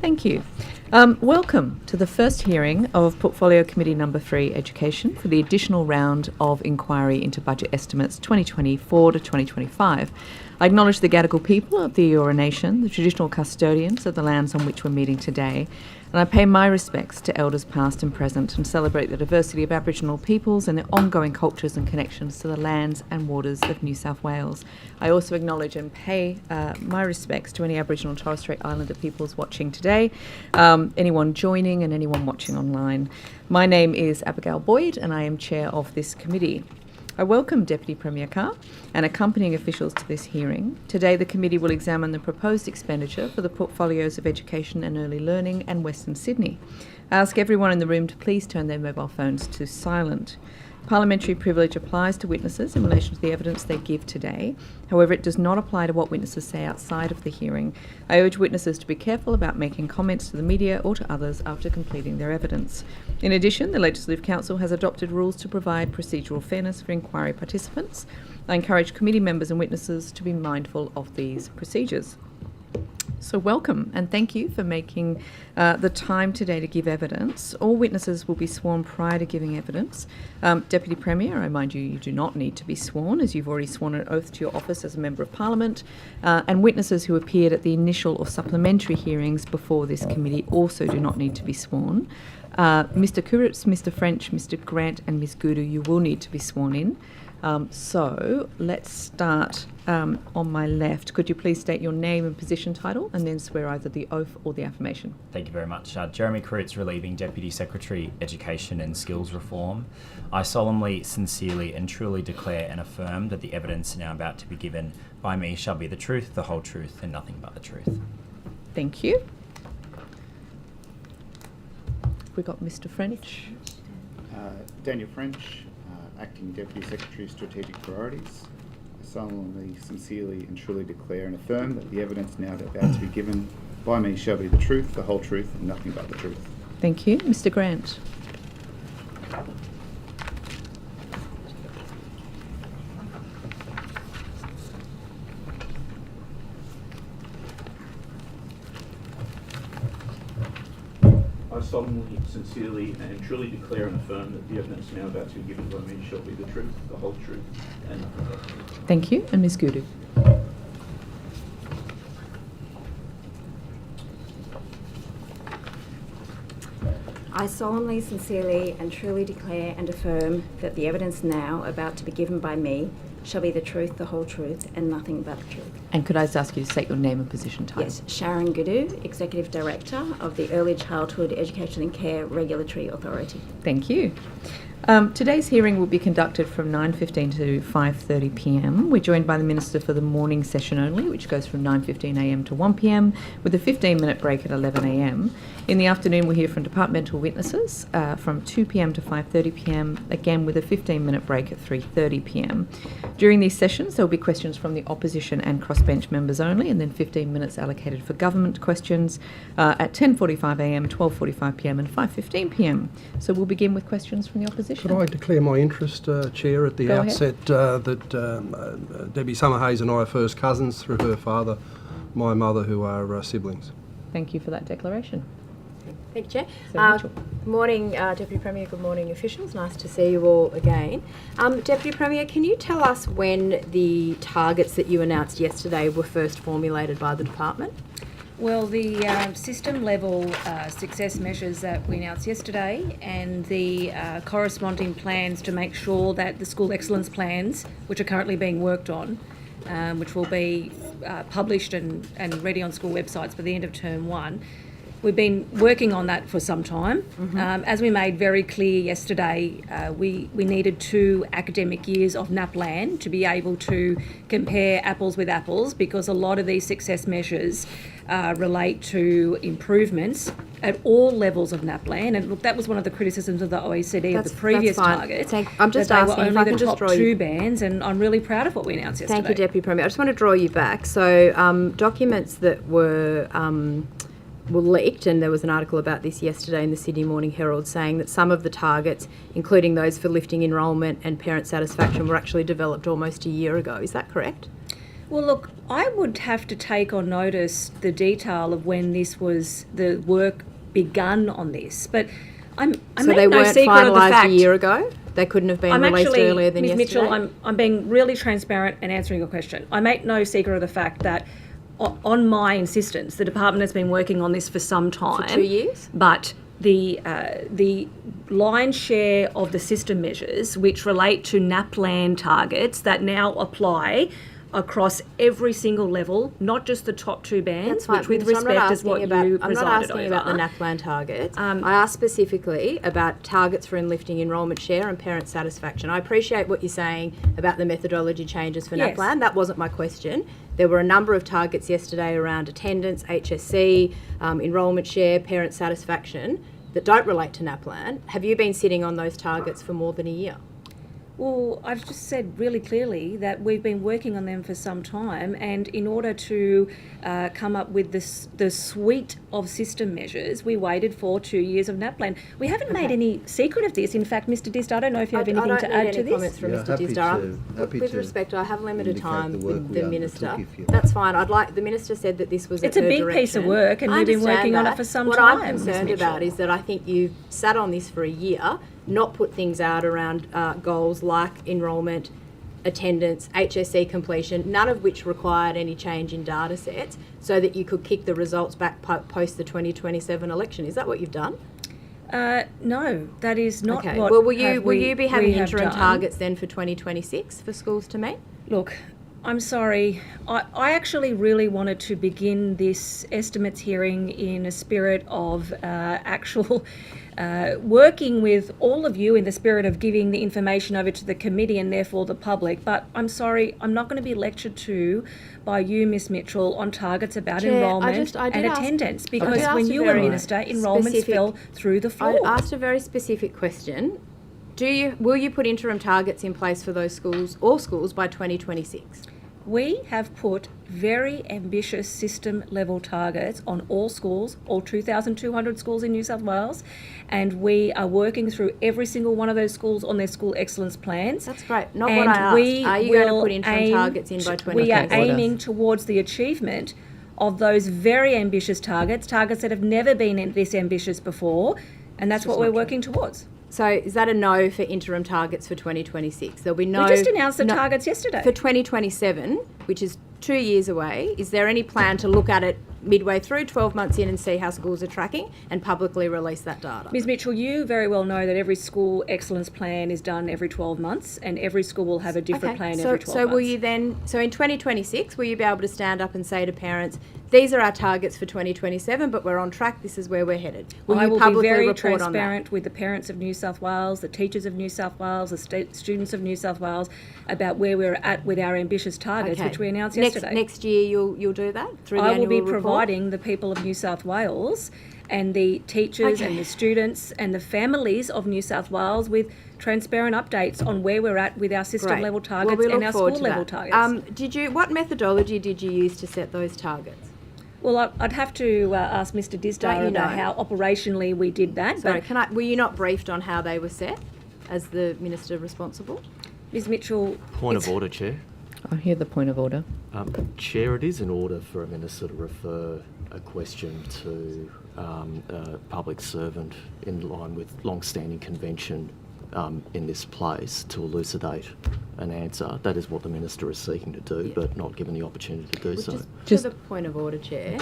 Thank you. Welcome to the first hearing of Portfolio Committee Number 3 Education for the additional round of inquiry into budget estimates 2024 to 2025. I acknowledge the Gadigal people of the Eora Nation, the traditional custodians of the lands on which we're meeting today, and I pay my respects to elders past and present and celebrate the diversity of Aboriginal peoples and their ongoing cultures and connections to the lands and waters of New South Wales. I also acknowledge and pay my respects to any Aboriginal and Torres Strait Islander peoples watching today, anyone joining and anyone watching online. My name is Abigail Boyd and I am chair of this committee. I welcome Deputy Premier Carr and accompanying officials to this hearing. Today the committee will examine the proposed expenditure for the portfolios of education and early learning and Western Sydney. I ask everyone in the room to please turn their mobile phones to silent. Parliamentary privilege applies to witnesses in relation to the evidence they give today. However, it does not apply to what witnesses say outside of the hearing. I urge witnesses to be careful about making comments to the media or to others after completing their evidence. In addition, the Legislative Council has adopted rules to provide procedural fairness for inquiry participants. I encourage committee members and witnesses to be mindful of these procedures. So welcome and thank you for making the time today to give evidence. All witnesses will be sworn prior to giving evidence. Deputy Premier, I remind you, you do not need to be sworn as you've already sworn an oath to your office as a Member of Parliament, and witnesses who appeared at the initial or supplementary hearings before this committee also do not need to be sworn. Mr Kuritz, Mr French, Mr Grant and Ms Gudu, you will need to be sworn in. So let's start on my left. Could you please state your name and position title and then swear either the oath or the affirmation? Thank you very much. Jeremy Kuritz, relieving Deputy Secretary, Education and Skills Reform. I solemnly, sincerely and truly declare and affirm that the evidence now about to be given by me shall be the truth, the whole truth and nothing but the truth. Thank you. We got Mr French. Daniel French, Acting Deputy Secretary of Strategic Priorities. I solemnly, sincerely and truly declare and affirm that the evidence now about to be given by me shall be the truth, the whole truth and nothing but the truth. Thank you. Mr Grant. I solemnly, sincerely and truly declare and affirm that the evidence now about to be given by me shall be the truth, the whole truth and nothing but the truth. Thank you. And Ms Gudu. I solemnly, sincerely and truly declare and affirm that the evidence now about to be given by me shall be the truth, the whole truth and nothing but the truth. And could I just ask you to state your name and position title? Yes, Sharon Gudu, Executive Director of the Early Childhood Education and Care Regulatory Authority. Thank you. Today's hearing will be conducted from 9:15 to 5:30 p.m. We're joined by the Minister for the morning session only, which goes from 9:15 a.m. to 1 p.m. with a 15-minute break at 11 a.m. In the afternoon, we'll hear from departmental witnesses from 2 p.m. to 5:30 p.m, again with a 15-minute break at 3:30 p.m. During these sessions, there will be questions from the opposition and crossbench members only, and then 15 minutes allocated for government questions at 10:45 a.m, 12:45 p.m. and 5:15 p.m. So we'll begin with questions from the opposition. Could I declare my interest, Chair, at the Go outset that Debbie Summerhayes and I are first cousins through her father, my mother, who are siblings. Thank you for that declaration. Thank you, Chair. So Rachel. Good morning, Deputy Premier. Good morning, officials. Nice to see you all again. Deputy Premier, can you tell us when the targets that you announced yesterday were first formulated by the department? Well, the system-level success measures that we announced yesterday and the corresponding plans to make sure that the school excellence plans, which are currently being worked on, which will be published and ready on school websites by the end of term 1, we've been working on that for some time. As we made very clear yesterday, we needed 2 academic years of NAPLAN to be able to compare apples with apples, because a lot of these success measures relate to improvements at all levels of NAPLAN. And look, that was one of the criticisms of the OECD of the previous targets. I'm just asking if I can just draw you... 2 bands, and I'm really proud of what we announced yesterday. Thank you, Deputy Premier. I just want to draw you back. So documents that were leaked, and there was an article about this yesterday in the Sydney Morning Herald saying that some of the targets, including those for lifting enrolment and parent satisfaction, were actually developed almost a year ago. Is that correct? Well, look, I would have to take on notice the detail of when the work begun on this, but I So make they no weren't secret of the finalised fact. a year ago? They couldn't have been released earlier than Ms. yesterday? Mitchell, I'm being really transparent and answering your question. I make no secret of the fact that on my insistence, the department has been working on this for some time. For 2 years? But the lion's share of the system measures, which relate to NAPLAN targets that now apply across every single level, not just the top two bands, which with respect is what you presided I'm not asking over. about the NAPLAN targets. I asked specifically about targets for lifting enrolment share and parent satisfaction. I appreciate what you're saying about the methodology changes for Yes. NAPLAN. That wasn't my question. There were a number of targets yesterday around attendance, HSC, enrolment share, parent satisfaction that don't relate to NAPLAN. Have you been sitting on those targets for more than a year? Well, I've just said really clearly that we've been working on them for some time, and in order to come up with the suite of system measures, we waited for 2 years of NAPLAN. We haven't made any secret of this. In fact, Mr. Dist, I don't know if you have anything to add to I don't need any this. comments from Yeah, Mr. happy Disdar. happy With to respect, I have limited indicate time the work with we the undertook Minister. if you That's fine. The Minister said that this was It's at a her big direction. piece of work, and I we've been understand working on it that. for some what time, I'm Ms. concerned about Mitchell. is that I think you've sat on this for a year, not put things out around goals like enrolment, attendance, HSC completion, none of which required any change in data sets, so that you could kick the results back post the 2027 election. Is that what you've done? No, that is not Okay. what Well, will you we be having have interim done. targets then for 2026 for schools to meet? Look, I'm sorry. I actually really wanted to begin this estimates hearing in a spirit of actual working with all of you in the spirit of giving the information over to the committee and therefore the public. But I'm sorry, I'm not going to be lectured to by you, Ms. Mitchell, on targets about Chair, enrolment I did and ask- attendance, I because did ask when a you were very minister, enrolments specific- fell through the I floor. asked a very specific question. Will you put interim targets in place for those schools, all schools, by 2026? We have put very ambitious system level targets on all schools, all 2,200 schools in New South Wales, and we are working through every single one of those schools on their school excellence plans. That's great. Not And what I asked. we Are you going to will put interim aim targets in by to- We are 2026? aiming towards the achievement of those very ambitious targets that have never been this ambitious before, and that's what we're working towards. So is that a no for interim targets for 2026? There'll be no... We just announced the no- targets yesterday. For 2027, which is 2 years away, is there any plan to look at it midway through, 12 months in, and see how schools are tracking and publicly release that data? Ms. Mitchell, you very well know that every school excellence plan is done every 12 months, and every school will have a different plan every 12 months. So will you then, so in 2026, will you be able to stand up and say to parents, these are our targets for 2027, but we're on track, this is where we're headed? I you will be publicly very report on that? transparent with the parents of New South Wales, the teachers of New South Wales, the students of New South Wales about where we're at with our ambitious targets, which we announced yesterday. Next year you'll do that through the I annual will be report? providing the people of New South Wales and the teachers and the students and the families of New South Wales with transparent updates on where we're at with our system Great. level Well, targets we and look our forward school to level that. targets. What methodology did you use to set those targets? Well, I'd have to ask Mr. Don't Disdar you about know? how operationally we did that. Sorry, But were you not briefed on how they were set as the minister responsible? Ms. Mitchell, Point of order, Chair. I hear the point of order. Chair, it is in order for a minister to refer a question to a public servant in line with long-standing convention in this place to elucidate an answer. That is what the minister is seeking to do, but not given the opportunity to do so. Just- To the point of order, Chair,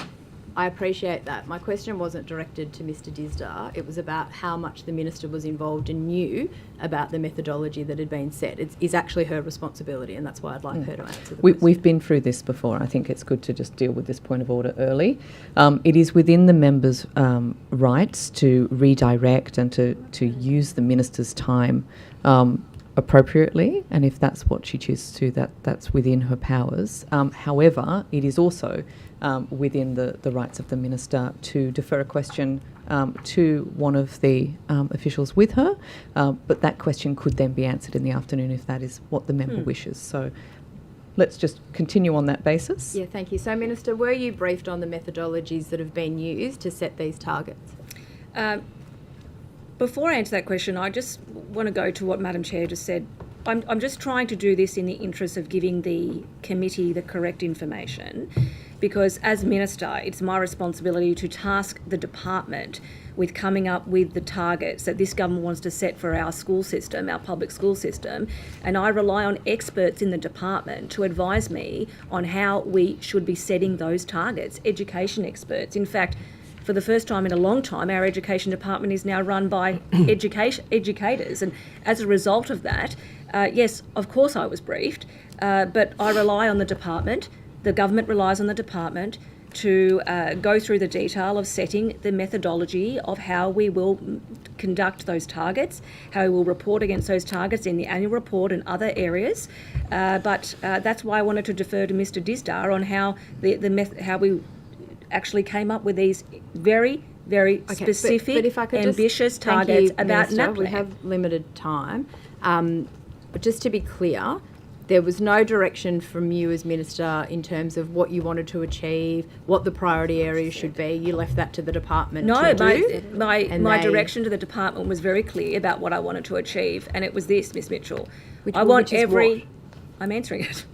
I appreciate that. My question wasn't directed to Mr. Disdar. It was about how much the minister was involved and knew about the methodology that had been set. It is actually her responsibility, and that's why I'd like her to answer the question. We've been through this before. I think it's good to just deal with this point of order early. It is within the members' rights to redirect and to use the minister's time appropriately, and if that's what she chooses to, that's within her powers. However, it is also within the rights of the minister to defer a question to one of the officials with her, but that question could then be answered in the afternoon if that is what the member wishes. So let's just continue on that basis. Yeah, thank you. So, Minister, were you briefed on the methodologies that have been used to set these targets? before I answer that question, I just want to go to what Madam Chair just said I'm just trying to do this in the interest of giving the committee the correct information, because as Minister, it's my responsibility to task the department with coming up with the targets that this government wants to set for our school system, our public school system, and I rely on experts in the department to advise me on how we should be setting those targets, education experts. In fact, for the first time in a long time, our education department is now run by educators, and as a result of that, yes, of course I was briefed, but I rely on the department, the government relies on the department to go through the detail of setting the methodology of how we will conduct those targets, how we will report against those targets in the annual report and other areas. But that's why I wanted to defer to Mr. Disdar on how how we actually came up with these very, very specific, but if I could ambitious thank targets you, about Minister, NAPLAN. we have limited time. But just to be clear, there was no direction from you as Minister in terms of what you wanted to achieve, what the priority areas should be. You left that to the department No, to do. my direction to the department was very clear about what I wanted to achieve, and it was this, Miss Mitchell. Which- I want which is every. what? I'm answering it.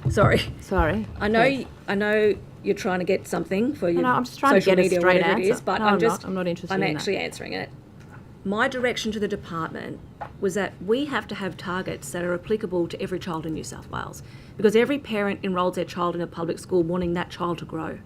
Sorry. Sorry. I know. please. I know you're trying to get something for your No, I'm just trying to social get a media, straight whatever it answer. is, but No, I'm I'm just. not. I'm not interested I'm in that. actually answering it. My direction to the department was that we have to have targets that are applicable to every child in New South Wales, because every parent enrolls their child in a public school wanting that child to grow.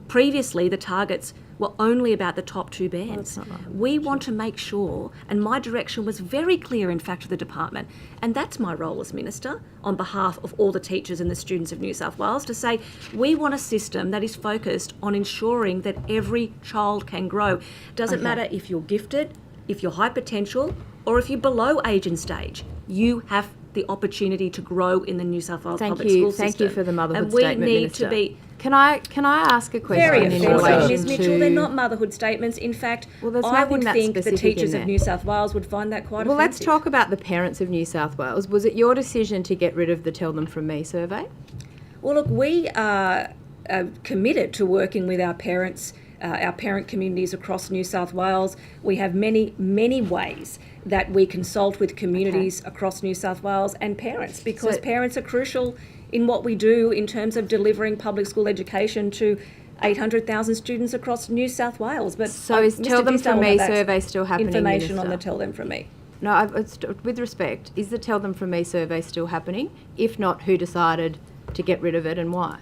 Previously, the targets were only about the top two bands. We want to make sure, and my direction was very clear, in fact, to the department, and that's my role as Minister, on behalf of all the teachers and the students of New South Wales, to say we want a system that is focused on ensuring that every child can grow. Doesn't matter if you're gifted, if you're high potential, or if you're below age and stage. You have the opportunity to grow in the New South Wales public school system. Thank you for the motherhood and we statement, need Minister. to be Can I ask a question very in offensive, relation Ms to... Mitchell. They're not motherhood statements. In fact, Well, there's I nothing would that think the specific in teachers there. of New South Wales would find that quite Well, let's offensive. talk about the parents of New South Wales. Was it your decision to get rid of the Tell Them From Me survey? Well, look, we are committed to working with our parents, our parent communities across New South Wales. We have many, many ways that we consult with communities across New South Wales and parents, because parents are crucial in what we do in terms of delivering public school education to 800,000 students across New South Wales. But So is Mr. Tell Them Disdale From will Me have that survey still happening, information on the Minister? Tell Them From Me. No, with respect, is the Tell Them From Me survey still happening? If not, who decided to get rid of it and why?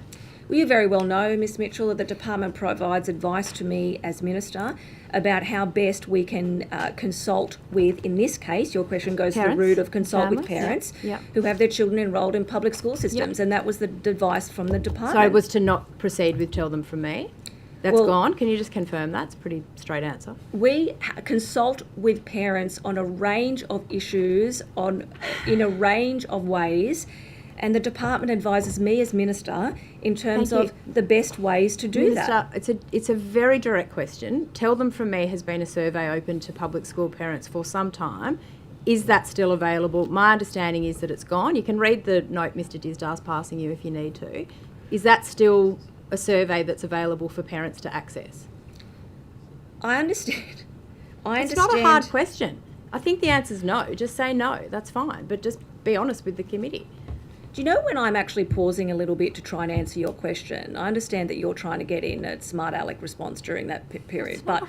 Well, you very well know, Ms Mitchell, that the department provides advice to me as Minister about how best we can consult with, in this case, your question goes to the Parents, root of consult with families, parents yep. who have their children enrolled in public school systems, and that was the advice from the department. So it was to not proceed with Tell Them From Me? That's Well- gone? Can you just confirm that? It's a pretty straight answer. We consult with parents on a range of issues, in a range of ways, and the department advises me as Minister in terms Thank of the best ways to do that. Minister, it's a very direct question. Tell Them From Me has been a survey open to public school parents for some time. Is that still available? My understanding is that it's gone. You can read the note Mr. Disdar's passing you if you need to. Is that still a survey that's available for parents to access? I understand. It's not a hard question. I think the answer's no. Just say no. That's fine. But just be honest with the committee. Do you know when I'm actually pausing a little bit to try and answer your question? I understand that you're trying to get in a smart aleck response during that period, but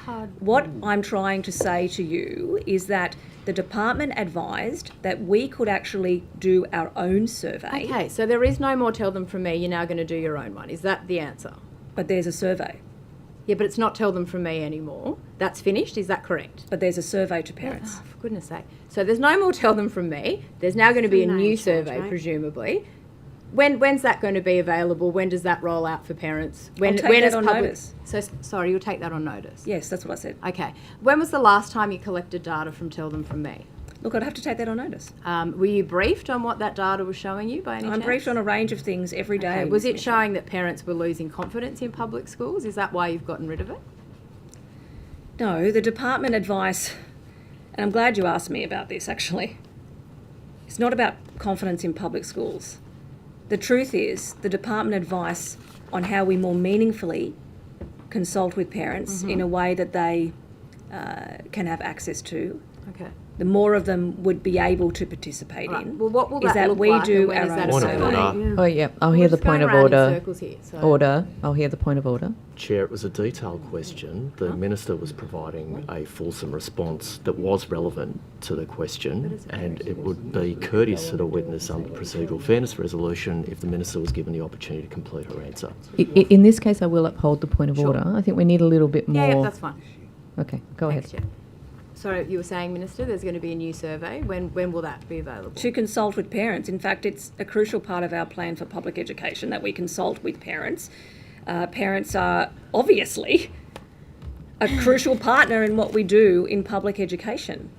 what I'm trying to say to you is that the department advised that we could actually do our own survey. Okay, so there is no more Tell Them From Me. You're now going to do your own one. Is that the answer? But there's a survey. Yeah, but it's not Tell Them From Me anymore. That's finished. Is that correct? But there's a survey to parents. Oh, for goodness sake. So there's no more Tell Them From Me. There's now going to be a new survey, presumably. When's that going to be available? When does that roll out for parents? I'll take that on notice. So, sorry, you'll take that on notice? Yes, that's what I said. Okay. When was the last time you collected data from Tell Them From Me? Look, I'd have to take that on notice. Were you briefed on what that data was showing you by any chance? I'm briefed on a range of things every day. Okay. Was Ms. it Mitchell. showing that parents were losing confidence in public schools? Is that why you've gotten rid of it? No, the department advice, and I'm glad you asked me about this actually, it's not about confidence in public schools. The truth is, the department advice on how we more meaningfully consult with parents in a way that they can have access to Okay. the more of them would be able to participate Right. in. Well, what will is that look we like, do and when our is that own Point survey? of survey. order. Oh, yeah, I'll We're hear the just going point of round in order. circles here, so- Order. I'll hear the point of order. Chair, it was a detailed question. The Minister was providing a fulsome response that was relevant to the question, and it would be courteous to the witness under procedural fairness resolution if the Minister was given the opportunity to complete her answer. In this case, I will uphold the point of Sure. order. I think we need a little bit more. Yeah, that's fine. Okay, go Thanks, ahead. Chair. So you were saying, Minister, there's going to be a new survey. When will that be available? To consult with parents. In fact, it's a crucial part of our plan for public education that we consult with parents. Parents are obviously a crucial partner in what we do in public education.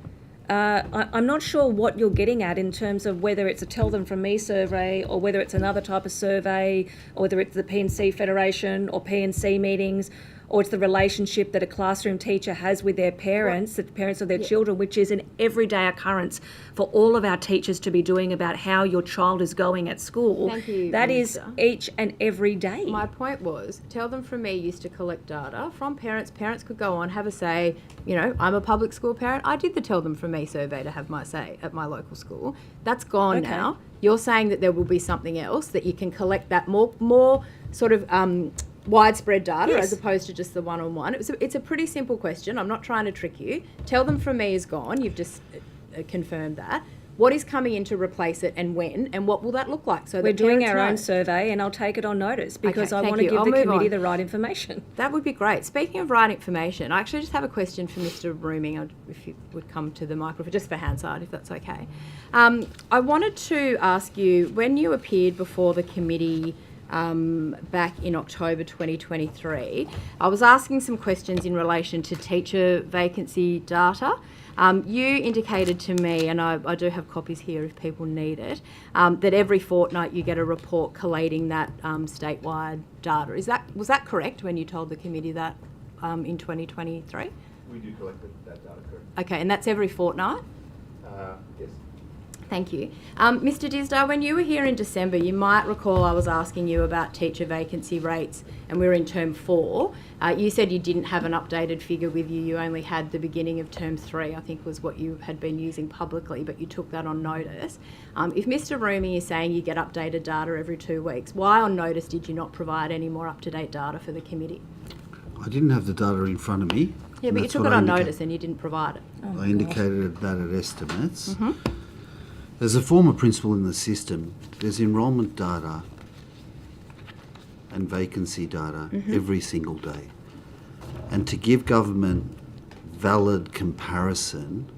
I'm not sure what you're getting at in terms of whether it's a Tell Them From Me survey or whether it's another type of survey or whether it's the P&C Federation or P&C meetings or it's the relationship that a classroom teacher has with their parents, the parents of their children, which is an everyday occurrence for all of our teachers to be doing about how your child is going at school. Thank you, That is Minister. each and every day. My point was, Tell Them From Me used to collect data from parents. Parents could go on, have a say. You know, I'm a public school parent. I did the Tell Them From Me survey to have my say at my local school. That's gone Okay. now. You're saying that there will be something else, that you can collect that more sort of widespread data Yes. as opposed to just the one-on-one. It's a pretty simple question. I'm not trying to trick you. Tell Them From Me is gone. You've just confirmed that. What is coming in to replace it, and when, and what will that look like? So We're that doing parents our own know? survey and I'll take it on notice because I thank want to you. give I'll the move committee on. the right information. That would be great. Speaking of right information, I actually just have a question for Mr. Rooming, if you would come to the microphone, just for Hansard, if that's okay. I wanted to ask you, when you appeared before the committee back in October 2023, I was asking some questions in relation to teacher vacancy data. You indicated to me, and I do have copies here if people need it, that every fortnight you get a report collating that statewide data. Was that correct when you told the committee that in 2023? We do collect that data, correct? Okay, and that's every fortnight? Yes. Thank you. Mr. Disdale, when you were here in December, you might recall I was asking you about teacher vacancy rates, and we were in term 4. You said you didn't have an updated figure with you. You only had the beginning of term 3, I think was what you had been using publicly, but you took that on notice. If Mr. Rooming is saying you get updated data every 2 weeks, why on notice did you not provide any more up-to-date data for the committee? I didn't have the data in front of me. Yeah, and but you that's took what it I on notice and you didn't provide it. I indicated that at estimates. As a former principal in the system, there's enrolment data and vacancy data every single day. And to give government valid comparison,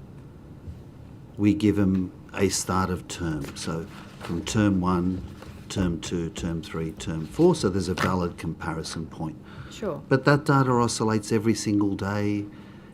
we give them a start of term. So from term 1, term 2, term 3, term 4, so there's a valid comparison point. Sure. But that data oscillates every single day.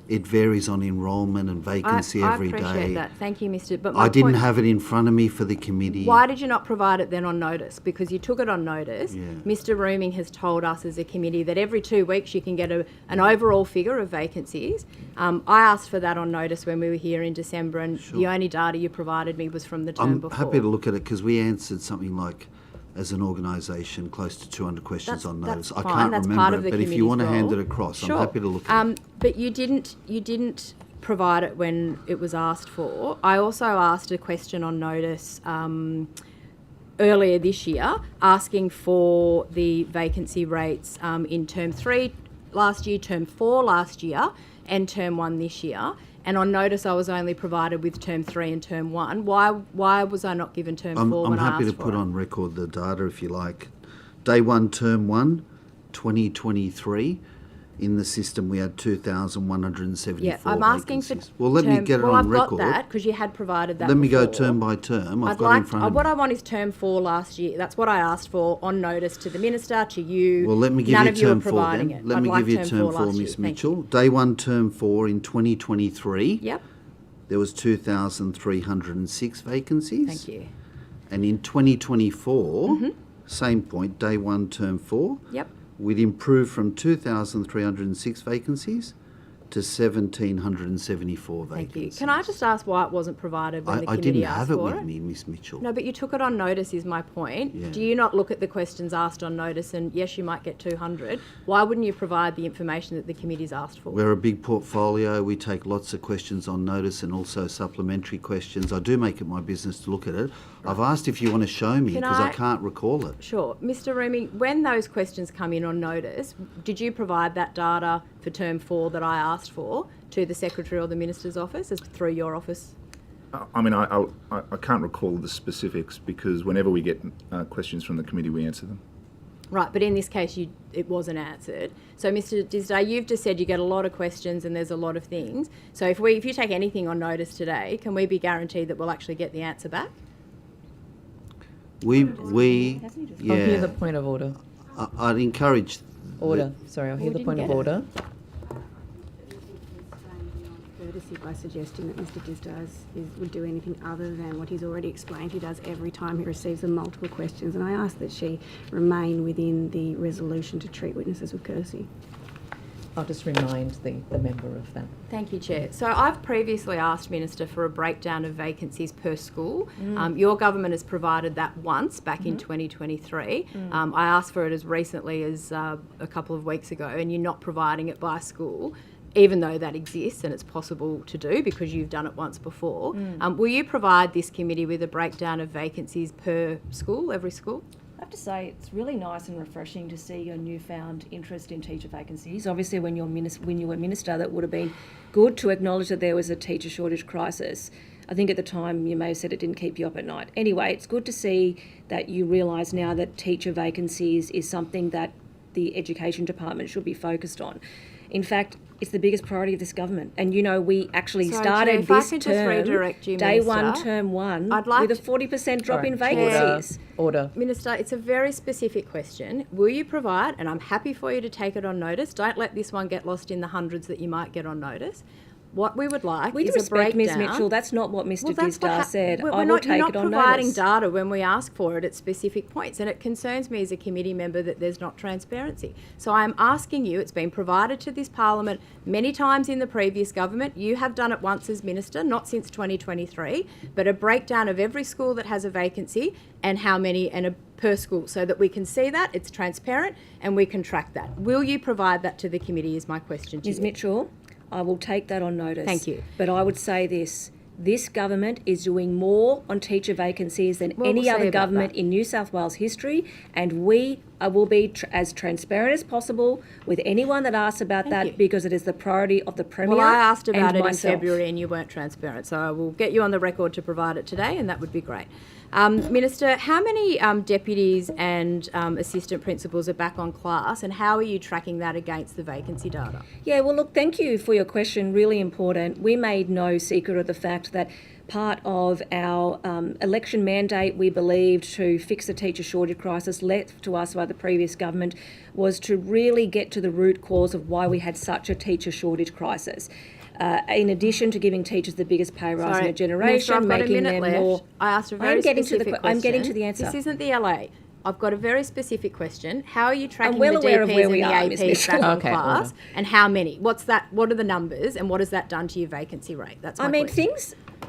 It varies on enrolment and vacancy every day. I appreciate that. Thank you, Mr. But I didn't have it in front of me for the committee. Why did you not provide it then on notice? Because you took it on notice. Yeah. Mr. Rooming has told us as a committee that every 2 weeks you can get an overall figure of vacancies. I asked for that on notice when we were here in December, and the only data you provided me was from the term I'm before. happy to look at it because we answered something like, as an organisation, close to 200 questions on notice. I fine. can't That's remember part of it, the but if you want to committee's hand it role. across, Sure. I'm happy to look at it. But you didn't provide it when it was asked for. I also asked a question on notice earlier this year, asking for the vacancy rates in term 3 last year, term 4 last year, and term 1 this year. And on notice, I was only provided with term 3 and term 1. Why was I not given term 4 I'm when I asked happy to for put it? on record the data if you like. Day 1, term 1, 2023. In the system, we had 2,174 Yeah, I'm asking for. vacancies. Well, let me term- get it well, on I've record. got that because you had provided that. Let me go before. term by term. I've I'd got like it in front of what me. I want is term 4 last year. That's what I asked for on notice to the minister, to you. Well, let me give None you of you are term 4 providing then. it. Let I'd me like give you term 4, last year. Miss Thank Mitchell. you. Day 1, term 4 in 2023. Yep. There was 2,306 vacancies. Thank you. And in 2024, same point, day 1, term 4. Yep. We'd improved from 2,306 vacancies to 1,774 Thank vacancies. you. Can I just ask why it wasn't provided when the I committee didn't asked have it for with it? me, Miss Mitchell. No, but you took it on notice is my point. Yeah. Do you not look at the questions asked on notice and yes, you might get 200. Why wouldn't you provide the information that the committee's asked for? We're a big portfolio. We take lots of questions on notice and also supplementary questions. I do make it my business to look at it. I've asked if you want to show me Can because I I- can't recall it. Sure. Mr. Roomy, when those questions come in on notice, did you provide that data for term 4 that I asked for to the Secretary or the Minister's office as through your office? I mean, I can't recall the specifics because whenever we get questions from the committee, we answer them. Right, but in this case, it wasn't answered. So, Mr. Disday, you've just said you get a lot of questions and there's a lot of things. So, if you take anything on notice today, can we be guaranteed that we'll actually get the answer back? I'll hear Yeah. the point of order. I'd encourage. Order. Sorry, I'll hear the didn't point of get it. order. Courtesy by suggesting that Mr. Disdas would do anything other than what he's already explained he does every time he receives the multiple questions, and I ask that she remain within the resolution to treat witnesses with courtesy. I'll just remind the member of that. Thank you, Chair. So I've previously asked Minister for a breakdown of vacancies per school. Your government has provided that once back in 2023. I asked for it as recently as a couple of weeks ago, and you're not providing it by school, even though that exists and it's possible to do because you've done it once before. Will you provide this committee with a breakdown of vacancies per school, every school? I have to say it's really nice and refreshing to see your newfound interest in teacher vacancies. Obviously, when you were minister, that would have been good to acknowledge that there was a teacher shortage crisis. I think at the time you may have said it didn't keep you up at night. Anyway, it's good to see that you realise now that teacher vacancies is something that the Education Department should be focused on. In fact, it's the biggest priority of this government. And, you know, we actually Sorry, started Chair, if I this could just term, redirect you, day Minister, one, term one, I'd like with a 40% drop in Sorry, vacancies. Order. Minister, it's a very specific question. Will you provide, and I'm happy for you to take it on notice, don't let this one get lost in the hundreds that you might get on notice. What we would like With is a respect, Ms breakdown. Mitchell, that's not what Mr. Well, that's what Disdar said. We're I will not, take you're it not on providing notice. data when we ask for it at specific points, and it concerns me as a committee member that there's not transparency. So I'm asking you, it's been provided to this parliament many times in the previous government. You have done it once as minister, not since 2023, but a breakdown of every school that has a vacancy and how many and a per school so that we can see that, it's transparent, and we can track that. Will you provide that to the committee is my question to Ms. you. Mitchell, I will take that on notice. Thank you. But I would say this government is doing more on teacher vacancies than Well, any we'll see other about government that. in New South Wales history, and we will be as transparent as possible with anyone that asks about Thank that you. because it is the priority of the Premier Well, I asked about and it myself. in February and you weren't transparent, so I will get you on the record to provide it today, and that would be great. Minister, how many deputies and assistant principals are back on class, and how are you tracking that against the vacancy data? Yeah, well, look, thank you for your question. Really important. We made no secret of the fact that part of our election mandate, we believed, to fix the teacher shortage crisis left to us by the previous government was to really get to the root cause of why we had such a teacher shortage crisis. In addition to giving teachers the biggest pay rise in a generation, Minister, I've got a making minute them left. more... I asked a very I'm getting to specific the question. I'm getting to the answer. This isn't the LA. I've got a very specific question. How are you tracking well the aware of DPs where and we the are, Ms. APs Mitchell. back on Okay, class, order. and how many? What's that? What are the numbers, and what has that done to your vacancy rate? That's my I mean, question.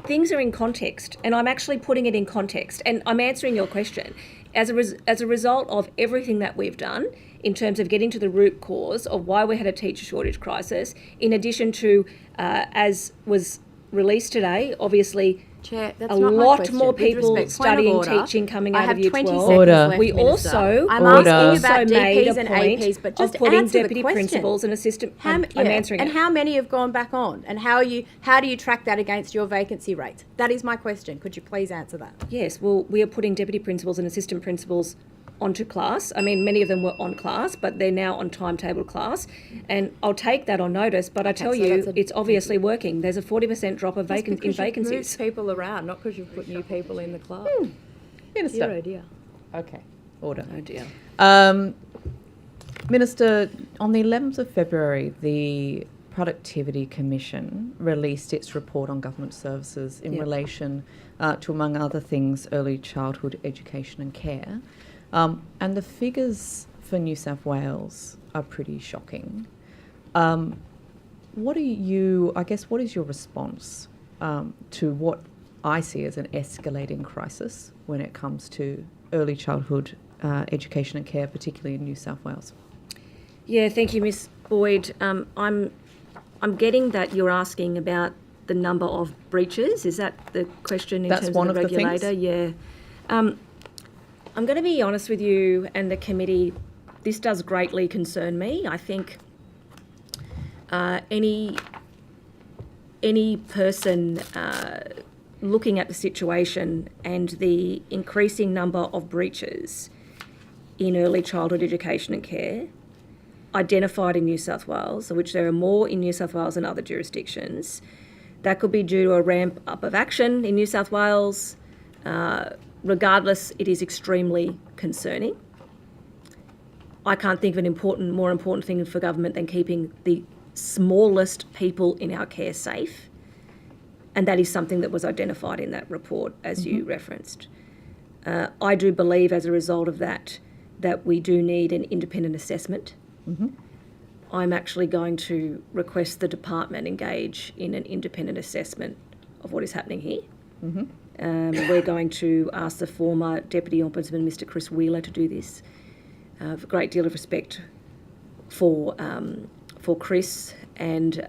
things are in context, and I'm actually putting it in context, and I'm answering your question. As a result of everything that we've done in terms of getting to the root cause of why we had a teacher shortage crisis, in addition to, as was released today, obviously, Chair, that's a not my lot question. more With people respect, point of studying order. teaching coming I out have of Year 20 12. seconds Order. left, We Minister. also, I'm Order. asking about made DPs a and point APs, but just of putting answer the deputy question. principals and assistant... I'm answering and it. how many have gone back on? And how do you track that against your vacancy rates? That is my question. Could you please answer that? Yes, well, we are putting deputy principals and assistant principals onto class. I mean, many of them were on class, but they're now on timetable class. And I'll take that on notice, but I tell so you, that's a- it's obviously working. There's a 40% drop of Just in because you've vacancies. moved people around, not because you've put new people in the class. Minister. Dear, oh dear. Okay. Order. Oh dear. Minister, on the 11th of February, the Productivity Commission released its report on government services in relation to, among other things, early childhood education and care. And the figures for New South Wales are pretty shocking. what is your response to what I see as an escalating crisis when it comes to early childhood education and care, particularly in New South Wales? Yeah, thank you, Ms. Boyd. I'm getting that you're asking about the number of breaches. Is that the question in That's terms one of the of the regulator? things. Yeah. I'm going to be honest with you and the committee. This does greatly concern me. I think any person looking at the situation and the increasing number of breaches in early childhood education and care identified in New South Wales, of which there are more in New South Wales than other jurisdictions, that could be due to a ramp up of action in New South Wales. Regardless, it is extremely concerning. I can't think of an more important thing for government than keeping the smallest people in our care safe. And that is something that was identified in that report, as you referenced. I do believe, as a result of that we do need an independent assessment. I'm actually going to request the department engage in an independent assessment of what is happening here. We're going to ask the former Deputy Ombudsman, Mr. Chris Wheeler, to do this. I have a great deal of respect for Chris, and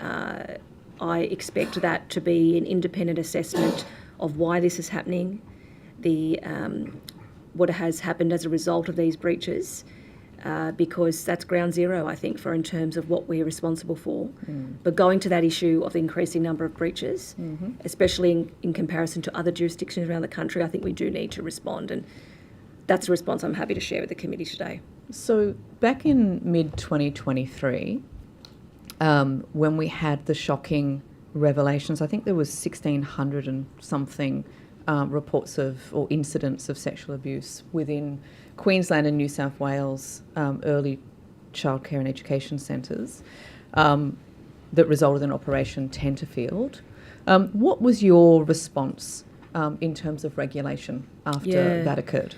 I expect that to be an independent assessment of why this is happening, what has happened as a result of these breaches, because that's ground zero, I think, in terms of what we're responsible for. But going to that issue of the increasing number of breaches, especially in comparison to other jurisdictions around the country, I think we do need to respond, and that's a response I'm happy to share with the committee today. So back in mid-2023, when we had the shocking revelations, I think there was 1,600 and something reports or incidents of sexual abuse within Queensland and New South Wales early childcare and education centres that resulted in Operation Tenterfield. What was your response in terms of regulation after that occurred?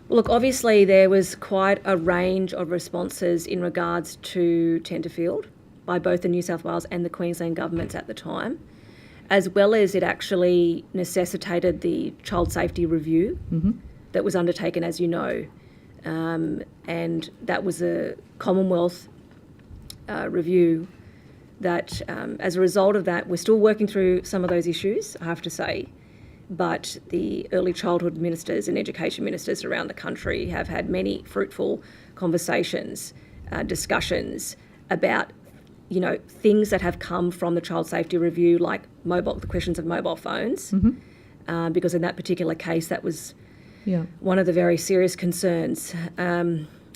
Look, obviously there was quite a range of responses in regards to Tenterfield by both the New South Wales and the Queensland governments at the time, as well as it actually necessitated the child safety review that was undertaken, as you know. And that was a Commonwealth review that, as a result of that, we're still working through some of those issues, I have to say. But the early childhood ministers and education ministers around the country have had many fruitful conversations, discussions about, things that have come from the child safety review, like the questions of mobile phones, because in that particular case, that was one of the very serious concerns.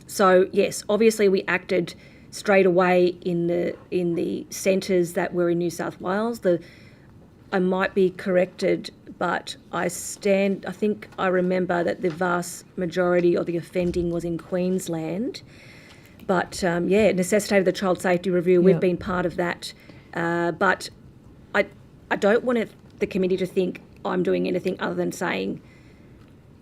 So yes, obviously we acted straight away in the centres that were in New South Wales. I might be corrected, but I think I remember that the vast majority of the offending was in Queensland. But it necessitated the child safety review. We've been part of that. But I don't want the committee to think I'm doing anything other than saying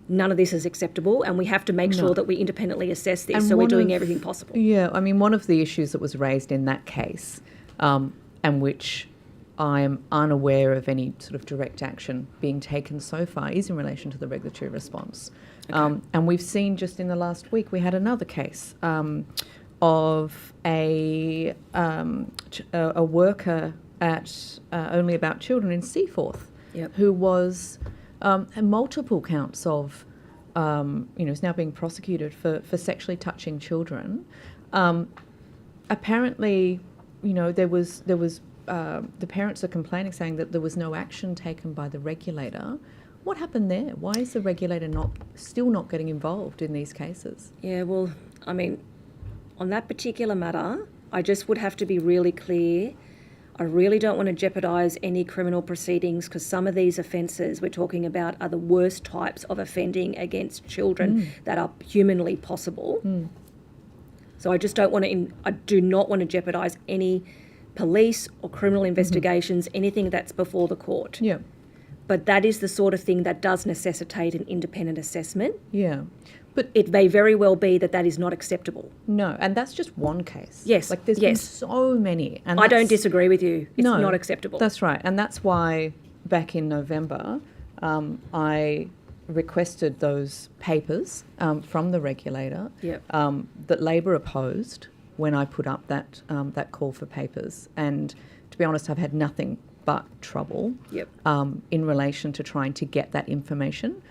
none of this is acceptable, and we have to make sure that we independently assess this, so we're doing everything possible. Yeah, I mean, one of the issues that was raised in that case, and which I am unaware of any sort of direct action being taken so far, is in relation to the regulatory response. Okay. And we've seen just in the last week, we had another case of a worker at Only About Children in Seaforth, who was multiple counts of, is now being prosecuted for sexually touching children. Apparently, there was the parents are complaining, saying that there was no action taken by the regulator. What happened there? Why is the regulator still not getting involved in these cases? Yeah, well, I mean, on that particular matter, I just would have to be really clear. I really don't want to jeopardise any criminal proceedings, because some of these offences we're talking about are the worst types of offending against children that are humanly possible. So I just I do not want to jeopardise any police or criminal investigations, anything that's before the court. Yeah. but that is the sort of thing that does necessitate an independent assessment. Yeah. But It may very well be that that is not acceptable. no, and that's just one case. Yes, Like there's been yes. so many. And I don't that's- disagree with you. It's No, not acceptable. That's right. And that's why back in November, I requested those papers from the regulator Yep. that Labor opposed when I put up that call for papers. And to be honest, I've had nothing but trouble Yep. in relation to trying to get that information.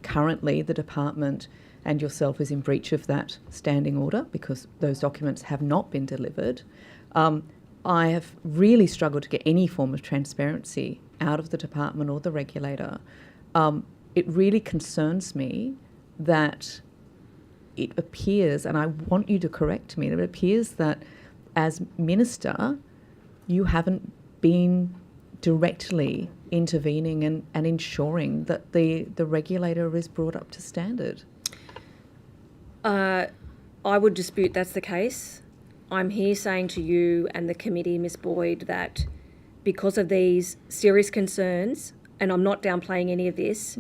Currently, the department and yourself is in breach of that standing order because those documents have not been delivered. I have really struggled to get any form of transparency out of the department or the regulator. It really concerns me that it appears, and I want you to correct me, that it appears that as minister, you haven't been directly intervening and ensuring that the regulator is brought up to standard. I would dispute that's the case. I'm here saying to you and the committee, Ms Boyd, that because of these serious concerns, and I'm not downplaying any of this,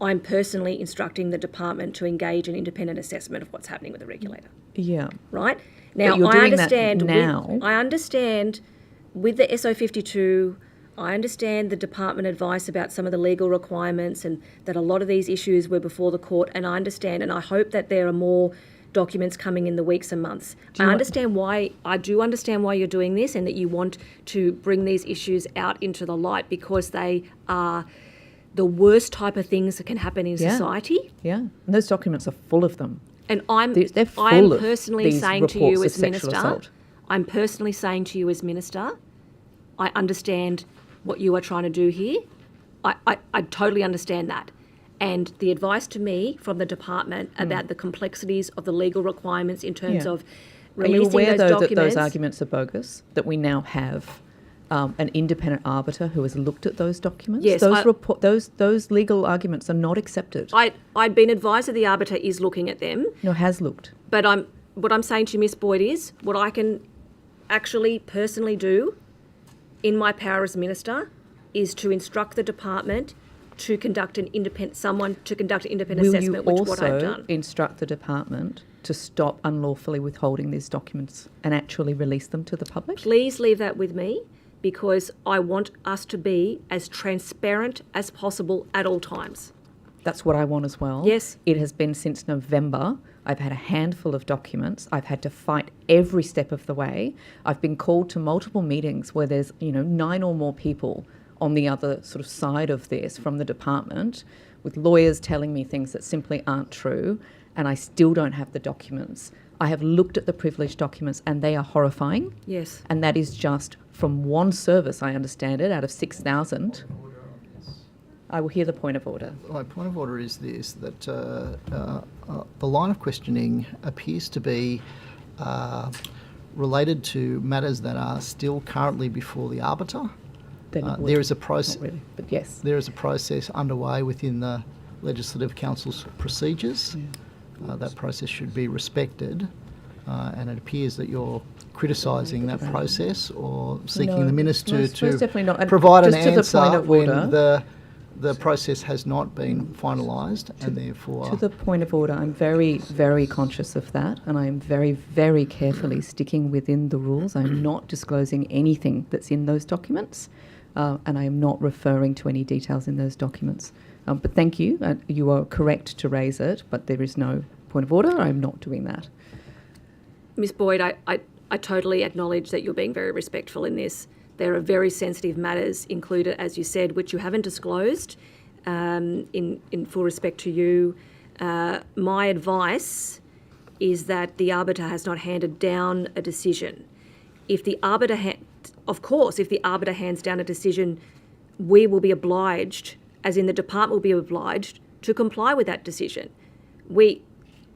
I'm personally instructing the department to engage an independent assessment of what's happening with the regulator. Yeah. Right? Now, you're I doing that understand now. I understand with the SO52, I understand the department advice about some of the legal requirements and that a lot of these issues were before the court, and I understand, and I hope that there are more documents coming in the weeks and months. I do understand why you're doing this and that you want to bring these issues out into the light because they are the worst type of things that can happen in society. Yeah, and those documents are full of them. And They're full I'm of personally these saying to you reports of as sexual minister, assault. I'm personally saying to you as minister, I understand what you are trying to do here. I totally understand that. And the advice to me from the department about the complexities of the legal requirements in terms Yeah. of Are you releasing aware, those though, documents. that those arguments are bogus, that we now have an independent arbiter who has looked at those documents? Yes, those legal arguments are not accepted. I'd been advised that the arbiter is looking at them. No, has looked. But what I'm saying to you, Miss Boyd, is what I can actually personally do in my power as minister is to instruct the department to conduct an independent assessment, which what I've Will you done. also instruct the department to stop unlawfully withholding these documents and actually release them to the public? Please leave that with me because I want us to be as transparent as possible at all times. That's what I want as well. Yes. It has been since November. I've had a handful of documents. I've had to fight every step of the way. I've been called to multiple meetings where there's, 9 or more people on the other sort of side of this from the department with lawyers telling me things that simply aren't true, and I still don't have the documents. I have looked at the privileged documents and they are horrifying. Yes. And that is just from one service, I understand it, out of 6,000. I will hear the point of order. My point of order is this, that the line of questioning appears to be related to matters that are still currently before the arbiter. There is a process. Not really, but yes. There is a process underway within the Legislative Council's procedures. That process should be respected, and it appears that you're criticising that process or seeking the minister most definitely not. And provide an just to the point answer of when order, the process has not been finalised, and therefore... To the point of order, I'm very, very conscious of that, and I'm very, very carefully sticking within the rules. I'm not disclosing anything that's in those documents, and I am not referring to any details in those documents. But thank you. You are correct to raise it, but there is no point of order. I'm not doing that. Ms Boyd, I totally acknowledge that you're being very respectful in this. There are very sensitive matters included, as you said, which you haven't disclosed in full respect to you. My advice is that the arbiter has not handed down a decision. If the arbiter hands down a decision, we will be obliged, as in the department will be obliged, to comply with that decision.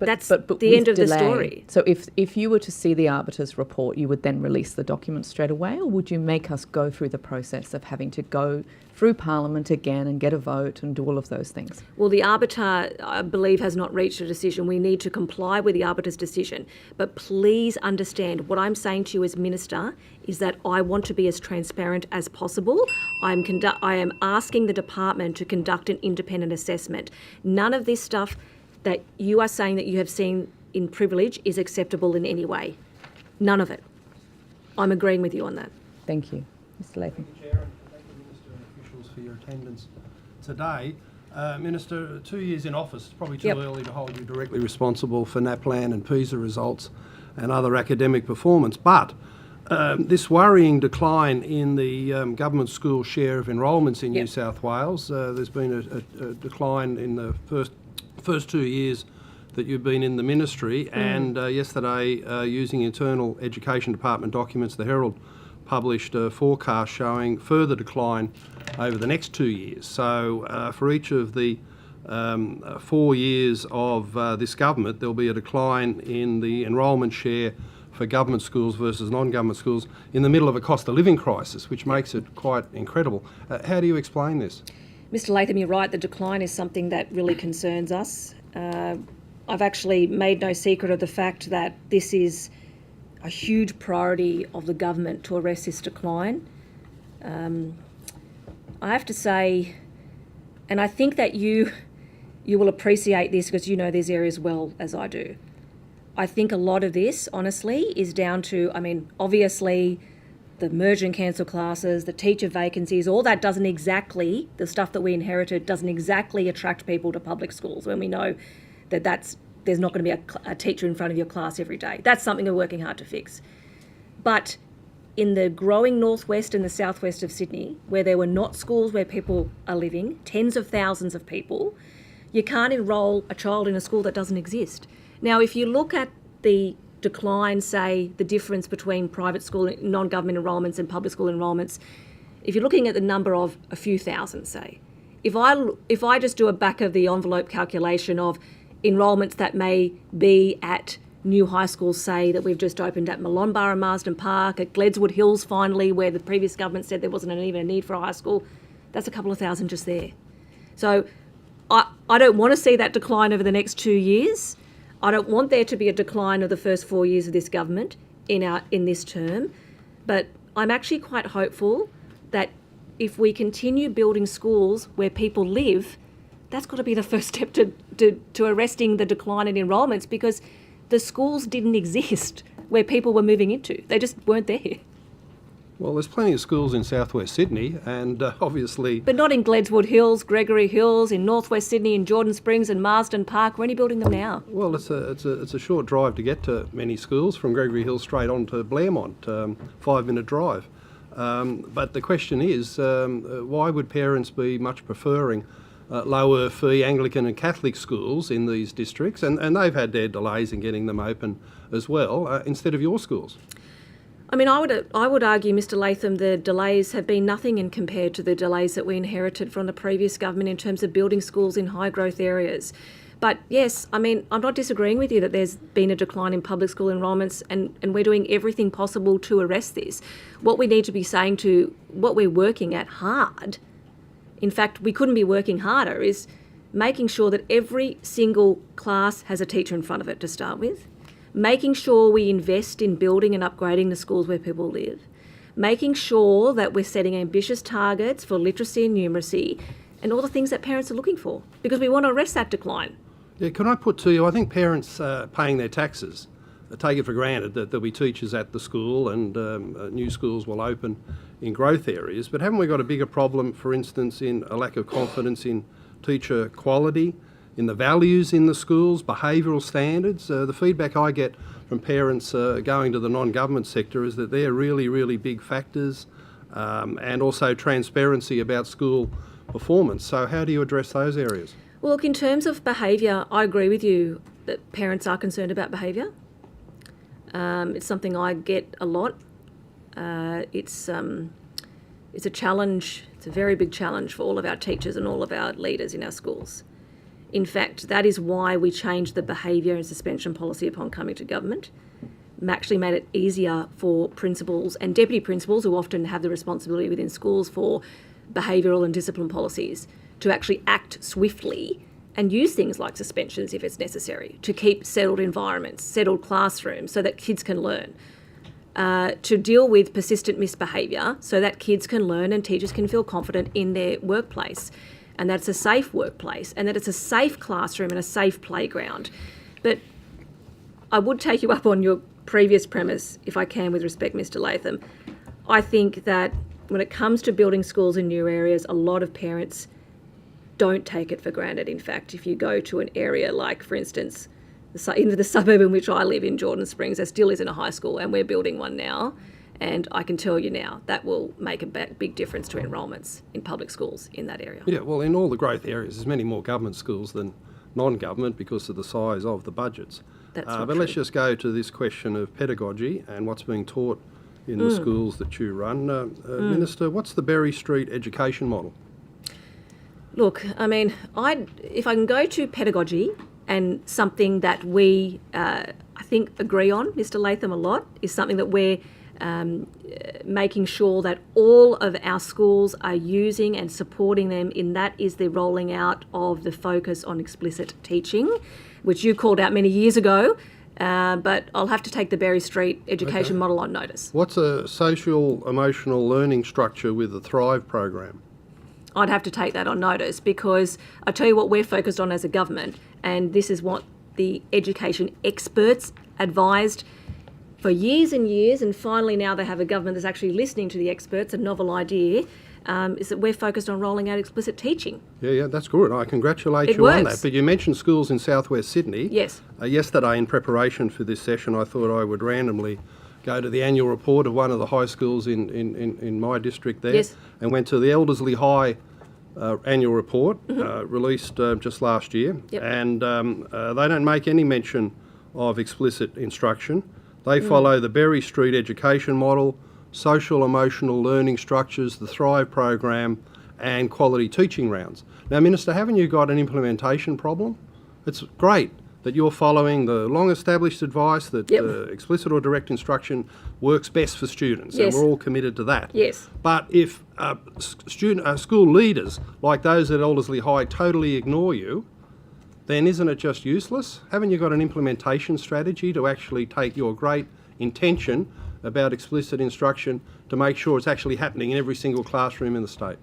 That's but the with end of the delay. story. So if you were to see the arbiter's report, you would then release the document straight away, or would you make us go through the process of having to go through Parliament again and get a vote and do all of those things? Well, the arbiter, I believe, has not reached a decision. We need to comply with the arbiter's decision. But please understand, what I'm saying to you as Minister is that I want to be as transparent as possible. I am asking the department to conduct an independent assessment. None of this stuff that you are saying that you have seen in privilege is acceptable in any way. None of it. I'm agreeing with you on that. Thank you. Mr Latham. Chair, and thank the Minister and officials for your attendance today. Minister, 2 years in office, it's probably too early to hold you directly responsible for NAPLAN and PISA results and other academic performance, but this worrying decline in the government school share of enrolments in New South Wales, there's been a decline in the first 2 years that you've been in the ministry, and yesterday, using internal Education Department documents, the Herald published a forecast showing further decline over the next 2 years. So for each of the 4 years of this government, there'll be a decline in the enrolment share for government schools versus non-government schools in the middle of a cost of living crisis, which makes it quite incredible. How do you explain this? Mr Latham, you're right, the decline is something that really concerns us. I've actually made no secret of the fact that this is a huge priority of the government to arrest this decline. I have to say, and I think that you will appreciate this because you know these areas well as I do. I think a lot of this, honestly, is down to, obviously, the merge and cancel classes, the teacher vacancies, all that doesn't exactly, the stuff that we inherited doesn't exactly attract people to public schools when we know that there's not going to be a teacher in front of your class every day. That's something we're working hard to fix. But in the growing northwest and the southwest of Sydney, where there were not schools where people are living, tens of thousands of people, you can't enrol a child in a school that doesn't exist. Now, if you look at the decline, say, the difference between private school, non-government enrolments and public school enrolments, if you're looking at the number of a few thousand, say, if I just do a back of the envelope calculation of enrolments that may be at new high schools, say, that we've just opened at Malonborough and Marsden Park, at Gledswood Hills finally, where the previous government said there wasn't even a need for a high school, that's a couple of thousand just there. So I don't want to see that decline over the next 2 years. I don't want there to be a decline of the first 4 years of this government in this term, but I'm actually quite hopeful that if we continue building schools where people live, that's got to be the first step to arresting the decline in enrolments, because the schools didn't exist where people were moving into. They just weren't there. Well, there's plenty of schools in southwest Sydney, and obviously... But not in Gledswood Hills, Gregory Hills, in northwest Sydney, in Jordan Springs and Marsden Park. We're only building them now. Well, it's a short drive to get to many schools, from Gregory Hills straight on to Blairmont, 5-minute drive. But the question is, why would parents be much preferring lower fee Anglican and Catholic schools in these districts, and they've had their delays in getting them open as well, instead of your schools? I would argue, Mr Latham, the delays have been nothing in compared to the delays that we inherited from the previous government in terms of building schools in high growth areas. But yes, I'm not disagreeing with you that there's been a decline in public school enrolments, and we're doing everything possible to arrest this. What we need to be saying to, what we're working at hard, in fact, we couldn't be working harder, is making sure that every single class has a teacher in front of it to start with, making sure we invest in building and upgrading the schools where people live, making sure that we're setting ambitious targets for literacy and numeracy and all the things that parents are looking for, because we want to arrest that decline. Yeah, can I put to you, I think parents paying their taxes take it for granted that there'll be teachers at the school and new schools will open in growth areas, but haven't we got a bigger problem, for instance, in a lack of confidence in teacher quality, in the values in the schools, behavioural standards? The feedback I get from parents going to the non-government sector is that they're really, really big factors, and also transparency about school performance. So how do you address those areas? Well, look, in terms of behaviour, I agree with you that parents are concerned about behaviour. It's something I get a lot. It's a challenge. It's a very big challenge for all of our teachers and all of our leaders in our schools. In fact, that is why we changed the behaviour and suspension policy upon coming to government. Actually made it easier for principals and deputy principals, who often have the responsibility within schools for behavioural and discipline policies, to actually act swiftly and use things like suspensions if it's necessary to keep settled environments, settled classrooms so that kids can learn. To deal with persistent misbehaviour so that kids can learn and teachers can feel confident in their workplace, and that it's a safe workplace and that it's a safe classroom and a safe playground. But I would take you up on your previous premise, if I can, with respect, Mr. Latham. I think that when it comes to building schools in new areas, a lot of parents don't take it for granted. In fact, if you go to an area like, for instance, in the suburb in which I live in Jordan Springs, there still isn't a high school, and we're building one now. And I can tell you now that will make a big difference to enrolments in public schools in that area. Yeah, well, in all the growth areas, there's many more government schools than non-government because of the size of the budgets. But let's just go to this question of pedagogy and what's being taught in the schools that you run. Minister, what's the Berry Street education model? Look, I mean, if I can go to pedagogy, and something that we, I think, agree on, Mr. Latham, a lot, is something that we're making sure that all of our schools are using and supporting them in. That is the rolling out of the focus on explicit teaching, which you called out many years ago, but I'll have to take the Berry Street education model on notice. What's a social emotional learning structure with the Thrive program? I'd have to take that on notice, because I tell you what we're focused on as a government, and this is what the education experts advised for years and years, and finally now they have a government that's actually listening to the experts, a novel idea, is that we're focused on rolling out explicit teaching. Yeah, that's good. I congratulate you on that. But you mentioned schools in southwest Sydney. Yes. Yesterday, in preparation for this session, I thought I would randomly go to the annual report of one of the high schools in my district there, and went to the Eldersley High annual report released just last year, and they don't make any mention of explicit instruction. They follow the Berry Street education model, social emotional learning structures, the Thrive program, and quality teaching rounds. Now, Minister, haven't you got an implementation problem? It's great that you're following the long-established advice that explicit or direct instruction works best for students, and we're all committed to that. Yes. But if school leaders, like those at Eldersley High, totally ignore you, then isn't it just useless? Haven't you got an implementation strategy to actually take your great intention about explicit instruction to make sure it's actually happening in every single classroom in the state?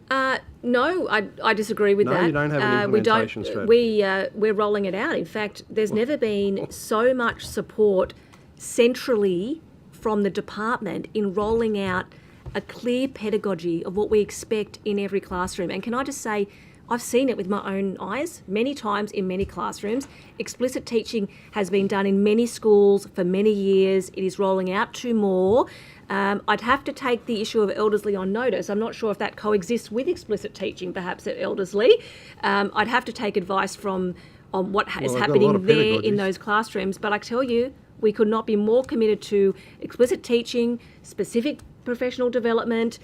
No, I disagree with that. No, you don't have an implementation strategy. We're rolling it out. In fact, there's never been so much support centrally from the department in rolling out a clear pedagogy of what we expect in every classroom. And can I just say, I've seen it with my own eyes many times in many classrooms. Explicit teaching has been done in many schools for many years. It is rolling out to more. I'd have to take the issue of Eldersley on notice. I'm not sure if that coexists with explicit teaching, perhaps at Eldersley. I'd have to take advice on what is happening there in those classrooms. But I tell you, we could not be more committed to explicit teaching, specific professional development.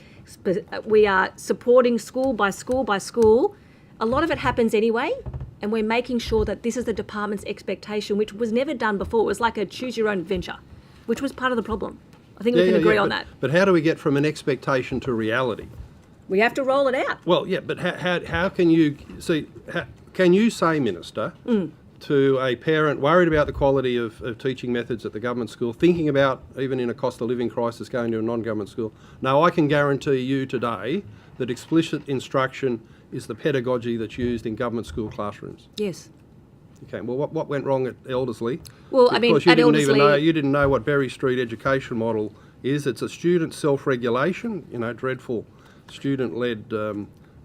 We are supporting school by school by school. A lot of it happens anyway, and we're making sure that this is the department's expectation, which was never done before. It was like a choose your own adventure, which was part of the problem. I think we can agree on that. But how do we get from an expectation to reality? We have to roll it out. Well, yeah, but how can you see? Can you say, Minister, to a parent worried about the quality of teaching methods at the government school, thinking about, even in a cost of living crisis, going to a non-government school? No, I can guarantee you today that explicit instruction is the pedagogy that's used in government school classrooms. Yes. Okay, well, what went wrong at Eldersley? Well, I mean, at Eldersley... You didn't know what Berry Street education model is. It's a student self-regulation, dreadful student-led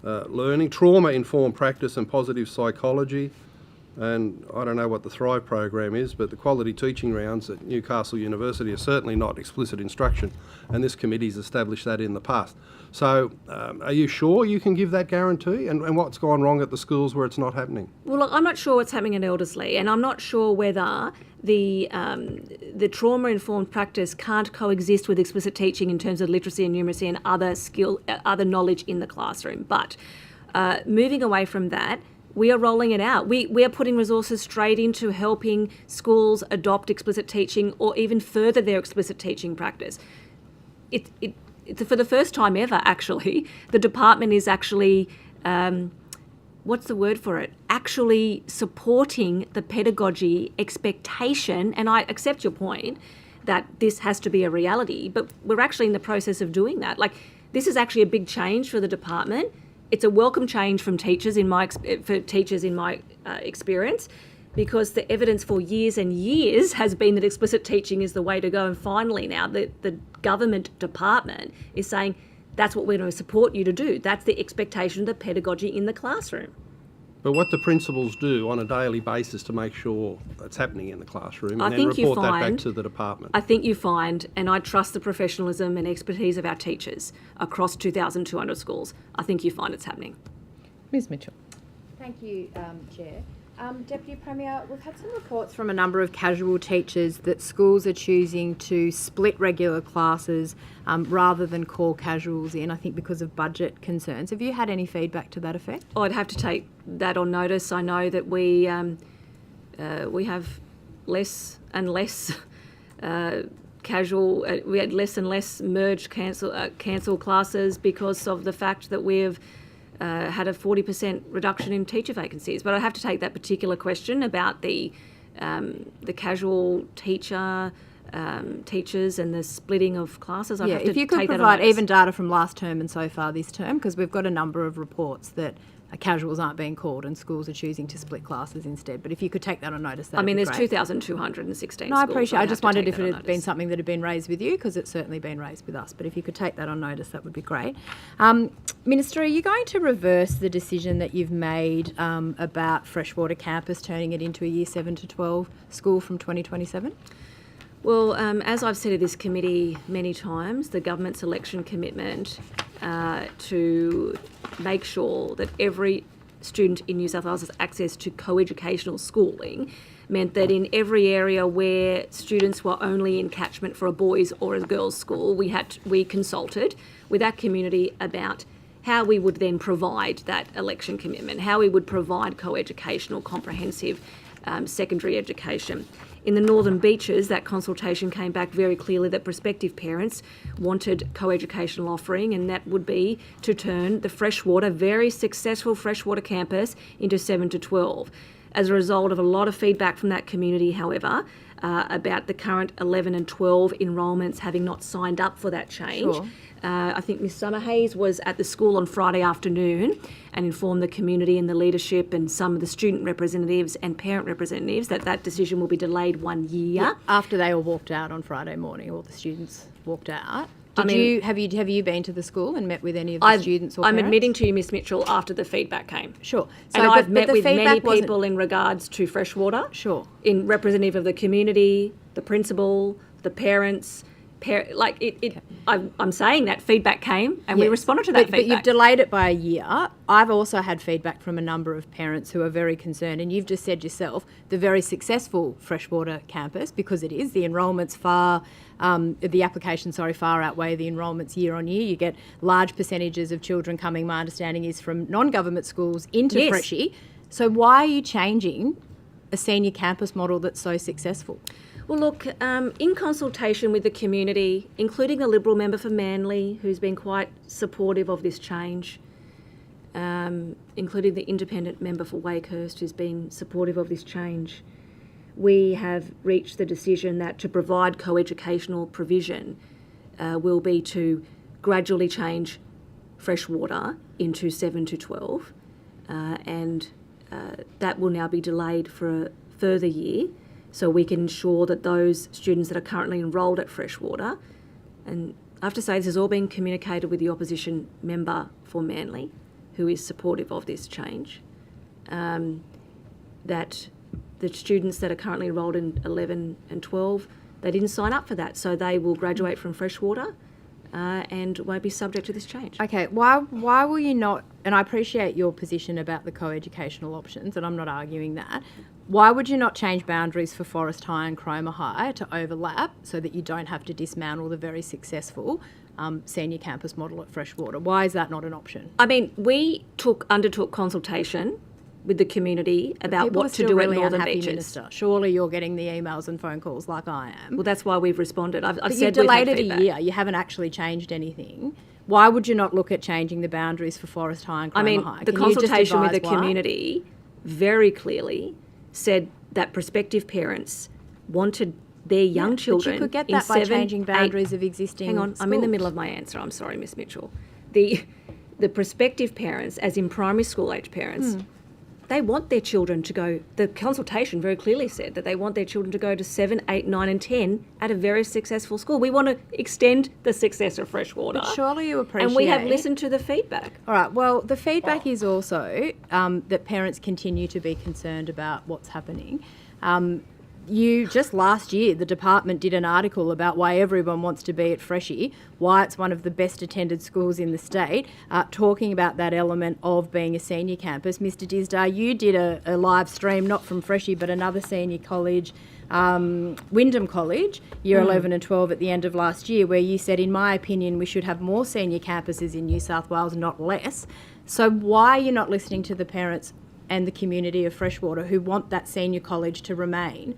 learning, trauma-informed practice and positive psychology. And I don't know what the Thrive program is, but the quality teaching rounds at Newcastle University are certainly not explicit instruction, and this committee's established that in the past. So are you sure you can give that guarantee? And what's gone wrong at the schools where it's not happening? Well, look, I'm not sure what's happening at Eldersley, and I'm not sure whether the trauma-informed practice can't coexist with explicit teaching in terms of literacy and numeracy and other knowledge in the classroom. But moving away from that, we are rolling it out. We are putting resources straight into helping schools adopt explicit teaching or even further their explicit teaching practice. It's for the first time ever, actually, the department is actually, what's the word for it? Actually supporting the pedagogy expectation, and I accept your point that this has to be a reality, but we're actually in the process of doing that. Like, this is actually a big change for the department. It's a welcome change from teachers in my experience, because the evidence for years and years has been that explicit teaching is the way to go. And finally now the government department is saying that's what we're going to support you to do. That's the expectation of the pedagogy in the classroom. But what the principals do on a daily basis to make sure that's happening in the classroom I and then think you report that back find- to the department. I think you find, and I trust the professionalism and expertise of our teachers across 2,200 schools, I think you find it's happening. Ms Mitchell. Thank you, Chair. Deputy Premier, we've had some reports from a number of casual teachers that schools are choosing to split regular classes rather than call casuals in, I think because of budget concerns. Have you had any feedback to that effect? I'd have to take that on notice. I know that we have less and less casual. We had less and less merged cancel classes because of the fact that we've had a 40% reduction in teacher vacancies. But I have to take that particular question about the casual teachers and the splitting of classes. I have to if you could take that on provide notice. even data from last term and so far this term, because we've got a number of reports that casuals aren't being called and schools are choosing to split classes instead. But if you could take that on notice, that would be there's great. 2,216 No, I schools. appreciate it. I'd I have just to wondered take if that it on had been notice. something that had been raised with you, because it's certainly been raised with us. But if you could take that on notice, that would be great. Minister, are you going to reverse the decision that you've made about Freshwater Campus, turning it into a Year 7 to 12 school from 2027? Well, as I've said to this committee many times, the government's election commitment to make sure that every student in New South Wales has access to co-educational schooling meant that in every area where students were only in catchment for a boys' or a girls' school, we consulted with that community about how we would then provide that election commitment, how we would provide co-educational, comprehensive secondary education. In the Northern Beaches, that consultation came back very clearly that prospective parents wanted co-educational offering, and that would be to turn the Freshwater, very successful Freshwater campus, into 7 to 12. As a result of a lot of feedback from that community, however, about the current 11 and 12 enrolments having not signed up for that change. Sure. I think Ms Summerhayes was at the school on Friday afternoon and informed the community and the leadership and some of the student representatives and parent representatives that that decision will be delayed 1 year. Yeah, after they all walked out on Friday morning, all the students walked out. Have you been to the school and met with any of the students or I'm parents? admitting to you, Ms Mitchell, after the feedback came. Sure. And but I've met the with many feedback wasn't- people in regards to Freshwater. Sure. In representative of the community, the principal, the parents. I'm saying that feedback came and we Yes. responded to that But feedback. you've delayed it by a year. I've also had feedback from a number of parents who are very concerned, and you've just said yourself, the very successful Freshwater campus, because it is, the enrolments far outweigh the enrolments year on year. You get large percentages of children coming, my understanding is, from non-government schools into Yes. Freshie. So why are you changing a senior campus model that's so successful? Well, look, in consultation with the community, including the Liberal member for Manly, who's been quite supportive of this change, including the independent member for Wakehurst, who's been supportive of this change, we have reached the decision that to provide co-educational provision will be to gradually change Freshwater into 7 to 12, and that will now be delayed for a further year, so we can ensure that those students that are currently enrolled at Freshwater, and I have to say this has all been communicated with the opposition member for Manly, who is supportive of this change, that the students that are currently enrolled in 11 and 12, they didn't sign up for that, so they will graduate from Freshwater and won't be subject to this change. Okay, why will you not, and I appreciate your position about the co-educational options, and I'm not arguing that, why would you not change boundaries for Forest High and Cromer High to overlap so that you don't have to dismantle the very successful senior campus model at Freshwater? Why is that not an option? I mean, we undertook consultation with the community about People what are to still do really at Northern unhappy, Beaches. Minister. Surely you're getting the emails and phone calls like I am. Well, that's why we've responded. I've But said you've we've had delayed it feedback. a year. You haven't actually changed anything. Why would you not look at changing the boundaries for Forest High and Cromer High? The Can you just consultation with the advise why? community very clearly said that prospective parents wanted their young children. But you could get in that by 7, changing 8 boundaries of existing Hang on, I'm in the schools. middle of my answer. I'm sorry, Miss Mitchell. The prospective parents, as in primary school age parents, they want their children to go. The consultation very clearly said that they want their children to go to 7, 8, 9, and 10 at a very successful school. We want to extend the success of Freshwater. But surely you appreciate... And we have listened to the feedback. All right, well, the feedback is also that parents continue to be concerned about what's happening. You just last year, the department did an article about why everyone wants to be at Freshie, why it's one of the best attended schools in the state, talking about that element of being a senior campus. Mr. Disdar, you did a live stream, not from Freshie, but another senior college, Wyndham College, year 11 and 12 at the end of last year, where you said, in my opinion, we should have more senior campuses in New South Wales, not less. So why are you not listening to the parents and the community of Freshwater who want that senior college to remain?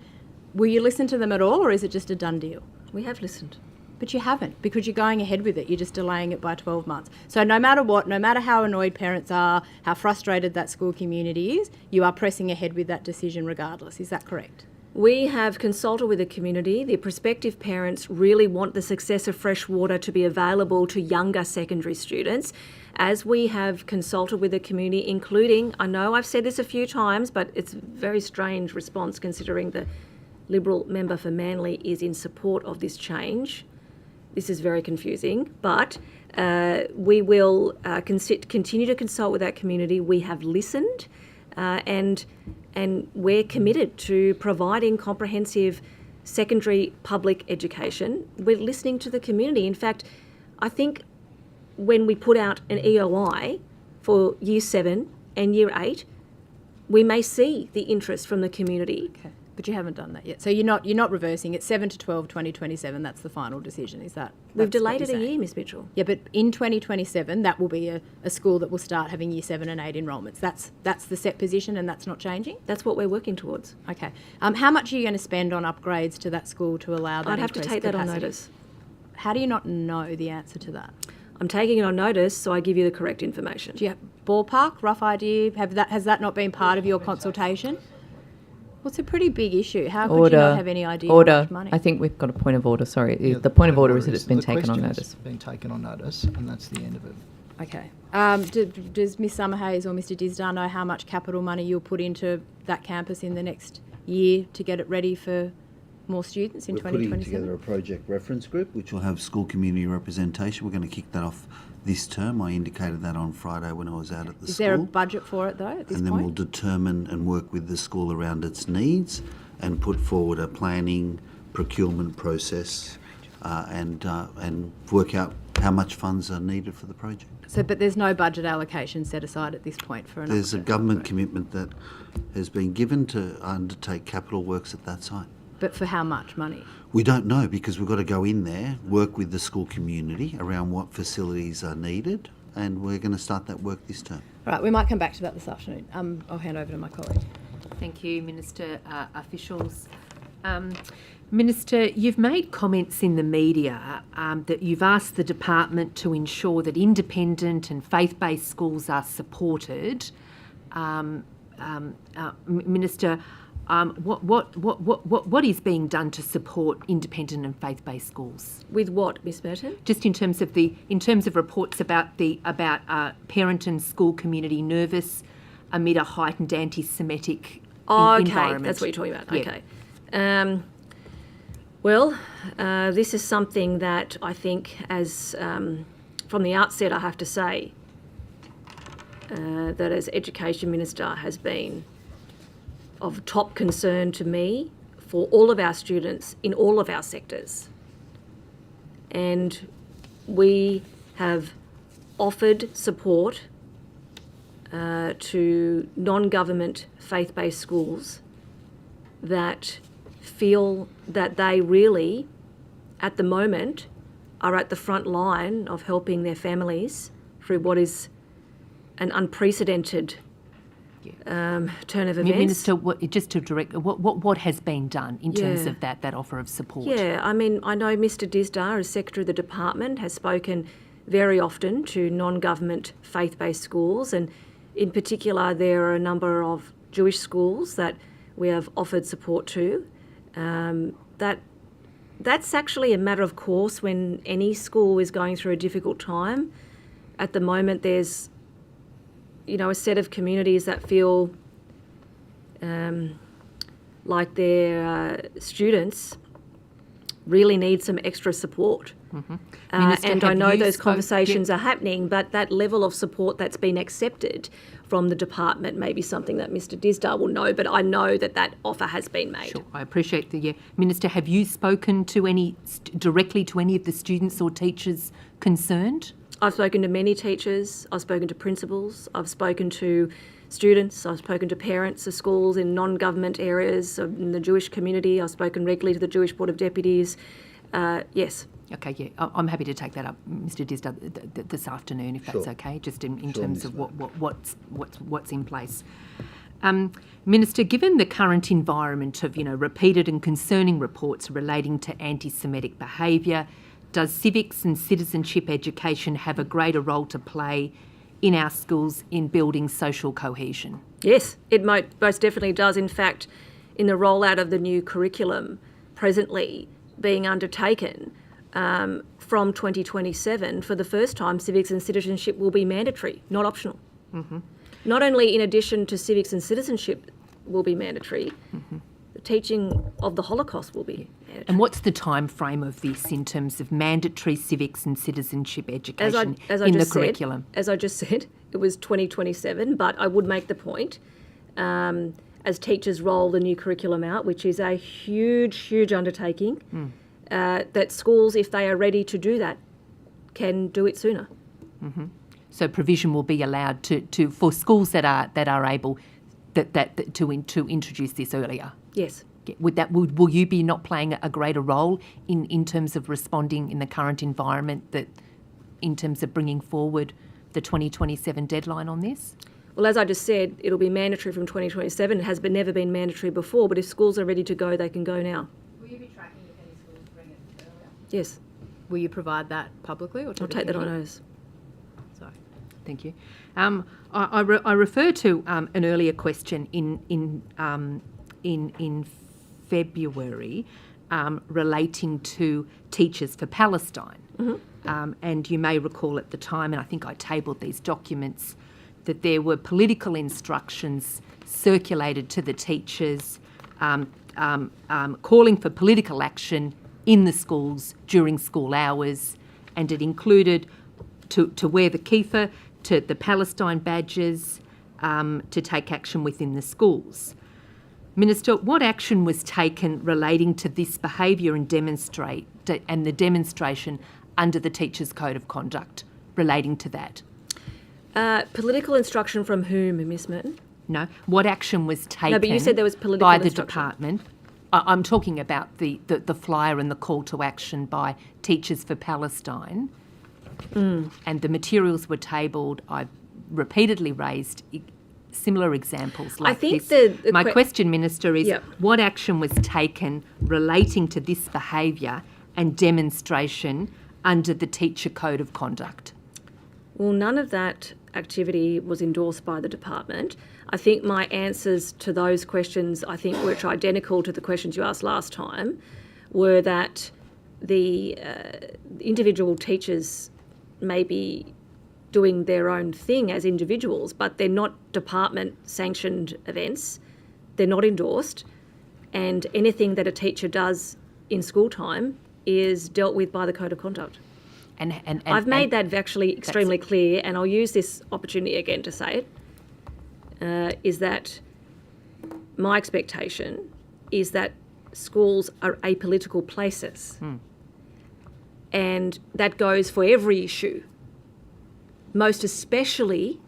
Will you listen to them at all, or is it just a done deal? We have listened. But you haven't, because you're going ahead with it. You're just delaying it by 12 months. So no matter what, no matter how annoyed parents are, how frustrated that school community is, you are pressing ahead with that decision regardless. Is that correct? We have consulted with the community. The prospective parents really want the success of Freshwater to be available to younger secondary students. As we have consulted with the community, including, I know I've said this a few times, but it's a very strange response considering the Liberal member for Manly is in support of this change. This is very confusing, but we will continue to consult with that community. We have listened and we're committed to providing comprehensive secondary public education. We're listening to the community. In fact, I think when we put out an EOI for Year 7 and Year 8, we may see the interest from the community. Okay. But you haven't done that yet. So you're not reversing it. 7 to 12, 2027, that's the final decision, is that? We've delayed it a year, Miss Mitchell. Yeah, but in 2027, that will be a school that will start having Year 7 and 8 enrolments. That's the set position and that's not changing? That's what we're working towards. Okay. How much are you going to spend on upgrades to that school to allow that I'd have to increased capacity? That on capacity? notice. How do you not know the answer to that? I'm taking it on notice, so I give you the correct information. Do you have ballpark, rough idea? Has that not been part of your consultation? Well, it's a pretty big issue. How could you not have any idea how much money? I think we've got a point of order. Sorry. Yeah, the point of order is that it's been taken on the notice. question's been taken on notice, and that's the end of it. Okay. Does Ms Summerhayes or Mr Disdar know how much capital money you'll put into that campus in the next year to get it ready for more students in We're putting 2027? together a project reference group which will have school community representation. We're going to kick that off this term. I indicated that on Friday when I was out at the school. Is there a budget for it though at this and then point? we'll determine and work with the school around its needs and put forward a planning procurement process and work out how much funds are needed for the project. So, but there's no budget allocation set aside at this point for an There's a upgrade? government commitment that has been given to undertake capital works at that site. But for how much money? We don't know because we've got to go in there, work with the school community around what facilities are needed, and we're going to start that work this term. All right, we might come back to that this afternoon. I'll hand over to my colleague. Thank you, Minister. Officials. Minister, you've made comments in the media that you've asked the department to ensure that independent and faith-based schools are supported. Minister, what is being done to support independent and faith-based schools? With what, Miss Merton? Just in terms of reports about parent and school community nervous amid a heightened anti-Semitic environment. That's what you're talking about. Yeah. Okay. Well, this is something that I think, as from the outset, I have to say that as Education Minister has been of top concern to me for all of our students in all of our sectors. And we have offered support to non-government faith-based schools that feel that they really, at the moment, are at the front line of helping their families through what is an unprecedented turn of events. Minister, what has been done in terms of that offer of support? Yeah, I mean, I know Mr Disdar, as Secretary of the Department, has spoken very often to non-government faith-based schools, and in particular there are a number of Jewish schools that we have offered support to. That's actually a matter of course when any school is going through a difficult time. At the moment there's, a set of communities that feel like their students really need some extra support. Mm-hmm. And I know those conversations are happening, but that level of support that's been accepted from the department may be something that Mr Disdar will know, but I know that offer has been made. Sure, I appreciate Minister, have you spoken to directly to any of the students or teachers concerned? I've spoken to many teachers, I've spoken to principals, I've spoken to students, I've spoken to parents of schools in non-government areas, in the Jewish community, I've spoken regularly to the Jewish Board of Deputies. Yes. Okay, yeah, I'm happy to take that up, Mr Disdar, this afternoon, if that's okay, just in terms of what's in place. Minister, given the current environment of repeated and concerning reports relating to anti-Semitic behaviour, does civics and citizenship education have a greater role to play in our schools in building social cohesion? Yes, it most definitely does. In fact, in the rollout of the new curriculum presently being undertaken, from 2027, for the first time, civics and citizenship will be mandatory, not optional. Mm-hmm. Not only in addition to civics and citizenship will be mandatory, the teaching of the Holocaust will be mandatory. And what's the time frame of this in terms of mandatory civics and citizenship education in the curriculum? As I just said, it was 2027, but I would make the point, as teachers roll the new curriculum out, which is a huge, huge undertaking, that schools, if they are ready to do that, can do it sooner. Mm-hmm. So provision will be allowed for schools that are able to introduce this earlier. Yes. Will you be not playing a greater role in terms of responding in the current environment, that in terms of bringing forward the 2027 deadline on this? Well, as I just said, it'll be mandatory from 2027. It has never been mandatory before, but if schools are ready to go, they can go now. Will you be tracking if any schools bring it earlier? Yes. Will you provide that publicly? Or I'll take that on notice. Sorry. Thank you. I refer to an earlier question in February relating to Teachers for Palestine. Mm-hmm. And you may recall at the time, and I think I tabled these documents, that there were political instructions circulated to the teachers calling for political action in the schools during school hours, and it included to wear the kippah, to the Palestine badges, to take action within the schools. Minister, what action was taken relating to this behaviour and the demonstration under the Teachers' Code of Conduct relating to that? Political instruction from whom, Ms Merton? No. What action was taken No, but you said there was political by the instruction. department? I'm talking about the flyer and the call to action by Teachers for Palestine. And the materials were tabled. I've repeatedly raised similar examples like this. My question, Minister, is what action was taken relating to this behaviour and demonstration under the Teacher Code of Conduct? Well, none of that activity was endorsed by the department. I think my answers to those questions, which are identical to the questions you asked last time, were that the individual teachers may be doing their own thing as individuals, but they're not department-sanctioned events. They're not endorsed, and anything that a teacher does in school time is dealt with by the Code of Conduct. And I've made that actually extremely clear, and I'll use this opportunity again to say it, is that my expectation is that schools are apolitical places. And that goes for every issue, most especially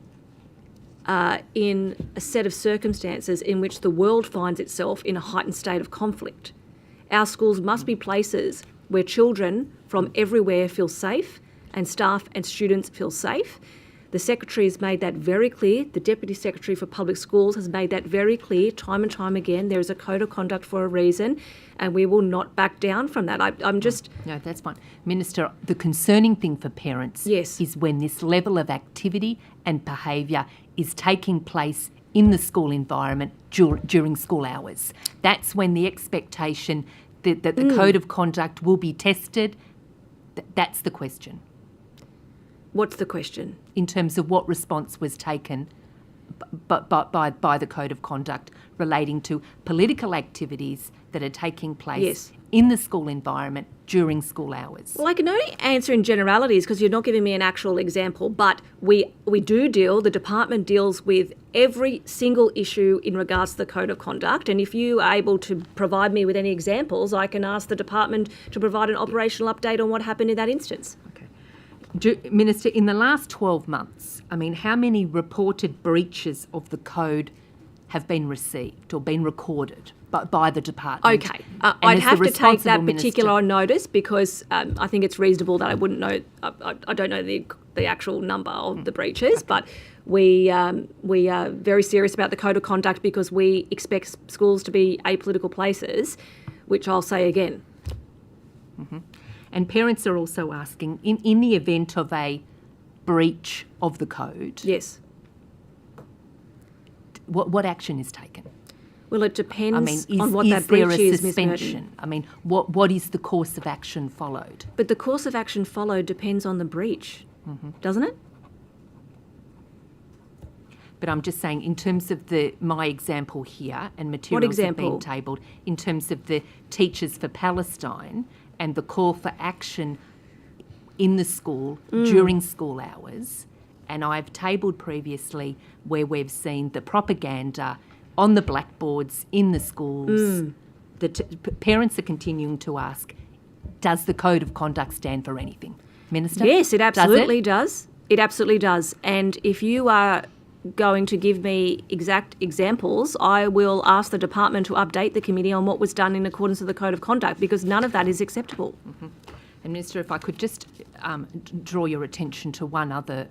in a set of circumstances in which the world finds itself in a heightened state of conflict. Our schools must be places where children from everywhere feel safe, and staff and students feel safe. The Secretary has made that very clear. The Deputy Secretary for Public Schools has made that very clear time and time again. There is a code of conduct for a reason, and we will not back down from that. I'm just... No, that's fine. Minister, the concerning thing for parents is when this level of activity and behaviour is taking place in the school environment during school hours. That's when the expectation that the code of conduct will be tested. That's the question. What's the question? In terms of what response was taken by the code of conduct relating to political activities that are taking place in the school environment during school hours. Well, I can only answer in generalities because you're not giving me an actual example, but we do the department deals with every single issue in regards to the code of conduct, and if you are able to provide me with any examples, I can ask the department to provide an operational update on what happened in that instance. Minister, in the last 12 months, I mean, how many reported breaches of the code have been received or been recorded by the department? Okay, I'd have to take that particular on notice because I think it's reasonable that I wouldn't know. I don't know the actual number of the breaches, but we are very serious about the code of conduct because we expect schools to be apolitical places, which I'll say again. Mm-hmm. And parents are also asking, in the event of a breach of the code, what action is taken? Well, it depends on what is that breach there a is, suspension? I mean, what is the course of action followed? But the course of action followed depends on the breach, doesn't it? But I'm just saying, in terms of my example here, and materials have been tabled, in terms of the Teachers for Palestine and the call for action in the school during school hours, and I've tabled previously where we've seen the propaganda on the blackboards in the schools. Parents are continuing to ask, does the code of conduct stand for anything? Minister? Yes, it absolutely does. It absolutely does. And if you are going to give me exact examples, I will ask the department to update the committee on what was done in accordance with the code of conduct because none of that is acceptable. And Minister, if I could just draw your attention to one other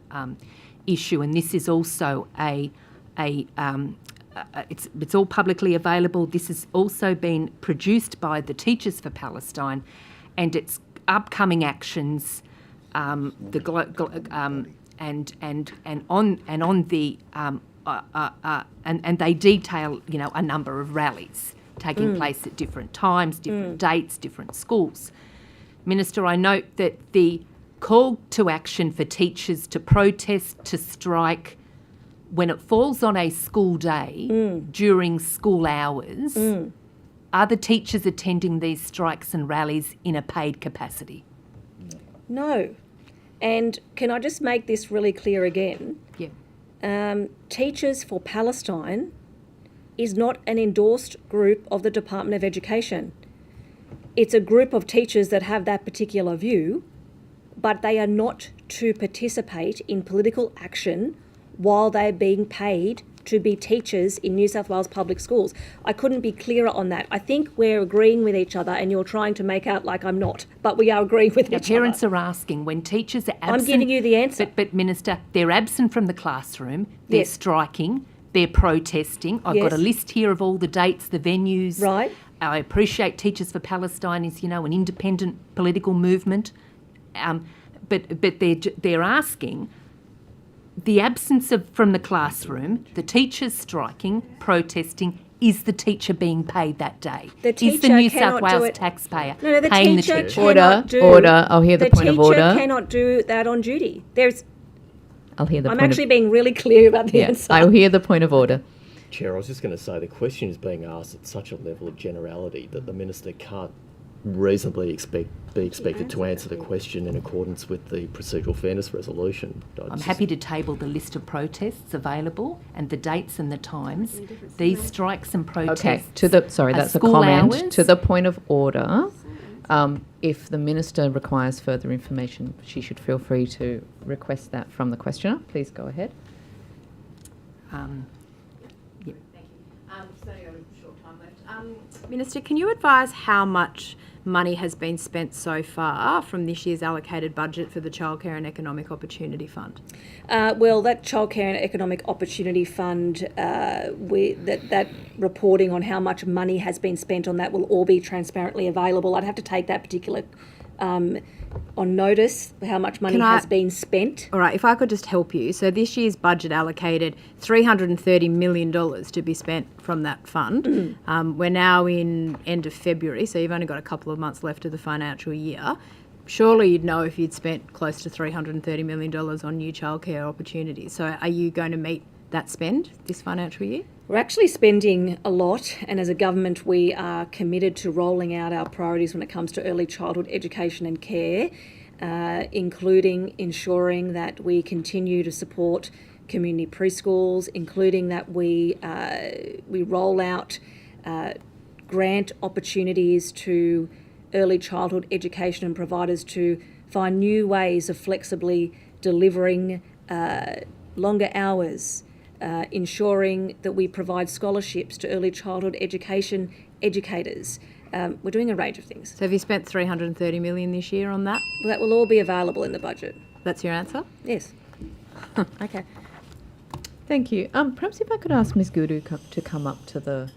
issue, and this is also it's all publicly available. This has also been produced by the Teachers for Palestine, and its upcoming actions, and they detail, a number of rallies taking place at different times, different dates, different schools. Minister, I note that the call to action for teachers to protest, to strike, when it falls on a school day during school hours, are the teachers attending these strikes and rallies in a paid capacity? No. And can I just make this really clear again? Teachers for Palestine is not an endorsed group of the Department of Education. It's a group of teachers that have that particular view, but they are not to participate in political action while they're being paid to be teachers in New South Wales public schools. I couldn't be clearer on that. I think we're agreeing with each other and you're trying to make out like I'm not, but we are agreeing with each other. Parents are asking, when teachers are absent... I'm giving you the answer. But Minister, they're absent from the classroom, they're striking, they're protesting. I've got a list here of all the dates, the venues. Right. I appreciate Teachers for Palestine is, an independent political movement. But they're asking... The absence from the classroom, the teachers striking, protesting, is the teacher being paid that day? Is the New South Wales taxpayer paying the teacher? Order. I'll hear the point of order. The teacher cannot do that on duty. I'll hear the point I'm actually being really clear about the answer. I'll hear the point of order. Chair, I was just going to say the question is being asked at such a level of generality that the Minister can't reasonably be expected to answer the question in accordance with the procedural fairness resolution. I'm happy to table the list of protests available and the dates and the times. These strikes and protests. Okay, that's a comment. Hours. To the point of order, if the Minister requires further information, she should feel free to request that from the questioner. Please go ahead. Thank you. Just only got a short time left. Minister, can you advise how much money has been spent so far from this year's allocated budget for the Childcare and Economic Opportunity Fund? Well, that Childcare and Economic Opportunity Fund, that reporting on how much money has been spent on that will all be transparently available. I'd have to take that particular on notice, how much money has been spent. All right, if I could just help you. So this year's budget allocated $330 million to be spent from that fund. We're now in end of February, so you've only got a couple of months left of the financial year. Surely you'd know if you'd spent close to $330 million on new childcare opportunities. So are you going to meet that spend this financial year? We're actually spending a lot, and as a government we are committed to rolling out our priorities when it comes to early childhood education and care, including ensuring that we continue to support community preschools, including that we roll out grant opportunities to early childhood education and providers to find new ways of flexibly delivering longer hours, ensuring that we provide scholarships to early childhood education educators. We're doing a range of things. So have you spent $330 million this year on that? Well, that will all be available in the budget. That's your answer? Yes. Okay. Thank you. Perhaps if I could ask Ms. Gudu to come up to the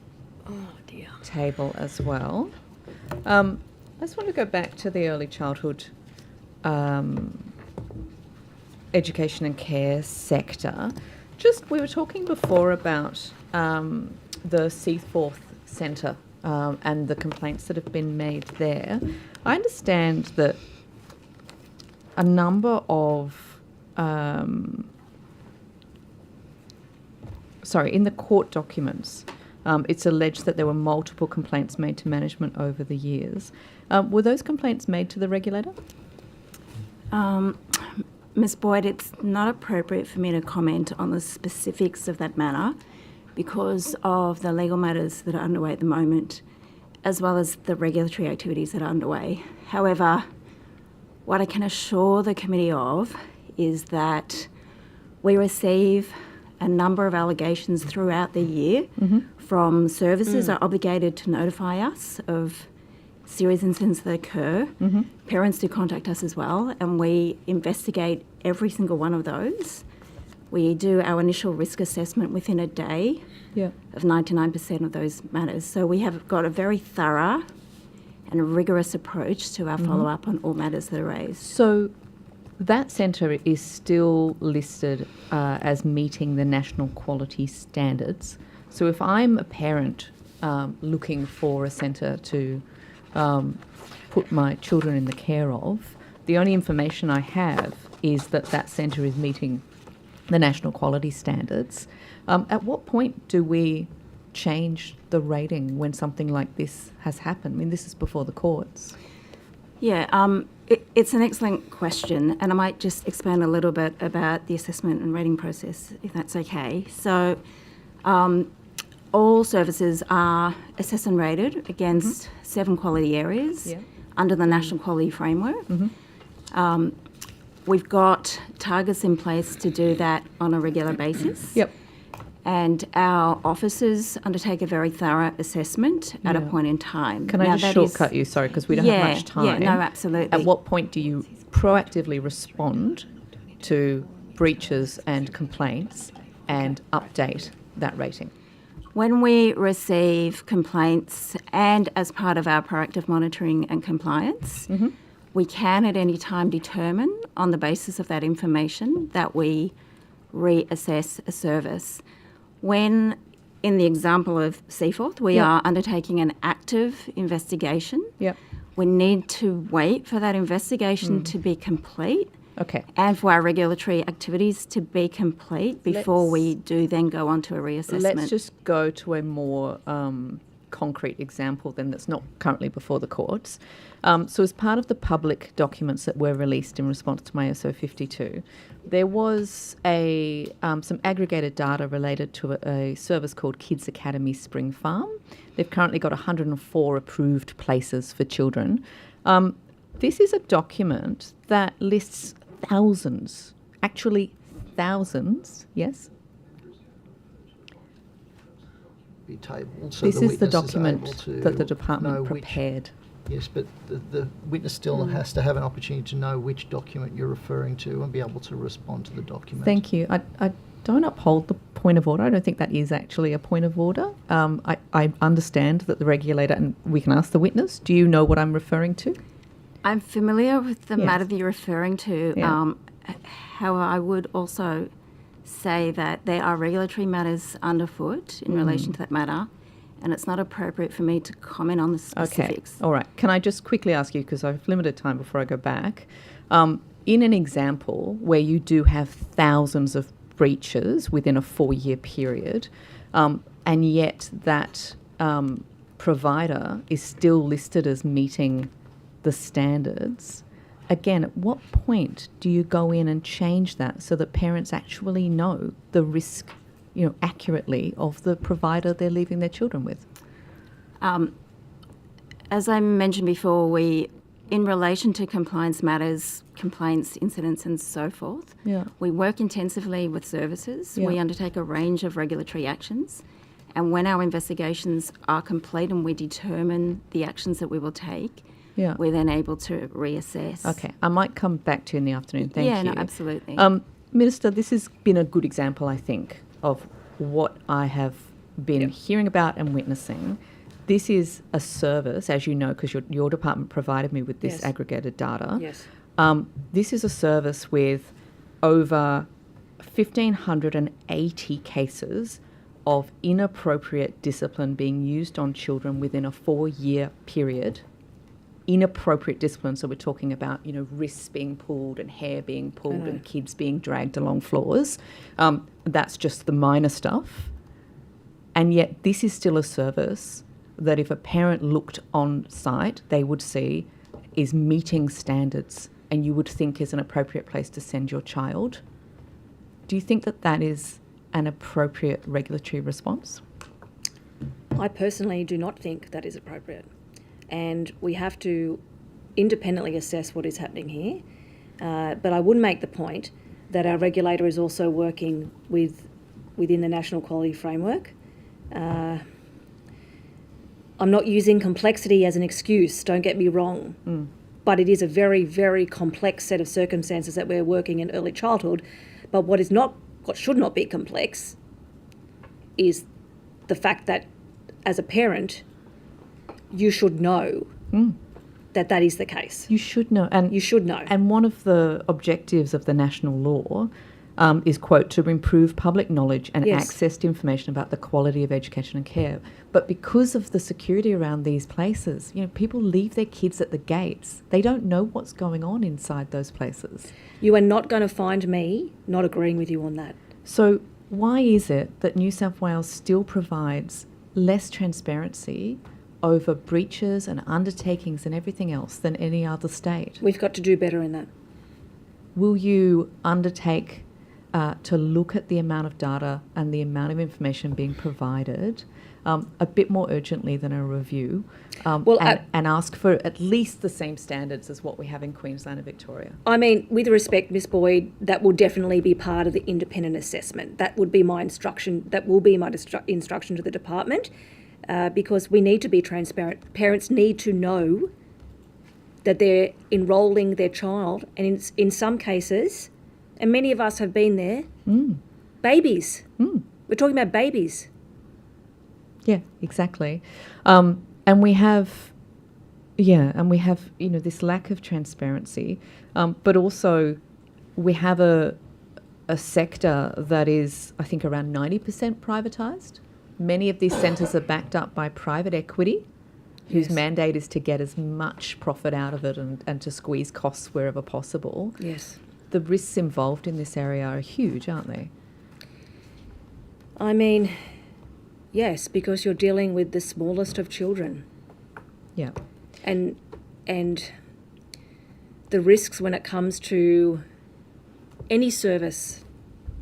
table as well. I just want to go back to the early childhood education and care sector. We were talking before about the Seaforth Centre and the complaints that have been made there. I understand that a number of, in the court documents, it's alleged that there were multiple complaints made to management over the years. Were those complaints made to the regulator? Ms. Boyd, it's not appropriate for me to comment on the specifics of that matter because of the legal matters that are underway at the moment, as well as the regulatory activities that are underway. However, what I can assure the committee of is that we receive a number of allegations throughout the year from services are obligated to notify us of serious incidents that occur. Parents do contact us as well, and we investigate every single one of those. We do our initial risk assessment within a day of 99% of those matters. So we have got a very thorough and rigorous approach to our follow-up on all matters that are raised. So that centre is still listed as meeting the national quality standards. So if I'm a parent looking for a centre to put my children in the care of, the only information I have is that that centre is meeting the national quality standards. At what point do we change the rating when something like this has happened? I mean, this is before the courts. Yeah, it's an excellent question, and I might just expand a little bit about the assessment and rating process, if that's okay. So all services are assessed and rated against 7 quality areas under the National Quality Framework. We've got targets in place to do that on a regular basis. And our officers undertake a very thorough assessment at a point in time. Can I just shortcut you, sorry, because we don't have much time. Yeah, no, absolutely. At what point do you proactively respond to breaches and complaints and update that rating? When we receive complaints and as part of our proactive monitoring and compliance, we can at any time determine on the basis of that information that we reassess a service. When, in the example of Seaforth, we are undertaking an active investigation, we need to wait for that investigation to be complete and for our regulatory activities to be complete before we do then go on to a reassessment. Let's just go to a more concrete example then that's not currently before the courts. So as part of the public documents that were released in response to my SO 52, there was some aggregated data related to a service called Kids Academy Spring Farm. They've currently got 104 approved places for children. This is a document that lists thousands, actually thousands, yes? Be tabled so this the is the witness document is able to that the department know prepared. Yes, but the witness still has to have an opportunity to know which document you're referring to and be able to respond to the document. Thank you. I don't uphold the point of order. I don't think that is actually a point of order. I understand that the regulator, and we can ask the witness, do you know what I'm referring to? I'm familiar with the Yes. matter that you're referring to. Yeah. However, I would also say that there are regulatory matters underfoot in relation to that matter, and it's not appropriate for me to comment on the specifics. Okay, all right. Can I just quickly ask you, because I've limited time before I go back, in an example where you do have thousands of breaches within a 4-year period, and yet that provider is still listed as meeting the standards, again, at what point do you go in and change that so that parents actually know the risk, accurately of the provider they're leaving their children with? As I mentioned before, in relation to compliance matters, complaints, incidents and so forth, we work intensively with services. Yeah. We undertake a range of regulatory actions. And when our investigations are complete and we determine the actions that we will take, we're then able to reassess. Okay, I might come back to you in the afternoon. Thank you. Yeah, no, absolutely. Minister, this has been a good example, I think, of what I have been hearing about and witnessing. This is a service, as you know, because your department provided me with this aggregated data. Yes. This is a service with over 1,580 cases of inappropriate discipline being used on children within a 4-year period. Inappropriate discipline, so we're talking about, wrists being pulled and hair being pulled and kids being dragged along floors. That's just the minor stuff. And yet this is still a service that if a parent looked on site, they would see is meeting standards and you would think is an appropriate place to send your child. Do you think that that is an appropriate regulatory response? I personally do not think that is appropriate. And we have to independently assess what is happening here. But I would make the point that our regulator is also working within the National Quality Framework. I'm not using complexity as an excuse, don't get me wrong. But it is a very, very complex set of circumstances that we're working in early childhood. But what should not be complex is the fact that as a parent, you should know that is the case. You should know. And you should know. And one of the objectives of the national law is, quote, to improve public knowledge and access to information about the quality of education and care. But because of the security around these places, people leave their kids at the gates. They don't know what's going on inside those places. You are not going to find me not agreeing with you on that. So why is it that New South Wales still provides less transparency over breaches and undertakings and everything else than any other state? We've got to do better in that. Will you undertake to look at the amount of data and the amount of information being provided a bit more urgently than a review and ask for at least the same standards as what we have in Queensland and Victoria? I mean, with respect, Ms Boyd, that will definitely be part of the independent assessment. That would be my instruction. That will be my instruction to the department because we need to be transparent. Parents need to know that they're enrolling their child, and in some cases, and many of us have been there, babies. We're talking about babies. Yeah, exactly. And we have this lack of transparency, but also we have a sector that is, I think, around 90% privatised. Many of these centres are backed up by private equity, whose mandate is to get as much profit out of it and to squeeze costs wherever possible. Yes. The risks involved in this area are huge, aren't they? I mean, yes, because you're dealing with the smallest of children. Yeah. And the risks when it comes to any service,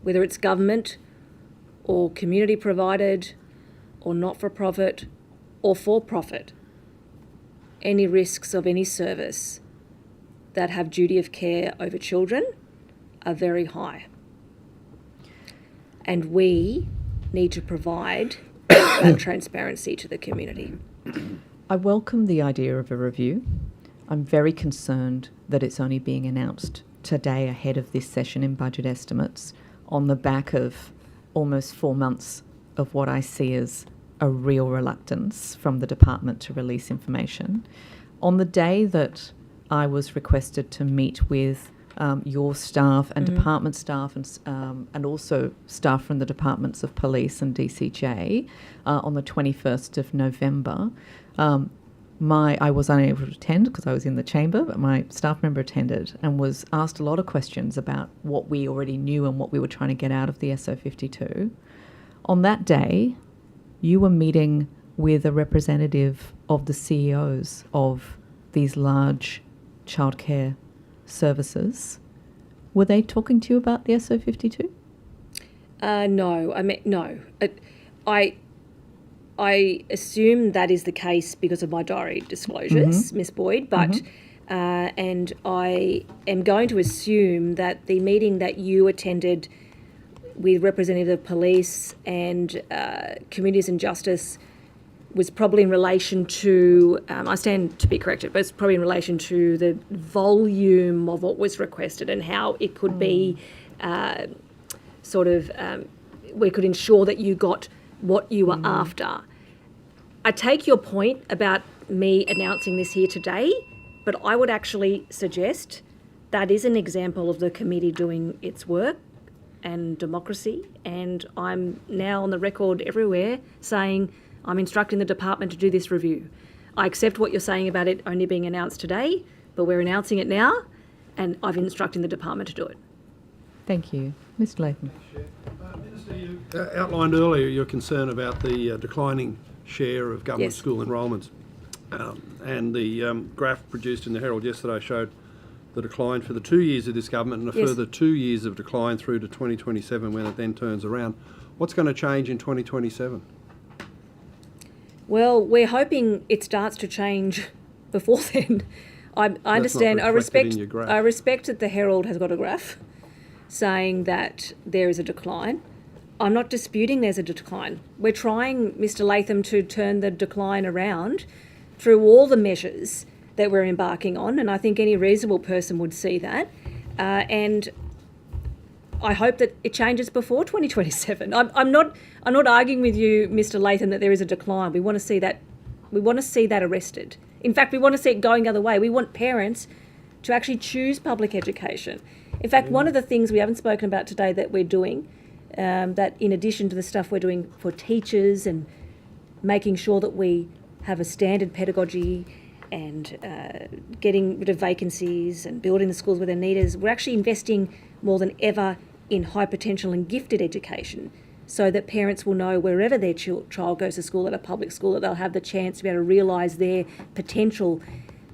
whether it's government or community provided or not-for-profit or for-profit, any risks of any service that have duty of care over children are very high. And we need to provide that transparency to the community. I welcome the idea of a review. I'm very concerned that it's only being announced today ahead of this session in budget estimates on the back of almost 4 months of what I see as a real reluctance from the department to release information. On the day that I was requested to meet with your staff and department staff and also staff from the departments of police and DCJ on the 21st of November, I was unable to attend because I was in the chamber, but my staff member attended and was asked a lot of questions about what we already knew and what we were trying to get out of the SO52. On that day, you were meeting with a representative of the CEOs of these large childcare services. Were they talking to you about the SO52? No. No. I assume that is the case because of my diary disclosures, Miss Boyd, but and I am going to assume that the meeting that you attended with representative of police and communities and justice was probably in relation to, I stand to be corrected, but it's probably in relation to the volume of what was requested and how it could be we could ensure that you got what you were after. I take your point about me announcing this here today, but I would actually suggest that is an example of the committee doing its work and democracy, and I'm now on the record everywhere saying I'm instructing the department to do this review. I accept what you're saying about it only being announced today, but we're announcing it now, and I've instructed the department to do it. Thank you. Mr. Latham. Minister, you outlined earlier your concern about the declining share of government school enrolments, and the graph produced in the Herald yesterday showed the decline for the 2 years of this government and a further 2 years of decline through to 2027 when it then turns around. What's going to change in 2027? Well, we're hoping it starts to change before then. I understand. I respect that the Herald has got a graph saying that there is a decline. I'm not disputing there's a decline. We're trying, Mr. Latham, to turn the decline around through all the measures that we're embarking on, and I think any reasonable person would see that. And I hope that it changes before 2027. I'm not arguing with you, Mr. Latham, that there is a decline. We want to see that. We want to see that arrested. In fact, we want to see it going the other way. We want parents to actually choose public education. In fact, one of the things we haven't spoken about today that we're doing, that in addition to the stuff we're doing for teachers and making sure that we have a standard pedagogy and getting rid of vacancies and building the schools where they're needed, we're actually investing more than ever in high potential and gifted education so that parents will know wherever their child goes to school at a public school that they'll have the chance to be able to realise their potential,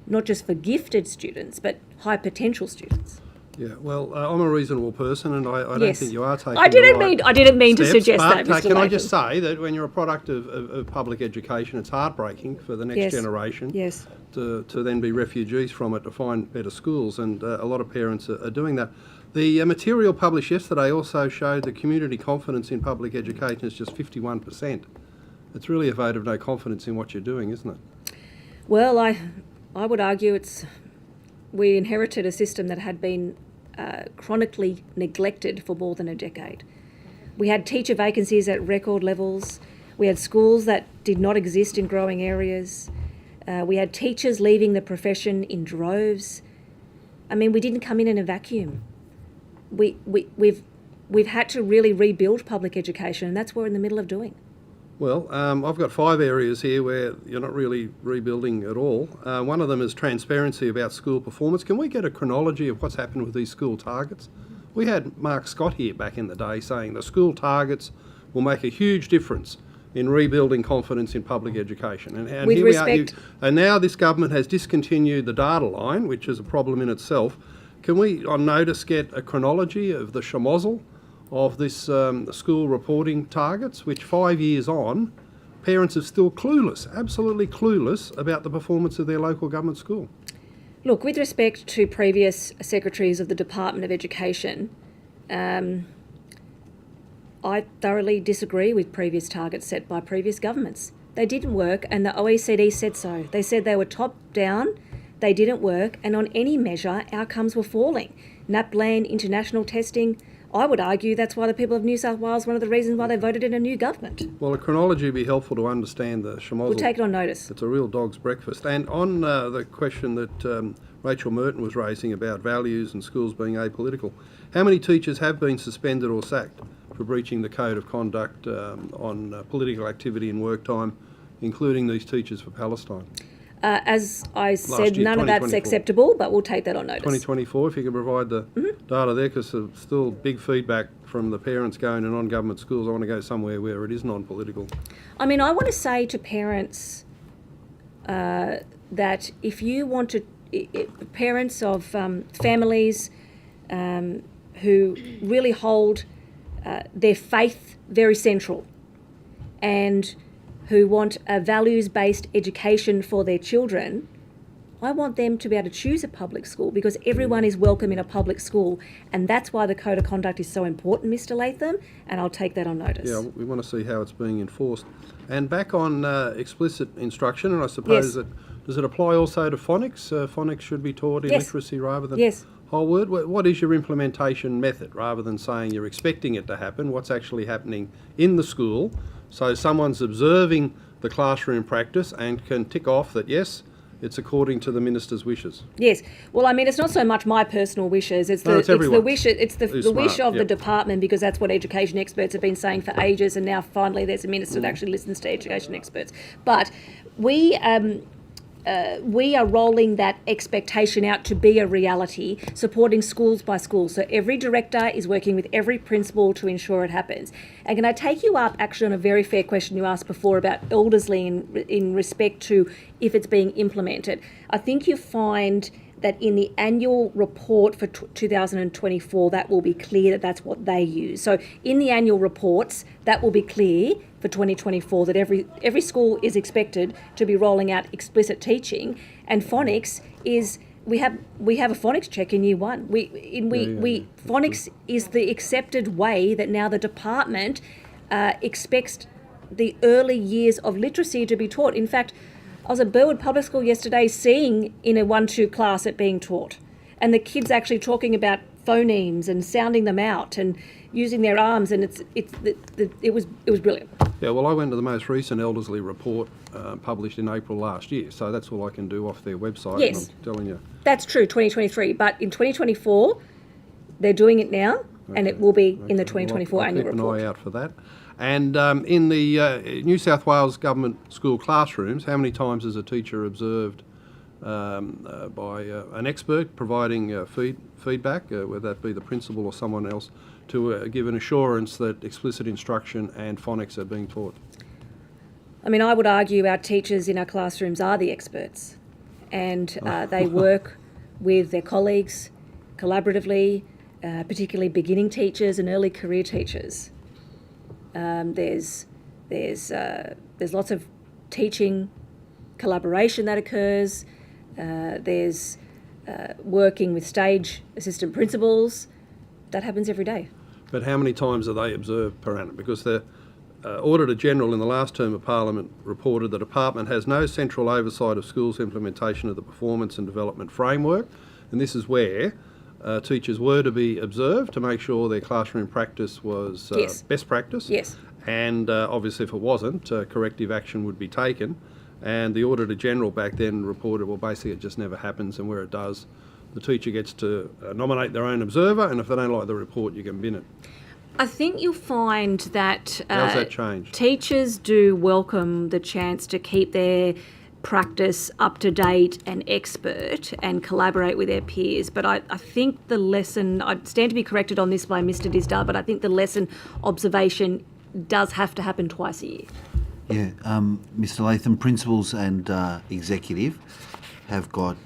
not just for gifted students, but high potential students. Yeah, well, I'm a reasonable person, and I don't think you are taking. I didn't mean to suggest that, Mr. Can Latham. I just say that when you're a product of public education, it's heartbreaking for the next generation to then be refugees from it to find better schools, and a lot of parents are doing that. The material published yesterday also showed that community confidence in public education is just 51%. It's really a vote of no confidence in what you're doing, isn't it? Well, I would argue we inherited a system that had been chronically neglected for more than a decade. We had teacher vacancies at record levels. We had schools that did not exist in growing areas. We had teachers leaving the profession in droves. I mean, we didn't come in a vacuum. We've had to really rebuild public education, and that's what we're in the middle of doing. Well, I've got 5 areas here where you're not really rebuilding at all. One of them is transparency about school performance. Can we get a chronology of what's happened with these school targets? We had Mark Scott here back in the day saying the school targets will make a huge difference in rebuilding confidence in public education. And with here respect, and now this government has discontinued the data line, which is a problem in itself. Can we, on notice, get a chronology of the schmozzle of this school reporting targets, which 5 years on, parents are still clueless, absolutely clueless about the performance of their local government school? Look, with respect to previous secretaries of the Department of Education, I thoroughly disagree with previous targets set by previous governments. They didn't work, and the OECD said so. They said they were top down, they didn't work, and on any measure, outcomes were falling. NAPLAN, international testing, I would argue that's why the people of New South Wales, one of the reasons why they voted in a new government. Well, a chronology would be helpful to understand the schmozzle. We'll take it on notice. It's a real dog's breakfast. And on the question that Rachel Merton was raising about values and schools being apolitical, how many teachers have been suspended or sacked for breaching the code of conduct on political activity in work time, including these teachers for Palestine? As I said, year, none of that's 2024. acceptable, but we'll take that on notice. 2024, if you can provide the data there, because there's still big feedback from the parents going to non-government schools. I want to go somewhere where it is non-political. I mean, I want to say to parents that if you want to, parents of families who really hold their faith very central and who want a values-based education for their children, I want them to be able to choose a public school because everyone is welcome in a public school, and that's why the Code of Conduct is so important, Mr. Latham, and I'll take that on notice. Yeah, we want to see how it's being enforced. And back on explicit instruction, and I suppose that, does it apply also to phonics? Phonics should be taught in literacy rather than whole word. What is your implementation method? Rather than saying you're expecting it to happen, what's actually happening in the school? So someone's observing the classroom practice and can tick off that, yes, it's according to the minister's wishes. Yes. Well, I mean, it's not so much my personal wishes. It's the wish of the department, because that's what education experts have been saying for ages, and now finally there's a minister that actually listens to education experts. But we are rolling that expectation out to be a reality, supporting schools by school. So every director is working with every principal to ensure it happens. And can I take you up actually on a very fair question you asked before about Elderslie in respect to if it's being implemented? I think you find that in the annual report for 2024, that will be clear that that's what they use. So in the annual reports, that will be clear for 2024 that every school is expected to be rolling out explicit teaching, and phonics is we have a phonics check in year one. Phonics is the accepted way that now the department expects the early years of literacy to be taught. In fact, I was at Burwood Public School yesterday seeing in a 1-2 class it being taught, and the kids actually talking about phonemes and sounding them out and using their arms, and it was brilliant. Yeah, well, I went to the most recent Elderslie report published in April last year, so that's all I can do off their website. Yes, I'm telling you. That's true, 2023, but in 2024 they're doing it now, and it will be in the 2024 annual report. Keep an eye out for that. And in the New South Wales government school classrooms, how many times is a teacher observed by an expert providing feedback, whether that be the principal or someone else, to give an assurance that explicit instruction and phonics are being taught? I mean, I would argue our teachers in our classrooms are the experts, and they work with their colleagues collaboratively, particularly beginning teachers and early career teachers. There's lots of teaching collaboration that occurs. There's working with stage assistant principals. That happens every day. But how many times are they observed per annum? Because the Auditor General in the last term of Parliament reported the department has no central oversight of schools' implementation of the performance and development framework, and this is where teachers were to be observed to make sure their classroom practice was best practice. Yes. And obviously if it wasn't, corrective action would be taken. And the Auditor General back then reported, well, basically it just never happens, and where it does, the teacher gets to nominate their own observer, and if they don't like the report, you can bin it. I think you'll find that, how's that changed? Teachers do welcome the chance to keep their practice up to date and expert and collaborate with their peers. But I think the lesson, I'd stand to be corrected on this by Mr. Disdar, but I think the lesson observation does have to happen twice a year. Yeah, Mr. Latham, principals and executive have got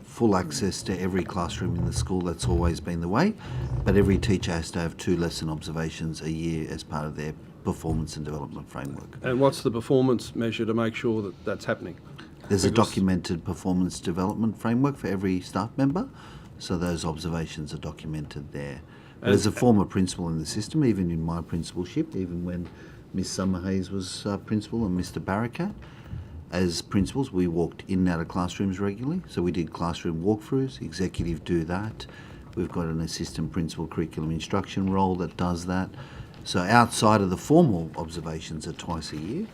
full access to every classroom in the school. That's always been the way, but every teacher has to have 2 lesson observations a year as part of their performance and development framework. And what's the performance measure to make sure that that's happening? There's a documented performance development framework for every staff member, so those observations are documented there. But as a former principal in the system, even in my principalship, even when Miss Summerhays was principal and Mr Barakat. As principals, we walked in and out of classrooms regularly, so we did classroom walkthroughs. Executive do that. We've got an assistant principal curriculum instruction role that does that. So outside of the formal observations are twice a year.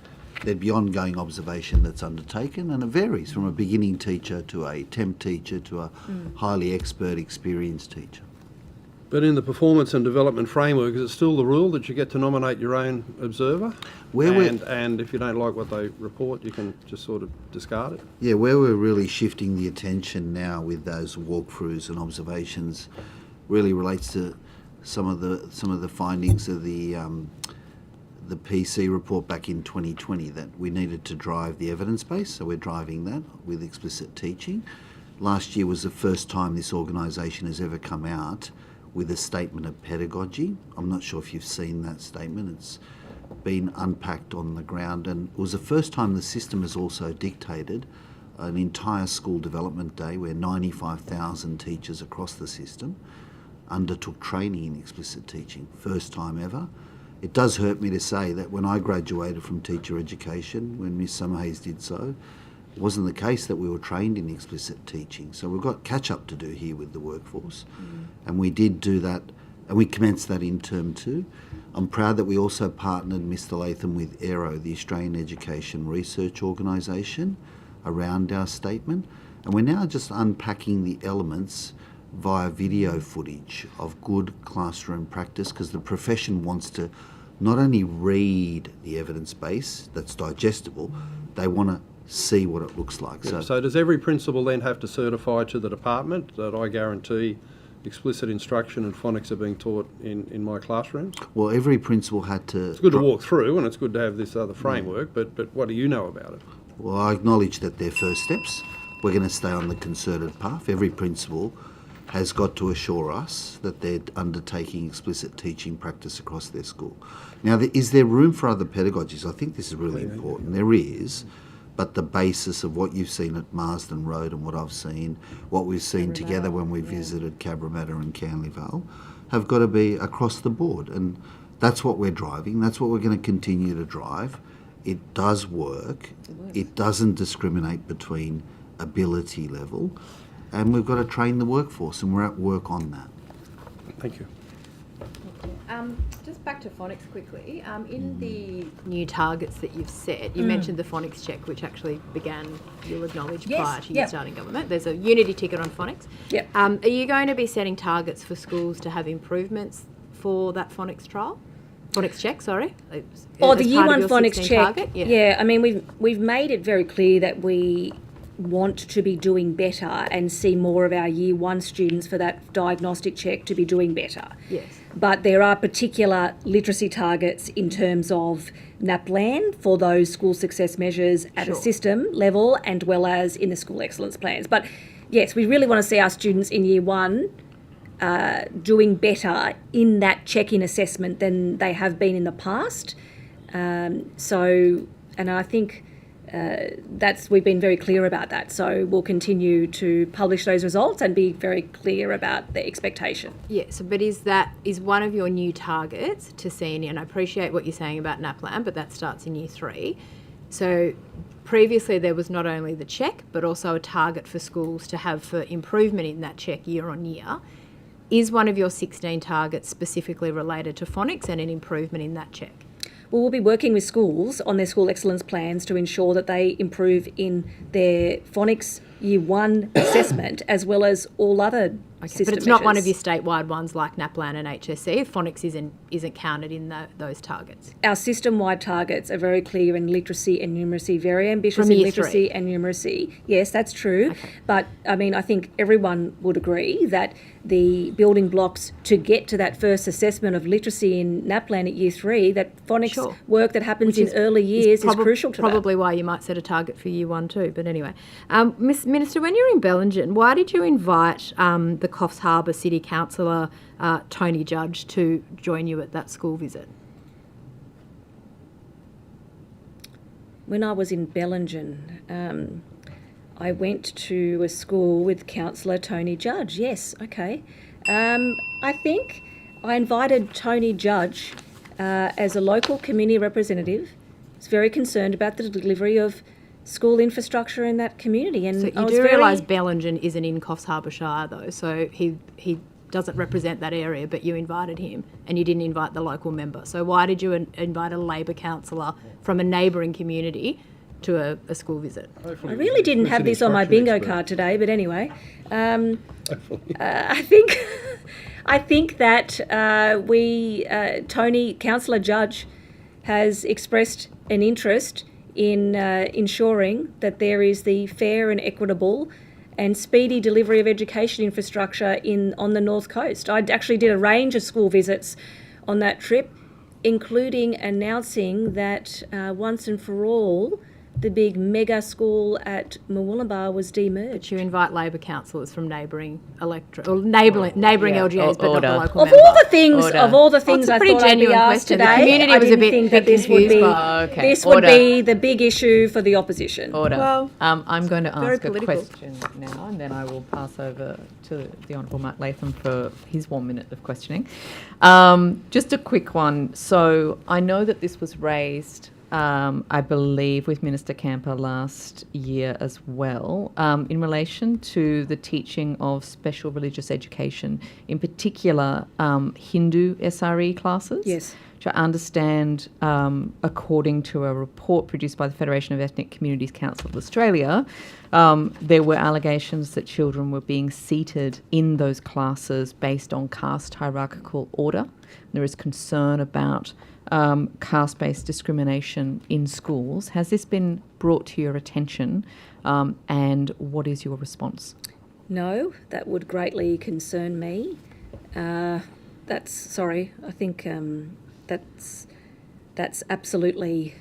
There'd be ongoing observation that's undertaken, and it varies from a beginning teacher to a temp teacher to a highly expert, experienced teacher. But in the performance and development framework, is it still the rule that you get to nominate your own observer? And if you don't like what they report, you can just sort of discard it? Yeah, where we're really shifting the attention now with those walkthroughs and observations really relates to some of the findings of the PC report back in 2020, that we needed to drive the evidence base, so we're driving that with explicit teaching. Last year was the first time this organisation has ever come out with a statement of pedagogy. I'm not sure if you've seen that statement. It's been unpacked on the ground, and it was the first time the system has also dictated an entire school development day where 95,000 teachers across the system undertook training in explicit teaching. First time ever. It does hurt me to say that when I graduated from teacher education, when Miss Summerhays did so, it wasn't the case that we were trained in explicit teaching. So we've got catch up to do here with the workforce. And we did do that, and we commenced that in term 2. I'm proud that we also partnered Mr Latham with AERO, the Australian Education Research Organisation, around our statement. And we're now just unpacking the elements via video footage of good classroom practice, because the profession wants to not only read the evidence base that's digestible, they want to see what it looks like. Yeah, so does every principal then have to certify to the department that I guarantee explicit instruction and phonics are being taught in my classrooms? Well, every principal had to... It's good to walk through, and it's good to have this other framework, but what do you know about it? Well, I acknowledge that they're first steps. We're going to stay on the concerted path. Every principal has got to assure us that they're undertaking explicit teaching practice across their school. Now, is there room for other pedagogies? I think this is really important. There is, but the basis of what you've seen at Marsden Road and what I've seen, what we've seen together when we visited Cabramatta and Canley Vale, have got to be across the board. And that's what we're driving. That's what we're going to continue to drive. It does work. It doesn't discriminate between ability level. And we've got to train the workforce, and we're at work on that. Thank you. Just back to phonics quickly. In the new targets that you've set, you mentioned the phonics check, which actually began, you'll acknowledge, prior to you starting government. There's a unity ticket on phonics. Yep. Are you going to be setting targets for schools to have improvements for that phonics trial? Phonics check, sorry. Or the Year 1 phonics check. Yeah, I mean, we've made it very clear that we want to be doing better and see more of our Year 1 students for that diagnostic check to be doing better. Yes. But there are particular literacy targets in terms of NAPLAN for those school success measures at a system level, and well as in the school excellence plans. But yes, we really want to see our students in Year 1 doing better in that check-in assessment than they have been in the past. And I think we've been very clear about that. So we'll continue to publish those results and be very clear about the expectation. Yes, but is one of your new targets to see, and I appreciate what you're saying about NAPLAN, but that starts in Year 3. So previously there was not only the check, but also a target for schools to have for improvement in that check year on year. Is one of your 16 targets specifically related to phonics and an improvement in that check? Well, we'll be working with schools on their school excellence plans to ensure that they improve in their phonics Year 1 assessment, as well as all other system but it's not one of measures. your statewide ones like NAPLAN and HSC. Phonics isn't counted in those targets. Our system-wide targets are very clear in literacy and numeracy, very ambitious From in Year literacy 3. and numeracy. Yes, that's true. Okay. But, I mean, I think everyone would agree that the building blocks to get to that first assessment of literacy in NAPLAN at Year 3, that phonics work that happens in early years is crucial to that. Probably why you might set a target for Year 1 too. But anyway, Minister, when you're in Bellingen, why did you invite the Coffs Harbour City Councillor Tony Judge to join you at that school visit? When I was in Bellingen, I went to a school with Councillor Tony Judge. Yes, okay. I think I invited Tony Judge as a local community representative, is very concerned about the delivery of school infrastructure in that community. And So I you was do very- realise Bellingen isn't in Coffs Harbour Shire though, so he doesn't represent that area, but you invited him and you didn't invite the local member. So why did you invite a Labor councillor from a neighbouring community to a school visit? I really didn't have this on my bingo card today, but anyway, I think that Tony, Councillor Judge, has expressed an interest in ensuring that there is the fair and equitable and speedy delivery of education infrastructure on the North Coast. I actually did a range of school visits on that trip, including announcing that once and for all, the big mega school at Murwillumbah was demerged. But you invite Labor councillors from neighbouring LGAs, but not the local Of member. all the things I thought I'd be asked today, The community I was a didn't bit think that this would confused be by- this would be the big issue for the opposition. Order. Well, I'm going to very ask a political. question now, and then I will pass over to the Honourable Mark Latham for his 1 minute of questioning. Just a quick one. So I know that this was raised, I believe, with Minister Camper last year as well, in relation to the teaching of special religious education, in particular Hindu SRE classes. Yes. Which I understand, according to a report produced by the Federation of Ethnic Communities Council of Australia, there were allegations that children were being seated in those classes based on caste hierarchical order. There is concern about caste-based discrimination in schools. Has this been brought to your attention, and what is your response? No, that would greatly concern me. I think that's absolutely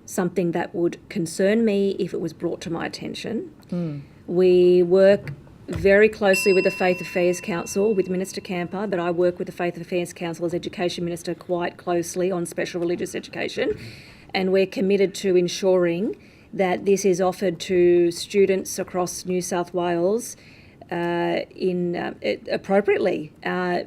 something that would concern me if it was brought to my attention. We work very closely with the Faith Affairs Council, with Minister Camper, but I work with the Faith Affairs Council as Education Minister quite closely on special religious education, and we're committed to ensuring that this is offered to students across New South Wales appropriately. I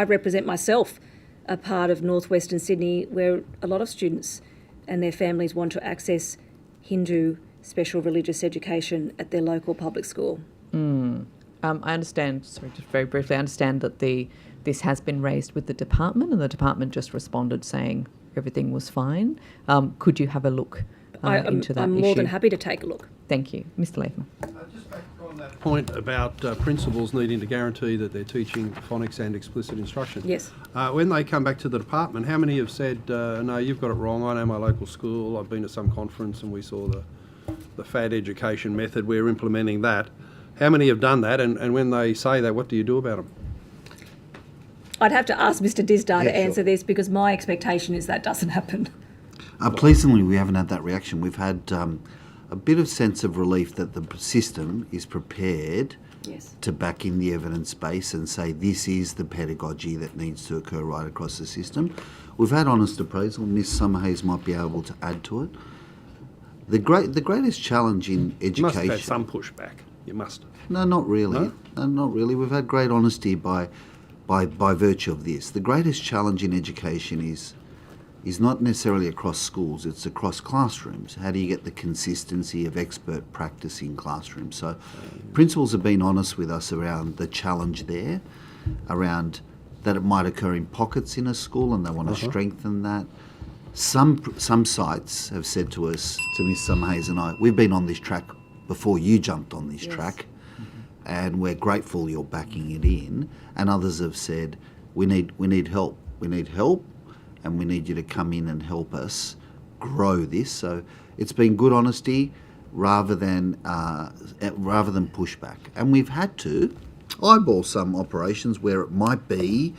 represent myself a part of northwestern Sydney where a lot of students and their families want to access Hindu special religious education at their local public school. I understand, sorry, just very briefly, I understand that this has been raised with the department, and the department just responded saying everything was fine. Could you have a look into that I'm issue? more than happy to take a look. Thank you. Mr. Latham. Just back on that point about principals needing to guarantee that they're teaching phonics and explicit instruction. Yes. When they come back to the department, how many have said, no, you've got it wrong, I know my local school, I've been to some conference and we saw the FAD education method, we're implementing that. How many have done that, and when they say that, what do you do about them? I'd have to ask Mr. Disdar to Yeah, sure. answer this, because my expectation is that doesn't happen. Pleasingly, we haven't had that reaction. We've had a bit of sense of relief that the system is prepared Yes. to back in the evidence base and say this is the pedagogy that needs to occur right across the system. We've had honest appraisal. Ms. Summerhayes might be able to add to it. The greatest challenge in education... You must have had some pushback. You must. No, not really. No? No, not really. We've had great honesty by virtue of this. The greatest challenge in education is not necessarily across schools, it's across classrooms. How do you get the consistency of expert practice in classrooms? So principals have been honest with us around the challenge there, around that it might occur in pockets in a school and they want to strengthen that. Some sites have said to us, to Ms. Summerhayes and I, we've been on this track before you jumped on this track, and we're grateful you're backing it in. And others have said, we need help. We need help, and we need you to come in and help us grow this. So it's been good honesty rather than pushback. And we've had to eyeball some operations where it might be,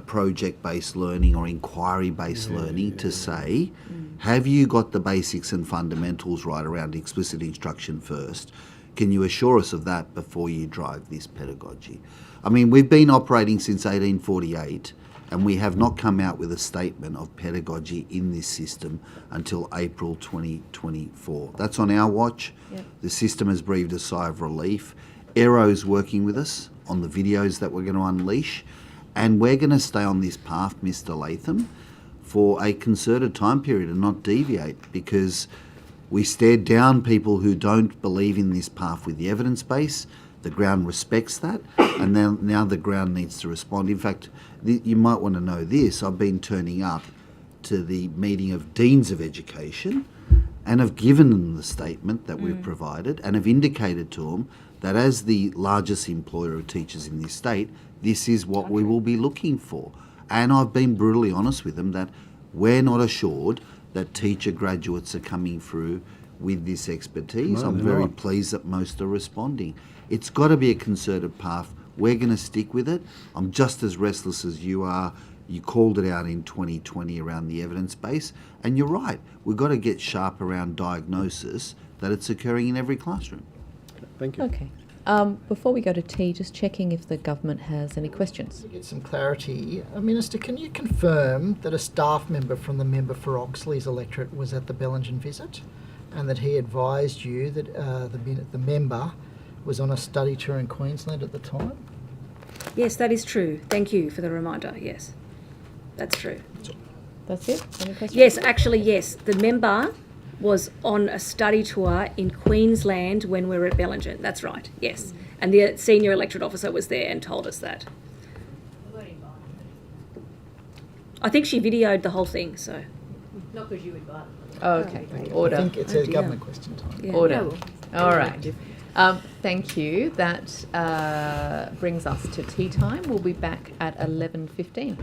project-based learning or inquiry-based learning to say, have you got the basics and fundamentals right around explicit instruction first? Can you assure us of that before you drive this pedagogy? I mean, we've been operating since 1848 and we have not come out with a statement of pedagogy in this system until April 2024. That's on our watch. Yep. The system has breathed a sigh of relief. Aero's working with us on the videos that we're going to unleash, And we're going to stay on this path, Mr. Latham, for a concerted time period and not deviate, because we stared down people who don't believe in this path with the evidence base. The ground respects that, and now the ground needs to respond. In fact, you might want to know this. I've been turning up to the meeting of Deans of Education and have given them the statement that we've provided and have indicated to them that as the largest employer of teachers in this state, this is what we will be looking for. And I've been brutally honest with them that we're not assured that teacher graduates are coming through with this expertise. No, I'm they're very not. pleased that most are responding. It's got to be a concerted path. We're going to stick with it. I'm just as restless as you are. You called it out in 2020 around the evidence base, and you're right. We've got to get sharp around diagnosis that it's occurring in every classroom. Thank you. Okay. Before we go to T, just checking if the government has any questions. To get some clarity, Minister, can you confirm that a staff member from the member for Oxley's electorate was at the Bellingen visit, and that he advised you that the member was on a study tour in Queensland at the time? Yes, that is true. Thank you for the reminder. Yes, that's true. That's it? Any questions? Yes, actually, yes. The member was on a study tour in Queensland when we were at Bellingen. That's right, yes. And the senior electorate officer was there and told us that. I think she videoed the whole thing, so. Not because you invited them. Oh, okay. Order. I think it's a government question time. Yeah. Order. No. All right. Thank you. That brings us to tea time. We'll be back at 11:15.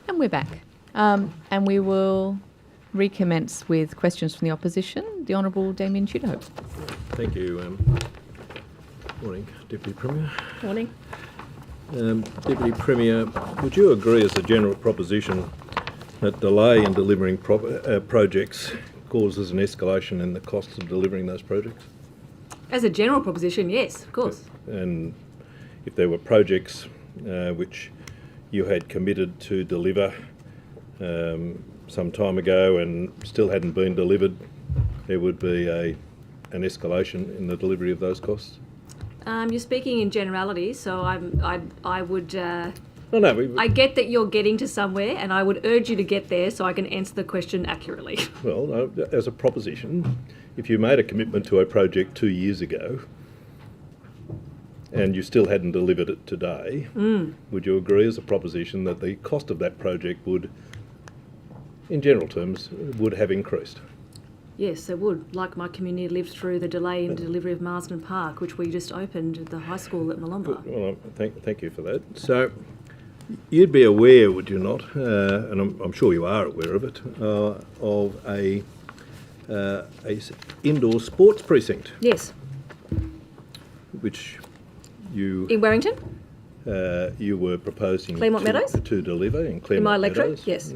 And we're back. And we will recommence with questions from the opposition. The Honourable Damien Tudhope. Thank you. Morning, Deputy Premier. Morning. Deputy Premier, would you agree as a general proposition that delay in delivering projects causes an escalation in the cost of delivering those projects? As a general proposition, yes, of course. And if there were projects which you had committed to deliver some time ago and still hadn't been delivered, there would be an escalation in the delivery of those costs? You're speaking in generality, so I would. No, I get that you're getting to somewhere, and I would urge you to get there so I can answer the question accurately. Well, as a proposition, if you made a commitment to a project 2 years ago and you still hadn't delivered it today, would you agree as a proposition that the cost of that project would, in general terms, would have increased? Yes, it would. Like my community lived through the delay in delivery of Marsden Park, which we just opened at the high school at Malumba. Well, thank you for that. So, you'd be aware, would you not, and I'm sure you are aware of it, of a indoor sports precinct? Yes. Which you... In Warrington? You were proposing Claremont Meadows? to deliver in Claremont In my Meadows. electorate, yes.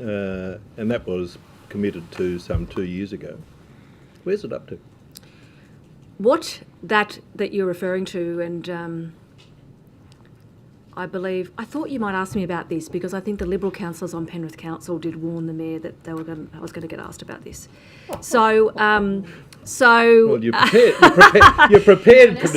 And that was committed to some 2 years ago. Where's it up to? What that you're referring to, and I thought you might ask me about this because I think the Liberal councillors on Penrith Council did warn the Mayor that I was going to get asked about this. So, well, you're prepared. You're prepared.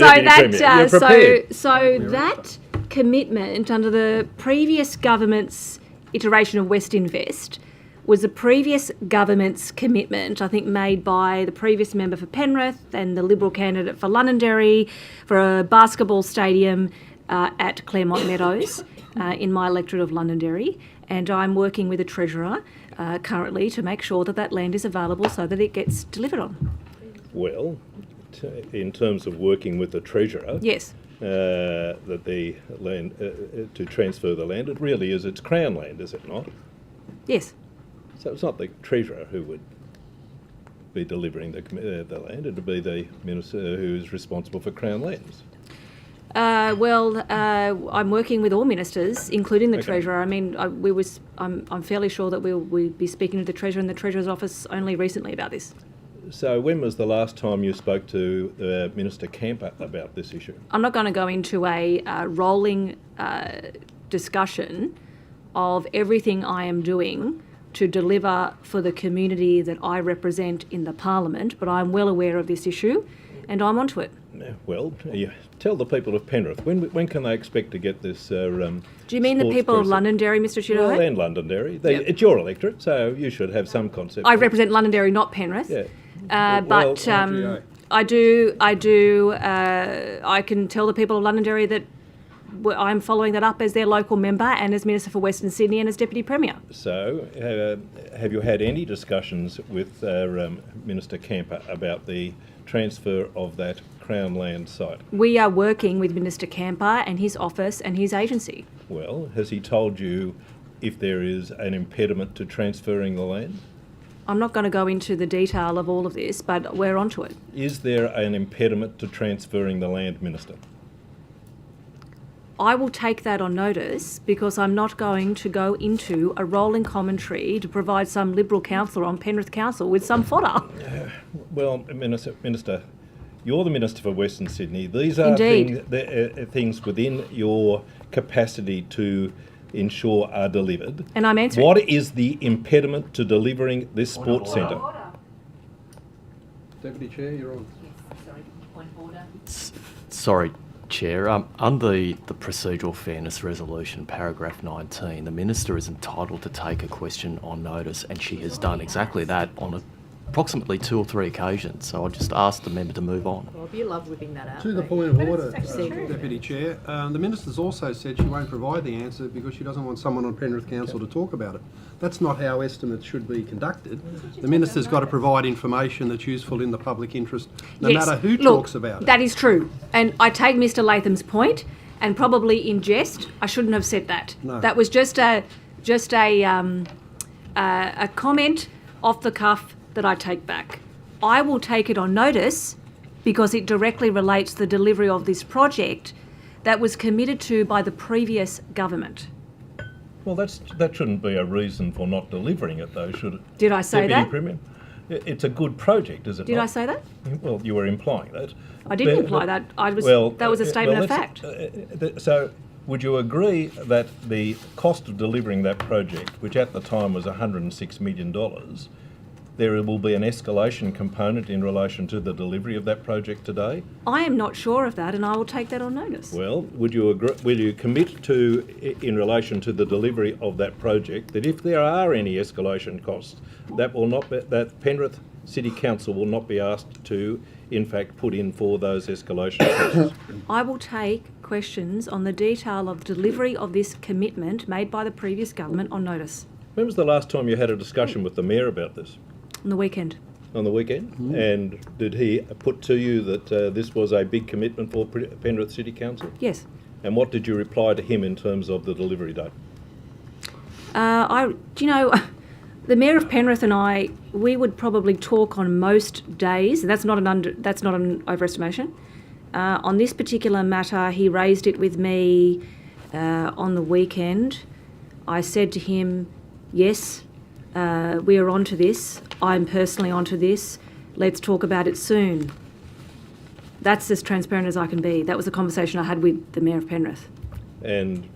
So that commitment under the previous government's iteration of West Invest was the previous government's commitment, I think, made by the previous member for Penrith and the Liberal candidate for Londonderry for a basketball stadium at Claremont Meadows in my electorate of Londonderry. And I'm working with the Treasurer currently to make sure that that land is available so that it gets delivered on. Well, in terms of working with the Treasurer, yes, that the land, to transfer the land, it really is, it's Crown land, is it not? Yes. So it's not the Treasurer who would be delivering the land, it would be the Minister who is responsible for Crown lands. I'm working with all ministers, including the Okay. Treasurer. I mean, I'm fairly sure that we'll be speaking to the Treasurer and the Treasurer's office only recently about this. So when was the last time you spoke to Minister Camper about this issue? I'm not going to go into a rolling discussion of everything I am doing to deliver for the community that I represent in the Parliament, but I'm well aware of this issue and I'm onto it. Well, you tell the people of Penrith, when can they expect to get this Do you mean the sports people of precinct? Londonderry, Mr. Tudor? Well, and Londonderry. Yep. It's your electorate, so you should have some concept. I represent Londonderry, not Penrith. Yeah. But I can tell the people of Londonderry that I'm following that up as their local member and as Minister for Western Sydney and as Deputy Premier. So, have you had any discussions with Minister Camper about the transfer of that Crown land site? We are working with Minister Camper and his office and his agency. Well, has he told you if there is an impediment to transferring the land? I'm not going to go into the detail of all of this, but we're onto it. Is there an impediment to transferring the land, Minister? I will take that on notice because I'm not going to go into a rolling commentary to provide some Liberal councillor on Penrith Council with some fodder. Well, Minister, you're the Minister for Western Sydney. These are things within your capacity to ensure are delivered. And I'm answering. What is the impediment to delivering this sports centre? Deputy Chair, you're on. Yes, sorry, point of order. Sorry, Chair. Under the Procedural Fairness Resolution, paragraph 19, the Minister is entitled to take a question on notice, and she has done exactly that on approximately 2 or 3 occasions. So I just asked the member to move on. Well, you love whipping that out. To the point of order, Deputy Chair, the Minister's also said she won't provide the answer because she doesn't want someone on Penrith Council to talk about it. That's not how estimates should be conducted. The Minister's got to provide information that's useful in the public interest, no matter who talks about it. That is true. And I take Mr. Latham's point, and probably in jest, I shouldn't have said that. No. That was just a just a comment off the cuff that I take back. I will take it on notice because it directly relates to the delivery of this project that was committed to by the previous government. Well, that shouldn't be a reason for not delivering it, though, should it? Did I say Deputy that? Premier? It's a good project, is it Did not? I say that? Well, you were implying that. I didn't imply that. That was a statement of fact. So, would you agree that the cost of delivering that project, which at the time was $106 million, there will be an escalation component in relation to the delivery of that project today? I am not sure of that, and I will take that on notice. Well, will you commit to, in relation to the delivery of that project, that if there are any escalation costs, that Penrith City Council will not be asked to, in fact, put in for those escalation costs? I will take questions on the detail of delivery of this commitment made by the previous government on notice. When was the last time you had a discussion with the Mayor about this? On the weekend. On the weekend? And did he put to you that this was a big commitment for Penrith City Council? Yes. And what did you reply to him in terms of the delivery date? The Mayor of Penrith and I, we would probably talk on most days. That's not an overestimation. On this particular matter, he raised it with me on the weekend. I said to him, yes, we are onto this. I'm personally onto this. Let's talk about it soon. That's as transparent as I can be. That was a conversation I had with the Mayor of Penrith. And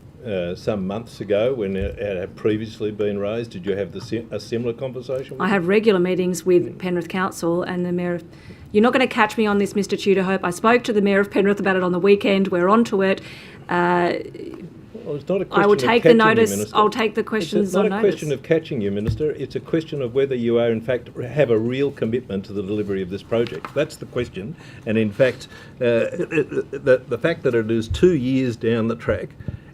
some months ago, when it had previously been raised, did you have a similar conversation with I have regular meetings with Penrith Council and the Mayor of... You're not going to catch me on this, Mr Tudor-Hope. I spoke to the Mayor of Penrith about it on the weekend. We're onto it. Well, it's not a question I will of take the catching notice. you, Minister. I'll take the questions on It's not a notice. question of catching you, Minister. It's a question of whether you are, in fact, have a real commitment to the delivery of this project. That's the question. And in fact, the fact that it is 2 years down the track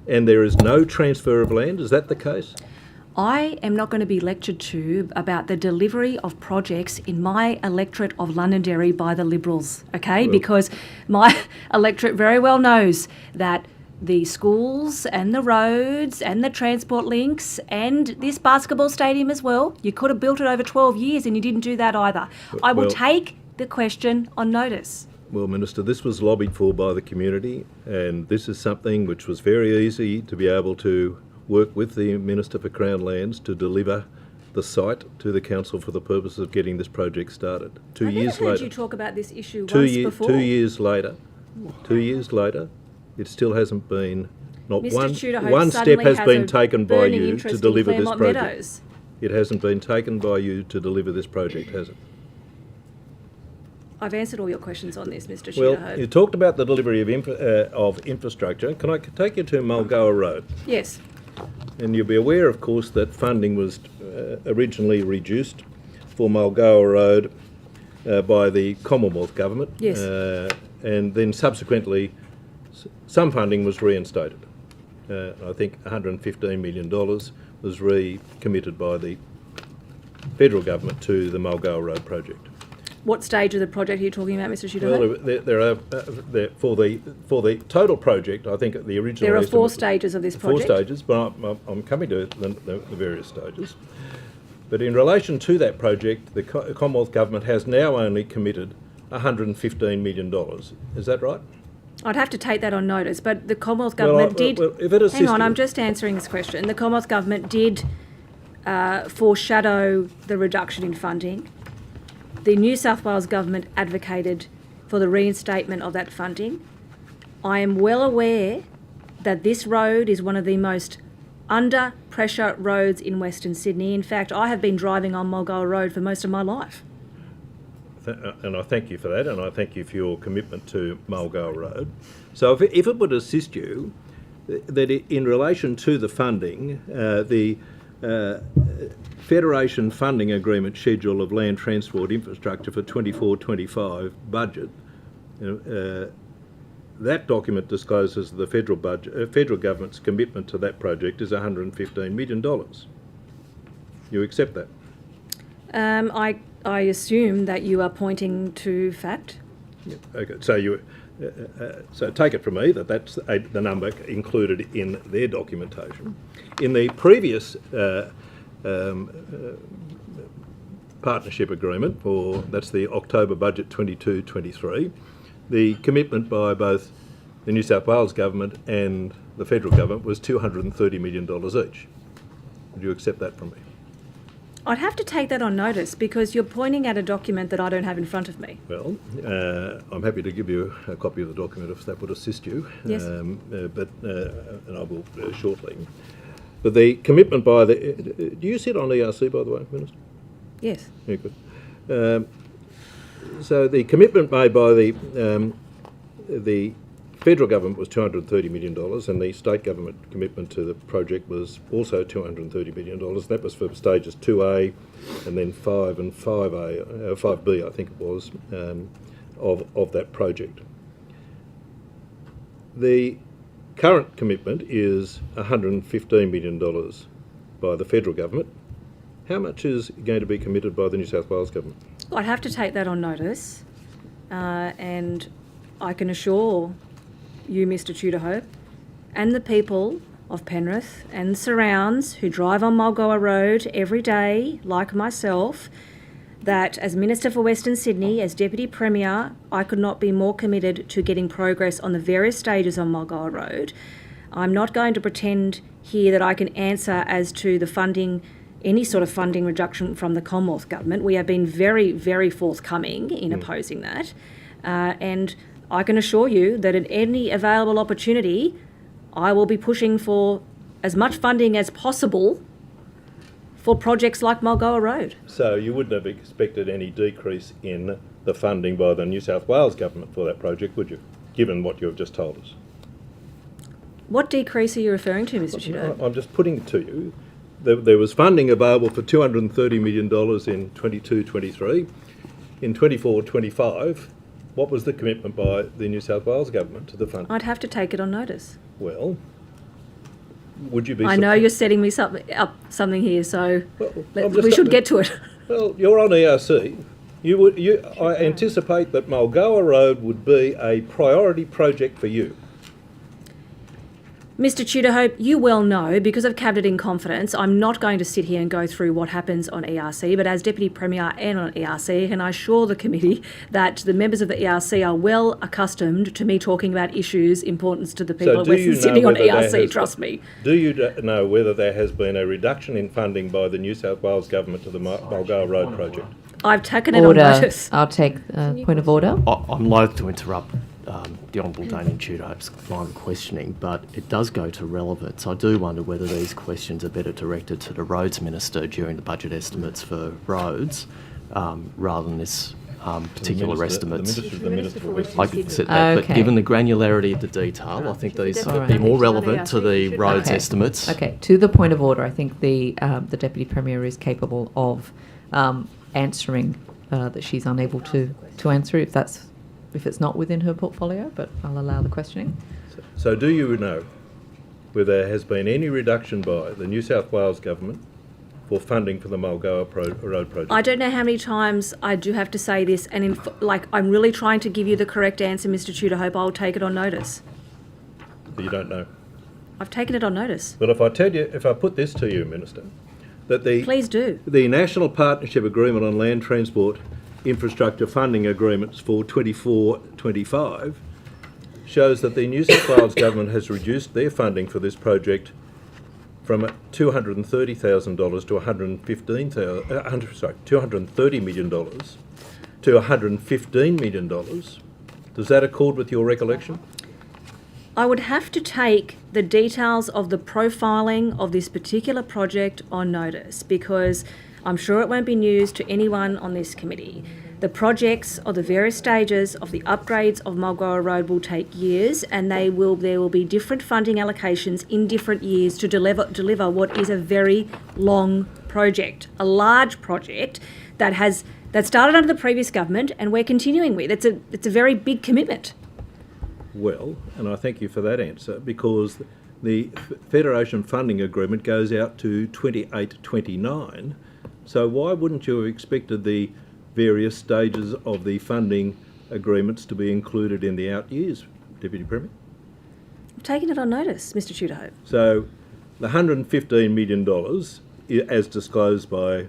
and there is no transfer of land, is that the case? I am not going to be lectured to about the delivery of projects in my electorate of Londonderry by the Liberals, okay? Because my electorate very well knows that the schools and the roads and the transport links and this basketball stadium as well, you could have built it over 12 years and you didn't do that either. I will take the question on notice. Well, Minister, this was lobbied for by the community, and this is something which was very easy to be able to work with the Minister for Crown Lands to deliver the site to the council for the purpose of getting this project started. 2 years later. I've never heard you talk about this issue once before. 2 years later, it still hasn't been, not Mr. one step has been taken by burning you to interest in deliver this Claremont project. Meadows. It hasn't been taken by you to deliver this project, has it? I've answered all your questions on this, Mr. Well, Tudor-Hope. you talked about the delivery of infrastructure. Can I take you to Mulgoa Road? Yes. And you'll be aware, of course, that funding was originally reduced for Mulgoa Road by the Commonwealth Government. Yes. And then subsequently, some funding was reinstated. I think $115 million was recommitted by the federal government to the Mulgoa Road project. What stage of the project are you talking about, Mr. Tudor-Hope? Well, there are for the total project. I think the original. There are 4 estimate- stages of this project. 4 stages, but I'm coming to the various stages. But in relation to that project, the Commonwealth Government has now only committed $115 million. Is that right? I'd have to take that on notice, but the Commonwealth Government did... if it hang on, you- I'm just answering this question. The Commonwealth Government did foreshadow the reduction in funding. The New South Wales Government advocated for the reinstatement of that funding. I am well aware that this road is one of the most under pressure roads in Western Sydney. In fact, I have been driving on Mulgoa Road for most of my life. And I thank you for that, and I thank you for your commitment to Mulgoa Road. So if it would assist you, that in relation to the funding, the Federation Funding Agreement Schedule of Land Transport Infrastructure for 24-25 budget, that document discloses the federal government's commitment to that project is $115 million. You accept that? I assume that you are pointing to fact. Okay, so So take it from me that that's the number included in their documentation. In the previous partnership agreement, that's the October budget 22-23, the commitment by both the New South Wales government and the federal government was $230 million each. Would you accept that from me? I'd have to take that on notice because you're pointing at a document that I don't have in front of me. Well, I'm happy to give you a copy of the document if that would assist you. Yes. And I will shortly. But the commitment by the... do you sit on ERC, by the way, Minister? Yes. Yeah, good. So the commitment made by the federal government was $230 million, and the state government commitment to the project was also $230 million. That was for stages 2A and then 5 and 5B, I think it was, of that project. The current commitment is $115 million by the federal government. How much is going to be committed by the New South Wales government? I'd have to take that on notice, and I can assure you, Mr. Tudor-Hope, and the people of Penrith and surrounds who drive on Mulgoa Road every day, like myself, that as Minister for Western Sydney, as Deputy Premier, I could not be more committed to getting progress on the various stages on Mulgoa Road. I'm not going to pretend here that I can answer as to the funding, any sort of funding reduction from the Commonwealth Government. We have been very, very forthcoming in opposing that. And I can assure you that at any available opportunity, I will be pushing for as much funding as possible for projects like Mulgoa Road. So you wouldn't have expected any decrease in the funding by the New South Wales government for that project, would you, given what you have just told us? What decrease are you referring to, Mr. Tudor? I'm just putting it to you. There was funding available for $230 million in 22-23. In 24-25, what was the commitment by the New South Wales government to the fund? I'd have to take it on notice. Well, would you be... I know you're setting me up something here, so we should get to it. Well, you're on ERC. I anticipate that Mulgoa Road would be a priority project for you. Mr. Tudor-Hope, you well know, because I've cabinet in confidence, I'm not going to sit here and go through what happens on ERC, but as Deputy Premier and on ERC, can I assure the committee that the members of the ERC are well accustomed to me talking about issues important to the people of Western Sydney on ERC, trust me. Do you know whether there has been a reduction in funding by the New South Wales government to the Mulgoa Road project? I've taken it on notice. I'll take point of order. I'm loath to interrupt the Honourable Damien Tudor-Hope's line of questioning, but it does go to relevance. I do wonder whether these questions are better directed to the Roads Minister during the budget estimates for roads, rather than this particular estimates. The Minister for Western I can accept that, but given the granularity of the detail, I think these would be more relevant to the roads estimates. Okay, to the point of order, I think the Deputy Premier is capable of answering that she's unable to answer if it's not within her portfolio, but I'll allow the questioning. So do you know whether there has been any reduction by the New South Wales government for funding for the Mulgoa Road project? I don't know how many times I do have to say this, and I'm really trying to give you the correct answer, Mr. Tudor-Hope. I'll take it on notice. You don't know? I've taken it on notice. Well, if I put this to you, Minister, that Please do. The National Partnership Agreement on Land Transport Infrastructure Funding Agreements for 24-25 shows that the New South Wales government has reduced their funding for this project from $230,000 to $230 million to $115 million. Does that accord with your recollection? I would have to take the details of the profiling of this particular project on notice, because I'm sure it won't be news to anyone on this committee. The projects of the various stages of the upgrades of Mulgoa Road will take years, and there will be different funding allocations in different years to deliver what is a very long project, a large project that started under the previous government and we're continuing with. It's a very big commitment. Well, and I thank you for that answer, because the Federation funding agreement goes out to 28-29. So why wouldn't you have expected the various stages of the funding agreements to be included in the out years, Deputy Premier. I've taken it on notice, Mr Tudor. So the $115 million, as disclosed by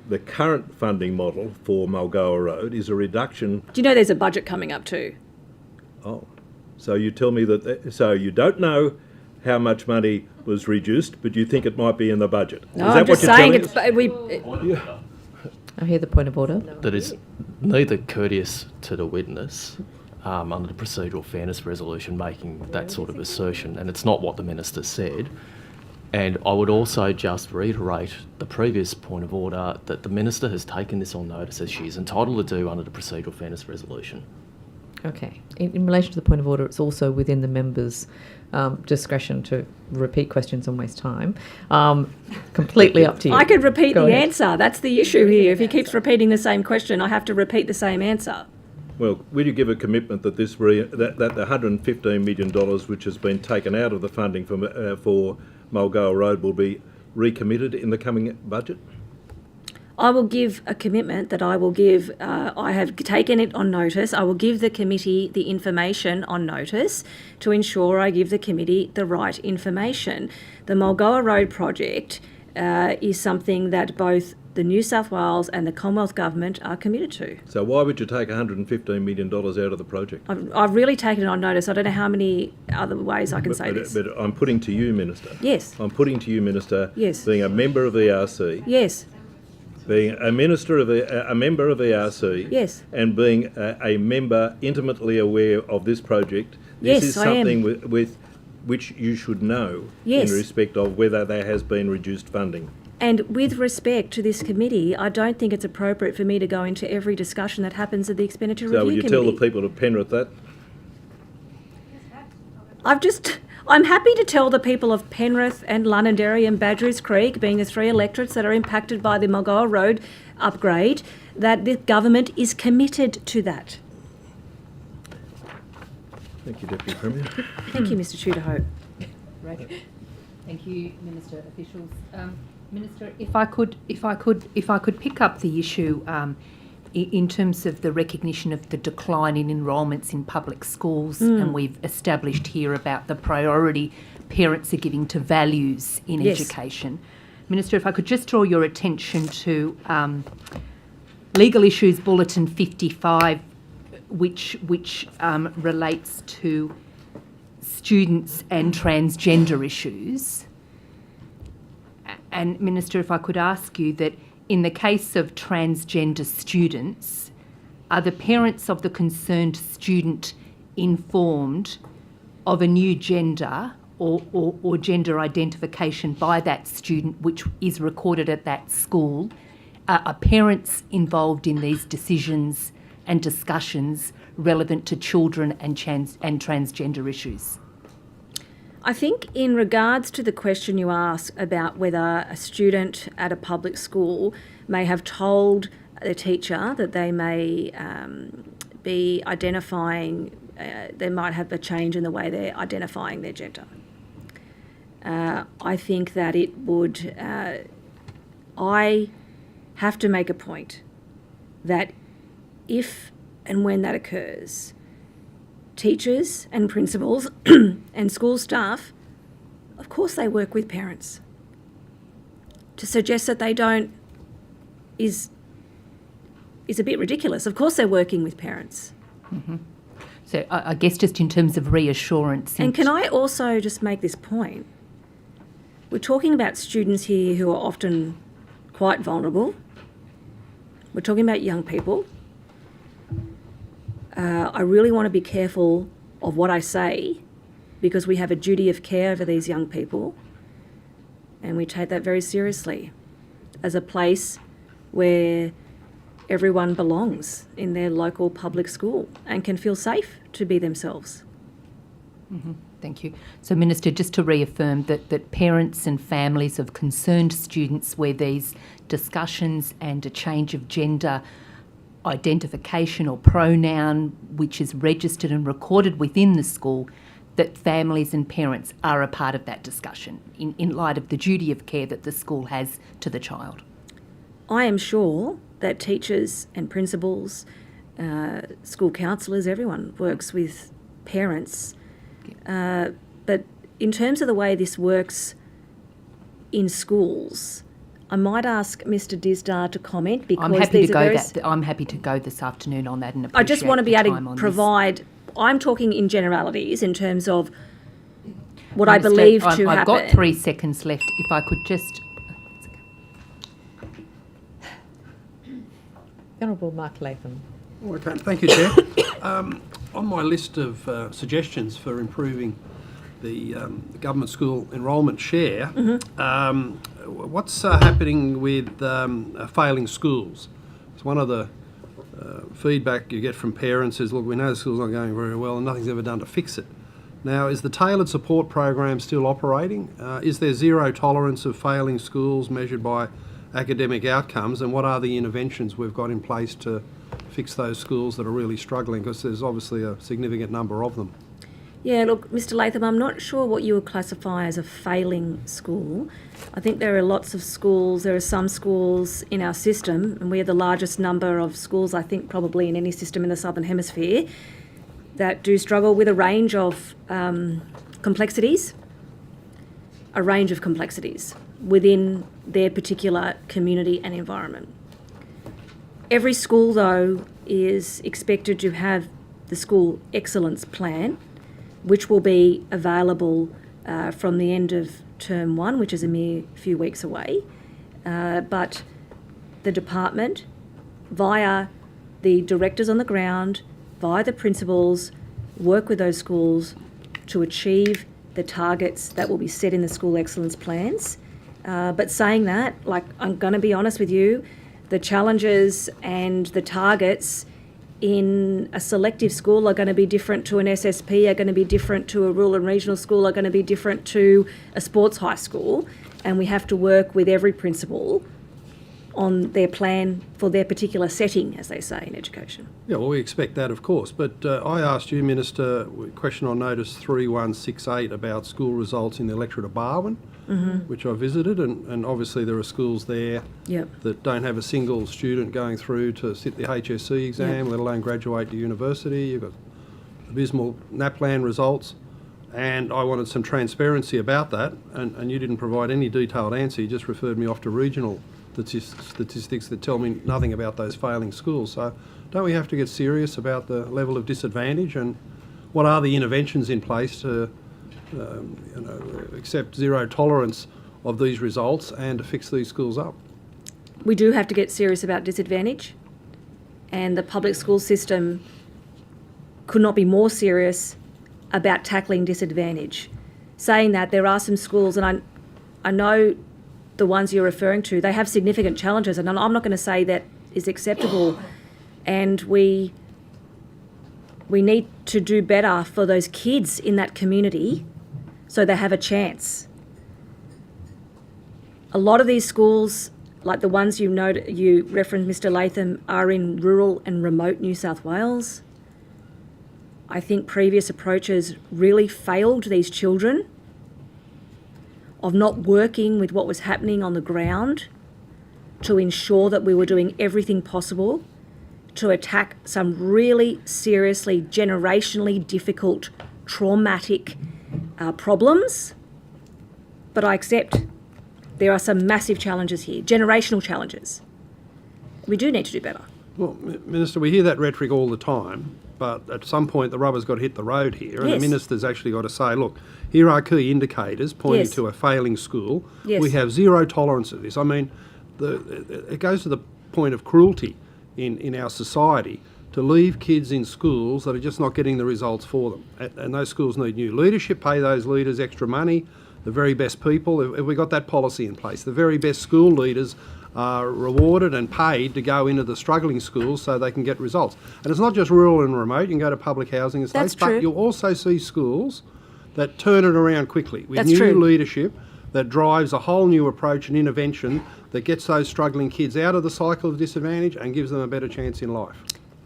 the current funding model for Mulgoa Road, is a reduction. Do you know there's a budget coming up too? Oh, so you tell me that, so you don't know how much money was reduced, but you think it might be in the budget. No, Is that I'm just what you're saying telling us? I hear the point of order. That is neither courteous to the witness under the procedural fairness resolution making that sort of assertion, and it's not what the Minister said. And I would also just reiterate the previous point of order that the Minister has taken this on notice as she is entitled to do under the procedural fairness resolution. Okay. In relation to the point of order, it's also within the member's discretion to repeat questions and waste time. Completely up to you. I could repeat Go the ahead. answer. That's the issue here. If he keeps repeating the same question, I have to repeat the same answer. Well, will you give a commitment that that the $115 million which has been taken out of the funding for Mulgoa Road will be recommitted in the coming budget? I will give a commitment that I will give, I have taken it on notice. I will give the committee the information on notice to ensure I give the committee the right information. The Mulgoa Road project is something that both the New South Wales and the Commonwealth Government are committed to. So why would you take $115 million out of the project? I've really taken it on notice. I don't know how many other ways I can say this. But I'm putting to you, Minister. Yes. I'm putting to you, Minister. Yes. Being a member of ERC. Yes. Being a minister of a member of ERC. Yes. And being a member intimately aware of this project. This Yes, is I am. something with which you should know Yes. in respect of whether there has been reduced funding. And with respect to this committee, I don't think it's appropriate for me to go into every discussion that happens at the Expenditure So Review will you Committee. tell the people of Penrith that? I'm happy to tell the people of Penrith and Londonderry and Badgerys Creek, being the three electorates that are impacted by the Mulgoa Road upgrade, that the government is committed to that. Thank you, Deputy Premier. Thank you, Mr Tudor-Hope. Right. Thank you, Minister. Officials. Minister, if I could pick up the issue in terms of the recognition of the decline in enrolments in public schools, and we've established here about the priority parents are giving to values in Yes. education. Minister, if I could just draw your attention to Legal Issues Bulletin 55, which relates to students and transgender issues. And Minister, if I could ask you that in the case of transgender students, are the parents of the concerned student informed of a new gender or gender identification by that student which is recorded at that school? Are parents involved in these decisions and discussions relevant to children and transgender issues? I think in regards to the question you ask about whether a student at a public school may have told the teacher that they may be identifying, they might have a change in the way they're identifying their gender. I think that it would, I have to make a point that if and when that occurs, teachers and principals and school staff, of course they work with parents. To suggest that they don't is a bit ridiculous. Of course they're working with parents. Mm-hmm. So I guess just in terms of reassurance. And can I also just make this point? We're talking about students here who are often quite vulnerable. We're talking about young people. I really want to be careful of what I say because we have a duty of care over these young people and we take that very seriously as a place where everyone belongs in their local public school and can feel safe to be themselves. Mm-hmm. Thank you. So, Minister, just to reaffirm that parents and families of concerned students where these discussions and a change of gender identification or pronoun which is registered and recorded within the school, that families and parents are a part of that discussion in light of the duty of care that the school has to the child. I am sure that teachers and principals school counsellors, everyone works with parents. But in terms of the way this works in schools, I might ask Mr. Disdar to comment because I'm happy to go this afternoon on that and appreciate I just want to be the able time to on provide. I'm talking in generalities in terms of what Minister, I believe to happen. I've got 3 seconds left. If I could just... The Honourable Mark Latham. Okay, thank you, Chair. On my list of suggestions for improving the government school enrolment share, what's happening with failing schools? It's one of the feedback you get from parents is, look, we know the school's not going very well and nothing's ever done to fix it. Now, is the tailored support program still operating? Is there zero tolerance of failing schools measured by academic outcomes, and what are the interventions we've got in place to fix those schools that are really struggling, because there's obviously a significant number of them? Yeah, look, Mr. Latham, I'm not sure what you would classify as a failing school. I think there are lots of schools, there are some schools in our system, and we have the largest number of schools, I think, probably in any system in the Southern Hemisphere, that do struggle with a range of complexities within their particular community and environment. Every school, though, is expected to have the school excellence plan, which will be available from the end of term 1, which is a mere few weeks away. But the department, via the directors on the ground, via the principals, work with those schools to achieve the targets that will be set in the school excellence plans. But saying that, like, I'm going to be honest with you, the challenges and the targets in a selective school are going to be different to an SSP, are going to be different to a rural and regional school, are going to be different to a sports high school. And we have to work with every principal on their plan for their particular setting, as they say in education. Yeah, well, we expect that, of course. But I asked you, Minister, a question on notice 3168 about school results in the electorate of Barwon, which I visited, and obviously there are schools there that don't have a single student going through to sit the HSC exam, let alone graduate to university. You've got abysmal NAPLAN results, and I wanted some transparency about that, and you didn't provide any detailed answer. You just referred me off to regional statistics that tell me nothing about those failing schools. So don't we have to get serious about the level of disadvantage, and what are the interventions in place to accept zero tolerance of these results and to fix these schools up? We do have to get serious about disadvantage, and the public school system could not be more serious about tackling disadvantage. Saying that, there are some schools, and I know the ones you're referring to, they have significant challenges, and I'm not going to say that is acceptable, and we need to do better for those kids in that community so they have a chance. A lot of these schools, like the ones you referenced, Mr. Latham, are in rural and remote New South Wales. I think previous approaches really failed these children, of not working with what was happening on the ground to ensure that we were doing everything possible to attack some really seriously, generationally difficult, traumatic problems. But I accept there are some massive challenges here, generational challenges. We do need to do better. Well, Minister, we hear that rhetoric all the time, but at some point the rubber's got to hit the road here, and the Minister's actually got to say, look, here are key indicators pointing to a failing school. We have zero tolerance of this. I mean, it goes to the point of cruelty in our society to leave kids in schools that are just not getting the results for them. And those schools need new leadership, pay those leaders extra money, the very best people. Have we got that policy in place? The very best school leaders are rewarded and paid to go into the struggling schools so they can get results. And it's not just rural and remote. You can go to public housing estates, but you'll also see schools that turn it around quickly with new leadership that drives a whole new approach and intervention that gets those struggling kids out of the cycle of disadvantage and gives them a better chance in life.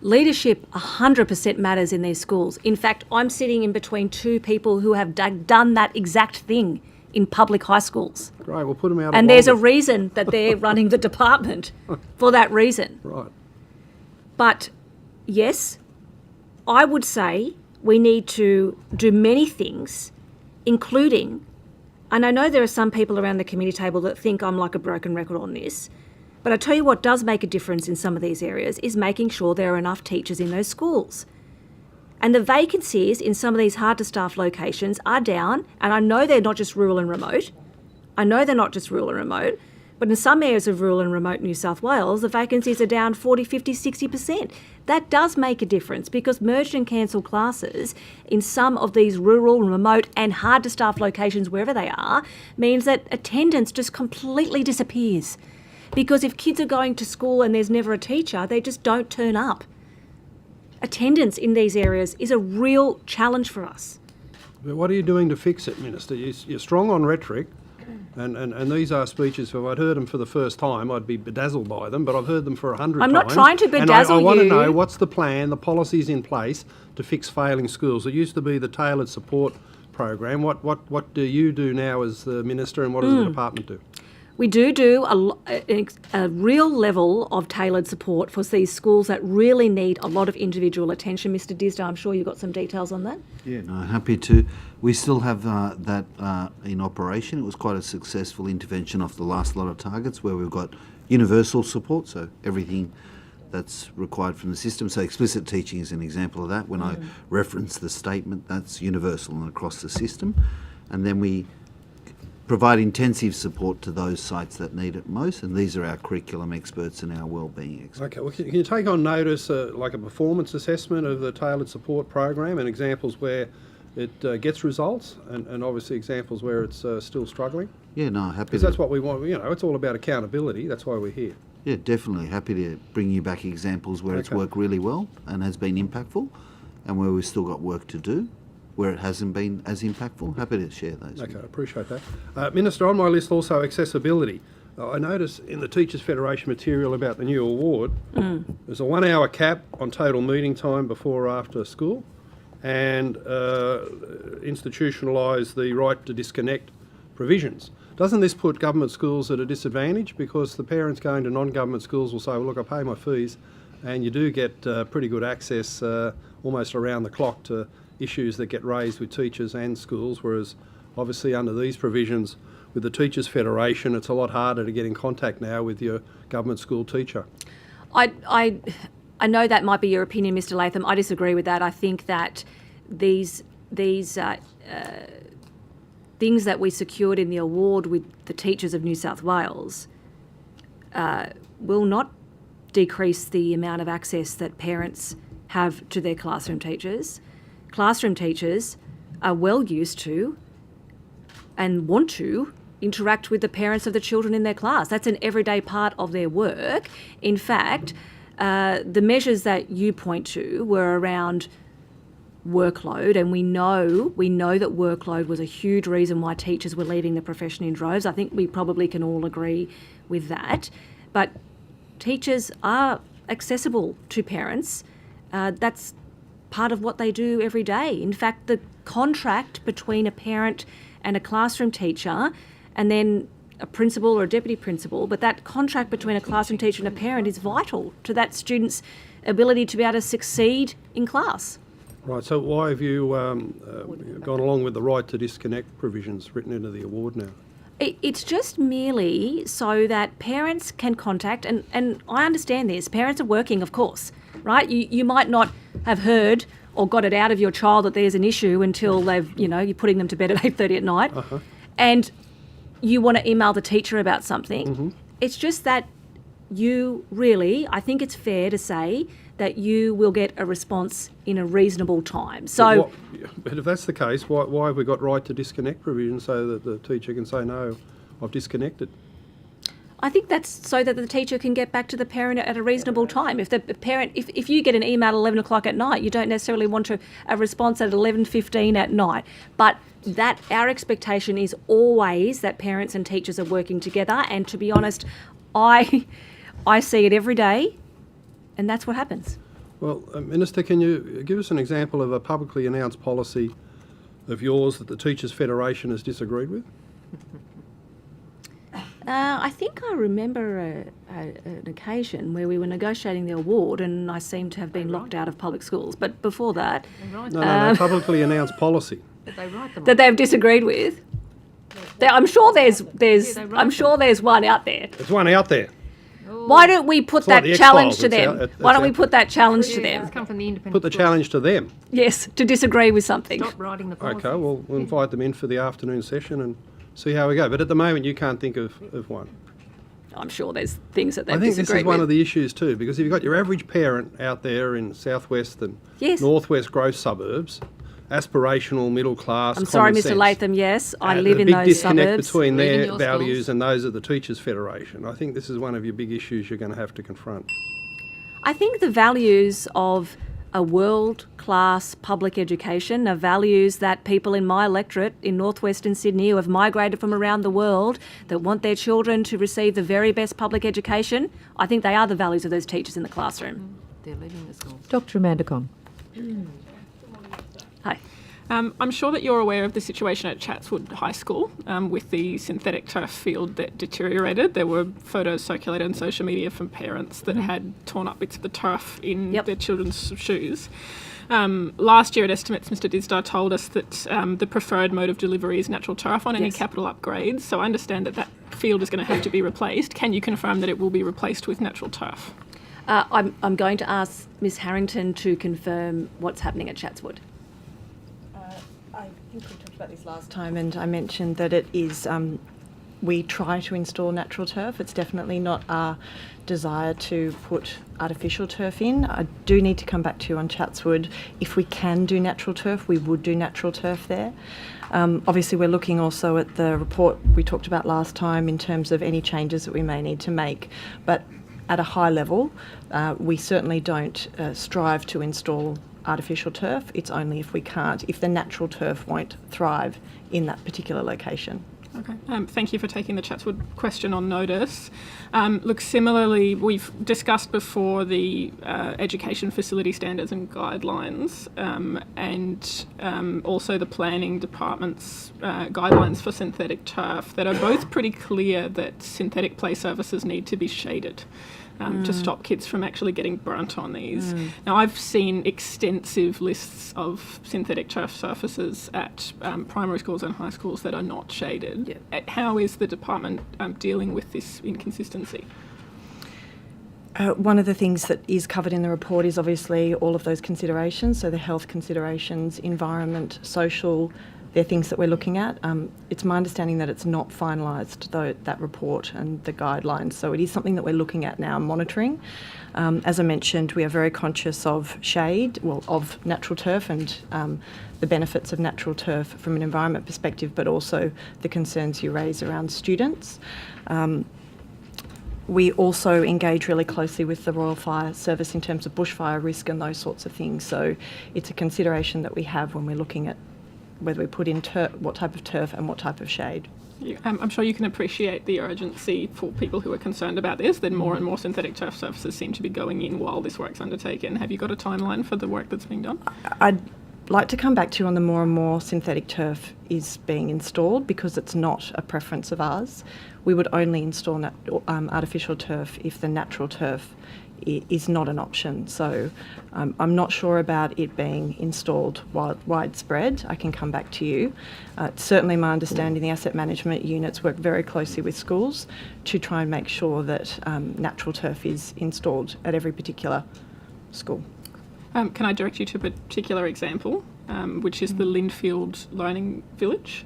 Leadership 100% matters in these schools. In fact, I'm sitting in between two people who have done that exact thing in public high schools. Great, we'll put them out. And there's a reason that they're running the department for that reason. Right. But yes, I would say we need to do many things, including, and I know there are some people around the committee table that think I'm like a broken record on this, but I tell you what does make a difference in some of these areas is making sure there are enough teachers in those schools. And the vacancies in some of these hard to staff locations are down, and I know they're not just rural and remote. But in some areas of rural and remote New South Wales, the vacancies are down 40, 50, 60%. That does make a difference because merged and cancelled classes in some of these rural, remote and hard to staff locations, wherever they are, means that attendance just completely disappears. Because if kids are going to school and there's never a teacher, they just don't turn up. Attendance in these areas is a real challenge for us. But what are you doing to fix it, Minister? You're strong on rhetoric. And these are speeches, if I'd heard them for the first time, I'd be bedazzled by them, but I've heard them for 100 times. I'm not trying to bedazzle and I want to you. know what's the plan, the policies in place to fix failing schools. It used to be the tailored support program. What do you do now as the Minister, and what does the department do? We do a real level of tailored support for these schools that really need a lot of individual attention. Mr Disda, I'm sure you've got some details on that. Yeah, no, happy to. We still have that in operation. It was quite a successful intervention off the last lot of targets where we've got universal support, so everything that's required from the system. So explicit teaching is an example of that. When I reference the statement, that's universal and across the system. And then we provide intensive support to those sites that need it most, and these are our curriculum experts and our wellbeing experts. Okay, well, can you take on notice like a performance assessment of the tailored support program and examples where it gets results and obviously examples where it's still struggling? Yeah, no, happy to. Because that's what we want, it's all about accountability, that's why we're here. Yeah, definitely. Happy to bring you back examples where it's worked really well and has been impactful, and where we've still got work to do. Where it hasn't been as impactful, happy to share those. Okay, I appreciate that. Minister, on my list also accessibility. I notice in the Teachers Federation material about the new award, there's a 1 hour cap on total meeting time before or after school, and institutionalise the right to disconnect provisions. Doesn't this put government schools at a disadvantage? Because the parents going to non-government schools will say, well, look, I pay my fees, and you do get pretty good access almost around the clock to issues that get raised with teachers and schools, whereas obviously under these provisions with the Teachers Federation, it's a lot harder to get in contact now with your government school teacher. I know that might be your opinion, Mr Latham. I disagree with that. I think that these things that we secured in the award with the teachers of New South Wales will not decrease the amount of access that parents have to their classroom teachers. Classroom teachers are well used to and want to interact with the parents of the children in their class. That's an everyday part of their work. In fact, the measures that you point to were around workload, and we know that workload was a huge reason why teachers were leaving the profession in droves. I think we probably can all agree with that. But teachers are accessible to parents. That's part of what they do every day. In fact, the contract between a parent and a classroom teacher, and then a principal or a deputy principal, but that contract between a classroom teacher and a parent is vital to that student's ability to be able to succeed in class. Right, so why have you gone along with the right to disconnect provisions written into the award now? It's just merely so that parents can contact, and I understand this, parents are working, of course, right? You might not have heard or got it out of your child that there's an issue until you're putting them to bed at 8:30 at night, and you want to email the teacher about something. It's just that I think it's fair to say that you will get a response in a reasonable time. So, but if that's the case, why have we got right to disconnect provisions so that the teacher can say, no, I've disconnected? I think that's so that the teacher can get back to the parent at a reasonable time. If the parent, if you get an email at 11 o'clock at night, you don't necessarily want a response at 11:15 at night. But that our expectation is always that parents and teachers are working together. And to be honest, I see it every day, and that's what happens. Well, Minister, can you give us an example of a publicly announced policy of yours that the Teachers Federation has disagreed with? I think I remember an occasion where we were negotiating the award and I seem to have been locked out of public schools. But before that... No, publicly announced policy. That they've disagreed with. I'm sure there's one out there. There's one out there. Why don't we put that like the challenge to X-Files. them? Why don't we put that challenge to them? Come from the independent Put the challenge to them. Yes, to disagree with something. Stop writing the policy. Okay, well, we'll invite them in for the afternoon session and see how we go. But at the moment, you can't think of one. I'm sure there's things that they've I think disagreed this is one with. of the issues too, because if you've got your average parent out there in southwest and Yes. northwest growth suburbs, aspirational, middle class. I'm sorry, common Mr. sense, Latham, yes, I live in the those big disconnect suburbs. between Live in their your values schools. and those of the Teachers Federation. I think this is one of your big issues you're going to have to confront. I think the values of a world-class public education are values that people in my electorate in northwestern Sydney who have migrated from around the world that want their children to receive the very best public education, I think they are the values of those teachers in the classroom. They're leaving the schools. Dr. Amanda Conn. Hi. I'm sure that you're aware of the situation at Chatswood High School with the synthetic turf field that deteriorated. There were photos circulated on social media from parents that had torn up bits of the turf in their children's shoes. Last year at Estimates, Mr Disdar told us that the preferred mode of delivery is natural turf on any capital upgrades. So I understand that that field is going to have to be replaced. Can you confirm that it will be replaced with natural turf? I'm going to ask Ms Harrington to confirm what's happening at Chatswood. I think we talked about this last time and I mentioned that it is, we try to install natural turf. It's definitely not our desire to put artificial turf in. I do need to come back to you on Chatswood. If we can do natural turf, we would do natural turf there. Obviously, we're looking also at the report we talked about last time in terms of any changes that we may need to make. But at a high level, we certainly don't strive to install artificial turf. It's only if we can't, if the natural turf won't thrive in that particular location. Okay. Thank you for taking the Chatswood question on notice. Look, similarly, we've discussed before the education facility standards and guidelines and also the planning department's guidelines for synthetic turf that are both pretty clear that synthetic play surfaces need to be shaded. To stop kids from actually getting burnt on these. Now, I've seen extensive lists of synthetic turf surfaces at primary schools and high schools that are not shaded. How is the department dealing with this inconsistency? One of the things that is covered in the report is obviously all of those considerations, so the health considerations, environment, social, they're things that we're looking at. It's my understanding that it's not finalised, though, that report and the guidelines, so it is something that we're looking at now and monitoring. As I mentioned, we are very conscious of shade, well, of natural turf and the benefits of natural turf from an environment perspective, but also the concerns you raise around students. We also engage really closely with the Royal Fire Service in terms of bushfire risk and those sorts of things, so it's a consideration that we have when we're looking at whether we put in what type of turf and what type of shade. I'm sure you can appreciate the urgency for people who are concerned about this, that more and more synthetic turf surfaces seem to be going in while this work's undertaken. Have you got a timeline for the work that's being done? I'd like to come back to you on the more and more synthetic turf is being installed because it's not a preference of ours. We would only install artificial turf if the natural turf is not an option. So I'm not sure about it being installed widespread. I can come back to you. Certainly my understanding, the asset management units work very closely with schools to try and make sure that natural turf is installed at every particular school. Can I direct you to a particular example, which is the Lindfield Learning Village?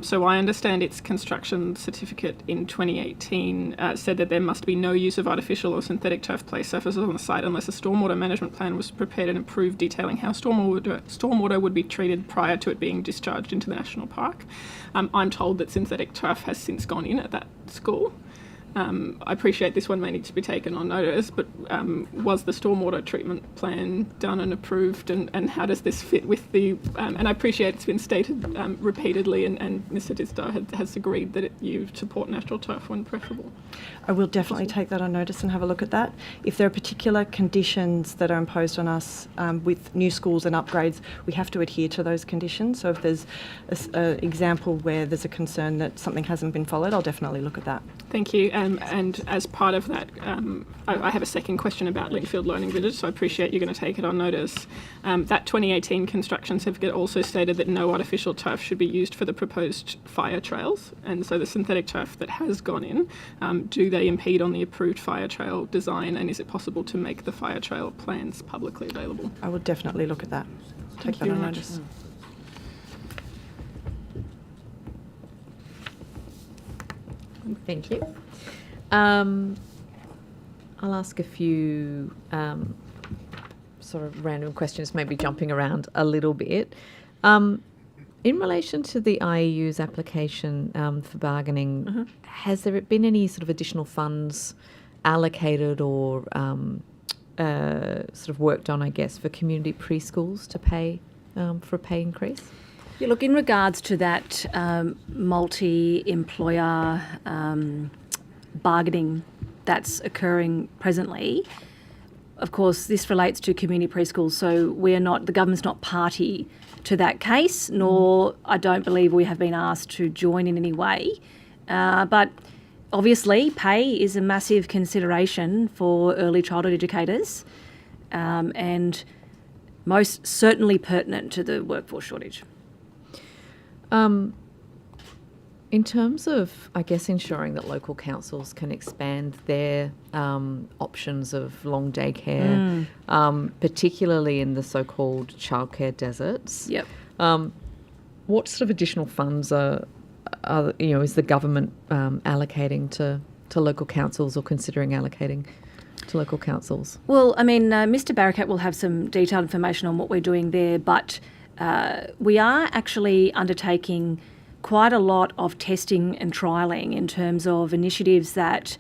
So I understand its construction certificate in 2018 said that there must be no use of artificial or synthetic turf play surfaces on the site unless a stormwater management plan was prepared and approved detailing how stormwater would be treated prior to it being discharged into the national park. I'm told that synthetic turf has since gone in at that school. I appreciate this one may need to be taken on notice, but was the stormwater treatment plan done and approved, and how does this fit with the, and I appreciate it's been stated repeatedly, and Mr Distar has agreed that you support natural turf when preferable. I will definitely take that on notice and have a look at that. If there are particular conditions that are imposed on us with new schools and upgrades, we have to adhere to those conditions. So if there's an example where there's a concern that something hasn't been followed, I'll definitely look at that. Thank you. And as part of that, I have a second question about Lingfield Learning Village, so I appreciate you're going to take it on notice. That 2018 construction certificate also stated that no artificial turf should be used for the proposed fire trails, and so the synthetic turf that has gone in, do they impede on the approved fire trail design, and is it possible to make the fire trail plans publicly available? I will definitely look at that. Take that on notice. Thank you. I'll ask a few sort of random questions, maybe jumping around a little bit. In relation to the IEU's application for bargaining, has there been any sort of additional funds allocated or sort of worked on, I guess, for community preschools to pay for a pay increase? Yeah, look, in regards to that multi-employer bargaining that's occurring presently, of course, this relates to community preschools, so the government's not party to that case, nor I don't believe we have been asked to join in any way. But obviously, pay is a massive consideration for early childhood educators and most certainly pertinent to the workforce shortage. In terms of, I guess, ensuring that local councils can expand their options of long day care, particularly in the so-called childcare deserts. Yep. What sort of additional funds is the government allocating to local councils or considering allocating to local councils? Well, I mean, Mr Barakat will have some detailed information on what we're doing there, but we are actually undertaking quite a lot of testing and trialling in terms of initiatives that,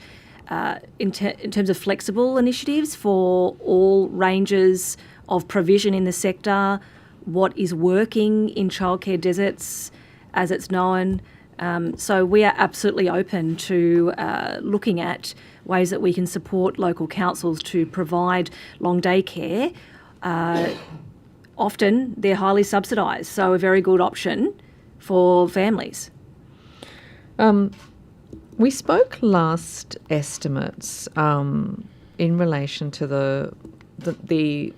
in terms of flexible initiatives for all ranges of provision in the sector, what is working in childcare deserts as it's known. So we are absolutely open to looking at ways that we can support local councils to provide long day care. Often they're highly subsidised, so a very good option for families. We spoke last estimates in relation to the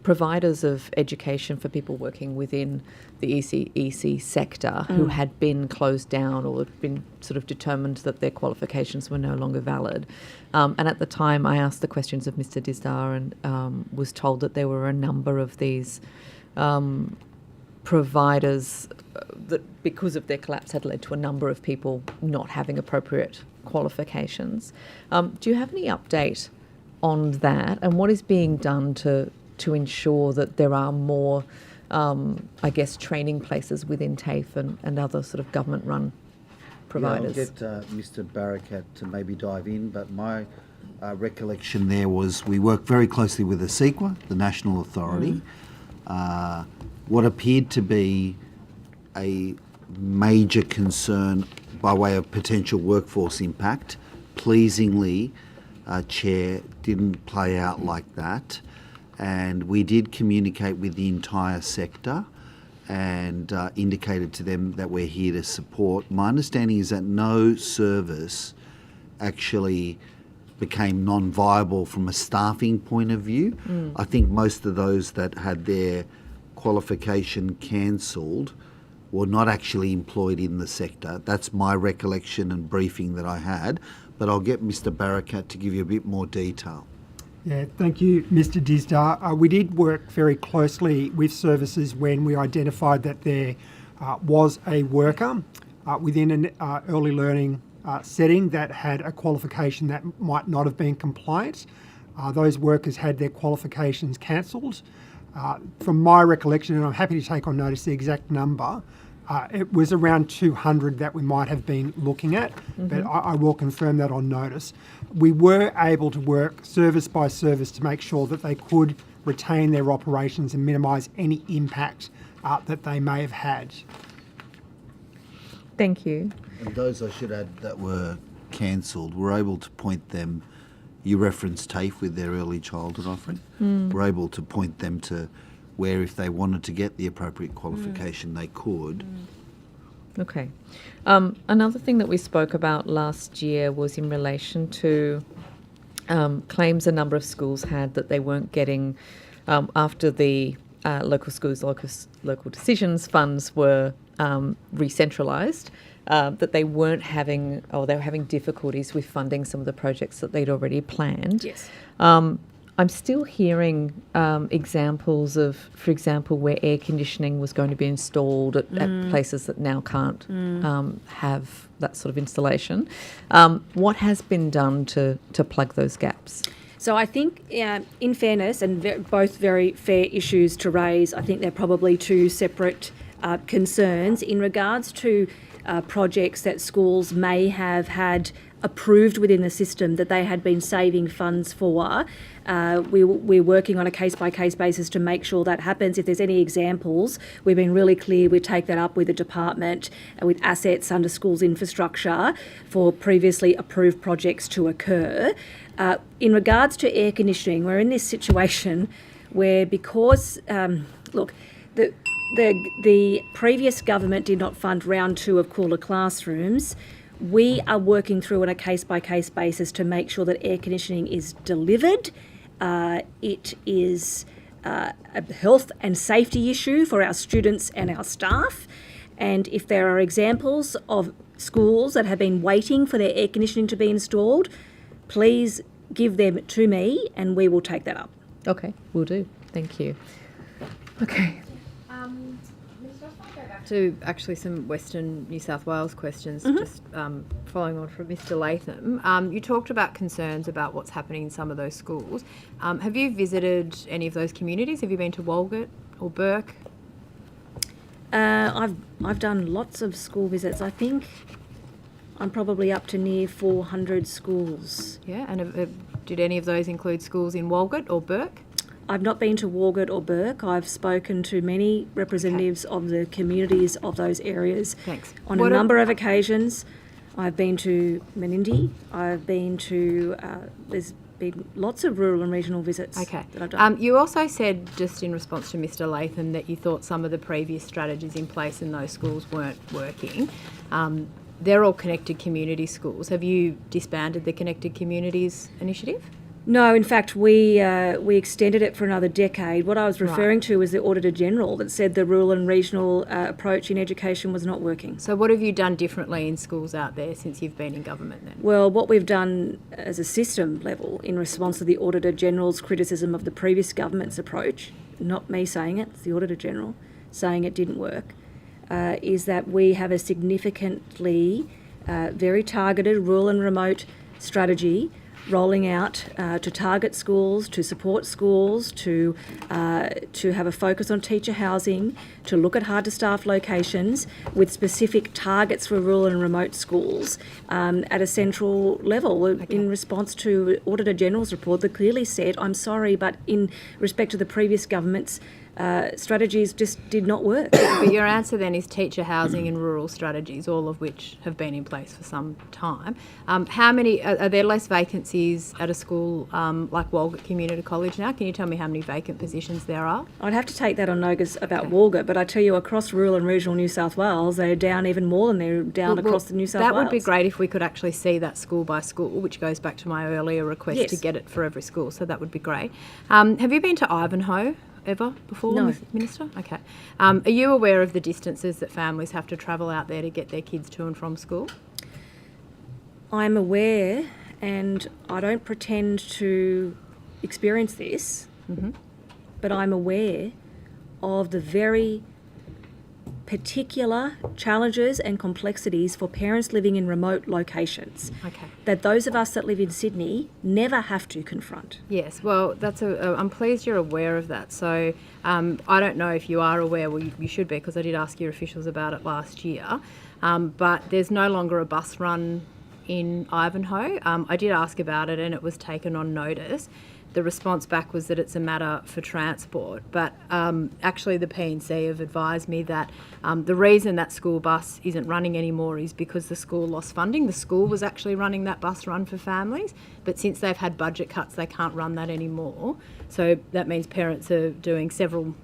providers of education for people working within the EC sector who had been closed down or had been sort of determined that their qualifications were no longer valid. And at the time I asked the questions of Mr Disdar and was told that there were a number of these providers that, because of their collapse, had led to a number of people not having appropriate qualifications. Do you have any update on that, and what is being done to ensure that there are more, I guess, training places within TAFE and other sort of government-run providers? Yeah, I'll get Mr Barakat to maybe dive in, but my recollection there was we work very closely with the CEQA, the National Authority. What appeared to be a major concern by way of potential workforce impact, pleasingly, Chair, didn't play out like that. And we did communicate with the entire sector and indicated to them that we're here to support. My understanding is that no service actually became non-viable from a staffing point of view. I think most of those that had their qualification cancelled were not actually employed in the sector. That's my recollection and briefing that I had, but I'll get Mr Barakat to give you a bit more detail. Yeah, thank you, Mr Disdar. We did work very closely with services when we identified that there was a worker within an early learning setting that had a qualification that might not have been compliant. Those workers had their qualifications cancelled. From my recollection, and I'm happy to take on notice the exact number, it was around 200 that we might have been looking at, but I will confirm that on notice. We were able to work service by service to make sure that they could retain their operations and minimise any impact that they may have had. Thank you. And those, I should add, that were cancelled, we're able to point them, you referenced TAFE with their early childhood offering, we're able to point them to where if they wanted to get the appropriate qualification they could. Okay. Another thing that we spoke about last year was in relation to claims a number of schools had that they weren't getting, after the local schools, local decisions funds were re-centralised, that they weren't having, or they were having difficulties with funding some of the projects that they'd already planned. Yes. I'm still hearing examples of, for example, where air conditioning was going to be installed at places that now can't have that sort of installation. What has been done to plug those gaps? So I think, in fairness, and both very fair issues to raise, I think they're probably two separate concerns. In regards to projects that schools may have had approved within the system that they had been saving funds for, we're working on a case-by-case basis to make sure that happens. If there's any examples, we've been really clear, we take that up with the department, with assets under schools infrastructure for previously approved projects to occur. In regards to air conditioning, we're in this situation where because, the previous government did not fund round 2 of cooler classrooms, we are working through on a case-by-case basis to make sure that air conditioning is delivered. It is a health and safety issue for our students and our staff. And if there are examples of schools that have been waiting for their air conditioning to be installed, please give them to me and we will take that up. Okay, will do. Thank you. Okay. To actually some Western New South Wales questions, just following on from Mr. Latham. You talked about concerns about what's happening in some of those schools. Have you visited any of those communities? Have you been to Walgett or Burke? I've done lots of school visits. I think I'm probably up to near 400 schools. Yeah, and did any of those include schools in Walgett or Burke? I've not been to Walgett or Burke. I've spoken to many representatives of the communities of those areas. Thanks. On a number of occasions. I've been to Menindee. I've been to, there's been lots of rural and regional visits that I've done. You also said, just in response to Mr. Latham, that you thought some of the previous strategies in place in those schools weren't working. They're all connected community schools. Have you disbanded the Connected Communities initiative? No, in fact, we extended it for another decade. What I was referring to was the Auditor General that said the rural and regional approach in education was not working. So what have you done differently in schools out there since you've been in government then? Well, what we've done as a system level in response to the Auditor General's criticism of the previous government's approach, not me saying it, it's the Auditor General saying it didn't work, is that we have a significantly very targeted rural and remote strategy rolling out to target schools, to support schools, to have a focus on teacher housing, to look at hard-to-staff locations with specific targets for rural and remote schools at a central level in response to Auditor General's report that clearly said, I'm sorry, but in respect to the previous government's strategies just did not work. But your answer then is teacher housing and rural strategies, all of which have been in place for some time. How many, are there less vacancies at a school like Walgett Community College now? Can you tell me how many vacant positions there are? I'd have to take that on notice about Walgett, but I tell you across rural and regional New South Wales, they're down even more than they're down across the New South Wales. That would be great if we could actually see that school by school, which goes back to my earlier request to get it for every school, so that would be great. Have you been to Ivanhoe ever before, No. Minister? Okay. Are you aware of the distances that families have to travel out there to get their kids to and from school? I'm aware, and I don't pretend to experience this, but I'm aware of the very particular challenges and complexities for parents living in remote locations Okay. that those of us that live in Sydney never have to confront. Yes, well, I'm pleased you're aware of that. So I don't know if you are aware, well, you should be, because I did ask your officials about it last year. But there's no longer a bus run in Ivanhoe. I did ask about it and it was taken on notice. The response back was that it's a matter for transport, but actually the P&C have advised me that the reason that school bus isn't running anymore is because the school lost funding. The school was actually running that bus run for families, but since they've had budget cuts, they can't run that anymore. So that means parents are doing several,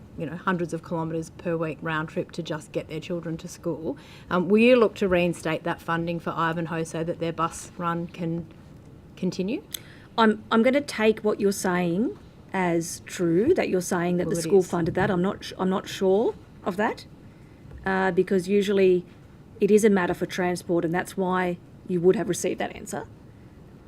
hundreds of kilometres per week round trip to just get their children to school. Will you look to reinstate that funding for Ivanhoe so that their bus run can continue? I'm going to take what you're saying as true, that you're saying that the school funded that. I'm not sure of that, because usually it is a matter for transport, and that's why you would have received that answer.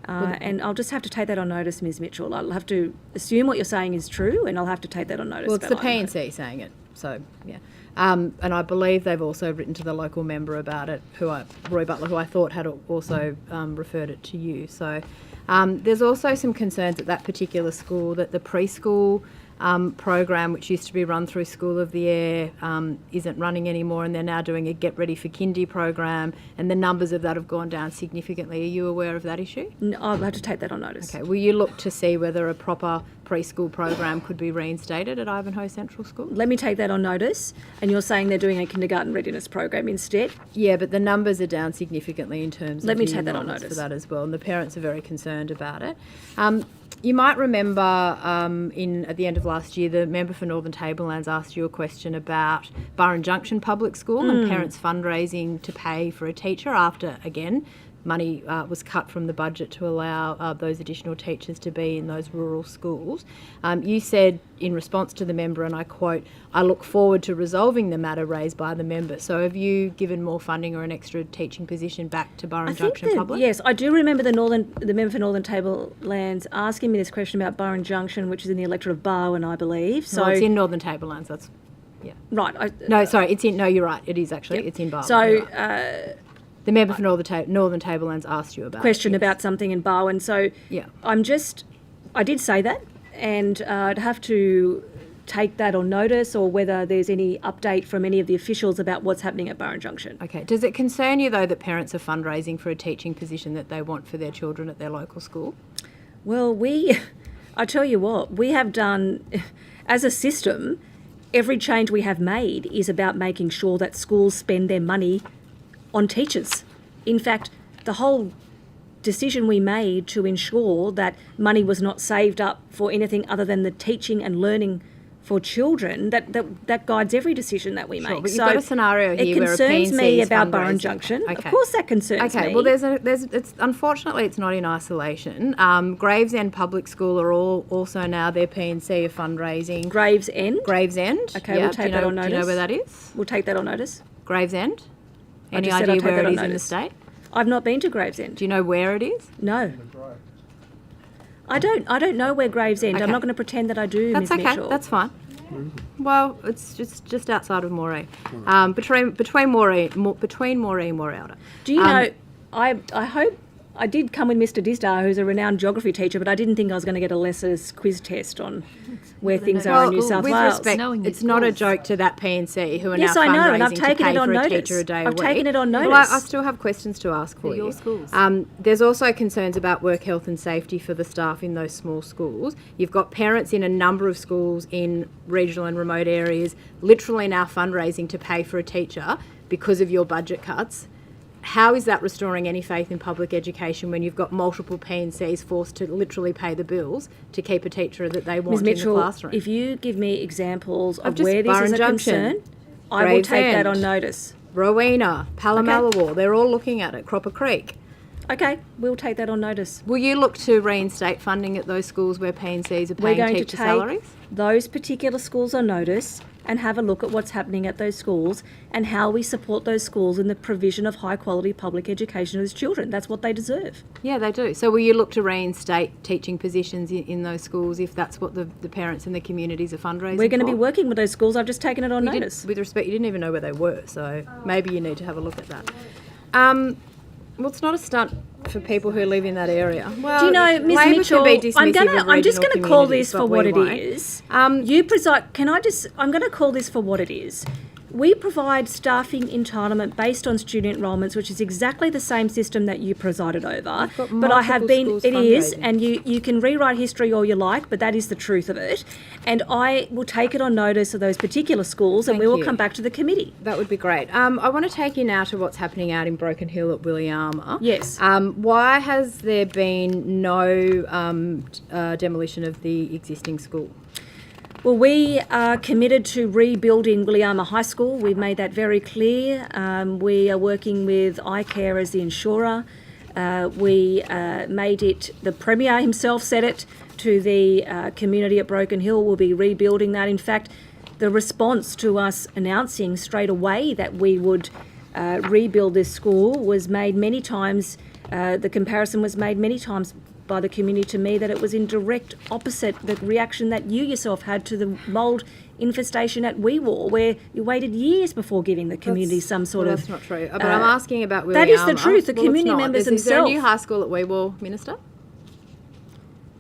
And I'll just have to take that on notice, Ms Mitchell. I'll have to assume what you're saying is true, and I'll have to take that on notice. Well, it's the P&C saying it, so yeah. And I believe they've also written to the local member about it, Roy Butler, who I thought had also referred it to you. So there's also some concerns at that particular school that the preschool program, which used to be run through School of the Air, isn't running anymore, and they're now doing a Get Ready for Kindy program, and the numbers of that have gone down significantly. Are you aware of that issue? No, I'll have to take that on notice. Okay. Will you look to see whether a proper preschool program could be reinstated at Ivanhoe Central School? Let me take that on notice. And you're saying they're doing a kindergarten readiness program instead? Yeah, but the numbers are down significantly in terms Let of me the take that on enrolments notice for that as well, and the parents are very concerned about it. You might remember at the end of last year, the member for Northern Tablelands asked you a question about Burren Junction Public School and parents fundraising to pay for a teacher after, again, money was cut from the budget to allow those additional teachers to be in those rural schools. You said in response to the member, and I quote, "I look forward to resolving the matter raised by the member." So have you given more funding or an extra teaching position back to Burren Junction Public? Yes, I do remember the member for Northern Tablelands asking me this question about Burren Junction, which is in the electorate of Barwon, I believe. So it's in Northern Tablelands, that's, yeah. Right. No, you're right, it is actually, it's in Barwon. So the member for Northern Tablelands asked you about question about something in Barwon. So yeah. I did say that, and I'd have to take that on notice, or whether there's any update from any of the officials about what's happening at Burren Junction. Okay. Does it concern you, though, that parents are fundraising for a teaching position that they want for their children at their local school? Well, I tell you what, we have done, as a system, every change we have made is about making sure that schools spend their money on teachers. In fact, the whole decision we made to ensure that money was not saved up for anything other than the teaching and learning for children, that guides every decision that we make. But you've got a scenario here where a P&C concerns me is about Burren fundraising. Junction. Okay. Of course that concerns me. Okay, well, it's unfortunately it's not in isolation. Gravesend Public School are also now, their P&C are fundraising. Gravesend? Gravesend. Okay, we'll take that on notice. Do you know where that is? We'll take that on notice. Gravesend? I Any just said I'll idea take where that it on is in the notice. state? I've not been to Gravesend. Do you know where it is? No. I don't know where Gravesend. Okay. I'm not going to pretend that I do, That's Ms okay. Mitchell. That's fine. Well, it's just outside of Moree, between Moree and Moreelda. Do you know? I hope I did come with Mr. Disdar, who's a renowned geography teacher, but I didn't think I was going to get a lessers quiz test on where things are in New South with Wales. Respect, it's not a joke to that P&C who are Yes, now I know, and fundraising I've taken to pay it on for a notice. teacher a day a I've week. taken it on Well, notice. I still have questions to ask for you. Your schools. There's also concerns about work health and safety for the staff in those small schools. You've got parents in a number of schools in regional and remote areas literally now fundraising to pay for a teacher because of your budget cuts. How is that restoring any faith in public education when you've got multiple P&Cs forced to literally pay the bills to keep a teacher that they want Ms. Mitchell, in the classroom? if you give me examples of just where this Burren is a Junction, concern, I will take that Gravesend, on notice. Rowena, Pallamallawar, they're all looking at it. Cropper Creek. Okay, we'll take that on notice. Will you look to reinstate funding at those schools where P&Cs are We're paying going to teacher take salaries? those particular schools on notice and have a look at what's happening at those schools and how we support those schools in the provision of high quality public education to those children. That's what they deserve. Yeah, they do. So will you look to reinstate teaching positions in those schools if that's what the parents and the communities are fundraising We're going to be for? working with those schools. I've just taken it on You notice. with respect, you didn't even know where they were, so maybe you need to have a look at that. Well, it's not a stunt for people who live in that area. Well, Do you know, Ms. Labor Mitchell, can be dismissive of I'm just regional going to call communities, this for but what we it won't. is. I'm going to call this for what it is. We provide staffing entitlement based on student enrolments, which is exactly the same system that you presided over. But I have been, schools it is, fundraising. and you can rewrite history all you like, but that is the truth of it. And I will take it on notice of those particular schools, and we will come back to the committee. That would be great. I want to take you now to what's happening out in Broken Hill at Williama. Yes. Why has there been no demolition of the existing school? Well, we are committed to rebuilding Williama High School. We've made that very clear. We are working with iCare as the insurer. We made it, the Premier himself said it to the community at Broken Hill. We'll be rebuilding that. In fact, the response to us announcing straight away that we would rebuild this school was made many times. The comparison was made many times by the community to me that it was in direct opposite the reaction that you yourself had to the mould infestation at Weewar, where you waited years before giving the community some sort of... That's not true. But I'm asking about Williama. That is the truth. The Well, it's community not. members Is there a themselves... new high school at Weewar, Minister?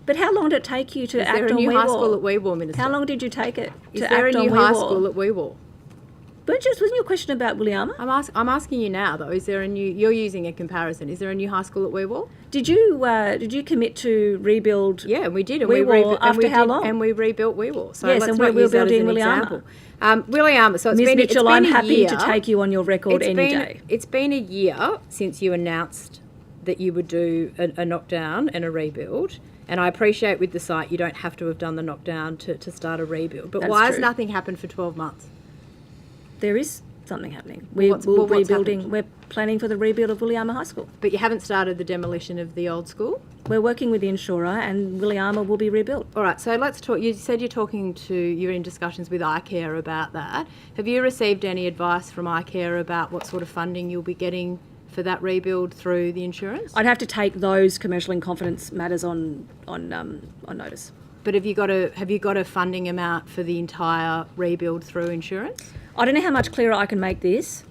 But how long did it take you to Is act there a on new Weewar? high school at Weewar, Minister? How long did you take it Is to there a act on new high Weewar? school at Weewar? But wasn't your question about Williama? I'm asking you now, though. Is there a new... You're using a comparison. Is there a new high school at Weewar? Did you commit to rebuild? Yeah, we did. And Weewar after how long? And we rebuilt Weewar. So Yes, let's and not we're use that as rebuilding an Williama. example. Williama, so it's Ms. been, Mitchell, it's been I'm a happy year. to take you on your record any day. It's been a year since you announced that you would do a knockdown and a rebuild. And I appreciate with the site you don't have to have done the knockdown to start a rebuild. But That's why has true. nothing happened for 12 months? There is something happening. We're what's rebuilding. happened? We're planning for the rebuild of Williama High School. But you haven't started the demolition of the old school? We're working with the insurer, and Williama will be rebuilt. All right, so let's talk. You said you're in discussions with iCare about that. Have you received any advice from iCare about what sort of funding you'll be getting for that rebuild through the insurance? I'd have to take those commercial in confidence matters on notice. But have you got a funding amount for the entire rebuild through insurance? I don't know how much clearer I can make this.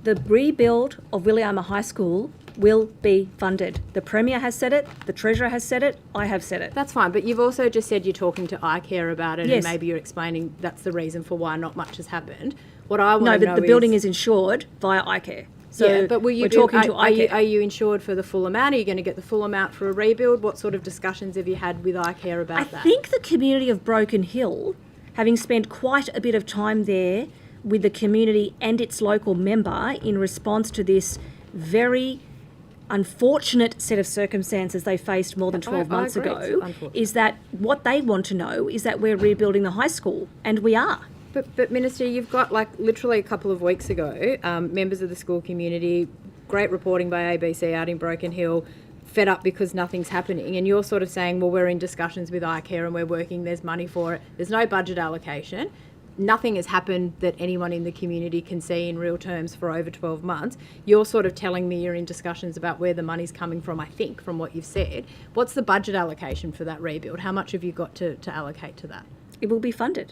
The rebuild of Williama High School will be funded. The Premier has said it, the Treasurer has said it, I have said it. That's fine, but you've also just said you're talking to iCare about it, Yes. and maybe you're explaining that's the reason for why not much has happened. What I want No, to know but the building is insured via iCare. So yeah, but will you we're talking to are iCare. are you insured for the full amount? Are you going to get the full amount for a rebuild? What sort of discussions have you had with iCare about that? I think the community of Broken Hill, having spent quite a bit of time there with the community and its local member in response to this very unfortunate set of circumstances they faced more than 12 months agree, it's ago, unfortunate. is that what they want to know is that we're rebuilding the high school, and we are. But Minister, you've got literally a couple of weeks ago, members of the school community, great reporting by ABC out in Broken Hill, fed up because nothing's happening, and you're sort of saying, well, we're in discussions with iCare and we're working, there's money for it, there's no budget allocation. Nothing has happened that anyone in the community can see in real terms for over 12 months. You're sort of telling me you're in discussions about where the money's coming from, I think, from what you've said. What's the budget allocation for that rebuild? How much have you got to allocate to that? It will be funded.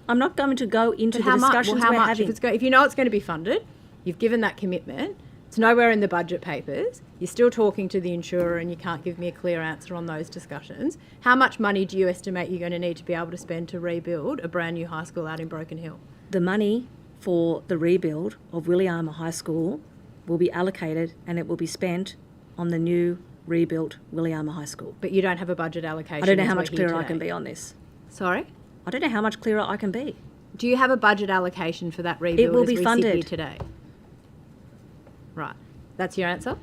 I'm not going to go into But the how much? discussions Well, how we're much? having. If you know it's going to be funded, you've given that commitment, it's nowhere in the budget papers, you're still talking to the insurer and you can't give me a clear answer on those discussions. How much money do you estimate you're going to need to be able to spend to rebuild a brand new high school out in Broken Hill? The money for the rebuild of Williama High School will be allocated, and it will be spent on the new rebuilt Williama High School. But you don't have a budget allocation. I don't know as how we're much here clearer I today. can be on this. Sorry? I don't know how much clearer I can be. Do you have a budget allocation for that rebuild It will as be we funded. sit here today? Right. That's your answer?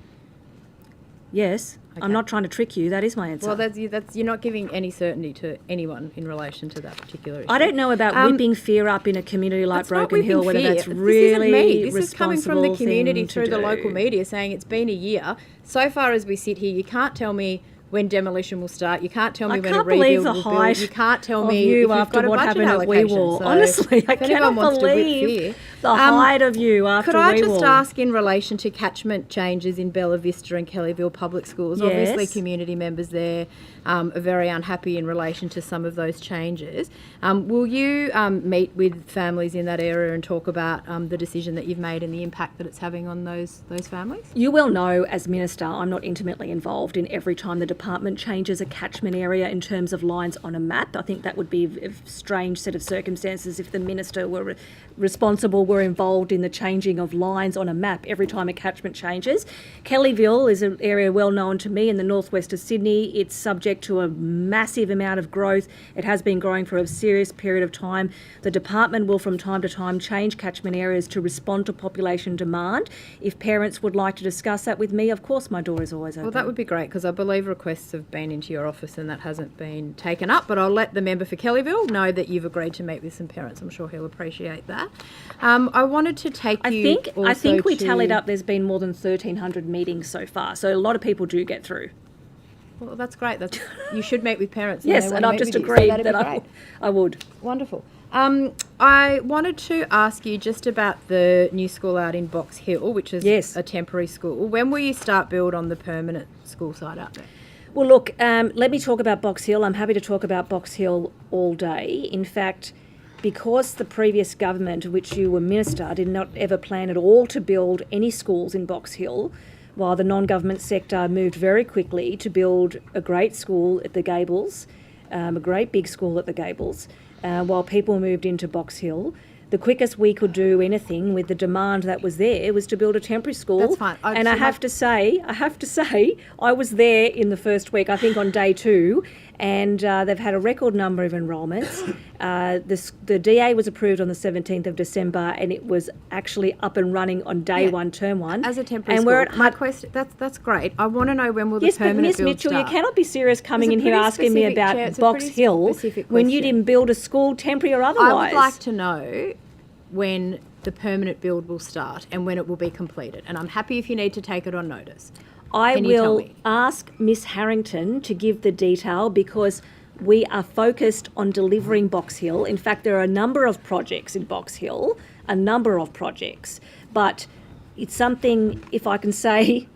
Yes. I'm not trying to trick you. That is my answer. Well, that's you're not giving any certainty to anyone in relation to that particular issue. I don't know about whipping fear up in a community like That's not Broken Hill, whipping whether fear. that's really This isn't me. This is coming from the responsible community thing to through the do. local media saying it's been a year. So far as we sit here, you can't tell me when demolition will start. You can't tell me when a can't believe rebuild the will build. height You can't tell of me you if you've after got a what budget happened at allocation. WeWar. So Honestly, I if anyone cannot wants to whip believe fear, the height of you after Could I WeWar. just ask in relation to catchment changes in Bella Vista and Kellyville public schools? Obviously, Yes. community members there are very unhappy in relation to some of those changes. Will you meet with families in that area and talk about the decision that you've made and the impact that it's having on those families? You well know, as Minister, I'm not intimately involved in every time the department changes a catchment area in terms of lines on a map. I think that would be a strange set of circumstances if the Minister were were involved in the changing of lines on a map every time a catchment changes. Kellyville is an area well known to me in the northwest of Sydney. It's subject to a massive amount of growth. It has been growing for a serious period of time. The department will from time to time change catchment areas to respond to population demand. If parents would like to discuss that with me, of course my door is always open. Well, that would be great because I believe requests have been into your office and that hasn't been taken up. But I'll let the member for Kellyville know that you've agreed to meet with some parents. I'm sure he'll appreciate that. I wanted to take I you. think we to- tallied up. There's been more than 1,300 meetings so far, so a lot of people do get through. Well, that's great. You should meet with parents. Yes, they and wanna I've meet just with you, so agreed that'd that be great. I would. Wonderful. I wanted to ask you just about the new school out in Box Hill, which is a temporary school. When will you start build on the permanent school site out there? Well, look, let me talk about Box Hill. I'm happy to talk about Box Hill all day. In fact, because the previous government, of which you were minister, did not ever plan at all to build any schools in Box Hill, while the non-government sector moved very quickly to build a great school at the Gables, a great big school at the Gables, while people moved into Box Hill. The quickest we could do anything with the demand that was there was to build a temporary school. That's fine. And I have to say, I was there in the first week, I think on day 2, and they've had a record number of enrolments. The DA was approved on the 17th of December, and it was actually up and running on day 1, term 1. As a temporary and school. we're at My question, that's great. I want to know when will the Yes, but permanent Ms build Mitchell, start? you cannot be serious coming in It's a here pretty asking me specific, about Chair, it's a Box pretty Hill specific when you question. didn't build a school, temporary or otherwise. I would like to know when the permanent build will start and when it will be completed. And I'm happy if you need to take it on notice. I Can you tell will me? ask Miss Harrington to give the detail because we are focused on delivering Box Hill. In fact, there are a number of projects in Box Hill, but it's something, if I can say,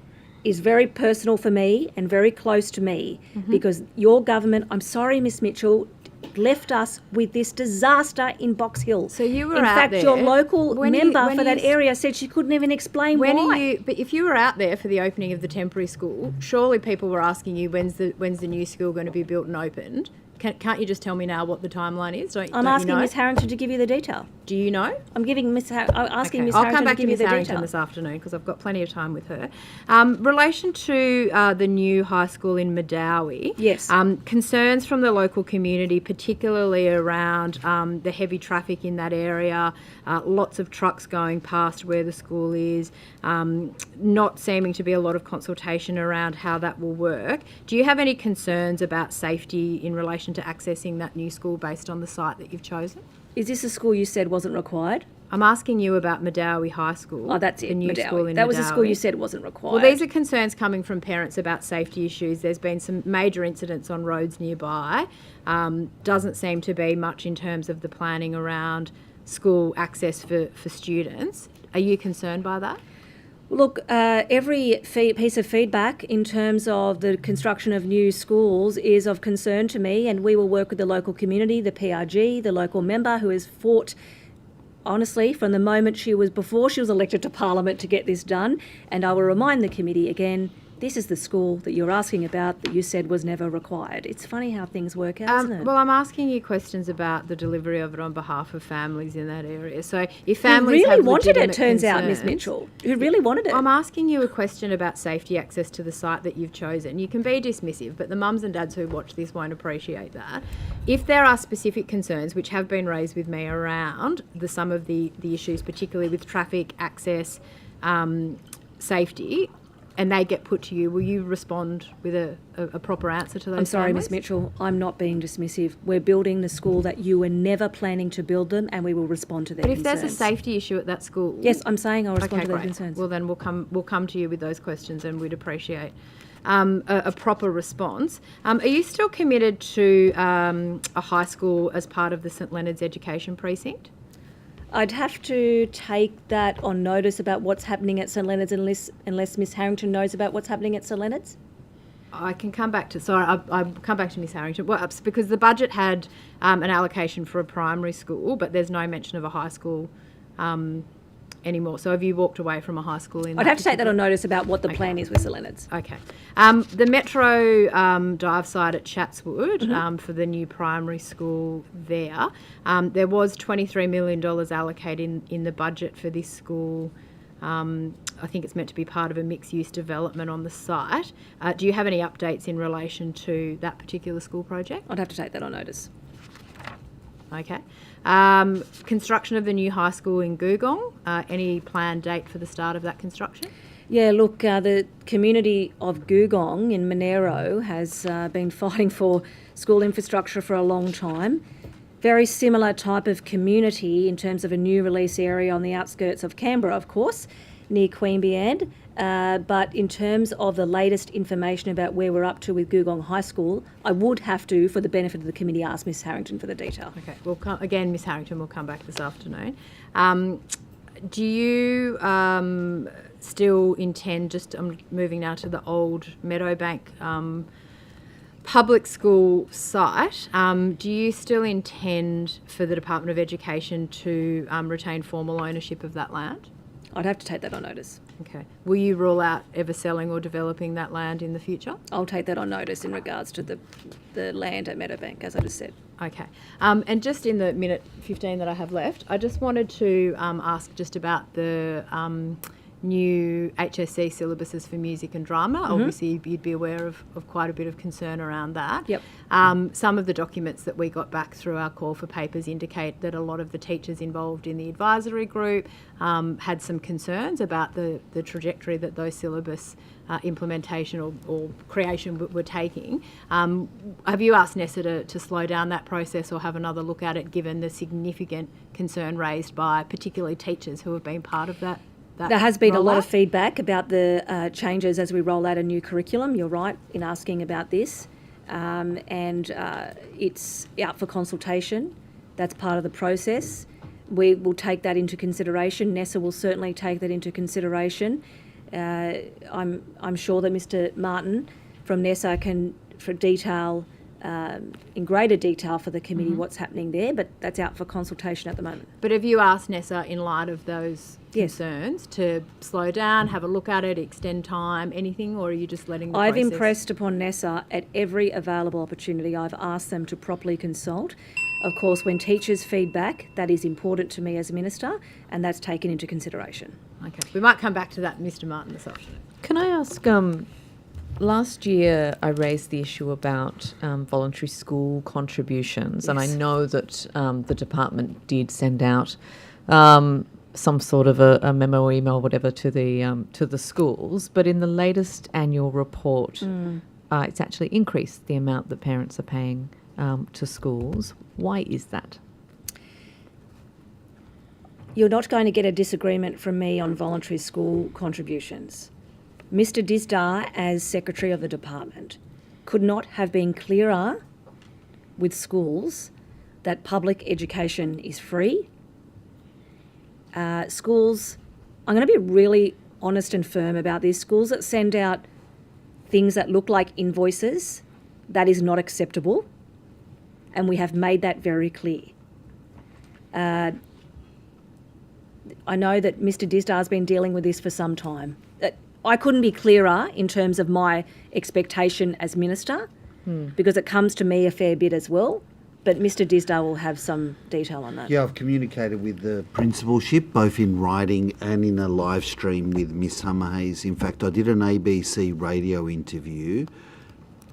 is very personal for me and very close to me because your government, I'm sorry, Miss Mitchell, left us with this disaster in Box Hill. So you were in out fact, there. your local When member when for that you s- area said she couldn't even explain When why. but if you were out there for the opening of the temporary school, surely people were asking you when's the new school going to be built and opened. Can't you just tell me now what the timeline is? I'm don't you asking know? Miss Harrington to give you the detail. Do you know? I'm giving Miss asking Okay, Miss I'll Harrington come back to give you Miss the Harrington detail. this afternoon because I've got plenty of time with her. Relation to the new high school in Madawi. Yes. Concerns from the local community, particularly around the heavy traffic in that area, lots of trucks going past where the school is, not seeming to be a lot of consultation around how that will work. Do you have any concerns about safety in relation to accessing that new school based on the site that you've chosen? Is this a school you said wasn't required? I'm asking you about Madawi High School. Oh, that's it, The new Madawi. school in That was a school Madawi. you said wasn't required. Well, these are concerns coming from parents about safety issues. There's been some major incidents on roads nearby. Doesn't seem to be much in terms of the planning around school access for students. Are you concerned by that? Look, every piece of feedback in terms of the construction of new schools is of concern to me, and we will work with the local community, the PRG, the local member who has fought, honestly, from the moment before she was elected to Parliament to get this done. And I will remind the committee again, this is the school that you're asking about that you said was never required. It's funny how things work out, isn't it? Well, I'm asking you questions about the delivery of it on behalf of families in that area. So if families Who really have wanted it, legitimate turns out, Miss concerns- Mitchell. Who really wanted it. I'm asking you a question about safety access to the site that you've chosen. You can be dismissive, but the mums and dads who watch this won't appreciate that. If there are specific concerns which have been raised with me around some of the issues, particularly with traffic, access, safety, and they get put to you, will you respond with a proper answer to those I'm sorry, families? Ms Mitchell, I'm not being dismissive. We're building the school that you were never planning to build them, and we will respond to their But if concerns. there's a safety issue at that school... Yes, I'm saying I'll respond okay, to their great. concerns. Well, then we'll come to you with those questions, and we'd appreciate a proper response. Are you still committed to a high school as part of the St Leonard's Education Precinct? I'd have to take that on notice about what's happening at St Leonard's unless Miss Harrington knows about what's happening at St Leonard's. I can come back to... Sorry, I'll come back to Miss Harrington. Well, because the budget had an allocation for a primary school, but there's no mention of a high school anymore. So have you walked away from a high school in I'd have to take that on notice about what the plan is with St Leonard's. Okay. The Metro dive site at Chatswood for the new primary school there, there was $23 million allocated in the budget for this school. I think it's meant to be part of a mixed-use development on the site. Do you have any updates in relation to that particular school project? I'd have to take that on notice. Okay. Construction of the new high school in Googong. Any planned date for the start of that construction? Yeah, look, the community of Googong in Monero has been fighting for school infrastructure for a long time. Very similar type of community in terms of a new release area on the outskirts of Canberra, of course, near Queanbeyan End. But in terms of the latest information about where we're up to with Googong High School, I would have to, for the benefit of the committee, ask Miss Harrington for the detail. Okay, again, Miss Harrington will come back this afternoon. Do you still intend, I'm moving now to the old Meadowbank public school site, do you still intend for the Department of Education to retain formal ownership of that land? I'd have to take that on notice. Okay. Will you rule out ever selling or developing that land in the future? I'll take that on notice in regards to the land at Meadowbank, as I just said. Okay. And just in the minute 15 that I have left, I just wanted to ask just about the new HSC syllabuses for music and drama. Obviously, you'd be aware of quite a bit of concern around that. Yep. Some of the documents that we got back through our call for papers indicate that a lot of the teachers involved in the advisory group had some concerns about the trajectory that those syllabus implementation or creation were taking. Have you asked NESA to slow down that process or have another look at it, given the significant concern raised by particularly teachers who have been part of that? There has been a lot of feedback about the changes as we roll out a new curriculum. You're right in asking about this. And it's out for consultation. That's part of the process. We will take that into consideration. NESA will certainly take that into consideration. I'm sure that Mr Martin from NESA can detail in greater detail for the committee what's happening there, but that's out for consultation at the moment. But have you asked NESA, in light of those concerns, to slow down, have a look at it, extend time, anything, or are you just letting the I've process... impressed upon NESA at every available opportunity. I've asked them to properly consult. Of course, when teachers feedback, that is important to me as a minister, and that's taken into consideration. Okay, we might come back to that, Mr Martin, this afternoon. Can I ask, last year I raised the issue about voluntary school contributions, and I know that the department did send out some sort of a memo or email, whatever, to the schools, but in the latest annual report, it's actually increased the amount that parents are paying to schools. Why is that? You're not going to get a disagreement from me on voluntary school contributions. Mr Disdar, as Secretary of the Department, could not have been clearer with schools that public education is free. Schools, I'm going to be really honest and firm about this, schools that send out things that look like invoices, that is not acceptable, and we have made that very clear. I know that Mr Disdar has been dealing with this for some time. I couldn't be clearer in terms of my expectation as minister, because it comes to me a fair bit as well, but Mr Disdar will have some detail on that. Yeah, I've communicated with the principalship, both in writing and in a live stream with Miss Summerhays. In fact, I did an ABC radio interview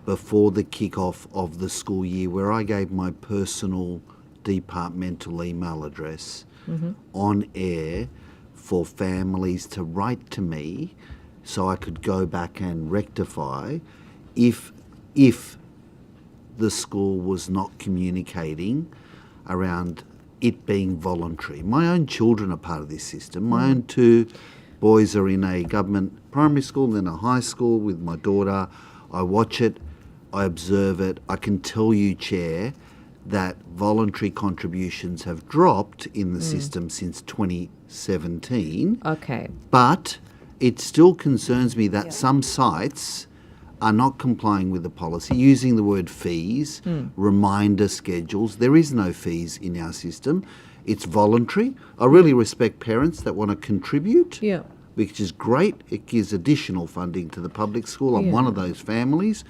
before the kick-off of the school year where I gave my personal departmental email address on air for families to write to me so I could go back and rectify if the school was not communicating around it being voluntary. My own children are part of this system. My own two boys are in a government primary school, then a high school with my daughter. I watch it, I observe it. I can tell you, Chair, that voluntary contributions have dropped in the system since 2017. Okay. But it still concerns me that some sites are not complying with the policy, using the word fees, reminder schedules. There is no fees in our system. It's voluntary. I really respect parents that want to contribute, which is great. It gives additional funding to the public school. I'm one of those families,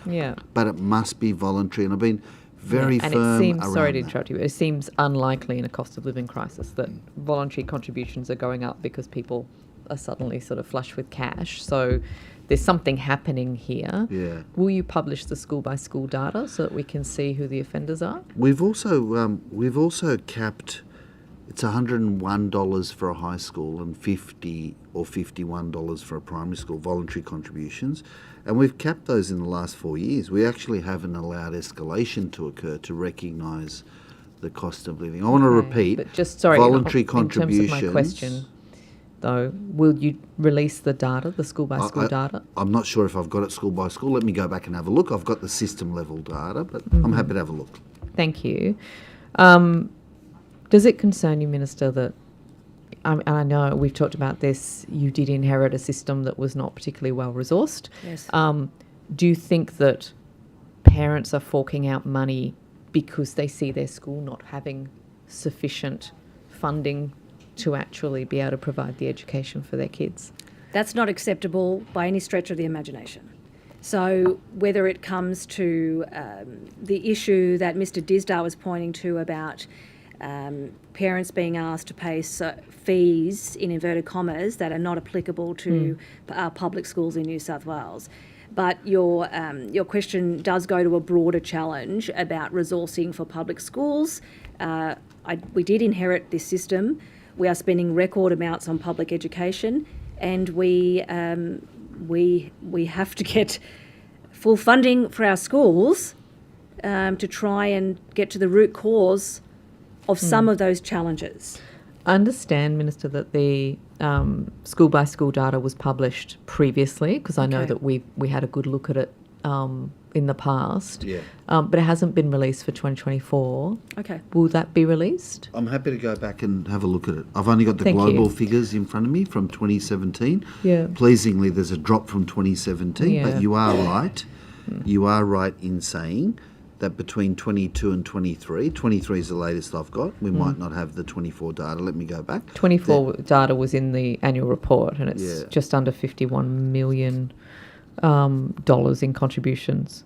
but it must be voluntary. And I've been very firm and it seems, around sorry to that. interrupt you, it seems unlikely in a cost of living crisis that voluntary contributions are going up because people are suddenly sort of flush with cash. So there's something happening here. Yeah. Will you publish the school by school data so that we can see who the offenders are? We've also capped. It's $101 for a high school and $50 or $51 for a primary school, voluntary contributions. And we've capped those in the last 4 years. We actually haven't allowed escalation to occur to recognise the cost of living. I want to repeat, but just, sorry, voluntary in contributions... terms of my question, though, will you release the data, the school by school data? I'm not sure if I've got it school by school. Let me go back and have a look. I've got the system level data, but I'm happy to have a look. Thank you. Does it concern you, Minister, that, and I know we've talked about this, you did inherit a system that was not particularly well resourced. Yes. Do you think that parents are forking out money because they see their school not having sufficient funding to actually be able to provide the education for their kids? That's not acceptable by any stretch of the imagination. So whether it comes to the issue that Mr Disdar was pointing to about parents being asked to pay fees, in inverted commas, that are not applicable to our public schools in New South Wales. But your question does go to a broader challenge about resourcing for public schools. We did inherit this system. We are spending record amounts on public education, and we have to get full funding for our schools to try and get to the root cause of some of those challenges. I understand, Minister, that the school by school data was published previously, because I know that we had a good look at it in the past. Yeah. But it hasn't been released for 2024. Okay. Will that be released? I'm happy to go back and have a look at it. I've only got the Thank global you. figures in front of me from 2017. Yeah. Pleasingly, there's a drop from 2017, Yeah. but you are right. You are right in saying that between 22 and 23 is the latest I've got. We might not have the 24 data. Let me go back. 24 data was in the annual report, and it's just under $51 million in contributions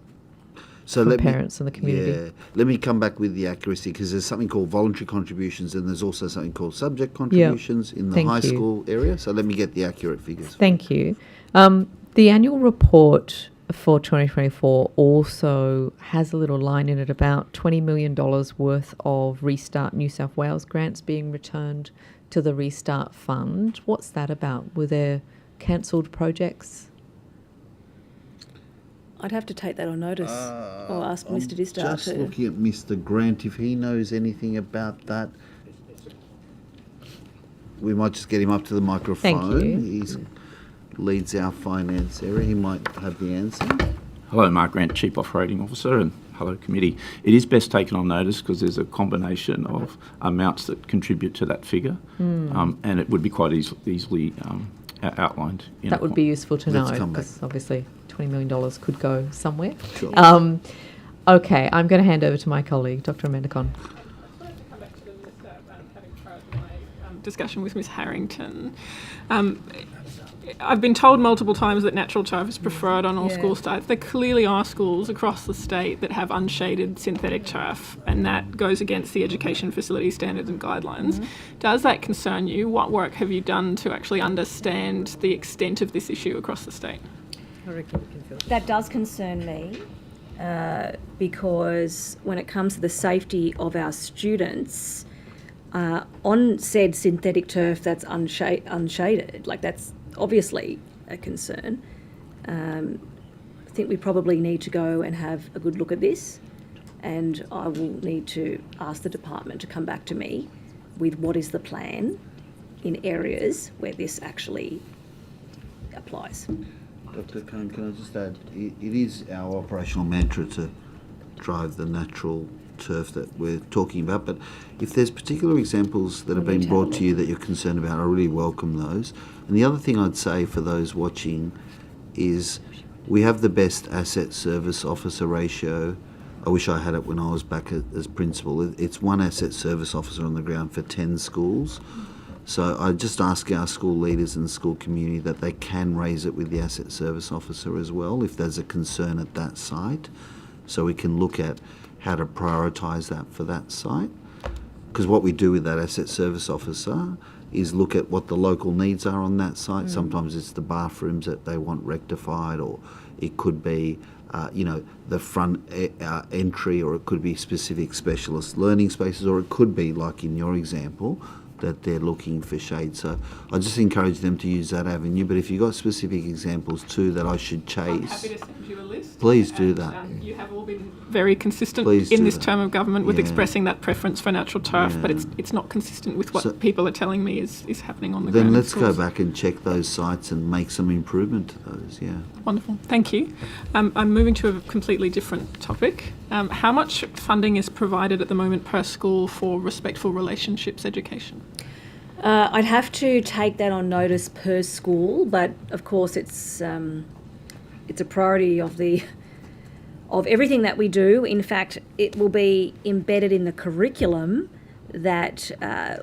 from parents and the community. Yeah, let me come back with the accuracy, because there's something called voluntary contributions and there's also something called subject contributions in the Thank high you. school area. So let me get the accurate figures. Thank you. The annual report for 2024 also has a little line in it about $20 million worth of Restart New South Wales grants being returned to the Restart Fund. What's that about? Were there cancelled projects? I'd have to take that on notice or ask Mr Disdar Just looking at Mr Grant, if he knows anything about that. We might just get him up to the microphone. Thank you. He leads our finance area. He might have the answer. Hello, Mark Grant, Chief Operating Officer, and hello, Committee. It is best taken on notice because there's a combination of amounts that contribute to that figure, and it would be quite easily outlined. That would be useful to Let's know, come back. because obviously $20 million could go somewhere. Sure. Okay, I'm going to hand over to my colleague, Dr Amanda Conn. Discussion with Ms Harrington. I've been told multiple times that natural turf is preferred on all school sites. There clearly are schools across the state that have unshaded synthetic turf, and that goes against the education facility standards and guidelines. Does that concern you? What work have you done to actually understand the extent of this issue across the state? That does concern me because when it comes to the safety of our students, on said synthetic turf that's unshaded, like that's obviously a concern. I think we probably need to go and have a good look at this, and I will need to ask the department to come back to me with what is the plan in areas where this actually applies. Dr. Cohn, can I just add, it is our operational mantra to drive the natural turf that we're talking about, but if there's particular examples that have been brought to you that you're concerned about, I really welcome those. And the other thing I'd say for those watching is we have the best asset service officer ratio. I wish I had it when I was back as principal. It's one asset service officer on the ground for 10 schools. So I just ask our school leaders and the school community that they can raise it with the asset service officer as well if there's a concern at that site, so we can look at how to prioritise that for that site. Because what we do with that asset service officer is look at what the local needs are on that site. Sometimes it's the bathrooms that they want rectified, or it could be the front entry, or it could be specific specialist learning spaces, or it could be, like in your example, that they're looking for shade. So I just encourage them to use that avenue. But if you've got specific examples too that I should chase, I'm happy to send you a list. Please do that. You have all been very consistent Please in do this that. term of government with Yeah. expressing that preference for natural turf, but it's not consistent with what people are telling me is happening on the ground. Then in let's go schools. back and check those sites and make some improvement to those, yeah. Wonderful, thank you. I'm moving to a completely different topic. How much funding is provided at the moment per school for respectful relationships education? I'd have to take that on notice per school, but of course it's a priority of everything that we do. In fact, it will be embedded in the curriculum that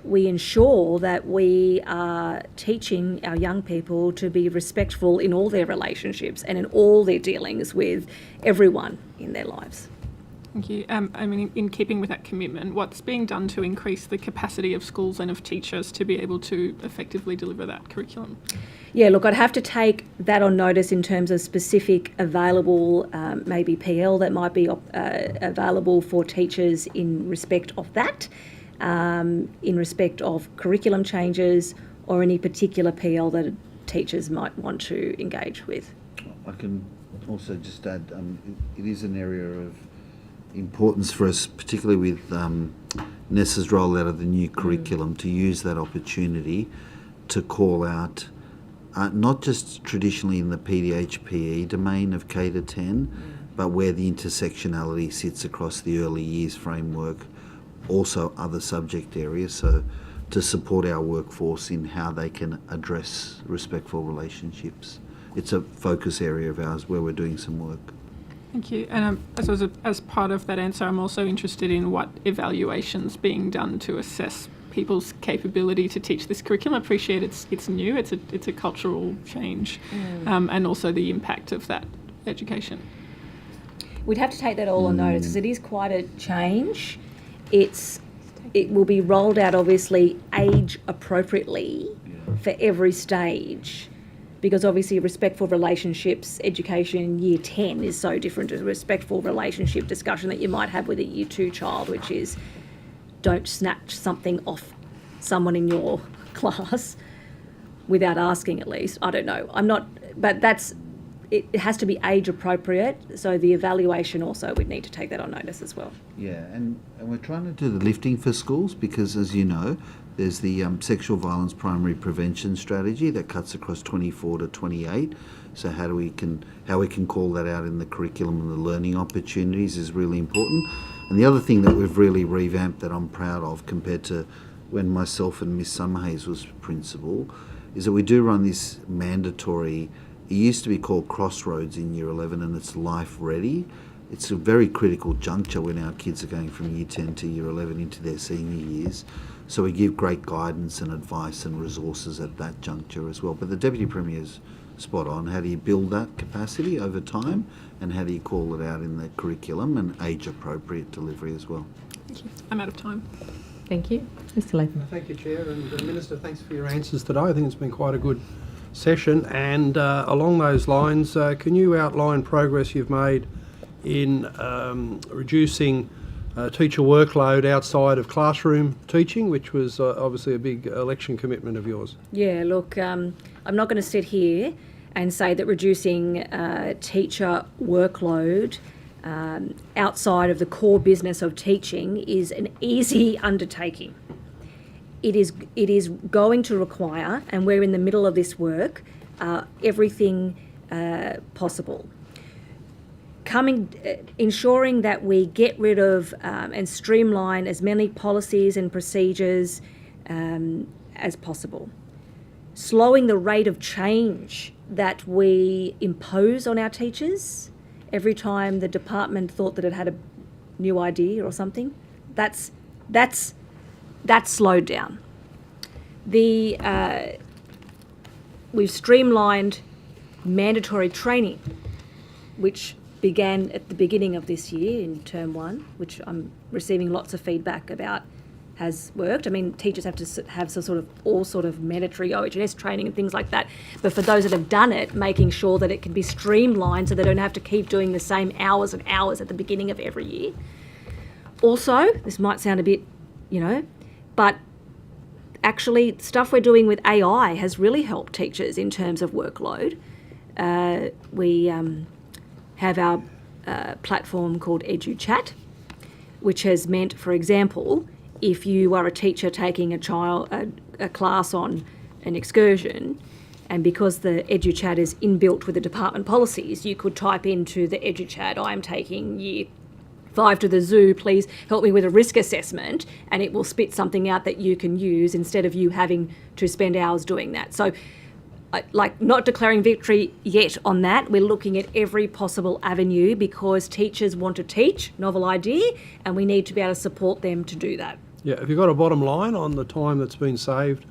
we ensure that we are teaching our young people to be respectful in all their relationships and in all their dealings with everyone in their lives. Thank you. In keeping with that commitment, what's being done to increase the capacity of schools and of teachers to be able to effectively deliver that curriculum? Yeah, look, I'd have to take that on notice in terms of specific available, maybe PL that might be available for teachers in respect of that, in respect of curriculum changes, or any particular PL that teachers might want to engage with. I can also just add, it is an area of importance for us, particularly with Nessa's rollout of the new curriculum, to use that opportunity to call out, not just traditionally in the PDH-PE domain of K to 10, but where the intersectionality sits across the early years framework, also other subject areas, so to support our workforce in how they can address respectful relationships. It's a focus area of ours where we're doing some work. Thank you. And as part of that answer, I'm also interested in what evaluations being done to assess people's capability to teach this curriculum. I appreciate it's new, it's a cultural change, and also the impact of that education. We'd have to take that all on notice because it is quite a change. It will be rolled out obviously age appropriately for every stage. Because obviously respectful relationships education in year 10 is so different to the respectful relationship discussion that you might have with a year 2 child, which is don't snatch something off someone in your class without asking at least. I don't know. It has to be age appropriate, so the evaluation also would need to take that on notice as well. Yeah, and we're trying to do the lifting for schools because, as you know, there's the sexual violence primary prevention strategy that cuts across 24 to 28. So how we can call that out in the curriculum and the learning opportunities is really important. And the other thing that we've really revamped that I'm proud of compared to when myself and Miss Summerhays was principal is that we do run this mandatory, it used to be called Crossroads in Year 11 and it's Life Ready. It's a very critical juncture when our kids are going from Year 10 to Year 11 into their senior years. So we give great guidance and advice and resources at that juncture as well. But the Deputy Premier's spot on. How do you build that capacity over time and how do you call it out in the curriculum and age-appropriate delivery as well? Thank you. I'm out of time. Thank you. Mr Latham. Thank you, Chair. And Minister, thanks for your answers today. I think it's been quite a good session. And along those lines, can you outline progress you've made in reducing teacher workload outside of classroom teaching, which was obviously a big election commitment of yours? Yeah, look, I'm not going to sit here and say that reducing teacher workload outside of the core business of teaching is an easy undertaking. It is going to require, and we're in the middle of this work, everything possible. Ensuring that we get rid of and streamline as many policies and procedures as possible. Slowing the rate of change that we impose on our teachers every time the department thought that it had a new idea or something. That's slowed down. We've streamlined mandatory training, which began at the beginning of this year in term 1, which I'm receiving lots of feedback about has worked. I mean, teachers have to have all sort of mandatory OH&S training and things like that. But for those that have done it, making sure that it can be streamlined so they don't have to keep doing the same hours and hours at the beginning of every year. Also, this might sound a bit, but actually stuff we're doing with AI has really helped teachers in terms of workload. We have our platform called EduChat, which has meant, for example, if you are a teacher taking a class on an excursion, and because the EduChat is inbuilt with the department policies, you could type into the EduChat, I'm taking year 5 to the zoo, please help me with a risk assessment, and it will spit something out that you can use instead of you having to spend hours doing that. So, not declaring victory yet on that. We're looking at every possible avenue because teachers want to teach, novel idea, and we need to be able to support them to do that. Yeah, have you got a bottom line on the time that's been saved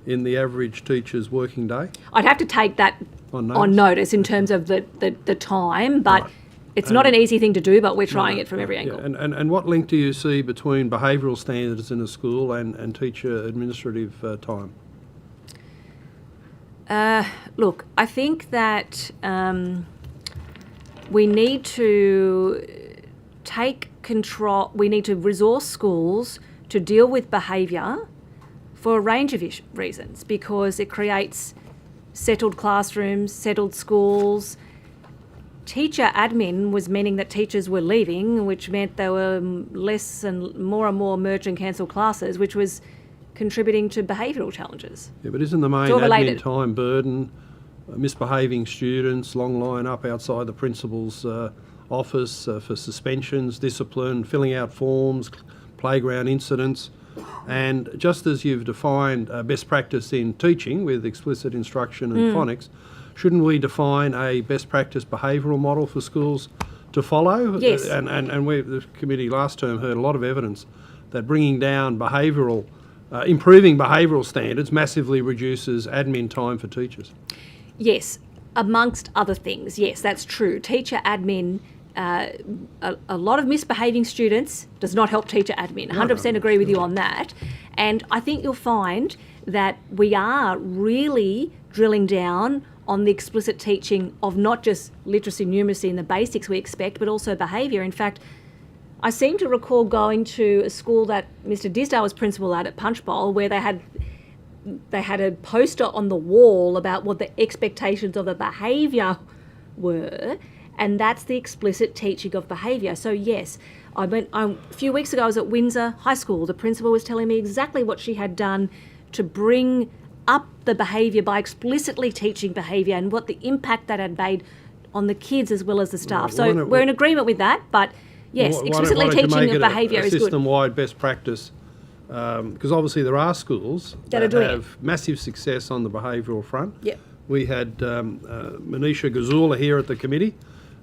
in the average teacher's working day? I'd have to take that on notice in terms of the time, but right. It's not an easy thing to do, but we're trying it from every angle. Yeah. And what link do you see between behavioural standards in a school and teacher administrative time? Look, I think that we need to take control, we need to resource schools to deal with behaviour for a range of reasons, because it creates settled classrooms, settled schools. Teacher admin was meaning that teachers were leaving, which meant there were less and more merge and cancel classes, which was contributing to behavioural challenges. Yeah, but isn't the main admin time burden misbehaving students, long line up outside the principal's office for suspensions, discipline, filling out forms, playground incidents? And just as you've defined best practice in teaching with explicit instruction and phonics, shouldn't we define a best practice behavioural model for schools to follow? Yes. And we, the committee last term, heard a lot of evidence that bringing down behavioural, improving behavioural standards massively reduces admin time for teachers. Yes, amongst other things. Yes, that's true. Teacher admin, a lot of misbehaving students does not help teacher admin. 100% agree with you on that. And I think you'll find that we are really drilling down on the explicit teaching of not just literacy, numeracy and the basics we expect, but also behaviour. In fact, I seem to recall going to a school that Mr. Disdale was principal at Punchbowl, where they had a poster on the wall about what the expectations of the behaviour were, and that's the explicit teaching of behaviour. So yes, a few weeks ago I was at Windsor High School. The principal was telling me exactly what she had done to bring up the behaviour by explicitly teaching behaviour and what the impact that had made on the kids as well as the staff. So we're in agreement with that, but yes, explicitly teaching of behaviour is good. System-wide best practice, because obviously there are schools that have massive success on the behavioural front. Yep. We had Manisha Gazula here at the committee,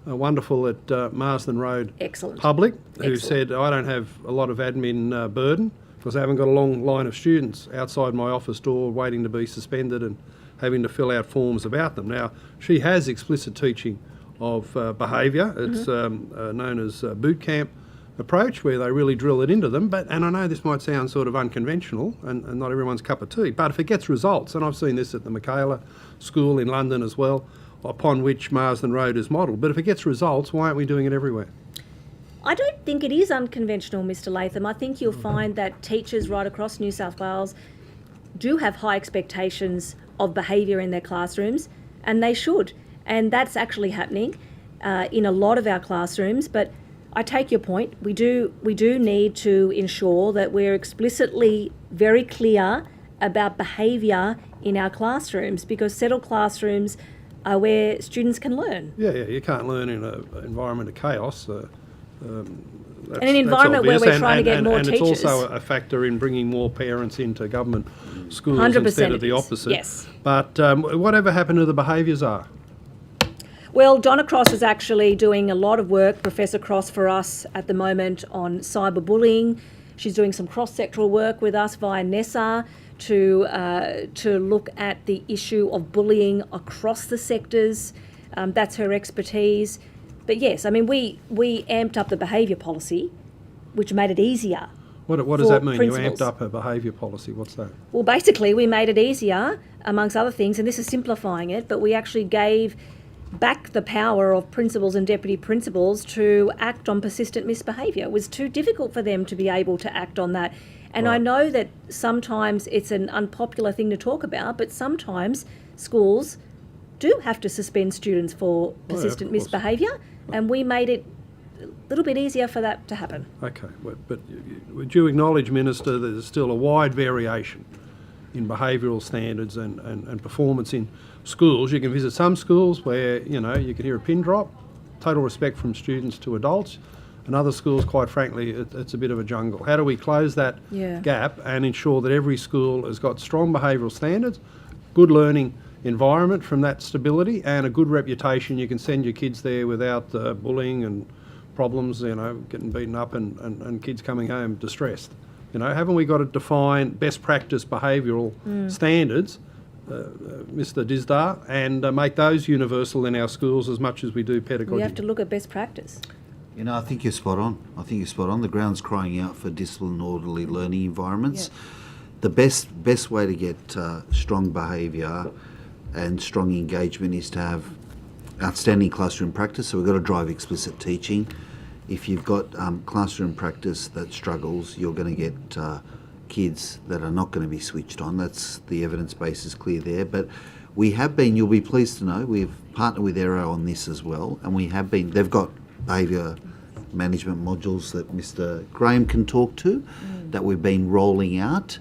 wonderful at Marsden Road Public, who said, I don't have a lot of admin burden because I haven't got a long line of students outside my office door waiting to be suspended and having to fill out forms about them. Now, she has explicit teaching of behaviour. It's known as boot camp approach, where they really drill it into them. And I know this might sound sort of unconventional and not everyone's cup of tea, but if it gets results, and I've seen this at the Michaela School in London as well, upon which Marsden Road is modelled, but if it gets results, why aren't we doing it everywhere? I don't think it is unconventional, Mr. Latham. I think you'll find that teachers right across New South Wales do have high expectations of behaviour in their classrooms, and they should. And that's actually happening in a lot of our classrooms. But I take your point. We do need to ensure that we're explicitly very clear about behaviour in our classrooms, because settled classrooms are where students can learn. Yeah, you can't learn in an environment of chaos. And an environment where we're trying to get more teachers. And it's also a factor in bringing more parents into government schools 100% instead of the it is, opposite. yes. But whatever happened to the behaviours are? Well, Donna Cross is actually doing a lot of work, Professor Cross, for us at the moment on cyberbullying. She's doing some cross-sectoral work with us via NESA to look at the issue of bullying across the sectors. That's her expertise. But yes, I mean, we amped up the behaviour policy, which made it easier. What does that mean? Principals. You amped up a behaviour policy. What's that? Well, basically, we made it easier, amongst other things, and this is simplifying it, but we actually gave back the power of principals and deputy principals to act on persistent misbehaviour. It was too difficult for them to be able to act on that. And I know that sometimes it's an unpopular thing to talk about, but sometimes schools do have to suspend students for persistent misbehaviour, and we made it a little bit easier for that to happen. Okay, but would you acknowledge, Minister, that there's still a wide variation in behavioural standards and performance in schools? You can visit some schools where, you can hear a pin drop, total respect from students to adults, and other schools, quite frankly, it's a bit of a jungle. How do we close that gap and ensure that every school has got strong behavioural standards, good learning environment from that stability, and a good reputation? You can send your kids there without bullying and problems, getting beaten up and kids coming home distressed. Haven't we got to define best practice behavioural standards, Mr. Disdar, and make those universal in our schools as much as we do pedagogy? We have to look at best practice. I think you're spot on. The ground's crying out for disciplined, orderly learning environments. The best way to get strong behaviour and strong engagement is to have outstanding classroom practice. So we've got to drive explicit teaching. If you've got classroom practice that struggles, you're going to get kids that are not going to be switched on. That's the evidence base is clear there. But we have been, you'll be pleased to know, we've partnered with Aero on this as well, and they've got behaviour management modules that Mr. Graham can talk to that we've been rolling out.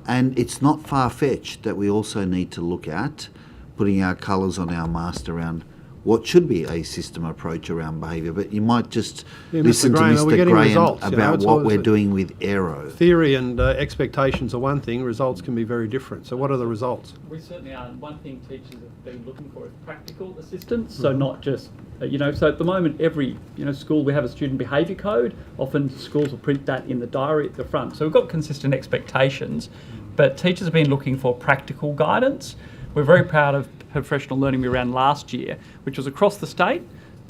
And it's not far-fetched that we also need to look at putting our colours on our mast around what should be a system approach around behaviour. But you might just listen to Mr. Graham about what we're doing with Aero. Theory and expectations are one thing, results can be very different. So what are the results? We certainly are. One thing teachers have been looking for is practical assistance, so not just, so at the moment every school we have a student behaviour code. Often schools will print that in the diary at the front. So we've got consistent expectations, but teachers have been looking for practical guidance. We're very proud of professional learning we ran last year, which was across the state.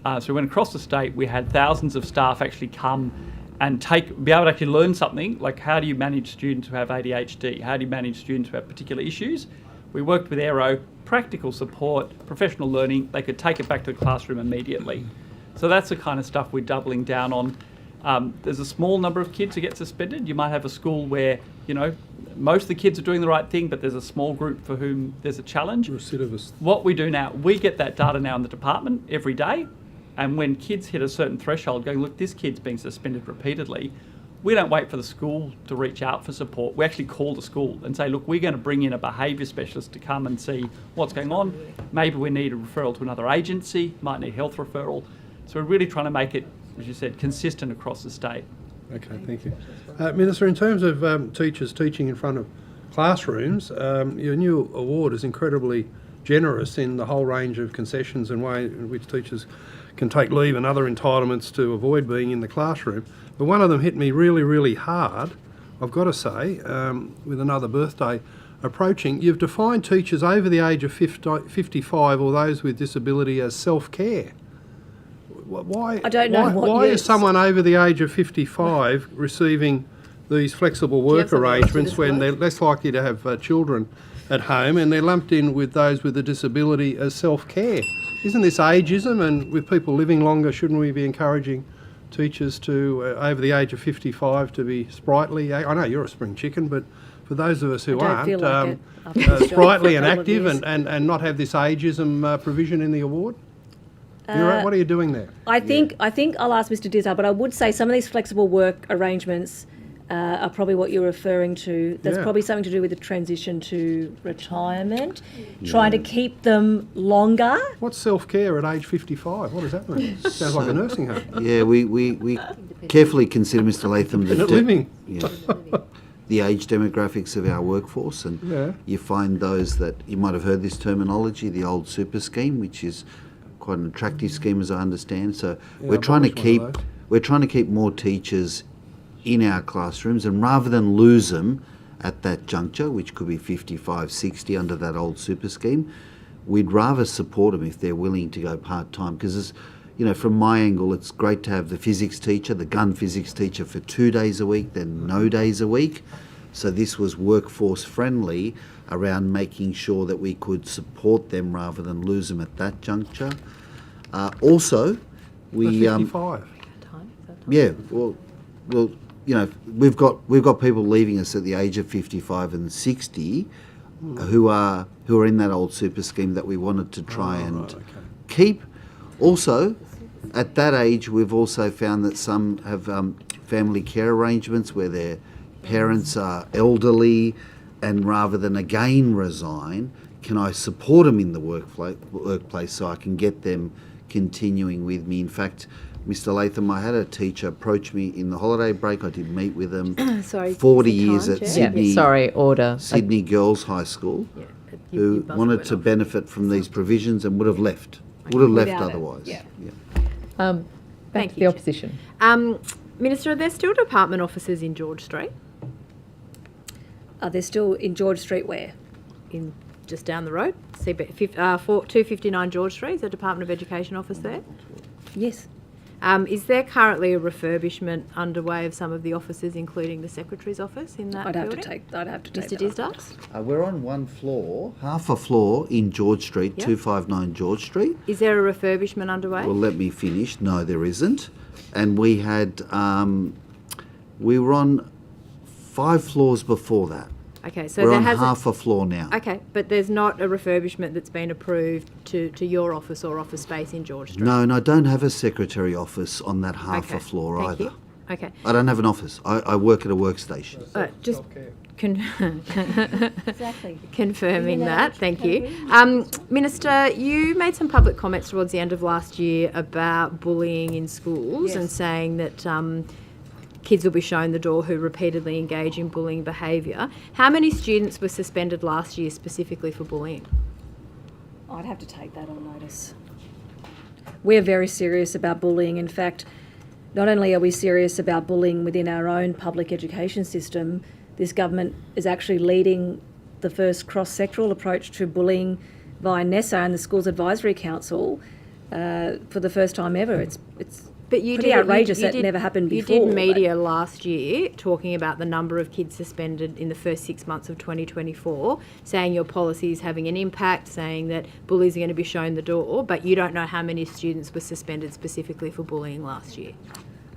So we went across the state, we had thousands of staff actually come and be able to actually learn something, like how do you manage students who have ADHD? How do you manage students who have particular issues? We worked with Aero, practical support, professional learning, they could take it back to the classroom immediately. So that's the kind of stuff we're doubling down on. There's a small number of kids who get suspended. You might have a school where, most of the kids are doing the right thing, but there's a small group for whom there's a challenge. Recidivist. What we do now, we get that data now in the department every day, and when kids hit a certain threshold, going, look, this kid's being suspended repeatedly, we don't wait for the school to reach out for support. We actually call the school and say, look, we're going to bring in a behaviour specialist to come and see what's going on. Maybe we need a referral to another agency, might need health referral. So we're really trying to make it, as you said, consistent across the state. Okay, thank you. Minister, in terms of teachers teaching in front of classrooms, your new award is incredibly generous in the whole range of concessions and way in which teachers can take leave and other entitlements to avoid being in the classroom. But one of them hit me really, really hard, I've got to say, with another birthday approaching. You've defined teachers over the age of 55 or those with disability as self-care. Why, I don't know why is someone over the age of 55 receiving these flexible work arrangements when they're less likely to have children at home, and they're lumped in with those with a disability as self-care? Isn't this ageism? And with people living longer, shouldn't we be encouraging teachers to, over the age of 55, to be sprightly? I know you're a spring chicken, but for for those of us who I don't aren't, feel like it after this job sprightly for a and couple of active years. and not have this ageism provision in the award? What are you doing there? I think I'll ask Mr. Dizzard, but I would say some of these flexible work arrangements are probably what you're referring to. That's Yeah. probably something to do with the transition to retirement, trying to keep them longer. What's self-care at age 55? What does that mean? Sounds like a nursing home. Yeah, we carefully consider, Mr. Latham, Independent living. The age demographics of our workforce, and Yeah. you find those that you might have heard this terminology, the old super scheme, which is quite an attractive scheme as I understand. So Yeah, we're I've trying to always wanted keep more teachers in our classrooms, and rather than lose them at that juncture, which could be 55, 60 under that old super scheme, we'd rather support them if they're willing to go part-time, because from my angle, it's great to have the physics teacher, the gun physics teacher for 2 days a week, then no days a week. So this was workforce friendly around making sure that we could support them rather than lose them at that juncture. Also, we 55. yeah, well, we've got people leaving us at the age of 55 and 60 who are in that old super scheme that we wanted to try and keep. Also, at that age, we've also found that some have family care arrangements where their parents are elderly, and rather than again resign, can I support them in the workplace so I can get them continuing with me? In fact, Mr. Latham, I had a teacher approach me in the holiday break. I did meet with them. Sorry, 40 is it years time, at Chair? Sydney. Yeah, sorry, order. Sydney Girls High School, who wanted to benefit from these provisions and would have left. Without it, Otherwise. yeah. Back Thank to you, the opposition. Minister, are there still department offices in George Street? They're still in George Street where? In just down the road, 259 George Street, is the Department of Education office there? Yes. Is there currently a refurbishment underway of some of the offices, including the Secretary's office in that I'd have to building? take Mr. that up. Dizdar? We're on one floor, half a floor in George Street, Yep. 259 George Street. Is there a refurbishment underway? Well, let me finish. No, there isn't. And we had, we were on 5 floors before that. Okay, so We're there on hasn't... half a floor now. Okay, but there's not a refurbishment that's been approved to your office or office space in George Street? No, and I don't have a secretary office on that half Okay, a floor thank either. you. Okay. I don't have an office. I work at a workstation. Just Exactly. confirming Isn't that. that Thank you. Minister, you made some public comments towards the end of last year about bullying in schools and saying that kids will be shown the door who repeatedly engage in bullying behaviour. How many students were suspended last year specifically for bullying? I'd have to take that on notice. We're very serious about bullying. In fact, not only are we serious about bullying within our own public education system, this government is actually leading the first cross-sectoral approach to bullying via NESA and the Schools Advisory Council for the first time ever. It's But you pretty did, outrageous you that did, never happened you before. did media last year talking about the number of kids suspended in the first 6 months of 2024, saying your policy is having an impact, saying that bullies are going to be shown the door, but you don't know how many students were suspended specifically for bullying last year.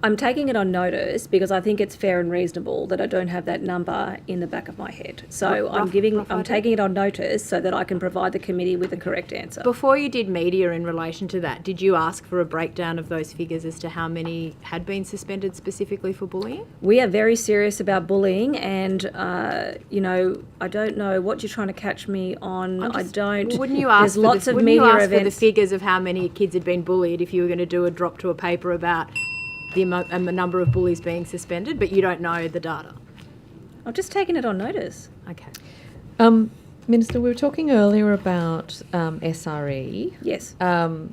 I'm taking it on notice because I think it's fair and reasonable that I don't have that number in the back of my head. So I'm taking it on notice so that I can provide the committee with the correct answer. Before you did media in relation to that, did you ask for a breakdown of those figures as to how many had been suspended specifically for bullying? We are very serious about bullying, and I don't know what you're trying to catch me on. Wouldn't you ask There's lots of for media the events. figures of how many kids had been bullied if you were going to do a drop to a paper about the number of bullies being suspended, but you don't know the data? I've just taken it on notice. Okay. Minister, we were talking earlier about SRE. Yes. And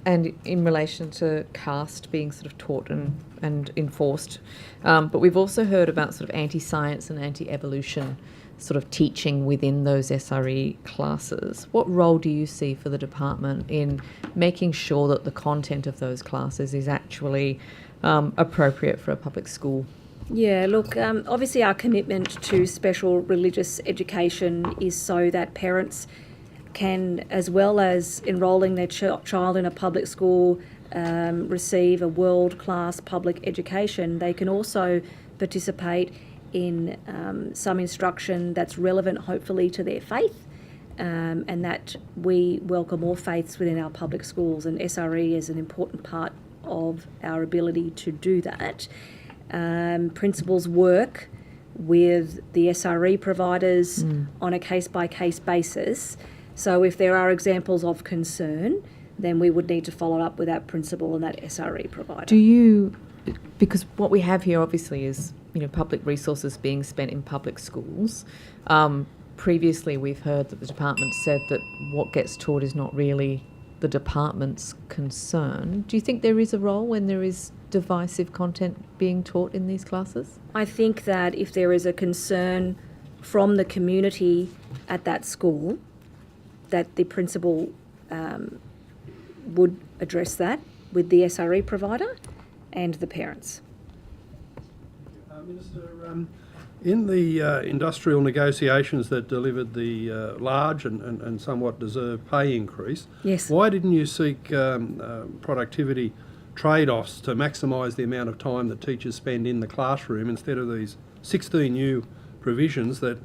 in relation to caste being sort of taught and enforced. But we've also heard about sort of anti-science and anti-evolution sort of teaching within those SRE classes. What role do you see for the department in making sure that the content of those classes is actually appropriate for a public school? Yeah, look, obviously our commitment to special religious education is so that parents can, as well as enrolling their child in a public school, receive a world-class public education. They can also participate in some instruction that's relevant, hopefully, to their faith, and that we welcome all faiths within our public schools, and SRE is an important part of our ability to do that. Principals work with the SRE providers on a case-by-case basis. So if there are examples of concern, then we would need to follow up with that principal and that SRE provider. Do you, because what we have here obviously is, public resources being spent in public schools. Previously we've heard that the department said that what gets taught is not really the department's concern. Do you think there is a role when there is divisive content being taught in these classes? I think that if there is a concern from the community at that school, that the principal would address that with the SRE provider and the parents. Minister, in the industrial negotiations that delivered the large and somewhat deserved pay increase, yes, why didn't you seek productivity trade-offs to maximise the amount of time that teachers spend in the classroom instead of these 16 new provisions that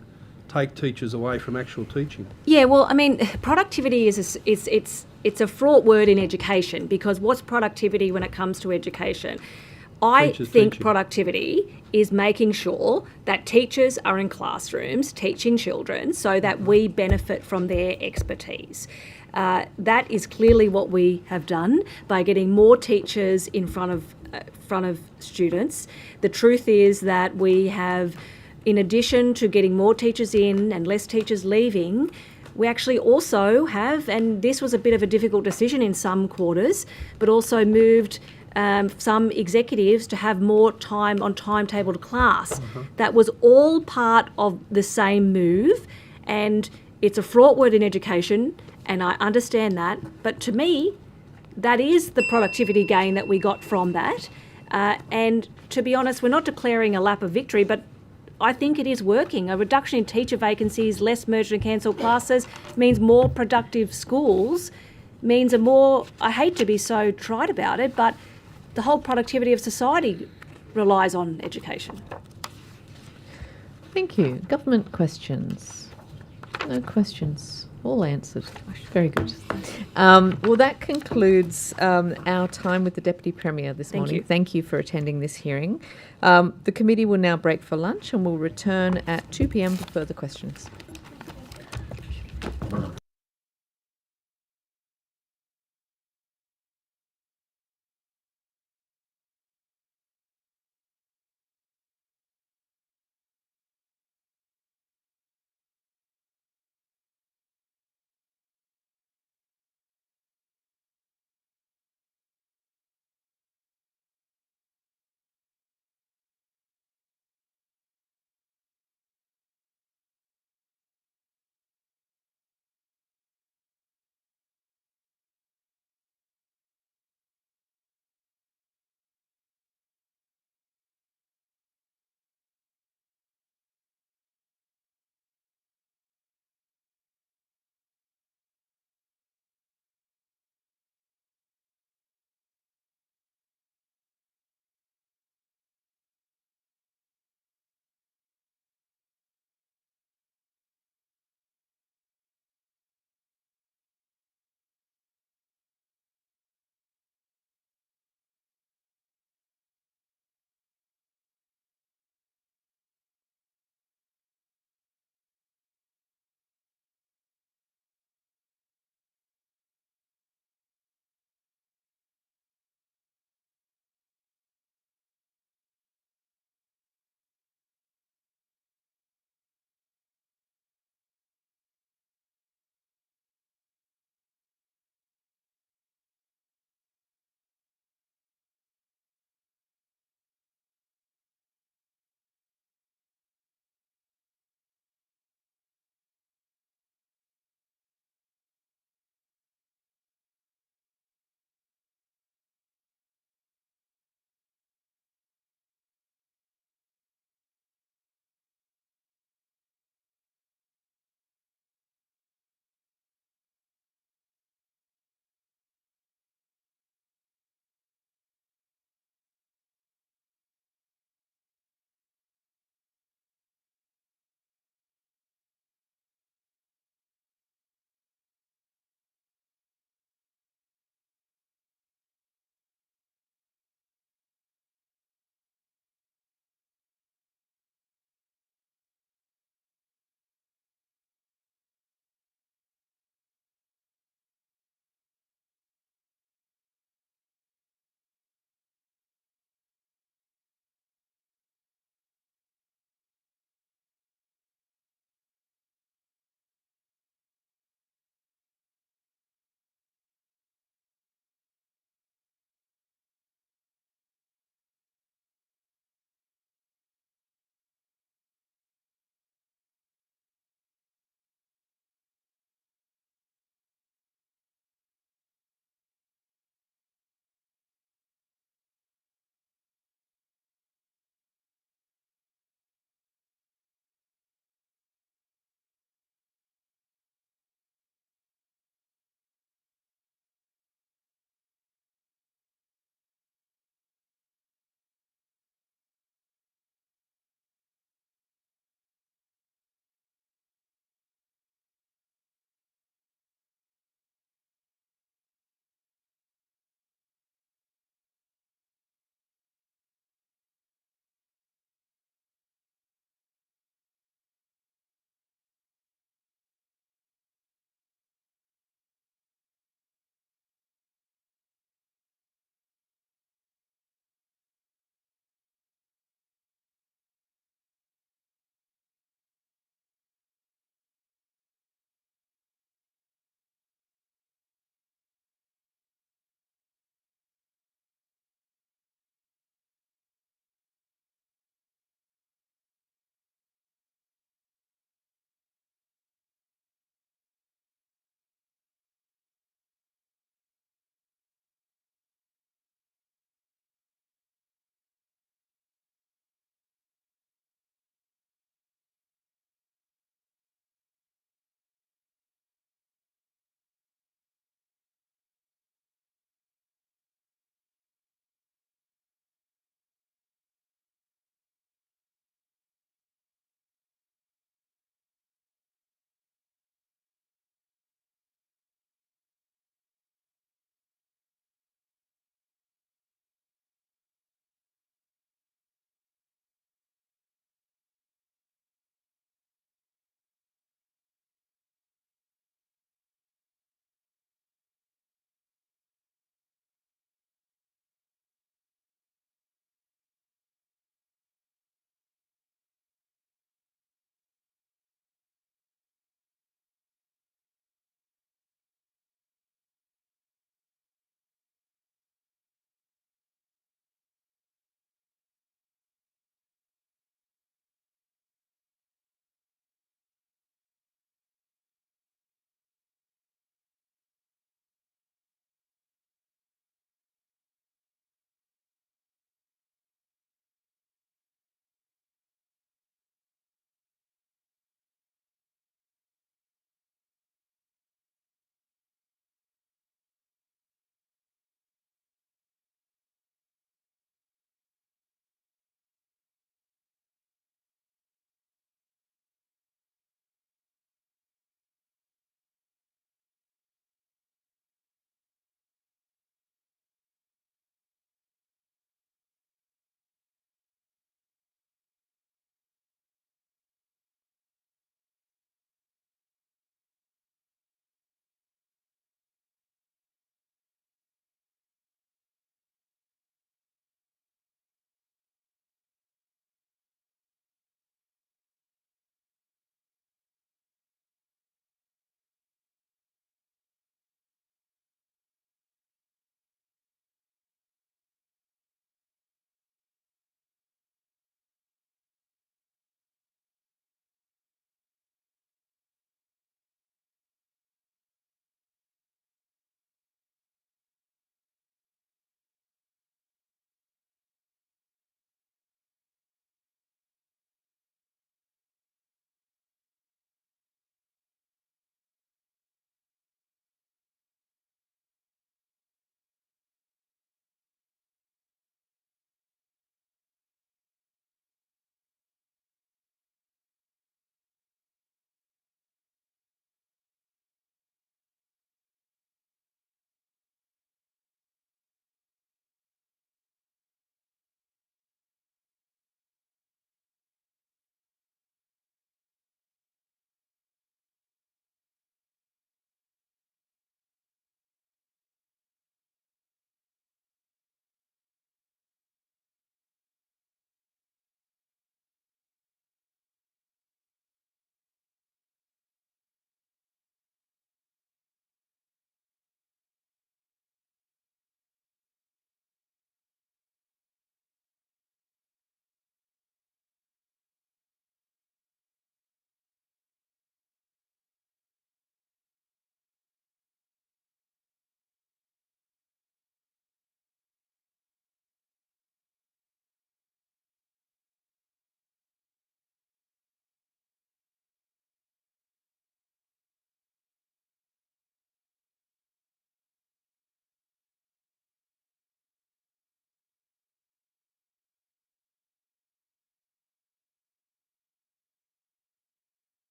take teachers away from actual teaching? Yeah, well, I mean, productivity is it's a fraught word in education, because what's productivity when it comes to education? I think productivity is making sure that teachers are in classrooms teaching children so that we benefit from their expertise. That is clearly what we have done by getting more teachers in front of students. The truth is that we have, in addition to getting more teachers in and less teachers leaving, we actually also have, and this was a bit of a difficult decision in some quarters, but also moved some executives to have more time on timetabled class. That was all part of the same move, and it's a fraught word in education, and I understand that, but to me, that is the productivity gain that we got from that. And to be honest, we're not declaring a lap of victory, but I think it is working. A reduction in teacher vacancies, less merged and cancelled classes means more productive schools, means a more, I hate to be so trite about it, but the whole productivity of society relies on education. Thank you. Government questions? No questions. All answered. Very good. Well, that concludes our time with the Deputy Premier this morning. you. Thank you for attending this hearing. The committee will now break for lunch and will return at 2 p.m. for further questions.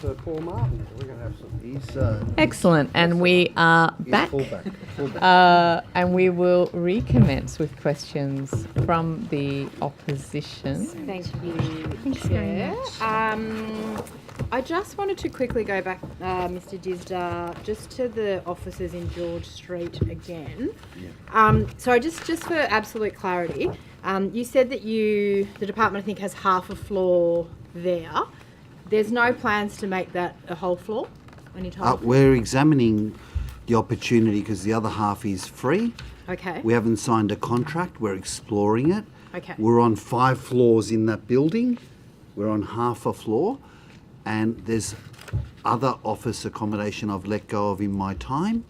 Sir Paul Martin. We're going to have some. He's Excellent, and we are back. Fullback. And we will recommence with questions from the opposition. Thank you, Chair. I just wanted to quickly go back, Mr. Disdar, just to the offices in George Street again. So just for absolute clarity, you said that the department, I think, has half a floor there. There's no plans to make that a whole floor anytime? We're examining the opportunity because the other half is free. Okay. We haven't signed a contract. We're exploring it. Okay. We're on 5 floors in that building. We're on half a floor. And there's other office accommodation I've let go of in my time.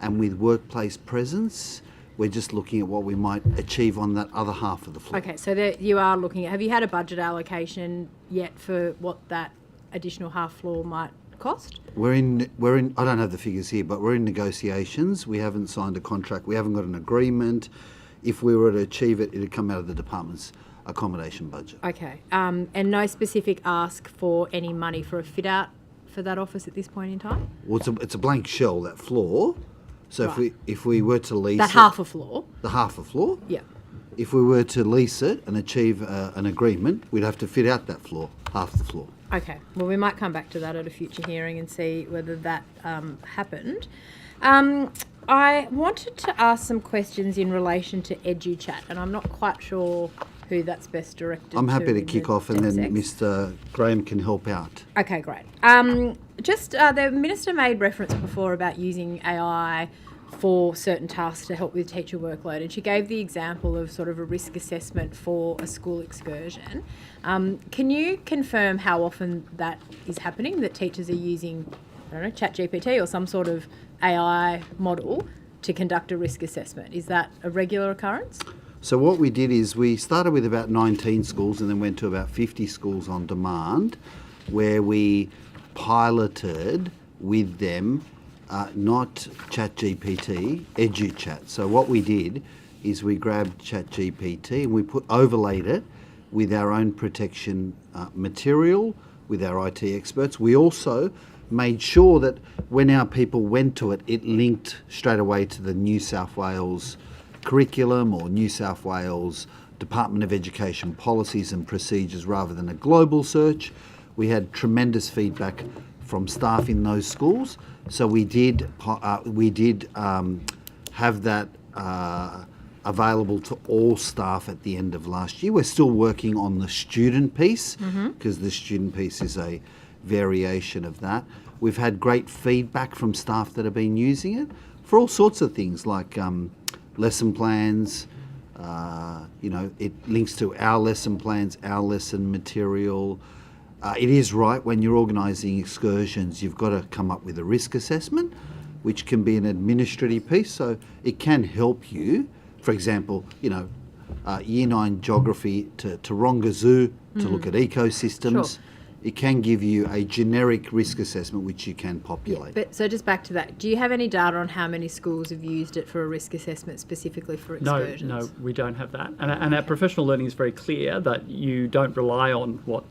And with workplace presence, we're just looking at what we might achieve on that other half of the floor. Okay, so you are looking at, have you had a budget allocation yet for what that additional half floor might cost? We're in, I don't have the figures here, but we're in negotiations. We haven't signed a contract. We haven't got an agreement. If we were to achieve it, it'd come out of the department's accommodation budget. Okay, and no specific ask for any money for a fit out for that office at this point in time? Well, it's a blank shell, that floor. So Right. if we were to lease That it, half a floor? the half a floor. Yeah. If we were to lease it and achieve an agreement, we'd have to fit out that floor, half the floor. Okay, well, we might come back to that at a future hearing and see whether that happened. I wanted to ask some questions in relation to EduChat, and I'm not quite sure who that's best directed to. I'm happy to in kick the off, and then exec. Mr. Graham can help out. Okay, great. The Minister made reference before about using AI for certain tasks to help with teacher workload, and she gave the example of sort of a risk assessment for a school excursion. Can you confirm how often that is happening, that teachers are using, I don't know, ChatGPT or some sort of AI model to conduct a risk assessment? Is that a regular occurrence? So what we did is we started with about 19 schools and then went to about 50 schools on demand, where we piloted with them not ChatGPT, EduChat. So what we did is we grabbed ChatGPT and we overlaid it with our own protection material, with our IT experts. We also made sure that when our people went to it, it linked straight away to the New South Wales curriculum or New South Wales Department of Education policies and procedures rather than a global search. We had tremendous feedback from staff in those schools. So we did have that available to all staff at the end of last year. We're still working on the student piece because the student piece is a variation of that. We've had great feedback from staff that have been using it for all sorts of things like lesson plans. It links to our lesson plans, our lesson material. It is right, when you're organising excursions, you've got to come up with a risk assessment, which can be an administrative piece. So it can help you, for example, Year 9 geography to Taronga Zoo to look at ecosystems. Sure. It can give you a generic risk assessment which you can populate. But so just back to that, do you have any data on how many schools have used it for a risk assessment specifically for excursions? No, we don't have that. And our professional learning is very clear that you don't rely on what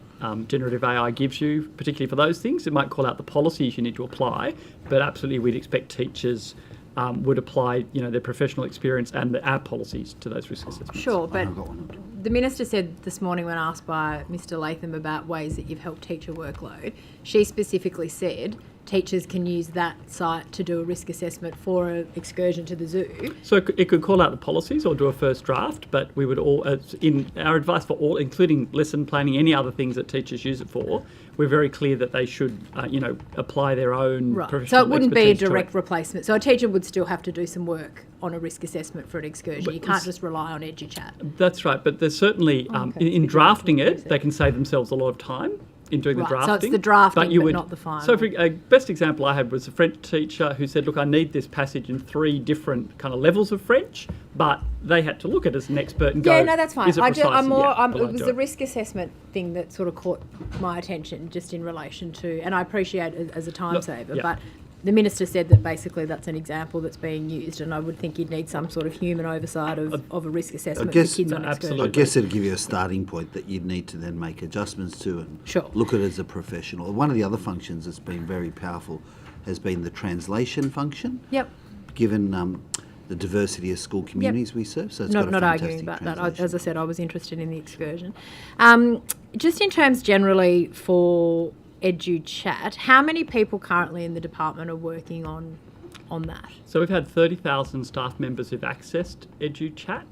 generative AI gives you, particularly for those things. It might call out the policies you need to apply, but absolutely we'd expect teachers would apply, their professional experience and our policies to those risk assessments. Sure, but the Minister said this morning when asked by Mr. Latham about ways that you've helped teacher workload, she specifically said teachers can use that site to do a risk assessment for an excursion to the zoo. So it could call out the policies or do a first draft, but we would all, in our advice for all, including lesson planning, any other things that teachers use it for, we're very clear that they should, apply their own professional So it wouldn't be a expertise to direct it. replacement. So a teacher would still have to do some work on a risk assessment for an excursion. But You can't just rely on EduChat. That's right, but there's certainly, in drafting it, they can save themselves a lot of time in doing Right, the so drafting. it's the drafting but not the final. So a best example I had was a French teacher who said, look, I need this passage in 3 different kind of levels of French, but they had to look at it as an expert and go, Yeah, no, that's fine. is it precise? It Will I was do the it? risk assessment thing that sort of caught my attention just in relation to, and I appreciate it as a time Look, saver, yeah. but the Minister said that basically that's an example that's being used, and I would think you'd need some sort of human oversight of a risk assessment for kids on excursion. I guess it'd give you a starting point that you'd need to then make adjustments to and look at it as a professional. One of the other functions that's been very powerful has been the translation function. Yep. Given the diversity of school communities we serve, so it's not, got a not fantastic arguing about that. translation. As I said, I was interested in the excursion. Just in terms generally for EduChat, how many people currently in the department are working on that? So we've had 30,000 staff members who've accessed EduChat.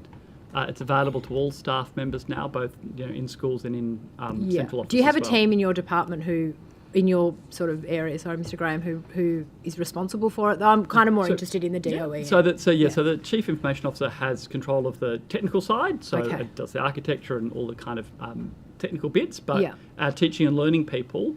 It's available to all staff members now, both in schools and in central office. Do you have as a well. team in your department in your sort of area, sorry, Mr. Graham, who is responsible for it? I'm kind of more interested in the DOE. So the Chief Information Officer has control of the technical side, so it does the architecture and all the kind of technical bits, but our teaching and learning people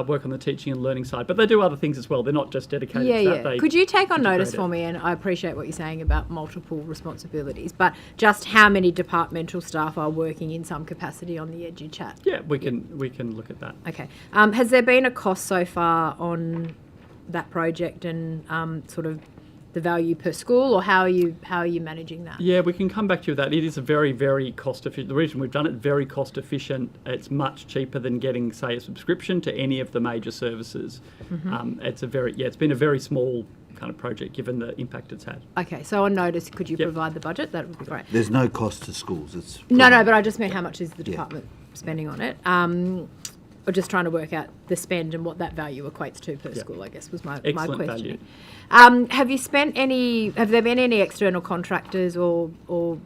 work on the teaching and learning side, but they do other things as well. They're not just dedicated to that. They Could you take on notice integrate for me, and I appreciate what you're saying about multiple responsibilities, but just how many departmental staff are working in some capacity on the EduChat? Yeah, we can look at that. Okay. Has there been a cost so far on that project and sort of the value per school, or how are you managing that? Yeah, we can come back to you with that. It is a very, very cost efficient. The reason we've done it, very cost efficient. It's much cheaper than getting, say, a subscription to any of the major services. It's been a very small kind of project given the impact it's had. Okay, so on notice, could you provide the budget? That would be great. There's no cost to schools. It's No, but I just meant how much is the department spending on it? Or just trying to work out the spend and what that value equates to per school, I guess, was my Excellent question. value. Have there been any external contractors or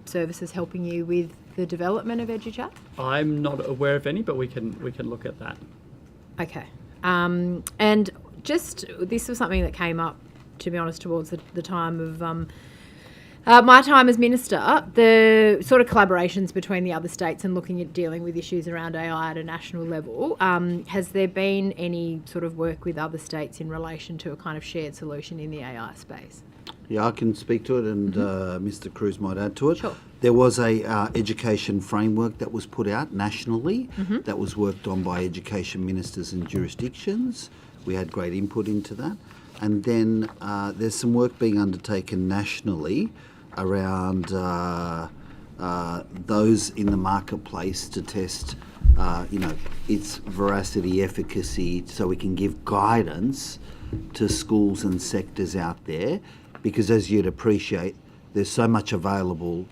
services helping you with the development of EduChat? I'm not aware of any, but we can look at that. Okay. And just, this was something that came up, to be honest, towards the time of my time as Minister, the sort of collaborations between the other states and looking at dealing with issues around AI at a national level. Has there been any sort of work with other states in relation to a kind of shared solution in the AI space? Yeah, I can speak to it, and Mr. Cruz might add to it. Sure. There was a education framework that was put out nationally that was worked on by education ministers and jurisdictions. We had great input into that. And then there's some work being undertaken nationally around those in the marketplace to test, its veracity, efficacy, so we can give guidance to schools and sectors out there. Because as you'd appreciate, there's so much available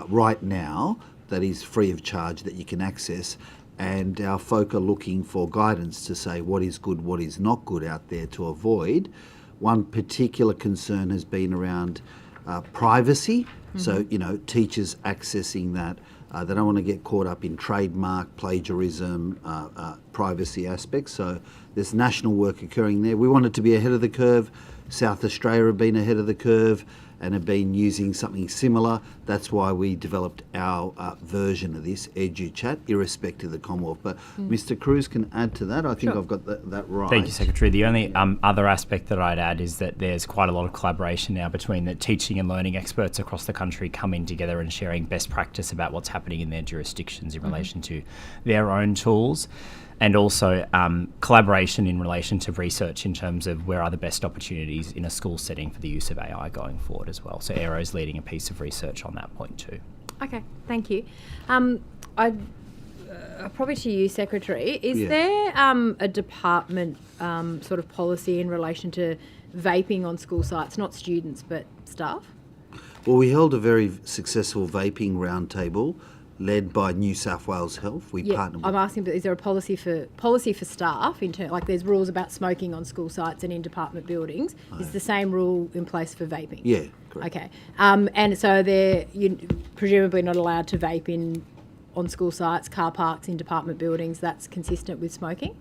right now that is free of charge that you can access. And our folk are looking for guidance to say what is good, what is not good out there to avoid. One particular concern has been around privacy. So, teachers accessing that. They don't want to get caught up in trademark, plagiarism, privacy aspects. So there's national work occurring there. We wanted to be ahead of the curve. South Australia have been ahead of the curve and have been using something similar. That's why we developed our version of this, EduChat, irrespective of the Commonwealth. But Mr. Cruz can add to that. I think I've got that right. Thank you, Secretary. The only other aspect that I'd add is that there's quite a lot of collaboration now between the teaching and learning experts across the country coming together and sharing best practice about what's happening in their jurisdictions in relation to their own tools. And also collaboration in relation to research in terms of where are the best opportunities in a school setting for the use of AI going forward as well. So Aero's leading a piece of research on that point too. Okay, thank you. Probably to you, Secretary, is there a department sort of policy in relation to vaping on school sites, not students but staff? Well, we held a very successful vaping roundtable led by New South Wales Health. We partnered with... I'm asking, but is there a policy for staff in terms, like there's rules about smoking on school sites and in department buildings? Is the same rule in place for vaping? Yeah, correct. Okay, and so you're presumably not allowed to vape on school sites, car parks, in department buildings. That's consistent with smoking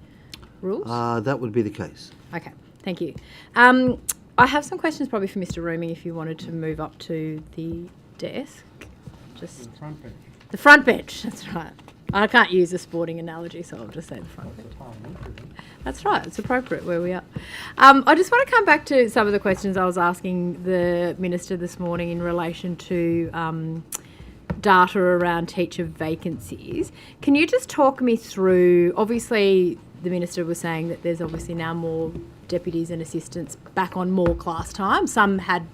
rules? That would be the case. Okay, thank you. I have some questions probably for Mr. Rooming if you wanted to move up to the desk. Just the front bench. The front bench, that's right. I can't use a sporting analogy, so I'll just say the front bench. That's right, it's appropriate where we are. I just want to come back to some of the questions I was asking the Minister this morning in relation to data around teacher vacancies. Can you just talk me through, obviously the Minister was saying that there's obviously now more deputies and assistants back on more class time. Some had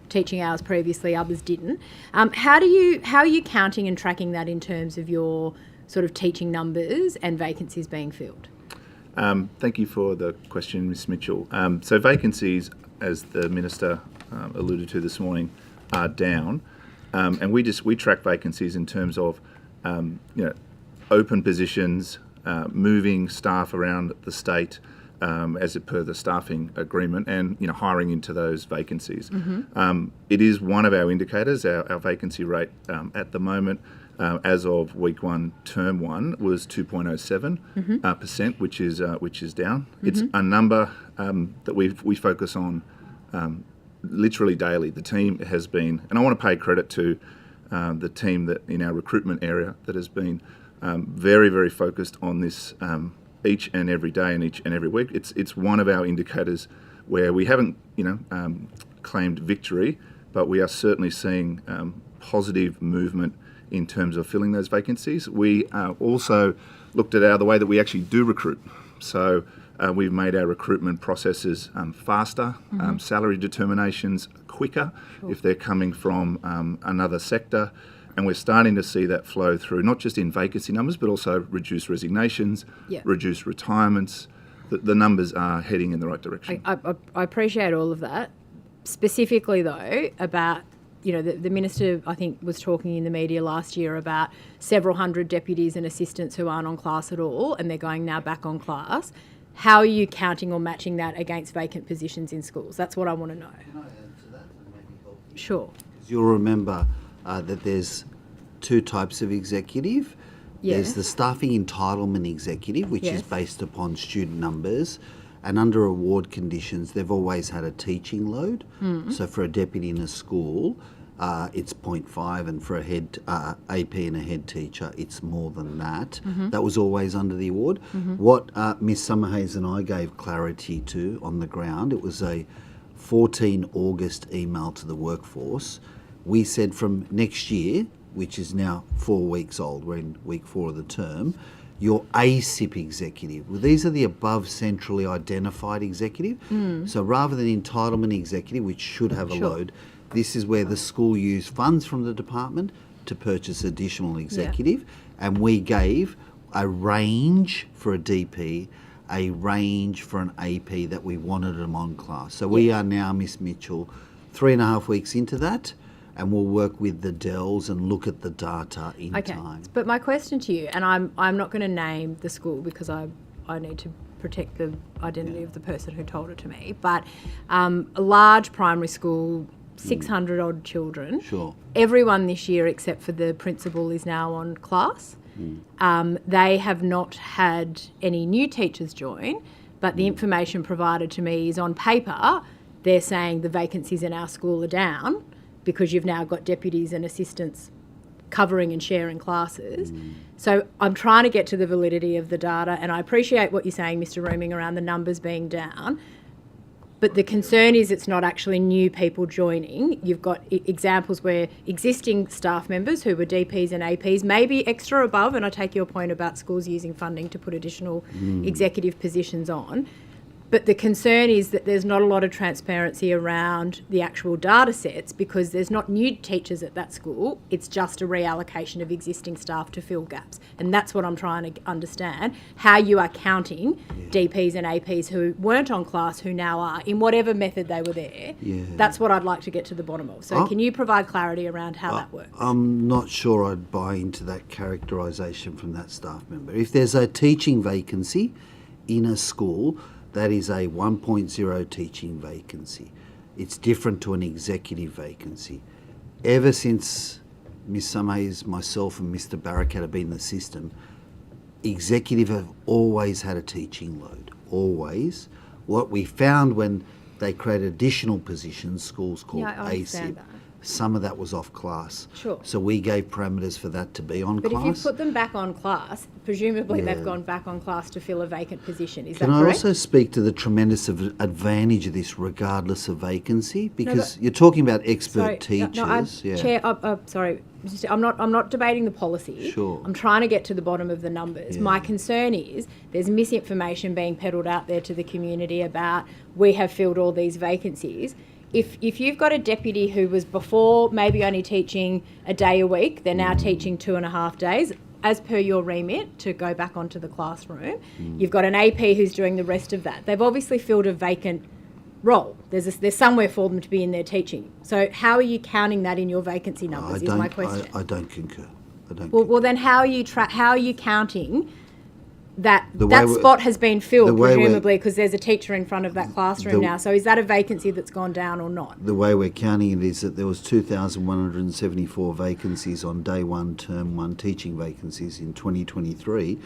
teaching hours previously, others didn't. How are you counting and tracking that in terms of your sort of teaching numbers and vacancies being filled? Thank you for the question, Ms Mitchell. So vacancies, as the Minister alluded to this morning, are down. And we track vacancies in terms of open positions, moving staff around the state as per the staffing agreement, and hiring into those vacancies. It is one of our indicators. Our vacancy rate at the moment, as of week 1, term 1, was 2.07%, which is down. It's a number that we focus on literally daily. The team has been, and I want to pay credit to the team that in our recruitment area that has been very, very focused on this each and every day and each and every week. It's one of our indicators where we haven't, claimed victory, but we are certainly seeing positive movement in terms of filling those vacancies. We also looked at the way that we actually do recruit. So we've made our recruitment processes faster, salary determinations quicker if they're coming from another sector. And we're starting to see that flow through, not just in vacancy numbers, but also reduced resignations, reduced retirements. The numbers are heading in the right direction. I appreciate all of that. Specifically, though, about, the Minister, I think, was talking in the media last year about several hundred deputies and assistants who aren't on class at all, and they're going now back on class. How are you counting or matching that against vacant positions in schools? That's what I want to know. Can I add to that and maybe help you? Sure. Because you'll remember that there's two types of executive. Yeah. There's the staffing entitlement executive, which Yes. is based upon student numbers, and under award conditions, they've always had a teaching load. So for a deputy in a school, it's 0.5, and for a head AP and a head teacher, it's more than that. That was always under the award. What Ms Summerhayes and I gave clarity to on the ground, it was a 14 August email to the workforce. We said from next year, which is now 4 weeks old, we're in week 4 of the term, your ASIP executive. Well, these are the above centrally identified executive. So rather than entitlement executive, which should have a load, this is where the school used funds from the department to purchase additional executive, and we gave a range for a DP, a range for an AP that we wanted them on class. So we are now, Miss Mitchell, 3.5 weeks into that, and we'll work with the DELs and look at the data in time. But my question to you, and I'm not going to name the school because I need to protect the identity of the person who told it to me, but a large primary school, 600 odd children. Sure. Everyone this year except for the principal is now on class. They have not had any new teachers join, but the information provided to me is on paper. They're saying the vacancies in our school are down because you've now got deputies and assistants covering and sharing classes. So I'm trying to get to the validity of the data, and I appreciate what you're saying, Mr. Rooming, around the numbers being down. But the concern is it's not actually new people joining. You've got examples where existing staff members who were DPs and APs, maybe extra above, and I take your point about schools using funding to put additional executive positions on. But the concern is that there's not a lot of transparency around the actual data sets because there's not new teachers at that school. It's just a reallocation of existing staff to fill gaps. And that's what I'm trying to understand, how you are counting DPs and APs who weren't on class, who now are, in whatever method they were there. That's what I'd like to get to the bottom of. So can you provide clarity around how that works? I'm not sure I'd buy into that characterisation from that staff member. If there's a teaching vacancy in a school, that is a 1.0 teaching vacancy. It's different to an executive vacancy. Ever since Ms Summerhayes, myself and Mr Barracat have been in the system, executive have always had a teaching load, always. What we found when they created additional positions, schools called ASIP, some of that was off class. Sure. So we gave parameters for that to be on But class. if you put them back on class, presumably Yeah. they've gone back on class to fill a vacant position. Is Can that I correct? also speak to the tremendous advantage of this regardless of vacancy? Because you're talking about expert teachers. Chair, sorry, I'm not debating the policy. Sure. I'm trying to get to the bottom of the numbers. Yeah. My concern is there's misinformation being peddled out there to the community about we have filled all these vacancies. If you've got a deputy who was before maybe only teaching a day a week, they're now teaching 2.5 days, as per your remit, to go back onto the classroom. You've got an AP who's doing the rest of that. They've obviously filled a vacant role. There's somewhere for them to be in there teaching. So how are you counting that in your vacancy numbers is my question. I don't concur. Well, then how are you counting that The way that we- spot has been the filled, way we- presumably, because there's a teacher in front of that classroom The- now. So is that a vacancy that's gone down or not? The way we're counting it is that there was 2,174 vacancies on day one, term one, teaching vacancies in 2023,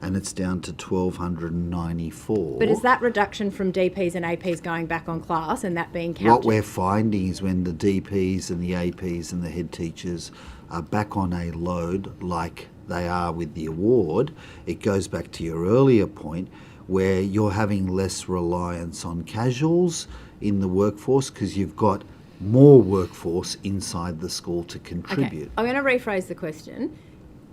and it's down to 1,294. But is that reduction from DPs and APs going back on class and that being counted? What we're finding is when the DPs and the APs and the head teachers are back on a load like they are with the award, it goes back to your earlier point where you're having less reliance on casuals in the workforce because you've got more workforce inside the school to contribute. Okay, I'm going to rephrase the question.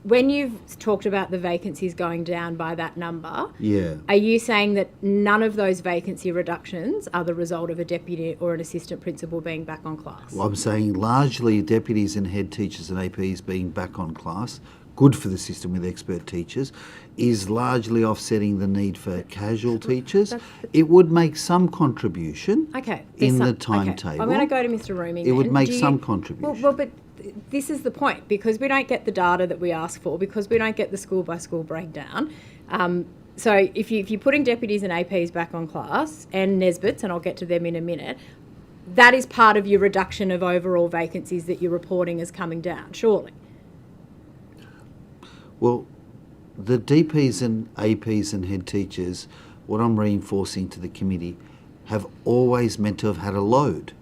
When you've talked about the vacancies going down by that number, Yeah. are you saying that none of those vacancy reductions are the result of a deputy or an assistant principal being back on class? Well, I'm saying largely deputies and head teachers and APs being back on class, good for the system with expert teachers, is largely offsetting the need for casual teachers. It would make some contribution in the timetable. Okay. I'm going to go to Mr. Rooming. It would then. make Do you- some contribution. Well, but this is the point, because we don't get the data that we ask for, because we don't get the school by school breakdown. So if you're putting deputies and APs back on class, and Nesbit's, and I'll get to them in a minute, that is part of your reduction of overall vacancies that you're reporting as coming down, surely. Well, the DPs and APs and head teachers, what I'm reinforcing to the committee, have always meant to have had a load.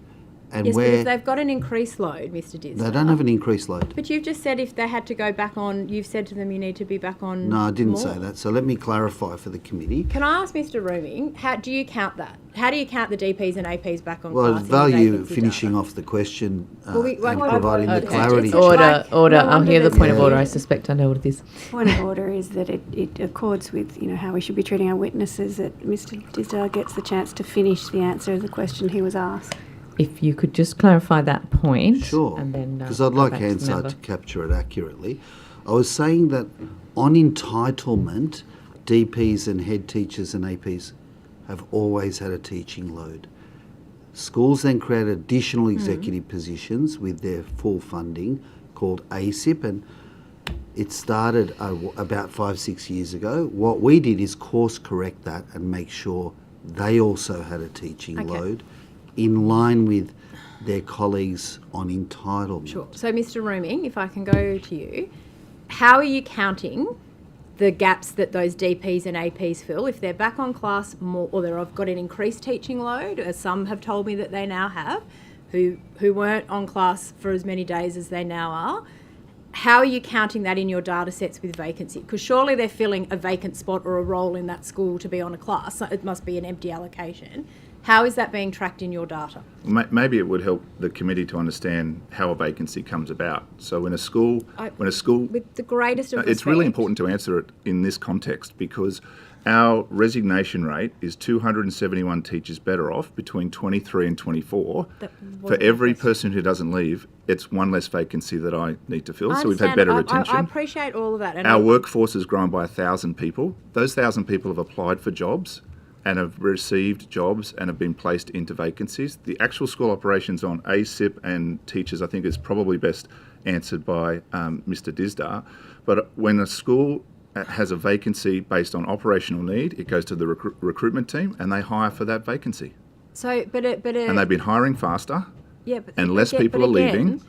And Yes, but where if they've got an increased load, Mr. Disler. they don't have an increased load. But you've just said if they had to go back on, you've said to them you need to be back on. No, I didn't more. say that. So let me clarify for the committee. Can I ask Mr. Rooming, how do you count that? How do you count the DPs and APs back on Well, class? I'd in the value vacancy finishing data? off the question Well, and providing the Okay. clarity. Order. No I'm wonder here. The there's point of a- order. I suspect I know what it is. Point of order is that it accords with how we should be treating our witnesses, that Mr. Disdale gets the chance to finish the answer of the question he was asked. If you could just clarify that point. Sure, And then, because I'd go like back to the Hansard member. to capture it accurately. I was saying that on entitlement, DPs and head teachers and APs have always had a teaching load. Schools then create additional executive positions with their full funding called ASIP, and it started about 5-6 years ago. What we did is course correct that and make sure they also had a teaching load in line with their colleagues on entitlement. Sure. So, Mr. Rooming, if I can go to you, how are you counting the gaps that those DPs and APs fill? If they're back on class more, or they've got an increased teaching load, as some have told me that they now have, who weren't on class for as many days as they now are, how are you counting that in your data sets with vacancy? Because surely they're filling a vacant spot or a role in that school to be on a class. So it must be an empty allocation. How is that being tracked in your data? Maybe it would help the committee to understand how a vacancy comes about. So when a school, with the greatest of it's really respect- important to answer it in this context, because our resignation rate is 271 teachers better off between 23 and 24. For every person who doesn't leave, it's one less vacancy that I need to fill. I So we've had understand. better I retention. appreciate all of that. And Our workforce has grown by 1,000 people. Those 1,000 people have applied for jobs and have received jobs and have been placed into vacancies. The actual school operations on ASIP and teachers, I think, is probably best answered by Mr. Disdar. But when a school has a vacancy based on operational need, it goes to the recruitment team and they hire for that vacancy. So, And they've been hiring faster, yeah, but and less people are leaving.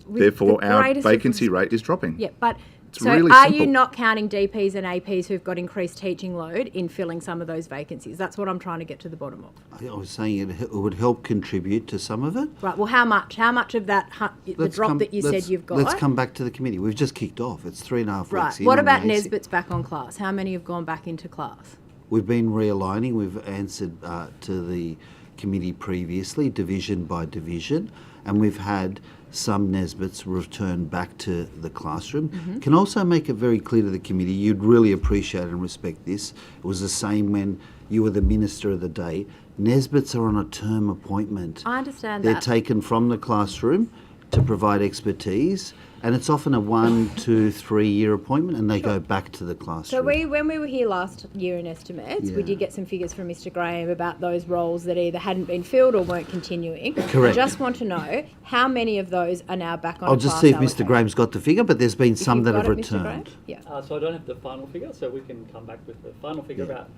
Therefore, our vacancy rate is dropping. Yeah, but It's So really are simple. you not counting DPs and APs who've got increased teaching load in filling some of those vacancies? That's what I'm trying to get to the bottom of. I was saying it would help contribute to some of it. Right, well, how much? How much of that, the drop that you said you've got? Let's come back to the committee. We've just kicked off. It's 3.5 Right, weeks in. what on the about AC. Nesbitt's back on class? How many have gone back into class? We've been realigning. We've answered to the committee previously, division by division, and we've had some Nesbitts return back to the classroom. Can also make it very clear to the committee, you'd really appreciate and respect this. It was the same when you were the Minister of the day. Nesbitts are on a term appointment. I understand They're that. taken from the classroom to provide expertise, and it's often a 1, 2, 3 year appointment, and they go back to the So classroom. when we were here last year in estimates, we Yeah. did get some figures from Mr Graham about those roles that either hadn't been filled or weren't continuing. Correct. I just want to know how many of those are now back on I'll just class see if allocation? Mr Graham's got the figure, but there's been some you've that have got it, Mr. Graham? returned. Yeah. So I don't have the final figure, so we can come back with the final figure about,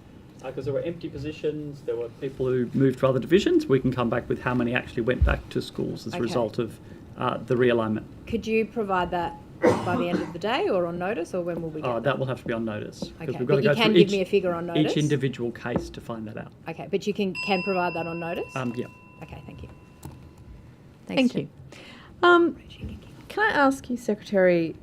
because there were empty positions, there were people who moved to other divisions. We can come back with how many actually went back to schools as a Okay. result of the realignment. Could you provide that by the end of the day or on notice, or when will we get That will have to be on notice. Okay, we've got but to you go can through give each, me a figure on notice? each individual case to find that out. Okay, but you can provide that on notice? Yeah. Okay, thank you. Thank you. Can I ask you, Secretary,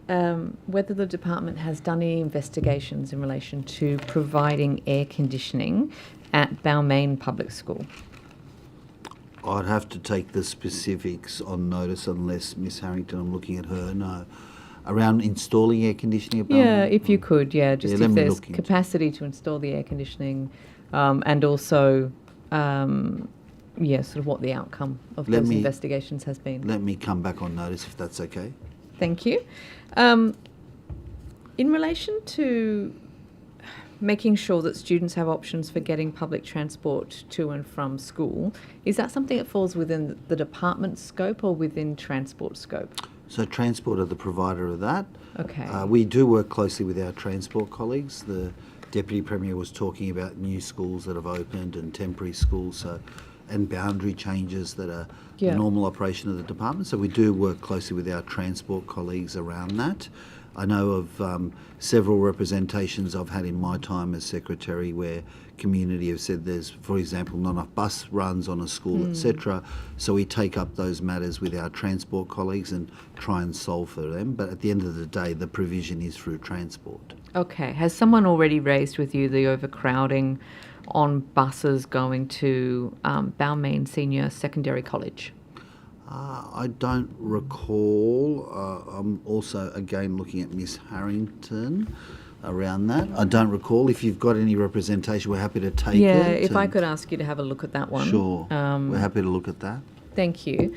whether the department has done any investigations in relation to providing air conditioning at Balmain Public School? I'd have to take the specifics on notice unless Miss Harrington, I'm looking at her, no. Around installing air conditioning at Balmain? Yeah, if you could, just let if me there's look into capacity to install the air conditioning, and also, sort of what the outcome of Let those me- investigations has been. Let me come back on notice if that's okay. Thank you. In relation to making sure that students have options for getting public transport to and from school, is that something that falls within the department's scope or within transport scope? So Transport are the provider of that. Okay. We do work closely with our transport colleagues. The Deputy Premier was talking about new schools that have opened and temporary schools, and boundary changes that are Yeah. the normal operation of the department. So we do work closely with our transport colleagues around that. I know of several representations I've had in my time as Secretary where community have said there's, for example, not enough bus runs on a school, etc. So we take up those matters with our transport colleagues and try and solve for them. But at the end of the day, the provision is through transport. Okay. Has someone already raised with you the overcrowding on buses going to Balmain Senior Secondary College? I don't recall. I'm also, again, looking at Miss Harrington around that. I don't recall. If you've got any representation, we're happy to take it. Yeah, if I and- could ask you to have a look at that one. Sure. We're happy to look at that. Thank you.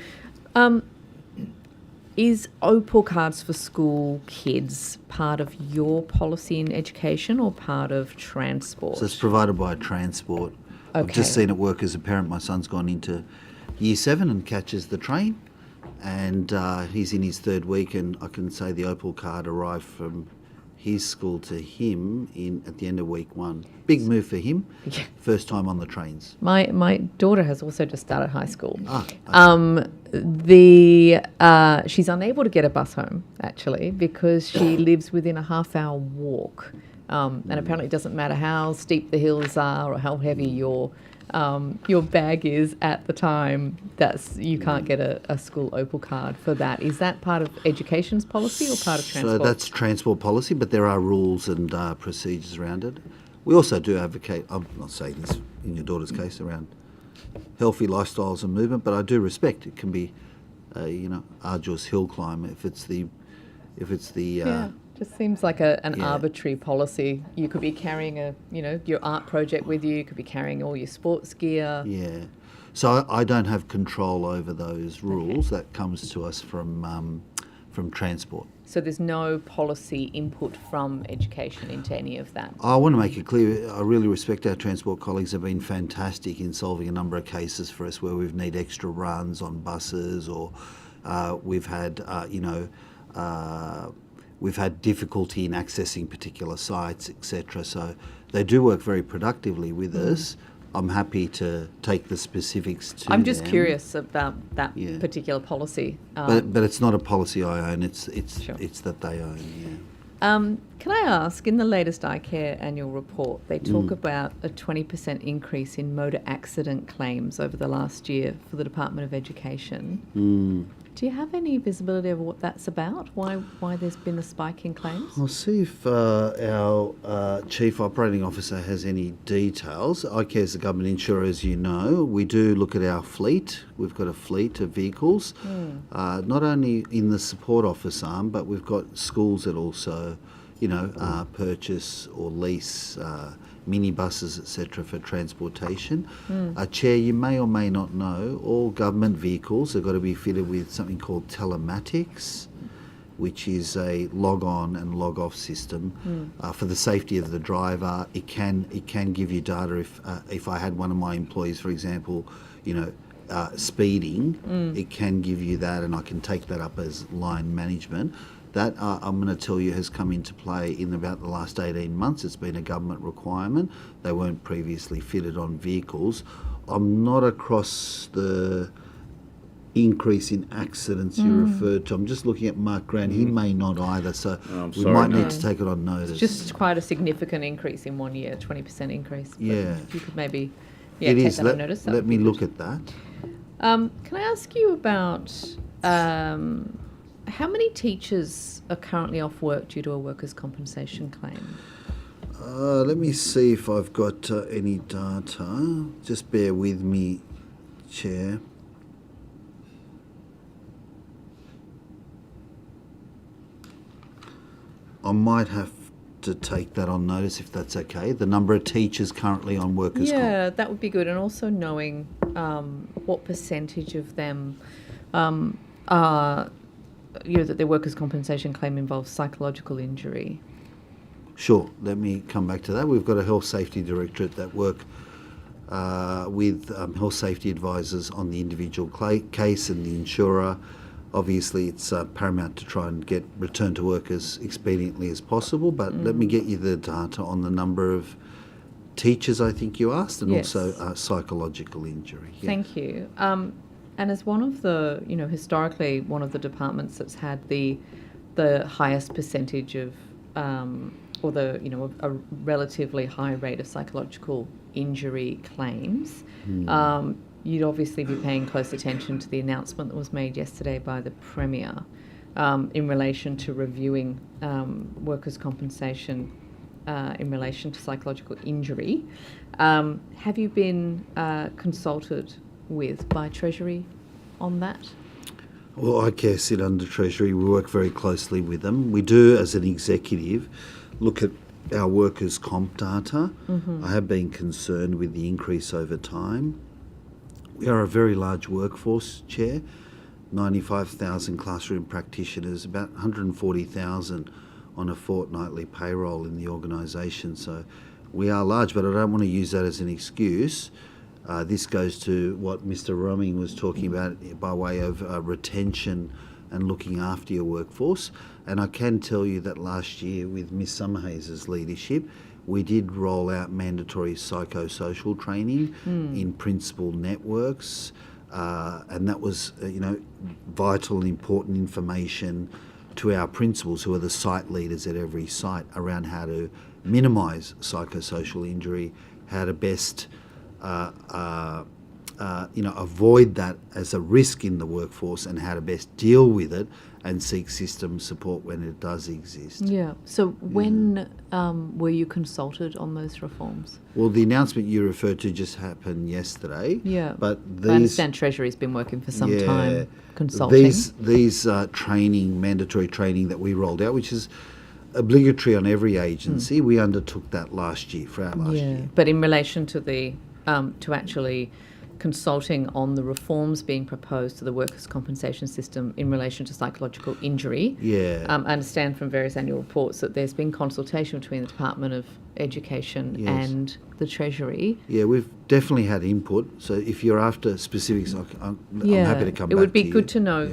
Is Opal cards for school kids part of your policy in education or part of transport? So it's provided by transport. I've just Okay. seen it work as a parent. My son's gone into year 7 and catches the train, and he's in his 3rd week, and I can say the Opal card arrived from his school to him at the end of week 1. Big move for him. First time on the trains. My daughter has also just started high school. Okay. She's unable to get a bus home actually because she lives within a half-hour walk, and apparently it doesn't matter how steep the hills are or how heavy your bag is at the time. You can't get a school Opal card for that. Is that part of education's policy or part of transport? So that's transport policy, but there are rules and procedures around it. We also do advocate, I'm not saying this in your daughter's case, around healthy lifestyles and movement, but I do respect it can be, arduous hill climb if it's the just seems like an arbitrary policy. You could be carrying your art project with you. You could be carrying all your sports gear. Yeah. So I don't have control over those rules. That comes to us from transport. So there's no policy input from education into any of that. I want to make it clear, I really respect our transport colleagues. Have been fantastic in solving a number of cases for us where we've need extra runs on buses, or we've had difficulty in accessing particular sites, etc. So they do work very productively with us. I'm happy to take the specifics to I'm just them. curious about that particular policy. But it's not a policy I own. It's that they own. Yeah. Can I ask, in the latest iCare annual report, they talk about a 20% increase in motor accident claims over the last year for the Department of Education. Do you have any visibility of what that's about? Why there's been a spike in claims? I'll see if our Chief Operating Officer has any details. iCare is a government insurer, as you know. We do look at our fleet. We've got a fleet of vehicles, not only in the support office arm, but we've got schools that also, purchase or lease minibuses, etc., for transportation. Chair, you may or may not know, all government vehicles have got to be fitted with something called telematics, which is a log-on and log-off system for the safety of the driver. It can give you data if I had one of my employees, for example, speeding, it can give you that, and I can take that up as line management. That, I'm going to tell you, has come into play in about the last 18 months. It's been a government requirement. They weren't previously fitted on vehicles. I'm not across the increase in accidents you referred to. I'm just looking at Mark Grant. He may not either, so we might need to take it on notice. It's just quite a significant increase in 1 year, 20% increase. But if you could maybe it take is. that on notice. Let me look at that. Can I ask you about how many teachers are currently off work due to a workers' compensation claim? Let me see if I've got any data. Just bear with me, Chair. I might have to take that on notice if that's okay. The number of teachers currently on workers' comp. Yeah, that would be good. And also knowing what percentage of them are, that their workers' compensation claim involves psychological injury. Sure, let me come back to that. We've got a health safety directorate that work with health safety advisors on the individual case and the insurer. Obviously, it's paramount to try and get return to work as expediently as possible, but let me get you the data on the number of teachers, I think you asked, and also psychological injury. Yeah. Thank you. And as one of the, historically one of the departments that's had the highest percentage of, a relatively high rate of psychological injury claims, you'd obviously be paying close attention to the announcement that was made yesterday by the Premier in relation to reviewing workers' compensation in relation to psychological injury. Have you been consulted with by Treasury on that? Well, iCare sit under Treasury. We work very closely with them. We do, as an executive, look at our workers' comp data. I have been concerned with the increase over time. We are a very large workforce, Chair, 95,000 classroom practitioners, about 140,000 on a fortnightly payroll in the organisation. So we are large, but I don't want to use that as an excuse. This goes to what Mr. Roming was talking about by way of retention and looking after your workforce. And I can tell you that last year, with Ms. Summerhays' leadership, we did roll out mandatory psychosocial training in principal networks, and that was, vital and important information to our principals, who are the site leaders at every site, around how to minimise psychosocial injury, how to best avoid that as a risk in the workforce, and how to best deal with it and seek system support when it does exist. Yeah. So when were you consulted on those reforms? Well, the announcement you referred to just happened yesterday. Yeah. But I understand Treasury's been working for some time consulting. These mandatory training that we rolled out, which is obligatory on every agency, we undertook that last year, for our last year. But in relation to the to actually consulting on the reforms being proposed to the workers' compensation system in relation to psychological injury. I understand from various annual reports that there's been consultation between the Department of Education and the Treasury. Yeah, we've definitely had input. So if you're after specifics, I'm happy to come back to you. It would be good to know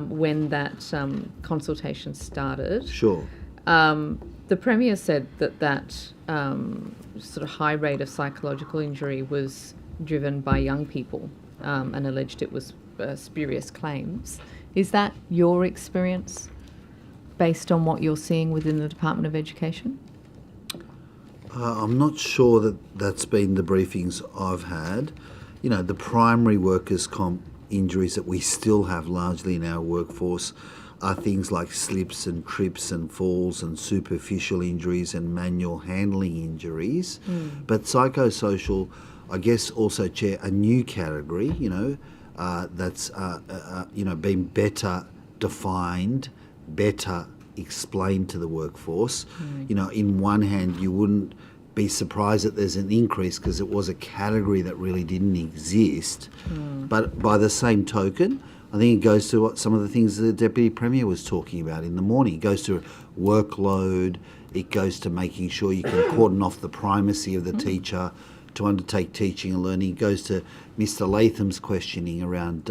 when that consultation started. Sure. The Premier said that sort of high rate of psychological injury was driven by young people and alleged it was spurious claims. Is that your experience? based on what you're seeing within the Department of Education? I'm not sure that that's been the briefings I've had. You know, the primary workers' comp injuries that we still have largely in our workforce are things like slips and trips and falls and superficial injuries and manual handling injuries. But psychosocial, I guess, also, Chair, a new category, that's, been better defined, better explained to the workforce. In one hand, you wouldn't be surprised that there's an increase because it was a category that really didn't exist. But by the same token, I think it goes to what some of the things the Deputy Premier was talking about in the morning. It goes to workload, it goes to making sure you can cordon off the primacy of the teacher to undertake teaching and learning. It goes to Mr Latham's questioning around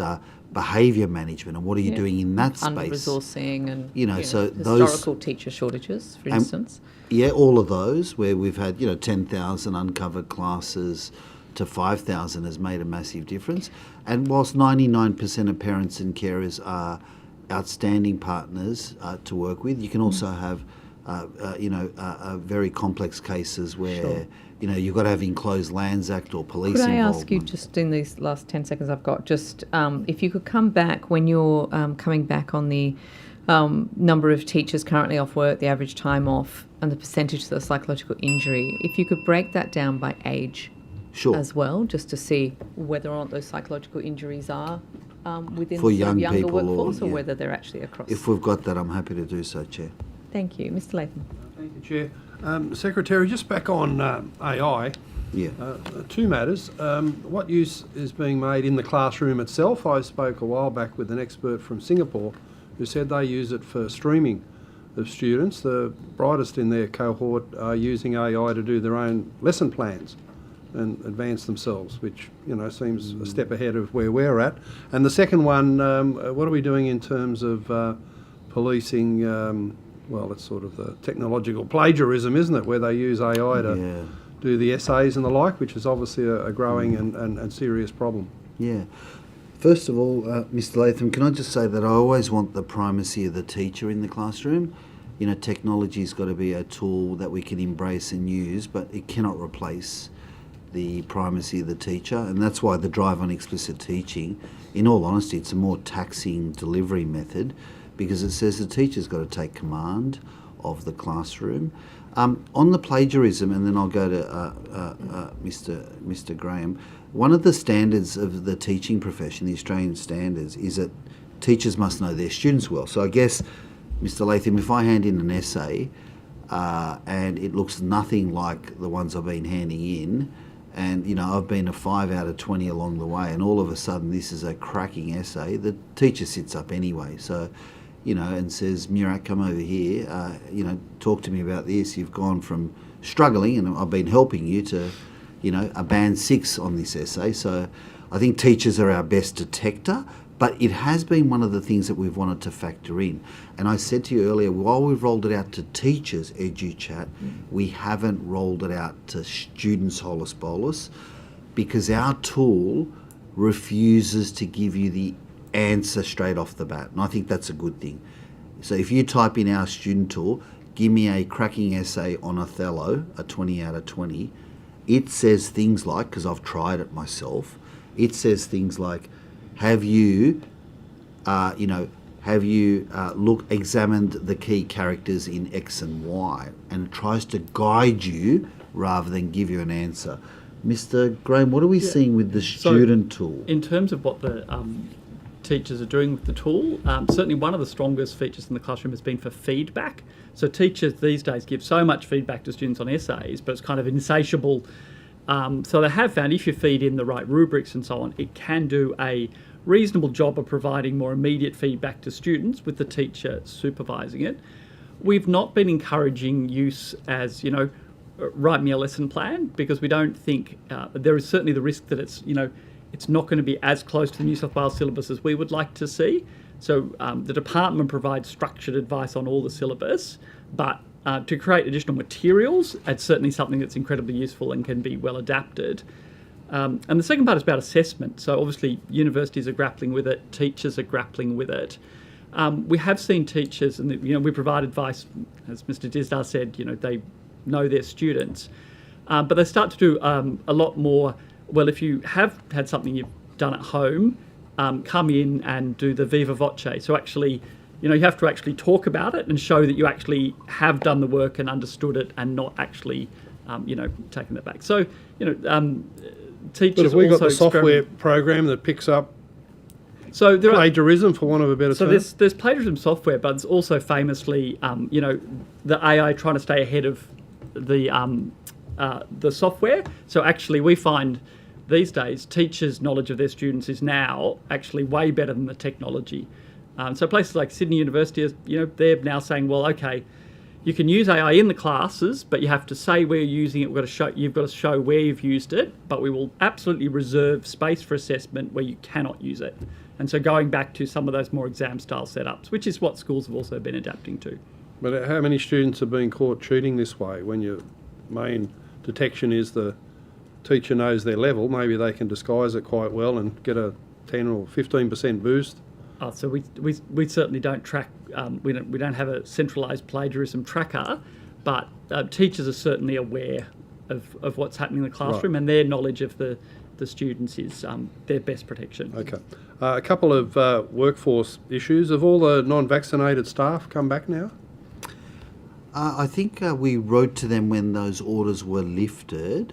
behaviour management and what are you doing in that space. Under-resourcing and so historical teacher shortages, for instance. Yeah, all of those where we've had 10,000 uncovered classes to 5,000 has made a massive difference. And whilst 99% of parents and carers are outstanding partners to work with, you can also have very complex cases where you've got to have Enclosed Lands Act or police involvement. Could I ask you, just in these last 10 seconds I've got, just if you could come back when you're coming back on the number of teachers currently off work, the average time off, and the percentage of the psychological injury, if you could break that down by age as well, just to see whether or not those psychological injuries are within for the young younger people workforce or whether they're actually across. If we've got that, I'm happy to do so, Chair. Thank you. Mr Latham. Thank you, Chair. Secretary, just back on AI. Yeah. Two matters. What use is being made in the classroom itself? I spoke a while back with an expert from Singapore who said they use it for streaming of students. The brightest in their cohort are using AI to do their own lesson plans and advance themselves, which seems a step ahead of where we're at. And the second one, what are we doing in terms of policing? It's sort of the technological plagiarism, isn't it, where they use AI to do the essays and the like, which is obviously a growing and serious problem. Yeah. First of all, Mr Latham, can I just say that I always want the primacy of the teacher in the classroom. Technology's got to be a tool that we can embrace and use, but it cannot replace the primacy of the teacher, and that's why the drive on explicit teaching, in all honesty, it's a more taxing delivery method because it says the teacher's got to take command of the classroom. On the plagiarism, and then I'll go to Mr Graham, one of the standards of the teaching profession, the Australian standards, is that teachers must know their students well. So I guess, Mr Latham, if I hand in an essay and it looks nothing like the ones I've been handing in, and I've been a 5 out of 20 along the way, and all of a sudden this is a cracking essay, the teacher sits up anyway. So, and says, Murat, come over here, talk to me about this. You've gone from struggling, and I've been helping you, to, a band 6 on this essay. So I think teachers are our best detector, but it has been one of the things that we've wanted to factor in. And I said to you earlier, while we've rolled it out to teachers, EduChat, we haven't rolled it out to students, holus bolus, because our tool refuses to give you the answer straight off the bat. And I think that's a good thing. So if you type in our student tool, give me a cracking essay on Othello, a 20 out of 20, it says things like, because I've tried it myself, it says things like, have you examined the key characters in X and Y? And it tries to guide you rather than give you an answer. Mr Graham, what are we seeing with the student tool? In terms of what the teachers are doing with the tool, certainly one of the strongest features in the classroom has been for feedback. So teachers these days give so much feedback to students on essays, but it's kind of insatiable. So they have found if you feed in the right rubrics and so on, it can do a reasonable job of providing more immediate feedback to students with the teacher supervising it. We've not been encouraging use as, write me a lesson plan, because we don't think there is certainly the risk that it's not going to be as close to the New South Wales syllabus as we would like to see. So the department provides structured advice on all the syllabus, but to create additional materials, it's certainly something that's incredibly useful and can be well adapted. And the second part is about assessment. So obviously universities are grappling with it, teachers are grappling with it. we have seen teachers, and we provide advice, as Mr. Disdar said, they know their students, but they start to do a lot more. Well, if you have had something you've done at home, come in and do the viva voce. So actually, you have to actually talk about it and show that you actually have done the work and understood it, and not actually, taking it back. So, teachers. But have we got also the software program that picks up so there plagiarism, for want of a better term? So there's plagiarism software, but it's also famously, the AI trying to stay ahead of the software. So actually, we find these days teachers' knowledge of their students is now actually way better than the technology. So places like Sydney University, they're now saying, well, okay, you can use AI in the classes, but you have to say where you're using it. You've got to show where you've used it, but we will absolutely reserve space for assessment where you cannot use it. And so going back to some of those more exam-style setups, which is what schools have also been adapting to. But how many students are being caught cheating this way when your main detection is the teacher knows their level? Maybe they can disguise it quite well and get a 10 or 15% boost. So we certainly don't track. We don't have a centralised plagiarism tracker, but teachers are certainly aware of what's happening in the classroom, and their knowledge of the students is their best protection. Okay. A couple of workforce issues. Have all the non-vaccinated staff come back now? I think we wrote to them when those orders were lifted,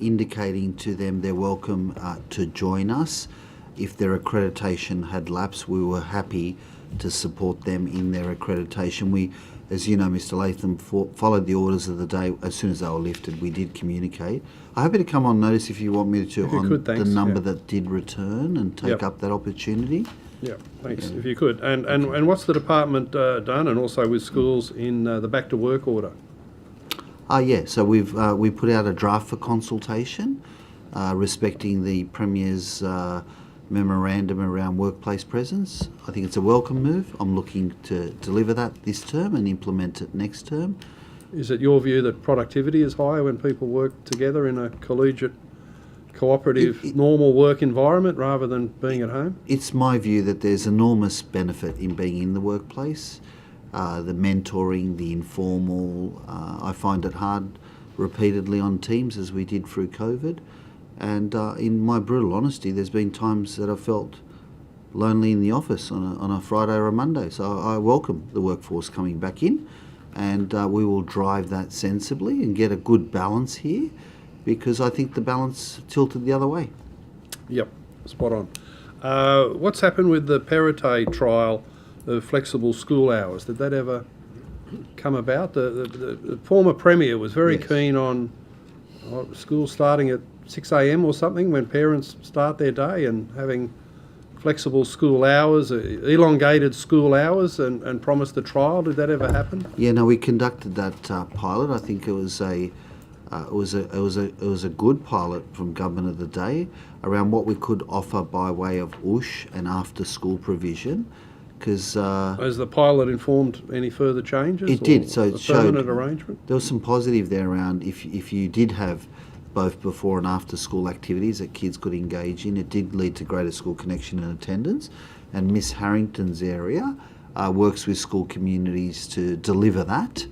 indicating to them they're welcome to join us. If their accreditation had lapsed, we were happy to support them in their accreditation. We, as you know, Mr. Latham, followed the orders of the day. As soon as they were lifted, we did communicate. I'm happy to come on notice if you want me to on the number that did return and take up that opportunity. Yeah, thanks, if you could. And what's the department done, and also with schools in the back to work order? So we put out a draft for consultation, respecting the Premier's memorandum around workplace presence. I think it's a welcome move. I'm looking to deliver that this term and implement it next term. Is it your view that productivity is higher when people work together in a collegiate, cooperative, normal work environment rather than being at home? It's my view that there's enormous benefit in being in the workplace. The mentoring, the informal. I find it hard repeatedly on Teams, as we did through COVID. And in my brutal honesty, there's been times that I've felt lonely in the office on a Friday or a Monday. So I welcome the workforce coming back in, and we will drive that sensibly and get a good balance here, because I think the balance tilted the other way. Yep, spot on. What's happened with the Perrottet trial of flexible school hours? Did that ever come about? The former Premier was very keen on school starting at 6 a.m. or something when parents start their day, and having flexible school hours, elongated school hours, and promised a trial. Did that ever happen? Yeah, no, we conducted that pilot. I think it was a good pilot from government of the day around what we could offer by way of OOSH and after school provision. Because has the pilot informed any further changes? It did. So it showed permanent arrangement. There was some positive there around if you did have both before and after school activities that kids could engage in. It did lead to greater school connection and attendance. And Miss Harrington's area works with school communities to deliver that.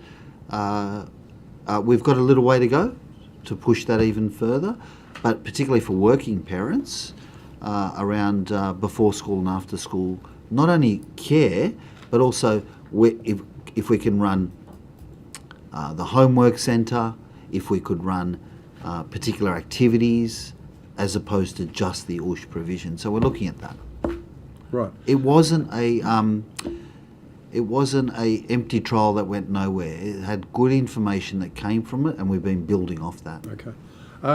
We've got a little way to go to push that even further, but particularly for working parents around before school and after school, not only care, but also if we can run the homework centre, if we could run particular activities as opposed to just the OOSH provision. So we're looking at that. Right. It wasn't a empty trial that went nowhere. It had good information that came from it, and we've been building off that. Okay.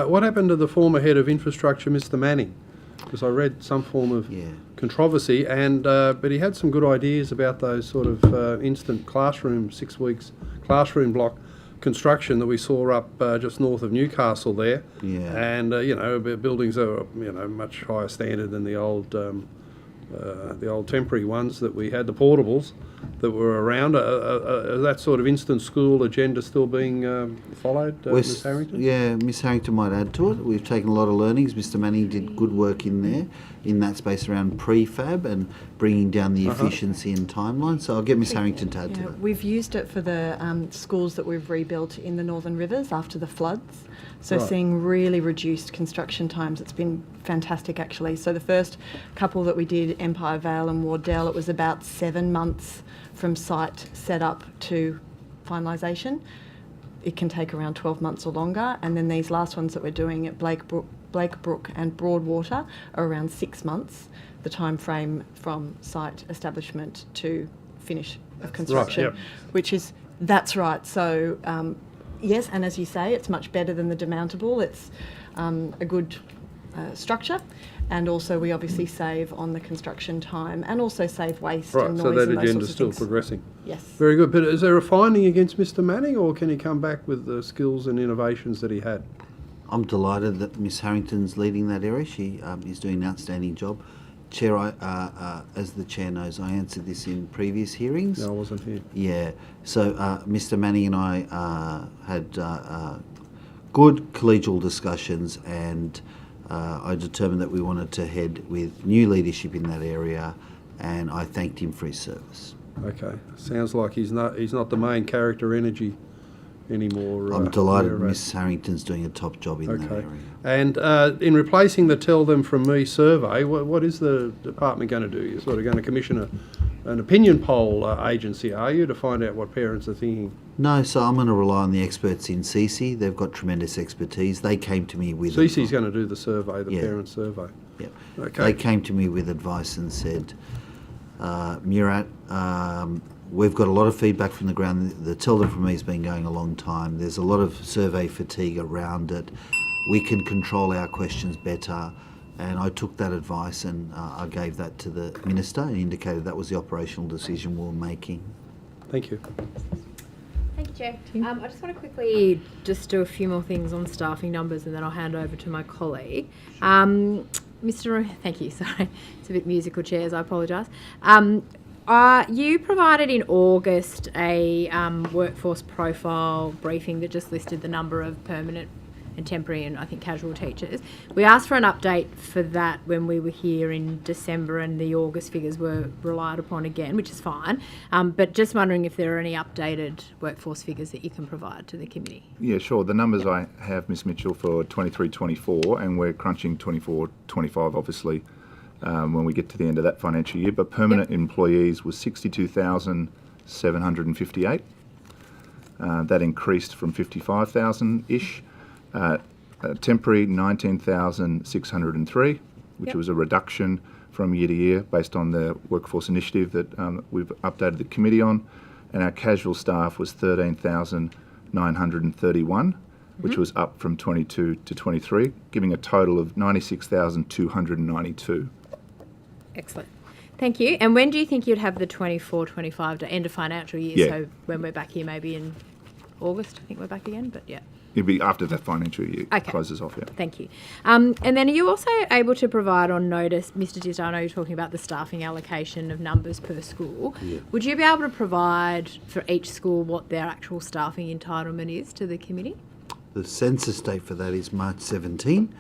What happened to the former head of infrastructure, Mr. Manning? Because I read some form of controversy, and but he had some good ideas about those sort of instant classroom, 6 weeks classroom block construction that we saw up just north of Newcastle there. Yeah. And buildings are much higher standard than the old the old temporary ones that we had, the portables that were around. That sort of instant school agenda still being followed, Ms Harrington? Yeah, Ms Harrington might add to it. We've taken a lot of learnings. Mr Manning did good work in there, in that space around prefab and bringing down the efficiency and timeline. So I'll get Ms Harrington to add to that. We've used it for the schools that we've rebuilt in the Northern Rivers after the floods. So seeing really reduced construction times, it's been fantastic actually. So the first couple that we did, Empire Vale and Wardell, it was about 7 months from site set up to finalisation. It can take around 12 months or longer. And then these last ones that we're doing at Blakebrook and Broadwater are around 6 months, the time frame from site establishment to finish of construction, that's right. So yes, and as you say, it's much better than the demountable. It's a good structure, and also we obviously save on the construction time and also save waste and noise. So that and those agenda's sorts of still things. progressing. Yes. Very good. But is there a finding against Mr Manning, or can he come back with the skills and innovations that he had? I'm delighted that Ms Harrington's leading that area. She is doing an outstanding job. Chair, as the Chair knows, I answered this in previous hearings. No, I wasn't here. Yeah. So Mr Manning and I had good collegial discussions, and I determined that we wanted to head with new leadership in that area, and I thanked him for his service. Okay. Sounds like he's not the main character energy anymore. I'm delighted Miss Harrington's doing a top job in that area. And in replacing the Tell Them From Me survey, what is the department going to do? You're sort of going to commission an opinion poll agency, are you, to find out what parents are thinking? No, so I'm going to rely on the experts in CC. They've got tremendous expertise. They came to me with... CC's going to do the survey, the parent survey. Yep. Okay. They came to me with advice and said, Murat, we've got a lot of feedback from the ground. The Tell Them From Me has been going a long time. There's a lot of survey fatigue around it. We can control our questions better. And I took that advice and I gave that to the Minister and indicated that was the operational decision we were making. Thank you. Thank you, Chair. I just want to quickly just do a few more things on staffing numbers, and then I'll hand over to my colleague. Thank you, sorry. It's a bit musical, chairs, I apologise. You provided in August a workforce profile briefing that just listed the number of permanent and temporary and I think casual teachers. We asked for an update for that when we were here in December, and the August figures were relied upon again, which is fine. But just wondering if there are any updated workforce figures that you can provide to the committee. Yeah, sure. The numbers I have, Ms Mitchell, for 23-24, and we're crunching 24-25 obviously when we get to the end of that financial year, but permanent employees was 62,758. That increased from 55,000-ish. Temporary 19,603, which was a reduction from year to year based on the workforce initiative that we've updated the committee on, and our casual staff was 13,931, which was up from 22 to 23, giving a total of 96,292. Excellent. Thank you. And when do you think you'd have the 24-25 to end of financial year? Yeah. So when we're back here, maybe in August, I think we're back again, but yeah. It'll be after that financial year closes off, yeah. Thank you. And then are you also able to provide on notice, Mr Distar, I know you're talking about the staffing allocation of numbers per school. Yeah. Would you be able to provide for each school what their actual staffing entitlement is to the committee? The census date for that is March 17,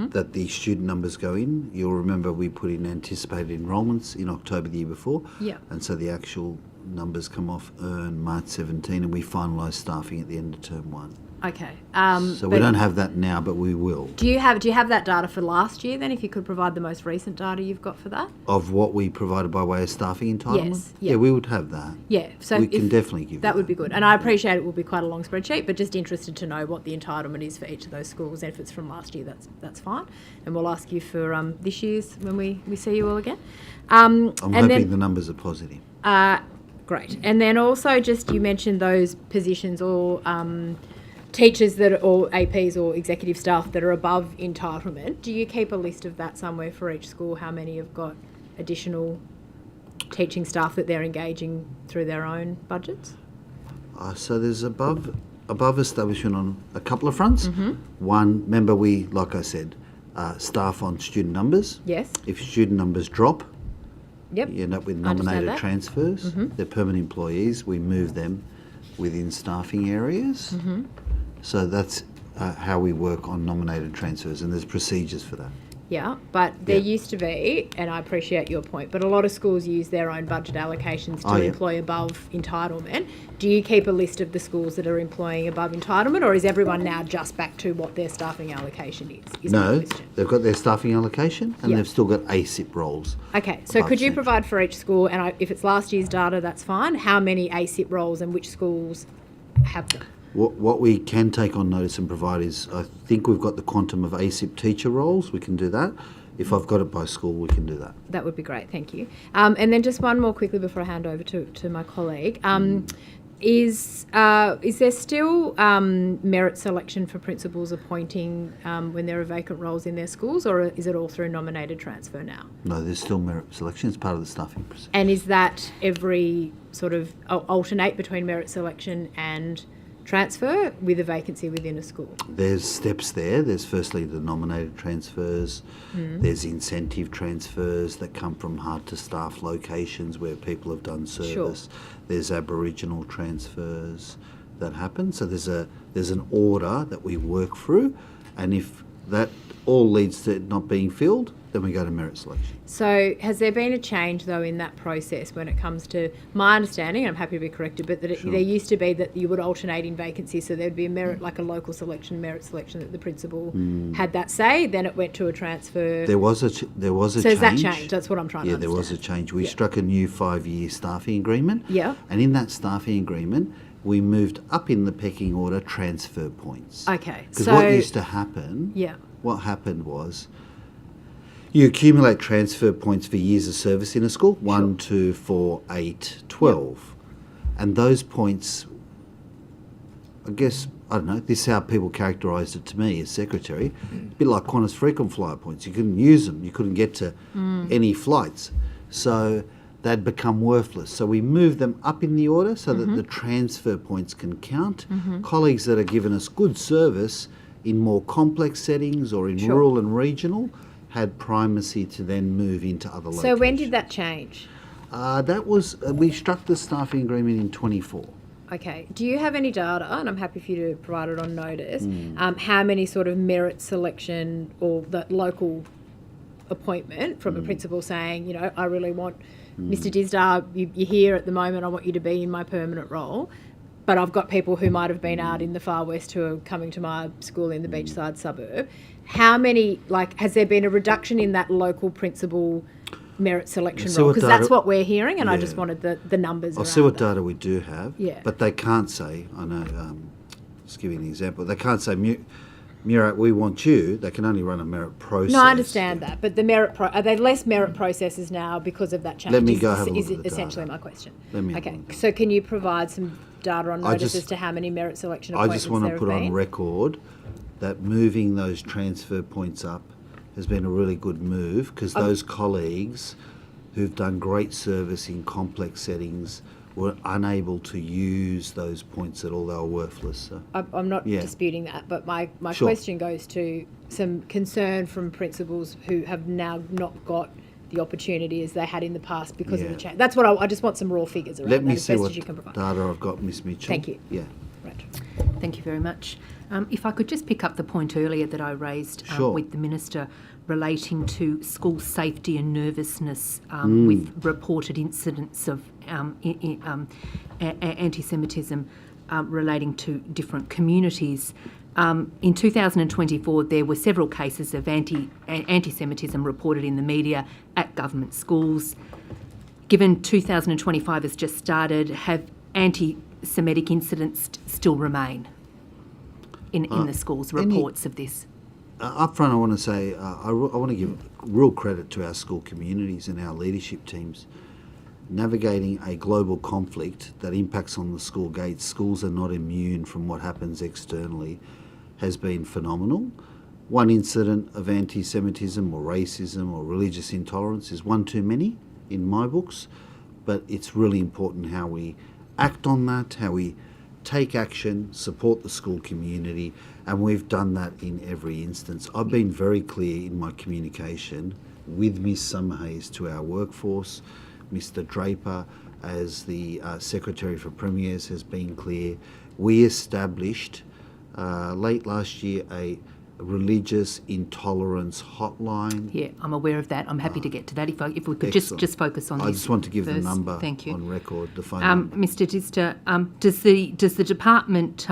that the student numbers go in. You'll remember we put in anticipated enrolments in October the year before. Yeah. And so the actual numbers come off March 17, and we finalise staffing at the end of term 1. Okay. So we don't have that now, but we will. Do you have that data for last year then, if you could provide the most recent data you've got for that? Of what we provided by way of staffing entitlement? Yes. Yeah, we would have that. Yeah. So we can definitely give that. Would be good. And I appreciate it will be quite a long spreadsheet, but just interested to know what the entitlement is for each of those schools. And if it's from last year, that's fine. And we'll ask you for this year's when we see you all again. I'm hoping the numbers are positive. Great. And then also just you mentioned those positions or teachers that or APs or executive staff that are above entitlement. Do you keep a list of that somewhere for each school, how many have got additional teaching staff that they're engaging through their own budgets? So there's above establishment on a couple of fronts. One, remember like I said, staff on student numbers. Yes. If student numbers drop, Yep. You end up with I understand nominated that. transfers. Mhm. They're permanent employees. We move them within staffing areas. Mhm. So that's how we work on nominated transfers, and there's procedures for that. Yeah, but there Yeah. used to be, and I appreciate your point, but a lot of schools use their own budget allocations to Oh, yeah. employ above entitlement. Do you keep a list of the schools that are employing above entitlement, or is everyone now just back to what their staffing allocation is my No, question. they've got their staffing allocation, and Yeah. they've still got ASIP roles. Okay, so above could you central. provide for each school, and if it's last year's data, that's fine, how many ASIP roles and which schools have them? What we can take on notice and provide is, I think we've got the quantum of ASIP teacher roles. We can do that. If I've got it by school, we can do that. That would be great, thank you. And then just one more quickly before I hand over to my colleague. Is there still merit selection for principals appointing when there are vacant roles in their schools, or is it all through nominated transfer now? No, there's still merit selection. It's part of the staffing process. And is that every sort of alternate between merit selection and transfer with a vacancy within a school? There's steps there. There's firstly the nominated transfers. There's incentive transfers that come from hard to staff locations where people have done service. There's Aboriginal transfers that happen. So there's an order that we work through, and if that all leads to it not being filled, then we go to merit selection. So has there been a change, though, in that process when it comes to my understanding, and I'm happy to be corrected, but that there used to be that you would alternate in vacancies, so there'd be a merit, like a local selection, merit selection, that the principal had that say, then it went to a transfer. There was a So change. has that changed? That's what I'm trying to Yeah, there was a understand. change. We struck a new 5-year staffing agreement. Yeah. And in that staffing agreement, we moved up in the pecking order transfer points. Okay, Because so... what used to happen, Yeah. what happened was you accumulate transfer points for years of service in a school, 1, 2, 4, 8, 12. And those points, I guess, I don't know, this is how people characterised it to me as secretary, a bit like Qantas frequent flyer points. You couldn't use them. You couldn't get to any flights. So they'd become worthless. So we moved them up in the order so that the transfer points can count. Colleagues that are given us good service in more complex settings or in rural and regional had primacy to then move into other locations. So when did that change? That was, we struck the staffing agreement in 24. Okay. Do you have any data, and I'm happy for you to provide it on notice, how many sort of merit selection or that local appointment from a principal saying, you know, I really want Mr. Disdar, you're here at the moment, I want you to be in my permanent role, but I've got people who might have been out in the far west who are coming to my school in the beachside suburb. How many, like, has there been a reduction in that local principal merit selection role? Because that's what we're hearing, and I just wanted the numbers I'll around see what that. data we do have, Yeah. but they can't say, I know, just giving an example, they can't say, Murat, we want you. They can only run a merit process. No, I understand that, but the merit are there less merit processes now because of that change? Let me go have a look Is at the essentially data. my question. Let me have a Okay, look. so can you provide some data on I notice just- as to how many merit selection I appointments just want there to have put on been? record that moving those transfer points up has been a really good move because those colleagues who've done great service in complex settings were unable to use those points at all. They were worthless. So. I'm not Yeah. disputing that, but my Sure. question goes to some concern from principals who have now not got the opportunity as they had in the past because of the Yeah. change. That's what I just want some raw figures around Let me that as see best what as you can provide. data I've got, Miss Mitchell. Thank you. Yeah. Right. Thank you very much. If I could just pick up the point earlier that I raised Sure. with the Minister relating to school safety and nervousness with reported incidents of anti-Semitism relating to different communities. In 2024, there were several cases of anti-Semitism reported in the media at government schools. Given 2025 has just started, have anti-Semitic incidents still remain in the schools, reports of this? Up front, I want to say I want to give real credit to our school communities and our leadership teams. Navigating a global conflict that impacts on the school gates, schools are not immune from what happens externally, has been phenomenal. One incident of anti-Semitism or racism or religious intolerance is one too many in my books, but it's really important how we act on that, how we take action, support the school community, and we've done that in every instance. I've been very clear in my communication with Ms Summerhayes to our workforce. Mr Draper, as the Secretary for Premiers, has been clear. We established late last year a religious intolerance hotline. Yeah, I'm aware of that. I'm happy to get to that. If we could just focus on this. I just want to give first. the number Thank you. on record, the phone number. Mr Dister, does the department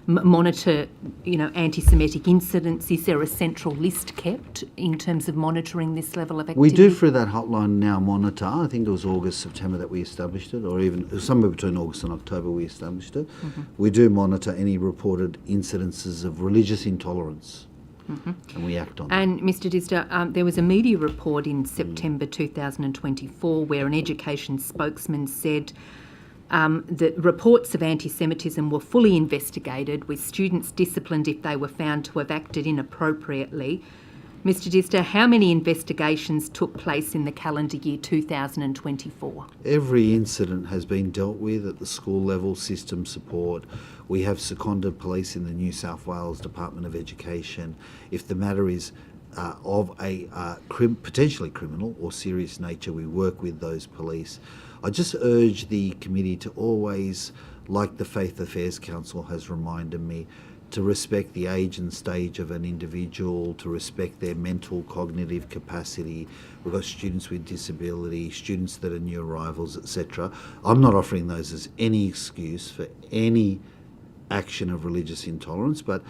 monitor, anti-Semitic incidents? Is there a central list kept in terms of monitoring this level of activity? We do through that hotline now monitor. I think it was August, September that we established it, or even somewhere between August and October we established it. Mm-hmm. We do monitor any reported incidences of religious intolerance. Mm-hmm. And we act on that. And Mr Dister, there was a media report in September 2024 where an education spokesman said that reports of anti-Semitism were fully investigated, with students disciplined if they were found to have acted inappropriately. Mr Dister, how many investigations took place in the calendar year 2024? Every incident has been dealt with at the school level, system support. We have seconded police in the New South Wales Department of Education. If the matter is of a potentially criminal or serious nature, we work with those police. I just urge the committee to always, like the Faith Affairs Council has reminded me, to respect the age and stage of an individual, to respect their mental, cognitive capacity. We've got students with disability, students that are new arrivals, etc. I'm not offering those as any excuse for any action of religious intolerance, but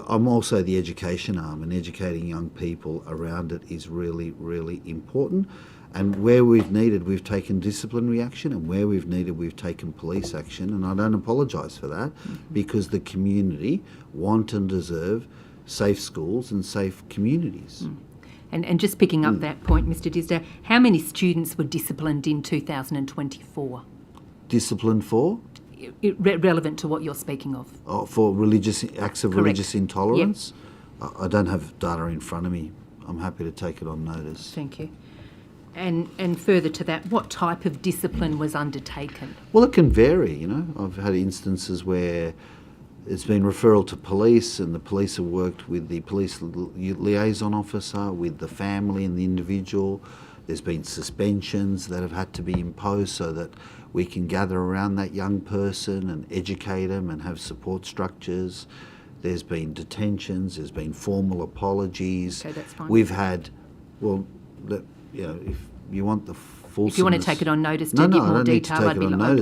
I'm also the education arm, and educating young people around it is really, really important. And where we've needed, we've taken disciplinary action, and where we've needed, we've taken police action. And I don't apologise for that, because the community want and deserve safe schools and safe communities. And just picking up that point, Mr Dister, how many students were disciplined in 2024? Disciplined for? Relevant to what you're speaking of. For religious acts of Correct. religious intolerance? Yep. I don't have data in front of me. I'm happy to take it on notice. Thank you. And further to that, what type of discipline was undertaken? Well, it can vary, I've had instances where it's been referral to police, and the police have worked with the police liaison officer, with the family and the individual. There's been suspensions that have had to be imposed so that we can gather around that young person and educate them and have support structures. There's been detentions, there's been formal apologies. Okay, that's fine. We've had, if you want the full... If you want to take it on notice to give more detail, I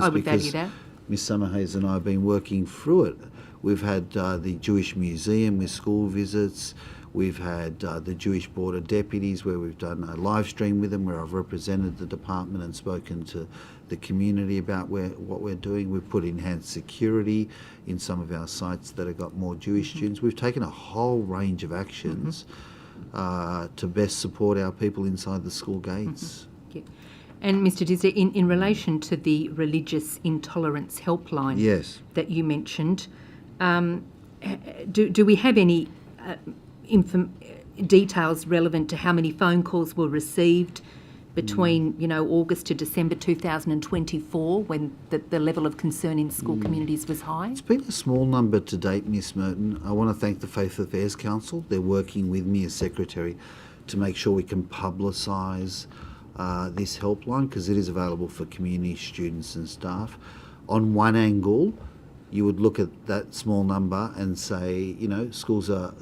would value that. Ms Summerhayes and I have been working through it. We've had the Jewish Museum with school visits. We've had the Jewish Board of Deputies, where we've done a live stream with them, where I've represented the department and spoken to the community about what we're doing. We've put enhanced security in some of our sites that have got more Jewish students. We've taken a whole range of actions to best support our people inside the school gates. Yeah. And Mr Dister, in relation to the religious intolerance helpline that you mentioned, do we have any details relevant to how many phone calls were received between August to December 2024, when the level of concern in school communities was high? It's been a small number to date, Ms Merton. I want to thank the Faith Affairs Council. They're working with me as Secretary to make sure we can publicise this helpline, because it is available for community students and staff. On one angle, you would look at that small number and say, schools are,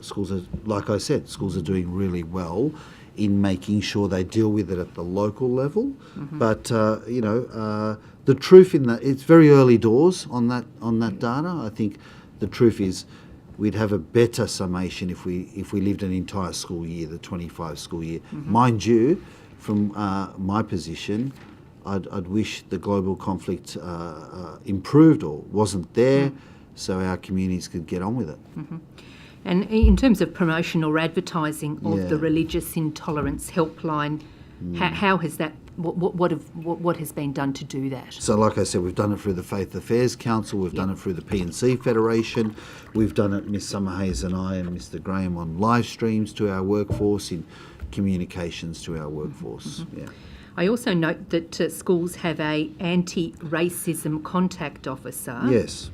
like I said, schools are doing really well in making sure they deal with it at the local level. But the truth in that, it's very early doors on that data. I think the truth is we'd have a better summation if we lived an entire school year, the 25 school year. Mind you, from my position, I'd wish the global conflict improved or wasn't there, so our communities could get on with it. And in terms of promotion or advertising of the religious intolerance helpline, how has that? What has been done to do that? So, like I said, we've done it through the Faith Affairs Council. We've done it through the P&C Federation. We've done it, Ms Summerhayes and I and Mr Graham, on live streams to our workforce, in communications to our workforce. I also note that schools have a anti-racism contact officer. Yes.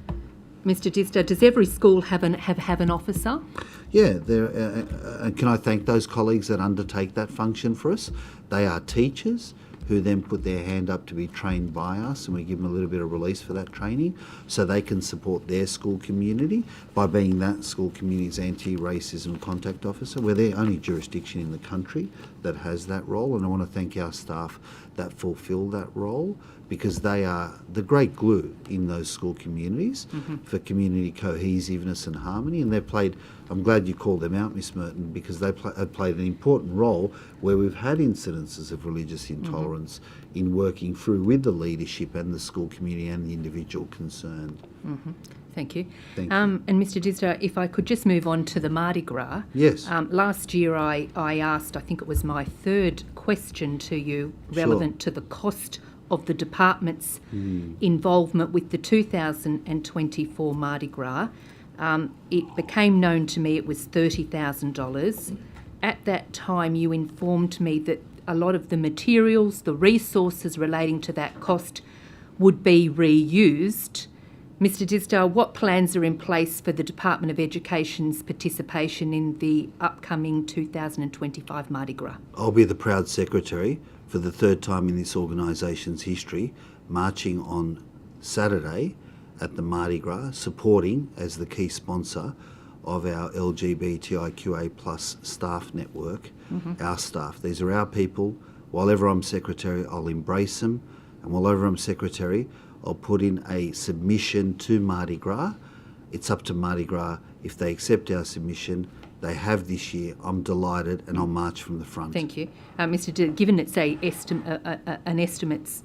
Mr. Dister, does every school have an officer? Yeah, and can I thank those colleagues that undertake that function for us? They are teachers who then put their hand up to be trained by us, and we give them a little bit of release for that training so they can support their school community by being that school community's anti-racism contact officer. We're the only jurisdiction in the country that has that role, and I want to thank our staff that fulfil that role, because they are the great glue in those school communities for community cohesiveness and harmony. And they've played, I'm glad you called them out, Miss Merton, because they have played an important role where we've had incidences of religious intolerance in working through with the leadership and the school community and the individual concerned. Thank you. Thank you. And Mr. Dister, if I could just move on to the Mardi Gras. Yes. Last year I asked, I think it was my third question to you, relevant to the cost of the department's involvement with the 2024 Mardi Gras. It became known to me it was $30,000. At that time, you informed me that a lot of the materials, the resources relating to that cost would be reused. Mr. Dister, what plans are in place for the Department of Education's participation in the upcoming 2025 Mardi Gras? I'll be the proud secretary for the third time in this organisation's history, marching on Saturday at the Mardi Gras, supporting as the key sponsor of our LGBTIQA plus staff network, our staff. These are our people. While ever I'm secretary, I'll embrace them, and while ever I'm secretary, I'll put in a submission to Mardi Gras. It's up to Mardi Gras. If they accept our submission, they have this year. I'm delighted, and I'll march from the front. Thank you. Mr. Dister, given it's an estimates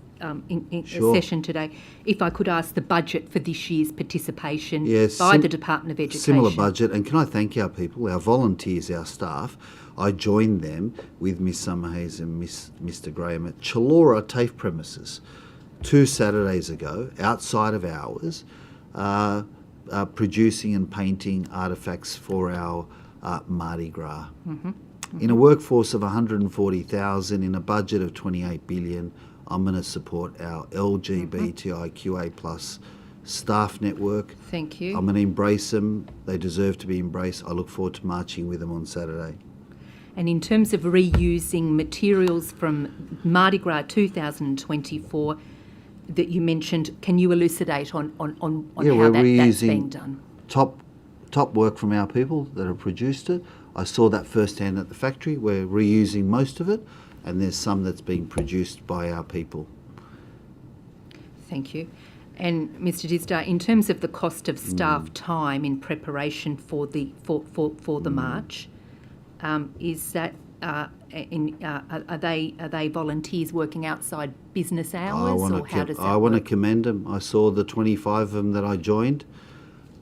session today, if I could ask the budget for this year's participation by the Department of Education. Similar budget, and can I thank our people, our volunteers, our staff. I joined them with Miss Summerhays and Mr. Graham at Chilora TAFE premises 2 Saturdays ago, outside of hours, producing and painting artefacts for our Mardi Gras. In a workforce of 140,000, in a budget of 28 billion, I'm going to support our LGBTIQA plus staff network. Thank you. I'm going to embrace them. They deserve to be embraced. I look forward to marching with them on Saturday. And in terms of reusing materials from Mardi Gras 2024 that you mentioned, can you elucidate on how that's being done? Top work from our people that have produced it. I saw that firsthand at the factory. We're reusing most of it, and there's some that's being produced by our people. Thank you. And Mr. Dister, in terms of the cost of staff time in preparation for the march, is that are they volunteers working outside business hours, or how does that I want to commend them. I saw the 25 of them that I joined.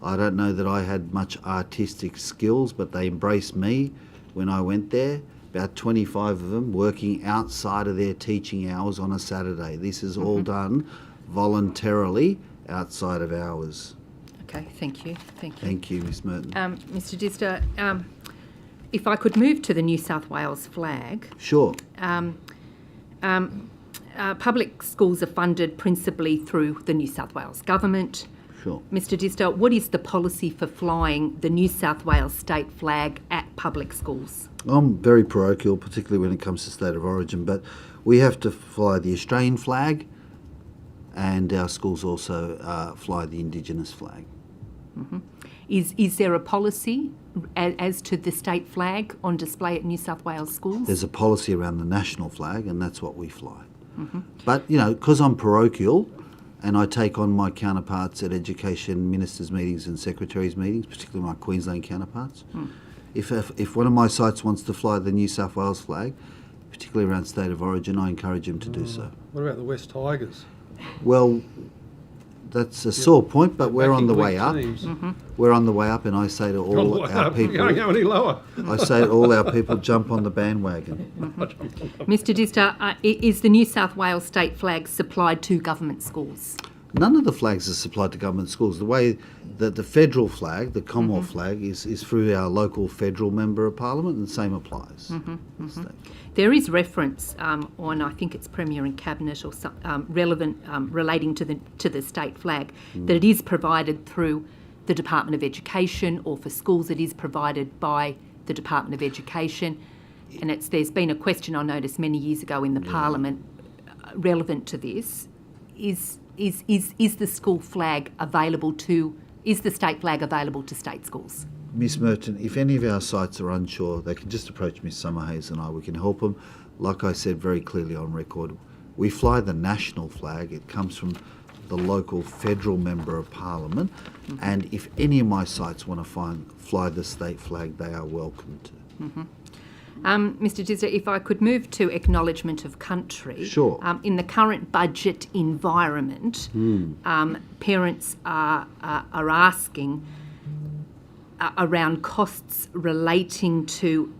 I don't know that I had much artistic skills, but they embraced me when I went there. About 25 of them working outside of their teaching hours on a Saturday. This is all done voluntarily outside of hours. Okay, thank you. Thank you, Ms. Merton. Mr. Dister, if I could move to the New South Wales flag. Sure. Public schools are funded principally through the New South Wales government. Sure. Mr. Dister, what is the policy for flying the New South Wales state flag at public schools? I'm very parochial, particularly when it comes to state of origin, but we have to fly the Australian flag, and our schools also fly the Indigenous flag. Is there a policy as to the state flag on display at New South Wales schools? There's a policy around the national flag, and that's what we fly. But, you know, because I'm parochial and I take on my counterparts at education ministers' meetings and secretaries' meetings, particularly my Queensland counterparts, if one of my sites wants to fly the New South Wales flag, particularly around state of origin, I encourage them to do so. What about the West Tigers? Well, that's a sore point, but we're on the way up. We're on the way up, and I say to all our people... You can't go any lower. I say to all our people, jump on the bandwagon. Mr. Dister, is the New South Wales state flag supplied to government schools? None of the flags are supplied to government schools. The way that the federal flag, the Commonwealth flag, is through our local federal member of parliament, and the same applies. There is reference on, I think it's Premier and Cabinet or some, relevant relating to the state flag, that it is provided through the Department of Education, or for schools it is provided by the Department of Education. And there's been a question I noticed many years ago in the Parliament relevant to this. Is the school flag available to, is the state flag available to state schools? Miss Merton, if any of our sites are unsure, they can just approach Miss Summerhays and I. We can help them. Like I said very clearly on record, we fly the national flag. It comes from the local federal member of Parliament. And if any of my sites want to fly the state flag, they are welcome to. Mr Disser, if I could move to acknowledgement of country. Sure. In the current budget environment, parents are asking around costs relating to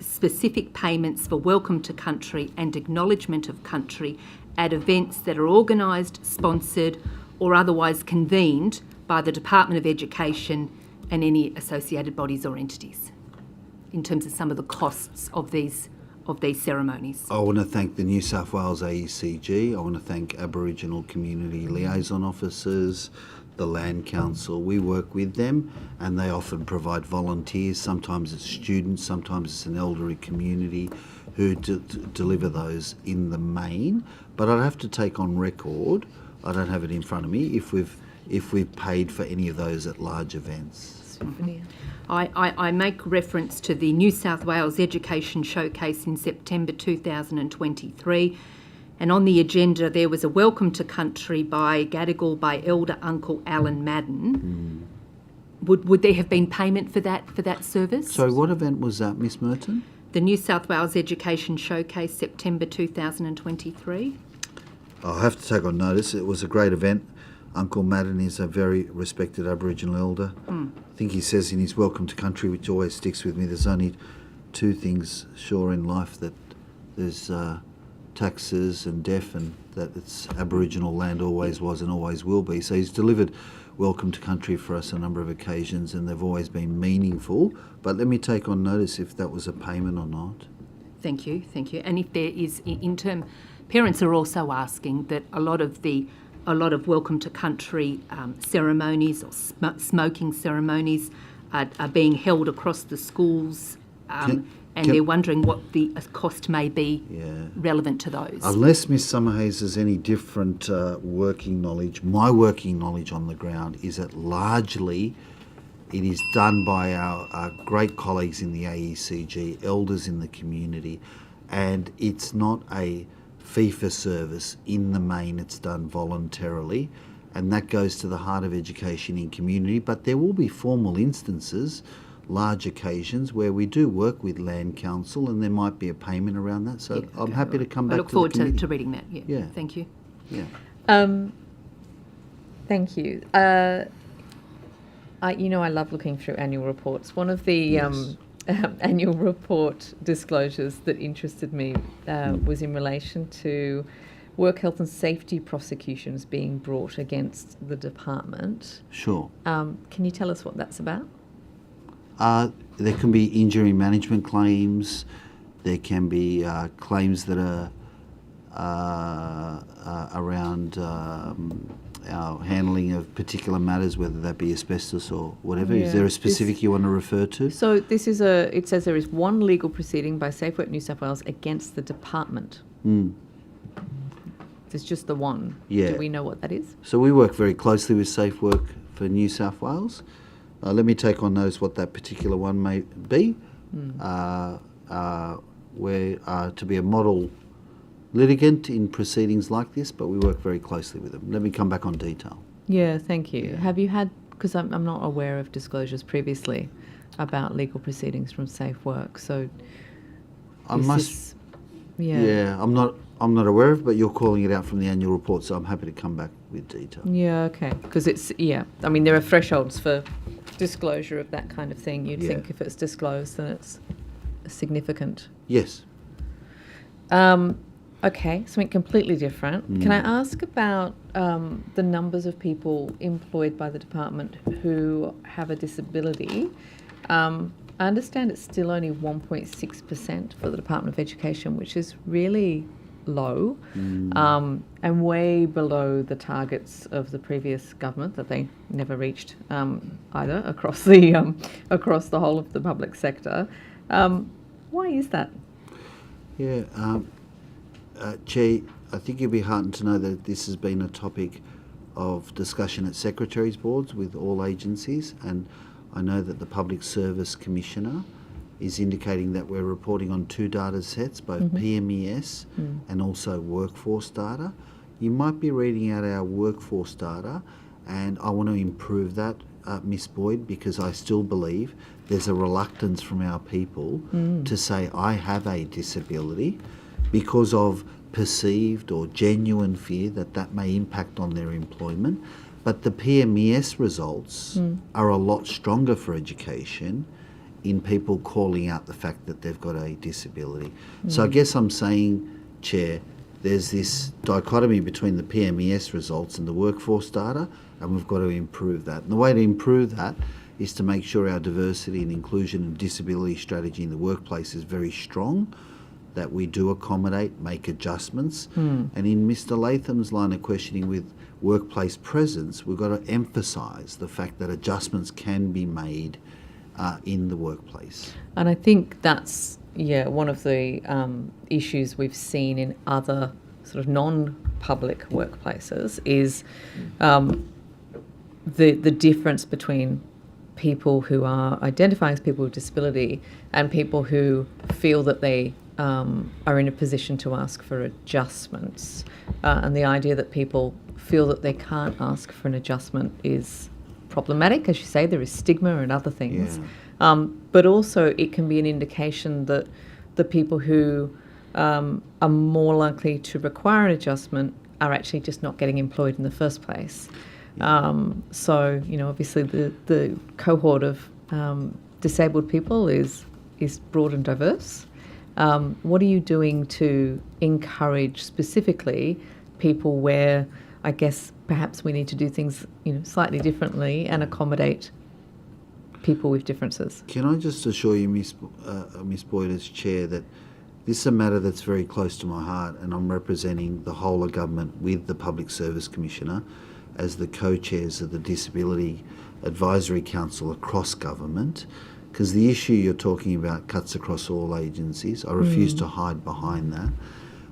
specific payments for welcome to country and acknowledgement of country at events that are organised, sponsored or otherwise convened by the Department of Education and any associated bodies or entities, in terms of some of the costs of these ceremonies. I want to thank the New South Wales AECG. I want to thank Aboriginal community liaison officers, the Land Council. We work with them and they often provide volunteers. Sometimes it's students, sometimes it's an elderly community who deliver those in the main. But I'd have to take on record, I don't have it in front of me, if we've paid for any of those at large events. I make reference to the New South Wales Education Showcase in September 2023, and on the agenda there was a welcome to country by Gadigal by Elder Uncle Alan Madden. Would there have been payment for that service? So what event was that, Miss Merton? The New South Wales Education Showcase, September 2023. I'll have to take on notice. It was a great event. Uncle Madden is a very respected Aboriginal elder. I think he says in his welcome to country, which always sticks with me, there's only two things sure in life, that there's taxes and death, and that it's Aboriginal land always was and always will be. So he's delivered welcome to country for us a number of occasions and they've always been meaningful. But let me take on notice if that was a payment or not. Thank you. And if there is, parents are also asking that a lot of welcome to country ceremonies or smoking ceremonies are being held across the schools, and they're wondering what the cost may be relevant to those. Unless Miss Summerhays has any different working knowledge, my working knowledge on the ground is that largely it is done by our great colleagues in the AECG, elders in the community, and it's not a fee-for-service. In the main, it's done voluntarily, and that goes to the heart of education in community. But there will be formal instances, large occasions, where we do work with Land Council and there might be a payment around that. So I'm happy to come back to the committee. I look forward to reading that. Yeah. Thank you. Yeah. Thank you. I love looking through annual reports. One of the annual report disclosures that interested me was in relation to work health and safety prosecutions being brought against the department. Sure. Can you tell us what that's about? There can be injury management claims. There can be claims that are around our handling of particular matters, whether that be asbestos or whatever. Is there a specific you want to refer to? So this is it says there is one legal proceeding by Safe Work New South Wales against the department. There's just the one. Yeah. Do we know what that is? So we work very closely with Safe Work for New South Wales. Let me take on notice what that particular one may be. We're to be a model litigant in proceedings like this, but we work very closely with them. Let me come back on detail. Yeah, thank you. Yeah. Have you had, because I'm not aware of disclosures previously about legal proceedings from Safe Work, so I'm not aware of, but you're calling it out from the annual report, so I'm happy to come back with detail. Yeah, okay, because I mean, there are thresholds for disclosure of that kind of thing. You'd think if it's disclosed, then it's significant. Yes. Okay, something completely different. Can I ask about the numbers of people employed by the department who have a disability? I understand it's still only 1.6% for the Department of Education, which is really low, and way below the targets of the previous government that they never reached either across the whole of the public sector. Why is that? Yeah, Chair, I think you'll be heartened to know that this has been a topic of discussion at Secretaries' Boards with all agencies, and I know that the Public Service Commissioner is indicating that we're reporting on 2 data sets, both PMES and also workforce data. You might be reading out our workforce data, and I want to improve that, Miss Boyd, because I still believe there's a reluctance from our people to say, I have a disability, because of perceived or genuine fear that that may impact on their employment. But the PMES results are a lot stronger for education in people calling out the fact that they've got a disability. So I guess I'm saying, Chair, there's this dichotomy between the PMES results and the workforce data, and we've got to improve that. And the way to improve that is to make sure our diversity and inclusion and disability strategy in the workplace is very strong, that we do accommodate, make adjustments. And in Mr. Latham's line of questioning with workplace presence, we've got to emphasise the fact that adjustments can be made in the workplace. And I think that's, one of the issues we've seen in other sort of non-public workplaces is the difference between people who are identifying as people with disability and people who feel that they are in a position to ask for adjustments. And the idea that people feel that they can't ask for an adjustment is problematic. As you say, there is stigma and other things. But also it can be an indication that the people who are more likely to require an adjustment are actually just not getting employed in the first place. So, obviously the cohort of disabled people is broad and diverse. What are you doing to encourage specifically people where I guess perhaps we need to do things slightly differently and accommodate people with differences? Can I just assure you, Miss Boyd, as Chair, that this is a matter that's very close to my heart, and I'm representing the whole of government with the Public Service Commissioner as the co-chairs of the Disability Advisory Council across government, because the issue you're talking about cuts across all agencies. I refuse to hide behind that.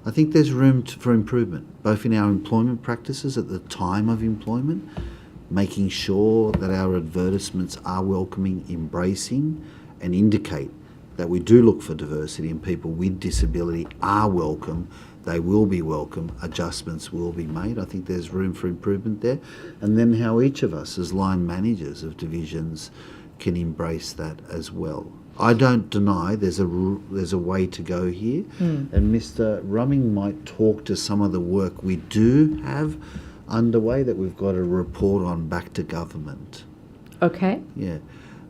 I think there's room for improvement, both in our employment practices at the time of employment, making sure that our advertisements are welcoming, embracing, and indicate that we do look for diversity and people with disability are welcome, they will be welcome, adjustments will be made. I think there's room for improvement there. And then how each of us as line managers of divisions can embrace that as well. I don't deny there's a way to go here, and Mr. Rumming might talk to some of the work we do have underway that we've got to report on back to government. Okay. Yeah.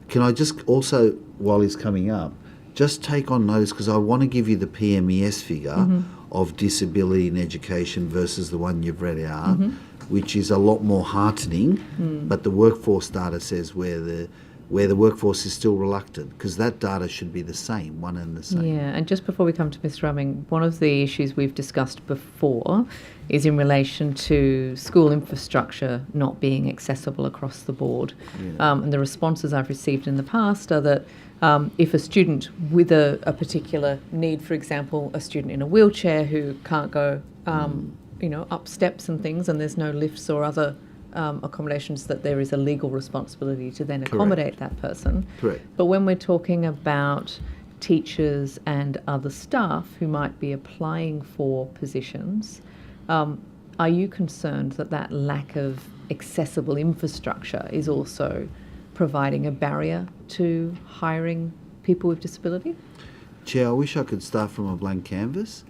Can I just also, while he's coming up, just take on notice, because I want to give you the PMES figure of disability in education versus the one you've read out, which is a lot more heartening, but the workforce data says where the workforce is still reluctant, because that data should be the same, one and the same. Yeah, and just before we come to Ms. Rumming, one of the issues we've discussed before is in relation to school infrastructure not being accessible across the board. And the responses I've received in the past are that if a student with a particular need, for example, a student in a wheelchair who can't go, up steps and things, and there's no lifts or other accommodations, that there is a legal responsibility to then accommodate that person. Correct. But when we're talking about teachers and other staff who might be applying for positions, are you concerned that that lack of accessible infrastructure is also providing a barrier to hiring people with disability? Chair, I wish I could start from a blank canvas.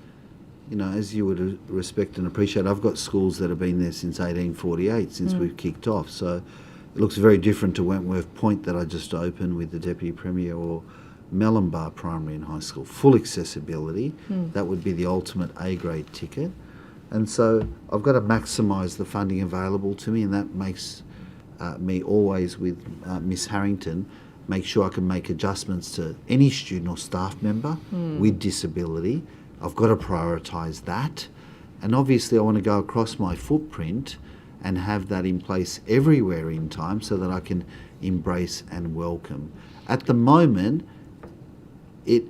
As you would respect and appreciate, I've got schools that have been there since 1848, since we've kicked off. So it looks very different to Wentworth Point that I just opened with the Deputy Premier, or Mellenbar Primary and High School. Full accessibility, that would be the ultimate A-grade ticket. And so I've got to maximise the funding available to me, and that makes me always, with Miss Harrington, make sure I can make adjustments to any student or staff member with disability I've got to prioritise that. And obviously I want to go across my footprint and have that in place everywhere in time so that I can embrace and welcome. At the moment, it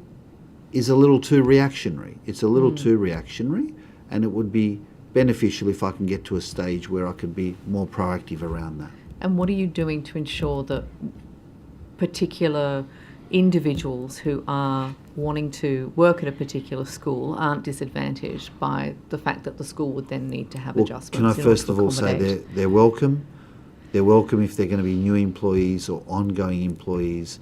is a little too reactionary. It's a little too reactionary, and it would be beneficial if I can get to a stage where I could be more proactive around that. And what are you doing to ensure that particular individuals who are wanting to work at a particular school aren't disadvantaged by the fact that the school would then need to have adjustments? Can I first of all say they're welcome? They're welcome if they're going to be new employees or ongoing employees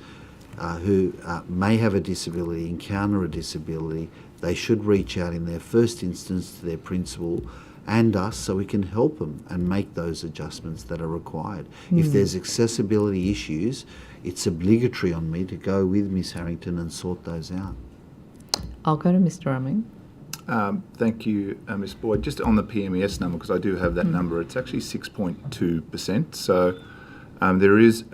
who may have a disability, encounter a disability. They should reach out in their first instance to their principal and us so we can help them and make those adjustments that are required. If there's accessibility issues, it's obligatory on me to go with Ms Harrington and sort those out. I'll go to Mr Rumming. Thank you, Ms Boyd. Just on the PMES number, because I do have that number, it's actually 6.2%. So there is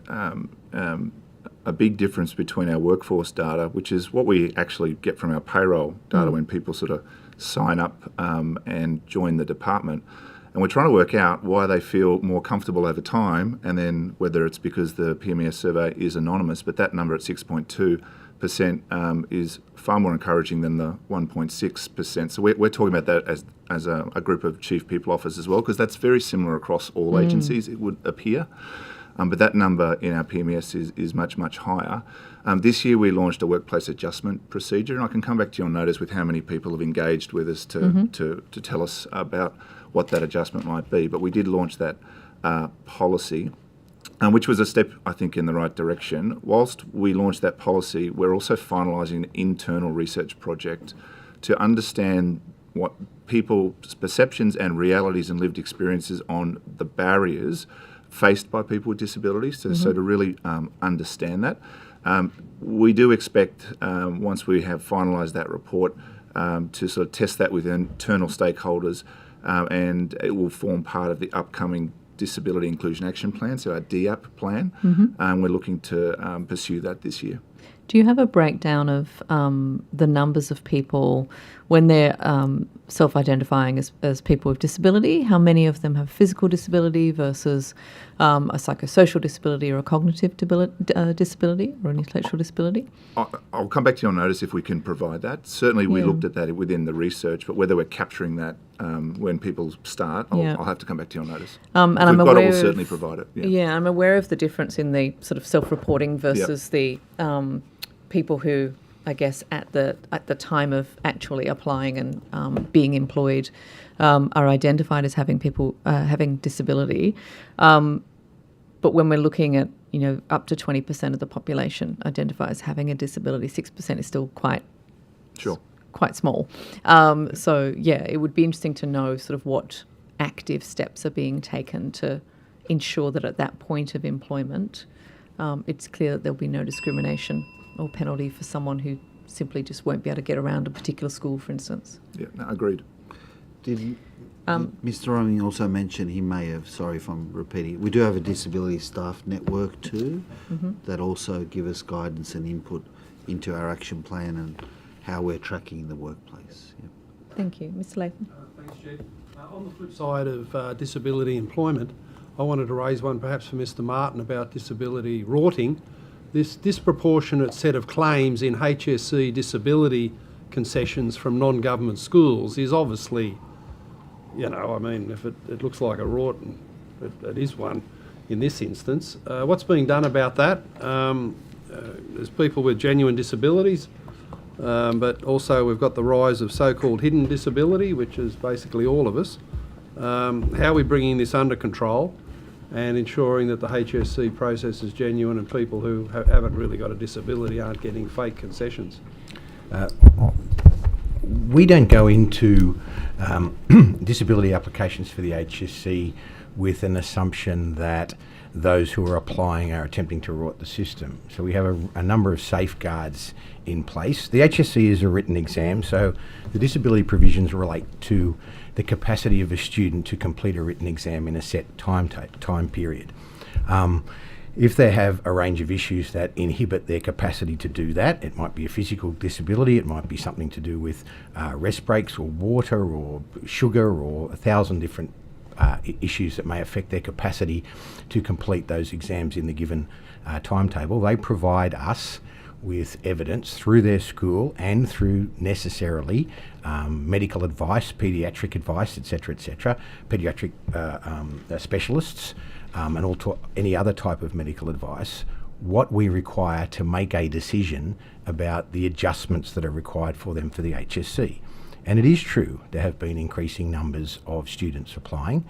a big difference between our workforce data, which is what we actually get from our payroll data when people sort of sign up and join the department. And we're trying to work out why they feel more comfortable over time, and then whether it's because the PMES survey is anonymous, but that number at 6.2% is far more encouraging than the 1.6%. So we're talking about that as a group of chief people officers as well, because that's very similar across all agencies, it would appear. But that number in our PMES is much, much higher. This year we launched a workplace adjustment procedure, and I can come back to you on notice with how many people have engaged with us to tell us about what that adjustment might be. But we did launch that policy, which was a step, I think, in the right direction. Whilst we launched that policy, we're also finalising an internal research project to understand what people's perceptions and realities and lived experiences on the barriers faced by people with disabilities, so to really understand that. We do expect, once we have finalised that report, to sort of test that with internal stakeholders, and it will form part of the upcoming Disability Inclusion Action Plan, so our DAP plan, and we're looking to pursue that this year. Do you have a breakdown of the numbers of people when they're self-identifying as people with disability? How many of them have physical disability versus a psychosocial disability or a cognitive disability or an intellectual disability? I'll come back to you on notice if we can provide that. Certainly we looked at that within the research, but whether we're capturing that when people start, I'll have to come back to you on notice. And if I'm we've got aware it, we'll certainly provide it. Yeah, I'm aware of the difference in the sort of self-reporting versus the people who, I guess, at the time of actually applying and being employed, are identified as having having disability. But when we're looking at, up to 20% of the population identify as having a disability, 6% is still quite small. So it would be interesting to know sort of what active steps are being taken to ensure that at that point of employment, it's clear that there'll be no discrimination or penalty for someone who simply just won't be able to get around a particular school, for instance. Yeah, no, agreed. Did Mr. Roming also mention, he may have, sorry if I'm repeating, we do have a disability staff network too that also give us guidance and input into our action plan and how we're tracking the workplace. Yep. Thank you. Mr. Latham. Thanks, Jeff. On the flip side of disability employment, I wanted to raise one perhaps for Mr. Martin about disability rorting. This disproportionate set of claims in HSC disability concessions from non-government schools is obviously, if it looks like a rort, and it is one in this instance. What's being done about that? There's people with genuine disabilities, but also we've got the rise of so-called hidden disability, which is basically all of us. How are we bringing this under control and ensuring that the HSC process is genuine and people who haven't really got a disability aren't getting fake concessions? We don't go into disability applications for the HSC with an assumption that those who are applying are attempting to rort the system. So we have a number of safeguards in place. The HSC is a written exam, so the disability provisions relate to the capacity of a student to complete a written exam in a set time period. If they have a range of issues that inhibit their capacity to do that, it might be a physical disability, it might be something to do with rest breaks or water or sugar or 1,000 different issues that may affect their capacity to complete those exams in the given timetable, they provide us with evidence through their school and through necessarily medical advice, paediatric advice, etc., paediatric specialists, and also any other type of medical advice, what we require to make a decision about the adjustments that are required for them for the HSC. And it is true there have been increasing numbers of students applying.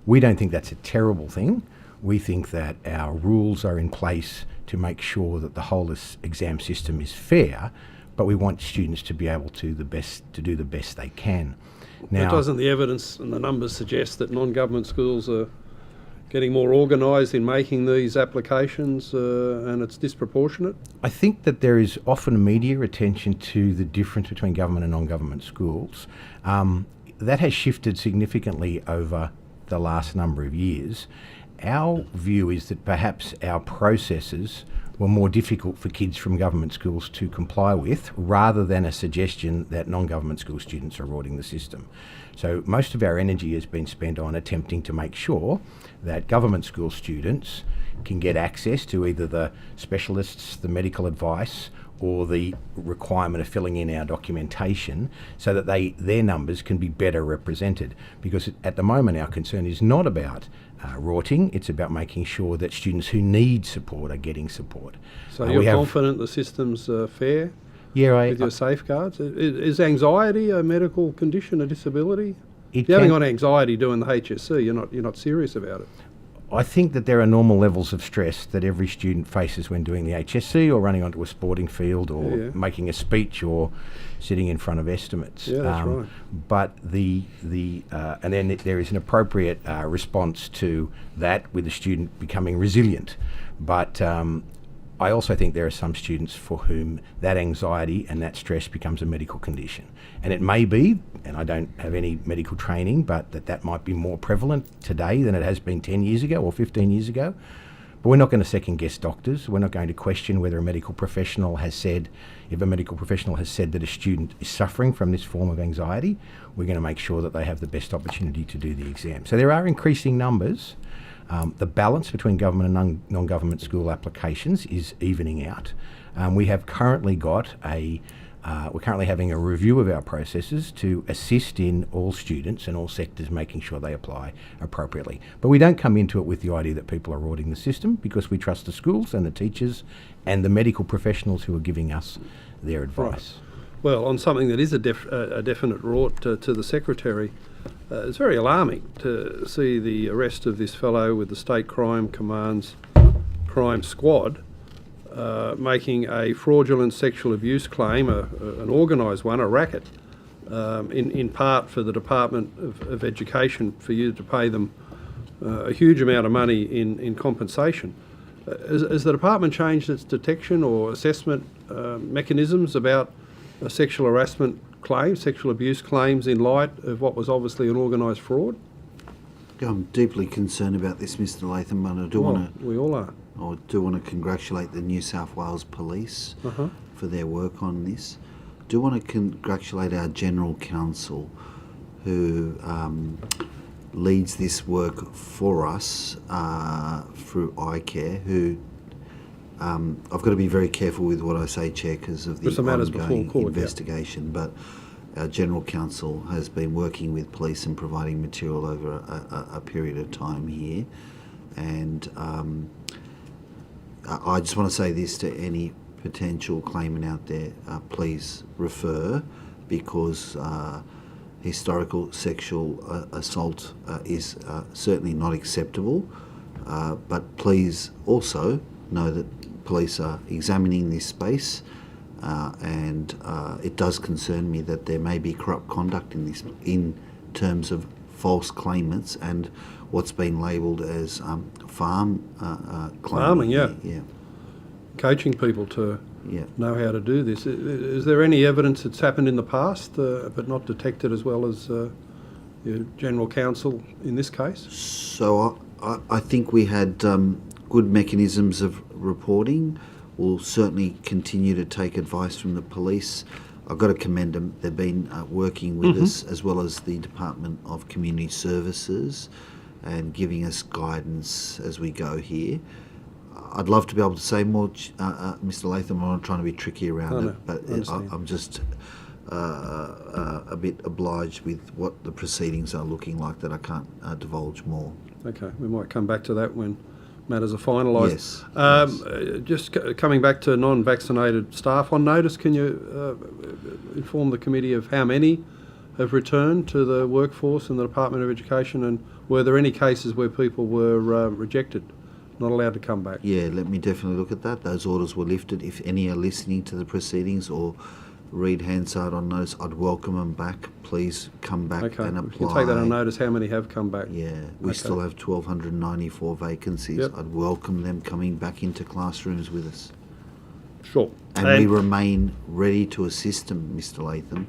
We don't think that's a terrible thing. We think that our rules are in place to make sure that the whole exam system is fair, but we want students to be able to do the best they can. Now, but doesn't the evidence and the numbers suggest that non-government schools are getting more organised in making these applications and it's disproportionate? I think that there is often media attention to the difference between government and non-government schools. That has shifted significantly over the last number of years. Our view is that perhaps our processes were more difficult for kids from government schools to comply with, rather than a suggestion that non-government school students are rorting the system. So most of our energy has been spent on attempting to make sure that government school students can get access to either the specialists, the medical advice, or the requirement of filling in our documentation so that their numbers can be better represented. Because at the moment our concern is not about rorting, it's about making sure that students who need support are getting support. So you're confident the system's fair? Yeah, with your safeguards? Is anxiety a medical condition, a disability? If you haven't got anxiety doing the HSC, you're not serious about it. I think that there are normal levels of stress that every student faces when doing the HSC or running onto a sporting field or making a speech or sitting in front of estimates. Yeah, that's right. But and then there is an appropriate response to that with the student becoming resilient. But I also think there are some students for whom that anxiety and that stress becomes a medical condition. And it may be, and I don't have any medical training, but that might be more prevalent today than it has been 10 years ago or 15 years ago. But we're not going to second guess doctors. We're not going to question whether a medical professional has said, if a medical professional has said that a student is suffering from this form of anxiety, we're going to make sure that they have the best opportunity to do the exam. So there are increasing numbers. The balance between government and non-government school applications is evening out. We have currently got we're currently having a review of our processes to assist in all students and all sectors making sure they apply appropriately. But we don't come into it with the idea that people are rorting the system, because we trust the schools and the teachers and the medical professionals who are giving us their advice. Right. Well, on something that is a definite rort to the Secretary, it's very alarming to see the arrest of this fellow with the State Crime Command's crime squad making a fraudulent sexual abuse claim, an organised one, a racket, in part for the Department of Education, for you to pay them a huge amount of money in compensation. Has the department changed its detection or assessment mechanisms about sexual harassment claims, sexual abuse claims, in light of what was obviously an organised fraud? I'm deeply concerned about this, Mr. Latham, but I do want to... We all are. I do want to congratulate the New South Wales Police for their work on this. I do want to congratulate our General Counsel, who leads this work for us through iCare, who I've got to be very careful with what I say, Chair, because of the ongoing investigation, but our General Counsel has been working with police and providing material over a period of time here. And I just want to say this to any potential claimant out there, please refer, because historical sexual assault is certainly not acceptable, but please also know that police are examining this space, and it does concern me that there may be corrupt conduct in this, in terms of false claimants and what's been labelled as farming, yeah. Coaching people to know how to do this. Is there any evidence it's happened in the past, but not detected as well as your General Counsel in this case? So I think we had good mechanisms of reporting. We'll certainly continue to take advice from the police. I've got to commend them. They've been working with us, as well as the Department of Community Services, and giving us guidance as we go here. I'd love to be able to say more, Mr. Latham. I'm not trying to be tricky around it, but I'm just a bit obliged with what the proceedings are looking like, that I can't divulge more. Okay, we might come back to that when matters are finalised. Yes. Just coming back to non-vaccinated staff on notice, can you inform the committee of how many have returned to the workforce in the Department of Education, and were there any cases where people were rejected, not allowed to come back? Yeah, let me definitely look at that. Those orders were lifted. If any are listening to the proceedings or read Hansard on notice, I'd welcome them back. Please come back and apply. You can take that on notice. How many have come back? Yeah, we still have 1,294 vacancies. Yep. I'd welcome them coming back into classrooms with us. Sure. And we remain ready to assist them, Mr. Latham,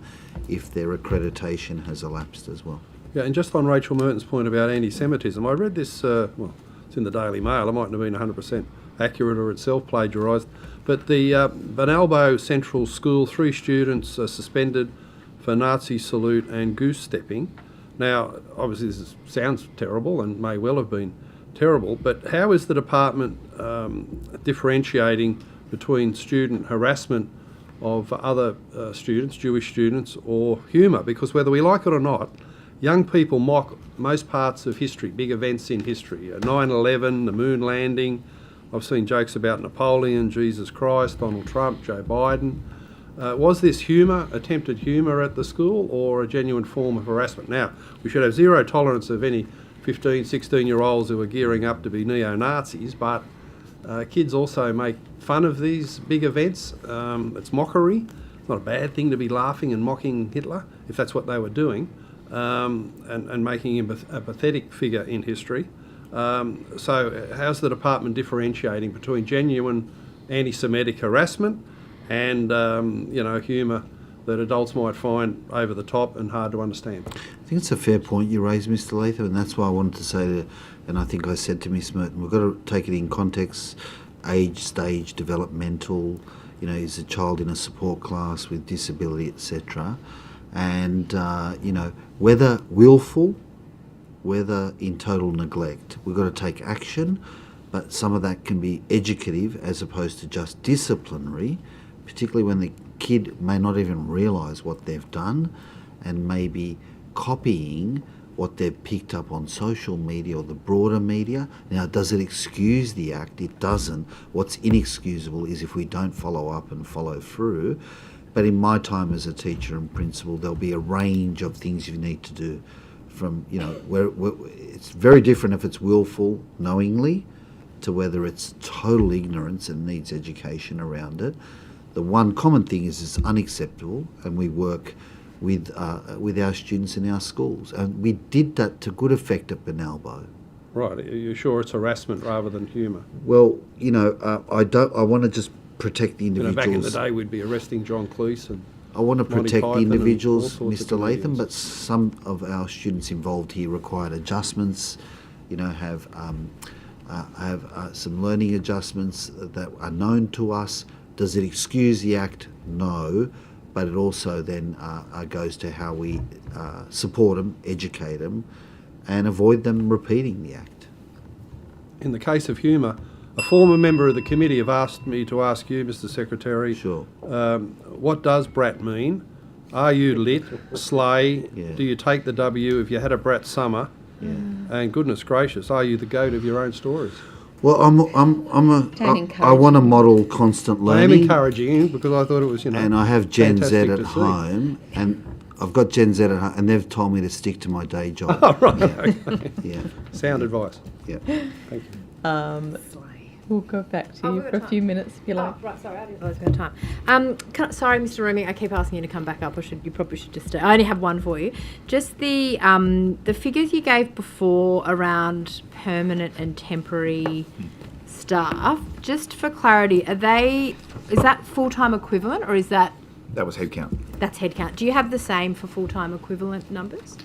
if their accreditation has elapsed as well. Yeah, and just on Rachel Merton's point about anti-Semitism, I read this, it's in the Daily Mail, it mightn't have been 100% accurate or itself plagiarised, but the Benalbo Central School, 3 students are suspended for Nazi salute and goose stepping. Now, obviously this sounds terrible and may well have been terrible, but how is the department differentiating between student harassment of other students, Jewish students, or humour? Because whether we like it or not, young people mock most parts of history, big events in history. 9/11, the moon landing. I've seen jokes about Napoleon, Jesus Christ, Donald Trump, Joe Biden. Was this humour, attempted humour at the school, or a genuine form of harassment? Now, we should have zero tolerance of any 15, 16-year-olds who are gearing up to be neo-Nazis, but kids also make fun of these big events. It's mockery. It's not a bad thing to be laughing and mocking Hitler, if that's what they were doing, and making him a pathetic figure in history. So how's the department differentiating between genuine anti-Semitic harassment and, humour that adults might find over the top and hard to understand? I think it's a fair point you raised, Mr. Latham, and that's why I wanted to say and I think I said to Ms. Merton, we've got to take it in context, age, stage, developmental, is a child in a support class with disability, etc. And, whether willful, whether in total neglect, we've got to take action, but some of that can be educative as opposed to just disciplinary, particularly when the kid may not even realise what they've done and maybe copying what they've picked up on social media or the broader media. Now, does it excuse the act? It doesn't. What's inexcusable is if we don't follow up and follow through. But in my time as a teacher and principal, there'll be a range of things you need to do from, where it's very different if it's willful, knowingly, to whether it's total ignorance and needs education around it. The one common thing is it's unacceptable, and we work with our students in our schools. And we did that to good effect at Benalbo. Right. Are you sure it's harassment rather than humour? Well, I want to just protect the individuals. Back in the day, we'd be arresting John Cleese and I want to protect the individuals, Mr. Latham, but but some of our students involved here required adjustments, have some learning adjustments that are known to us. Does it excuse the act? No, but it also then goes to how we support them, educate them, and avoid them repeating the act. In the case of humour, a former member of the committee have asked me to ask you, Mr. Secretary, sure. What does brat mean? Are you lit? Slay? Yeah. Do you take the W if you had a brat summer? Yeah. And goodness gracious, are you the goat of your own stories? Well, I want to model constant learning. I am encouraging you because I thought it was, And I have Gen Z fantastic at to see. home, and I've got Gen Z at home, and they've told me to stick to my day job. Oh, right. Yeah. Okay. Yeah. Sound advice. Yeah. Thank you. We'll go back to you for a few minutes if you like. Right, sorry, I didn't realise we had time. Sorry, Mr. Rooming, I keep asking you to come back up, or you probably should just stay. I only have one for you. Just the figures you gave before around permanent and temporary staff, just for clarity, is that full-time equivalent, or is that... That was headcount. That's headcount. Do you have the same for full-time equivalent numbers?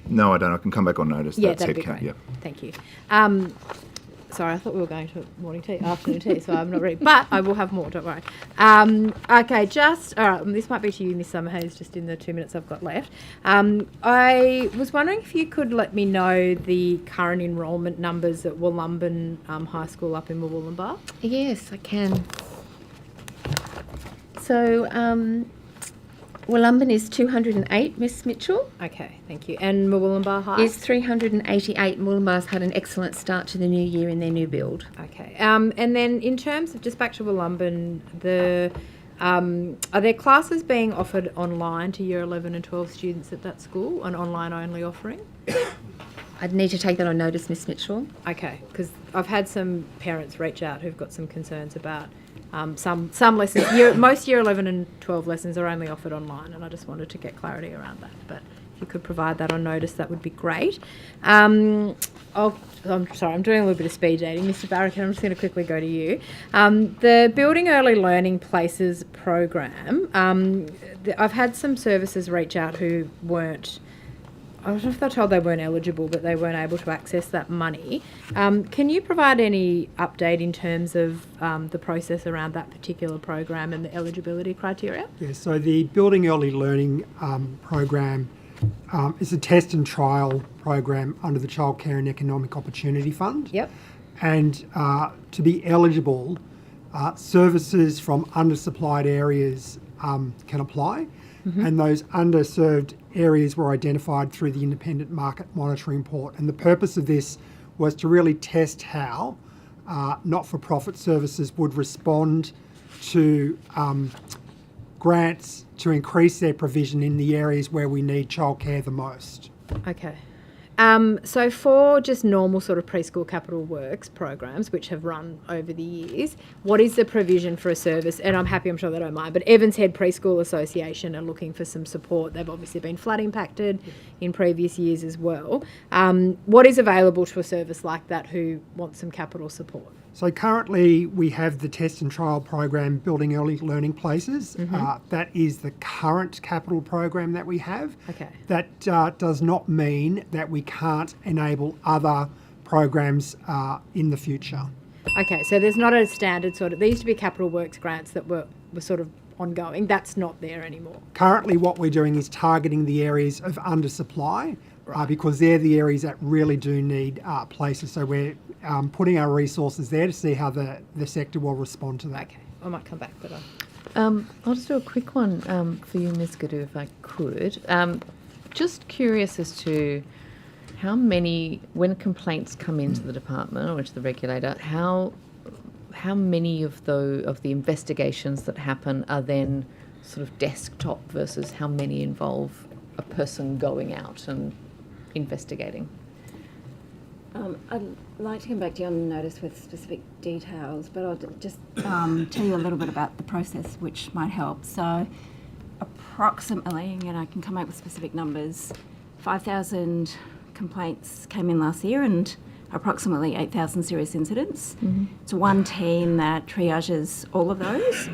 No, I don't. I can come back on notice. Yeah, That's that'd be headcount, great. yeah. Thank you. Sorry, I thought we were going to afternoon tea, so I'm not ready. But I will have more, don't worry. Okay, all right, this might be to you, Ms Summerhayes, just in the 2 minutes I've got left. I was wondering if you could let me know the current enrolment numbers at Wollumben High School up in Wollumbar. Yes, I can. So, Wollumben is 208, Miss Mitchell. Okay, thank you. And Wollumbar High? Is 388. Wollumbar's had an excellent start to the new year in their new build. Okay. And then in terms of, just back to Wollumben, are there classes being offered online to year 11 and 12 students at that school, an online only offering? I'd need to take that on notice, Miss Mitchell. Okay, because I've had some parents reach out who've got some concerns about some lessons. Most year 11 and 12 lessons are only offered online, and I just wanted to get clarity around that. But if you could provide that on notice, that would be great. I'm sorry, I'm doing a little bit of speed dating. Mr. Barracan, I'm just going to quickly go to you. The Building Early Learning Places program, I've had some services reach out who weren't, I don't know if they're told they weren't eligible, but they weren't able to access that money. Can you provide any update in terms of the process around that particular program and the eligibility criteria? Yeah, so the Building Early Learning program is a test and trial program under the Childcare and Economic Opportunity Fund. Yep. And to be eligible, services from undersupplied areas can apply. Mm-hmm. And those underserved areas were identified through the Independent Market Monitoring Report. And the purpose of this was to really test how not-for-profit services would respond to grants to increase their provision in the areas where we need childcare the most. Okay. So for just normal sort of preschool capital works programs, which have run over the years, what is the provision for a service? And I'm sure they don't mind, but Evans Head Preschool Association are looking for some support. They've obviously been flood impacted in previous years as well. What is available to a service like that who wants some capital support? So currently we have the test and trial program Building Early Learning Places. Mm-hmm. That is the current capital program that we have. Okay. That does not mean that we can't enable other programs in the future. Okay, so there's not a standard sort of, there used to be capital works grants that were sort of ongoing. That's not there anymore. Currently what we're doing is targeting the areas of undersupply. Because they're the areas that really do need places. So we're putting our resources there to see how the sector will respond to that. Okay, I might come back, but I'll just do a quick one for you, Ms. Gadu, if I could. Just curious as to how many, when complaints come into the department or to the regulator, how many of the investigations that happen are then sort of desktop versus how many involve a person going out and investigating? I'd like to come back to you on notice with specific details, but I'll just tell you a little bit about the process, which might help. So approximately, and I can come up with specific numbers, 5,000 complaints came in last year and approximately 8,000 serious incidents. Mm-hmm. It's one team that triages all of those.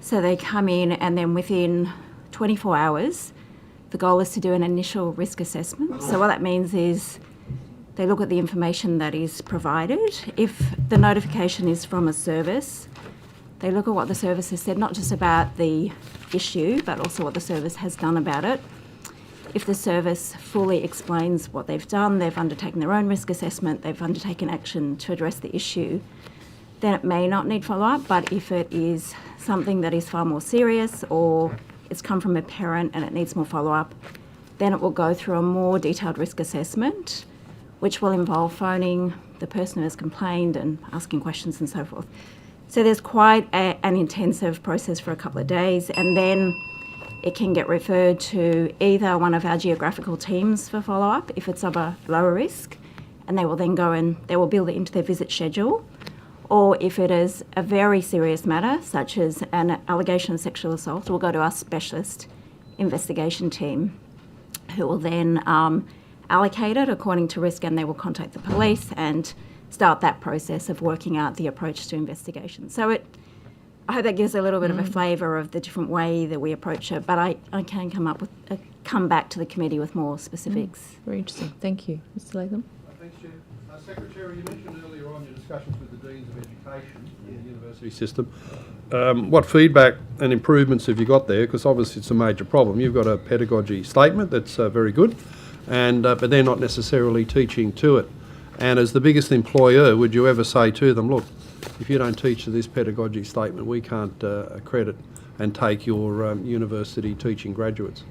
So they come in and then within 24 hours, the goal is to do an initial risk assessment. So what that means is they look at the information that is provided. If the notification is from a service, they look at what the service has said, not just about the issue, but also what the service has done about it. If the service fully explains what they've done, they've undertaken their own risk assessment, they've undertaken action to address the issue, then it may not need follow-up. But if it is something that is far more serious or it's come from a parent and it needs more follow-up, then it will go through a more detailed risk assessment, which will involve phoning the person who has complained and asking questions and so forth. So there's quite an intensive process for a couple of days, and then it can get referred to either one of our geographical teams for follow-up if it's of a lower risk, and they will then go and they will build it into their visit schedule. Or if it is a very serious matter, such as an allegation of sexual assault, we'll go to our specialist investigation team, who will then allocate it according to risk, and they will contact the police and start that process of working out the approach to investigation. So I hope that gives a little bit of a flavour of the different way that we approach it, but I can come back to the committee with more specifics. Very interesting. Thank you. Mr Latham. Thanks, Chair. Secretary, you mentioned earlier on your discussions with the Deans of Education in the university system. What feedback and improvements have you got there? Because obviously it's a major problem. You've got a pedagogy statement that's very good, and but they're not necessarily teaching to it. And as the biggest employer, would you ever say to them, look, if you don't teach to this pedagogy statement, we can't accredit and take your university teaching graduates?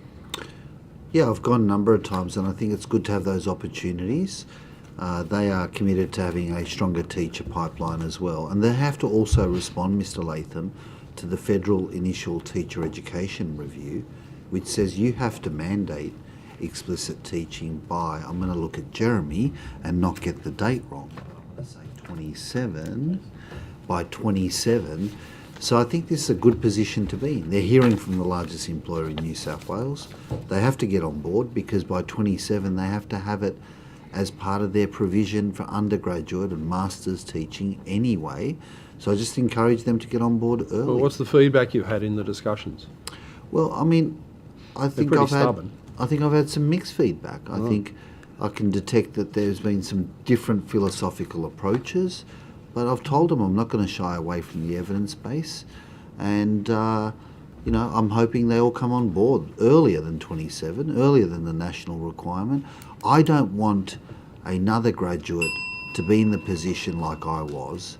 Yeah, I've gone a number of times, and I think it's good to have those opportunities. They are committed to having a stronger teacher pipeline as well. And they have to also respond, Mr Latham, to the Federal Initial Teacher Education Review, which says you have to mandate explicit teaching by, I'm going to look at Jeremy and not get the date wrong, let's say 27, by 27. So I think this is a good position to be in. They're hearing from the largest employer in New South Wales. They have to get on board because by 27 they have to have it as part of their provision for undergraduate and master's teaching anyway. So I just encourage them to get on board early. Well, what's the feedback you've had in the discussions? Well, I mean, I think I've had some mixed feedback. I think I can detect that there's been some different philosophical approaches, but I've told them I'm not going to shy away from the evidence base, and you know, I'm hoping they all come on board earlier than 27, earlier than the national requirement. I don't want another graduate to be in the position like I was,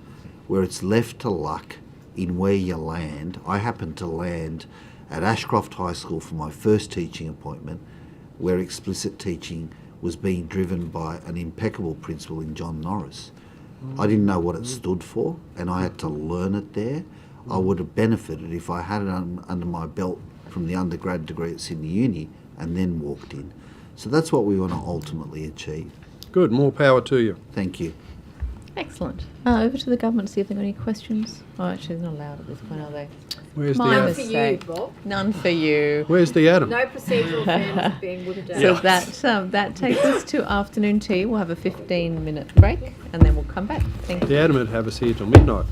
where it's left to luck in where you land. I happened to land at Ashcroft High School for my first teaching appointment, where explicit teaching was being driven by an impeccable principal in John Norris. I didn't know what it stood for, and I had to learn it there. I would have benefited if I had it under my belt from the undergrad degree at Sydney Uni and then walked in. So that's what we want to ultimately achieve. Good, more power to you. Thank you. Excellent. Over to the government to see if they've got any questions. Oh, actually, they're not allowed at this point, are they? Where's the My Adam? mistake. None for you. Where's the Adam? No procedural fairness being whipped out. So that takes us to afternoon tea. We'll have a 15-minute break and then we'll come back. Thank you. The Adam would have us here till midnight.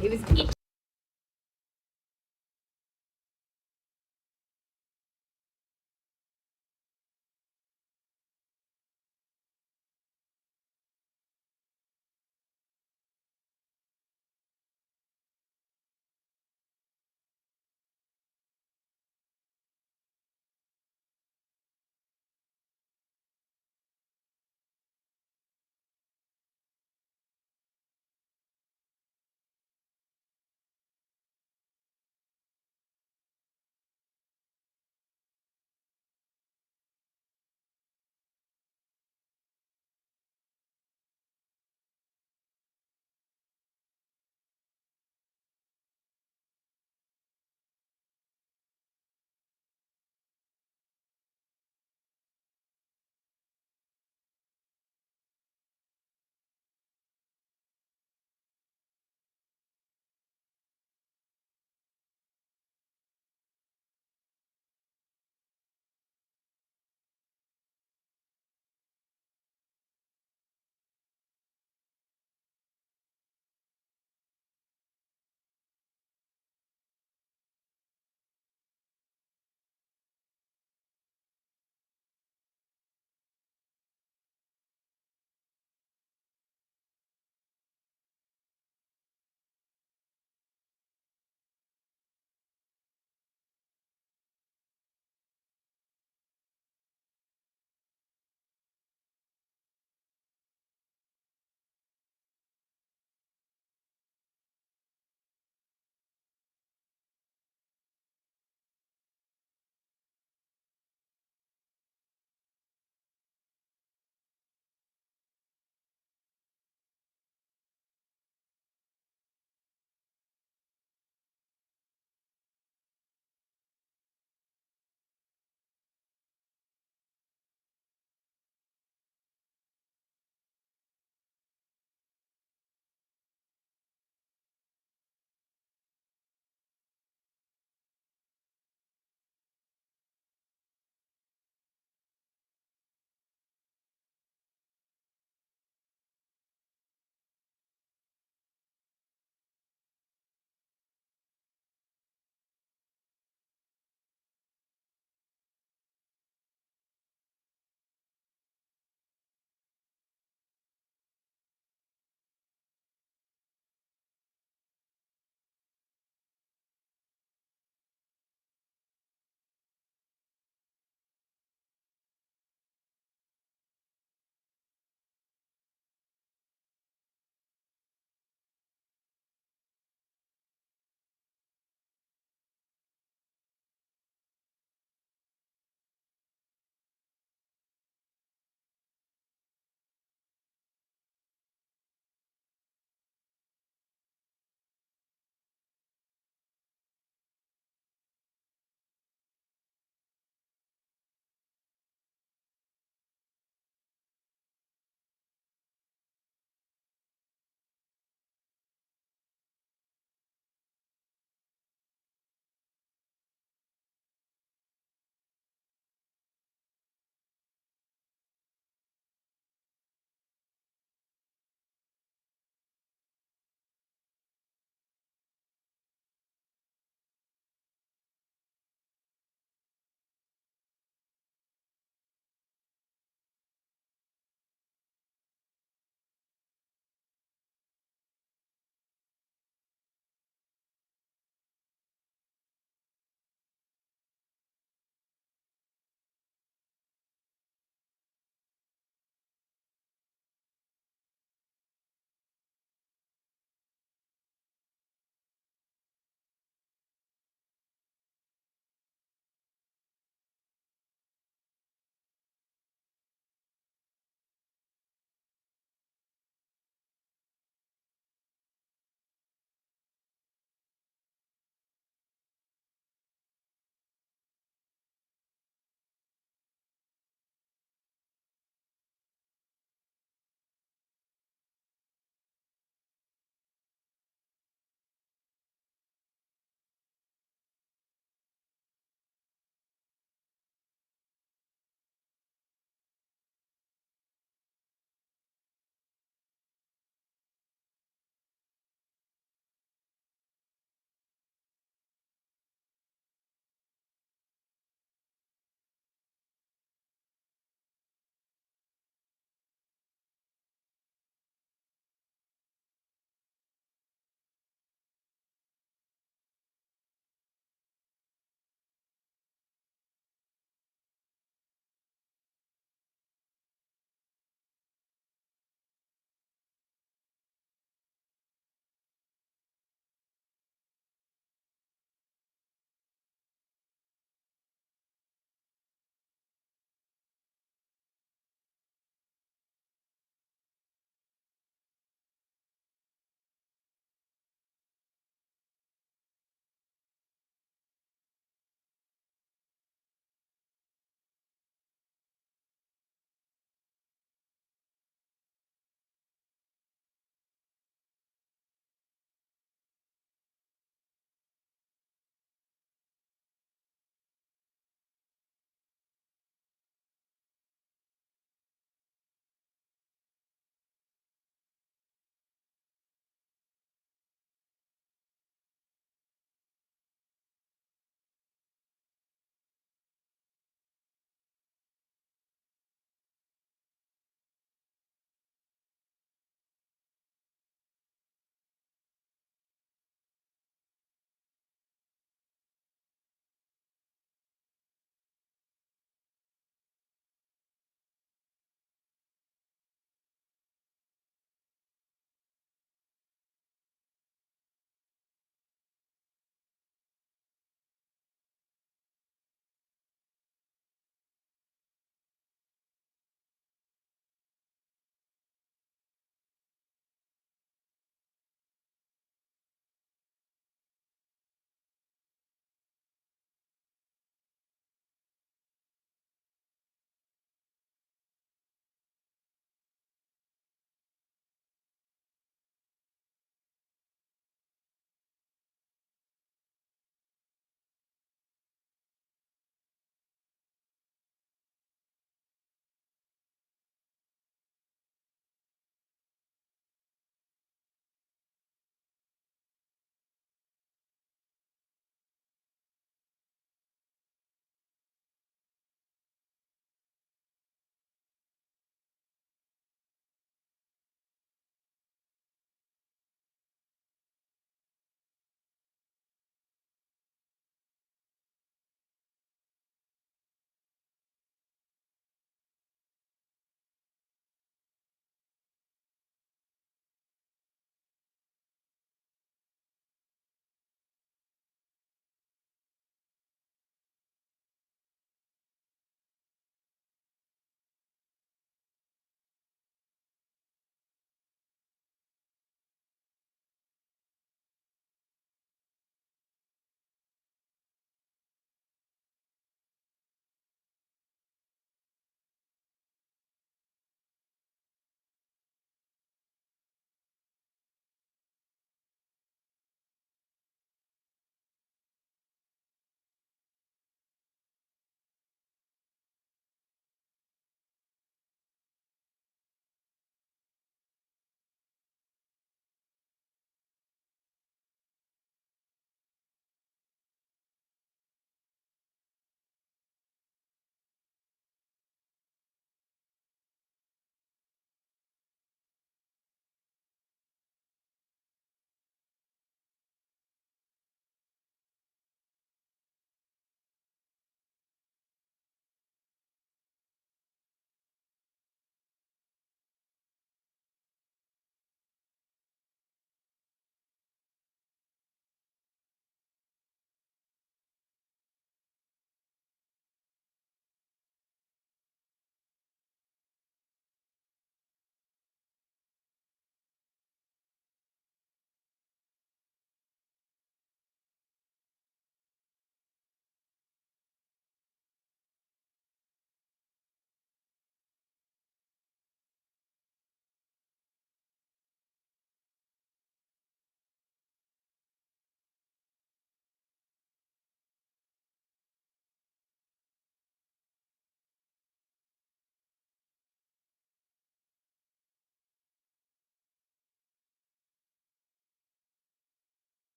It was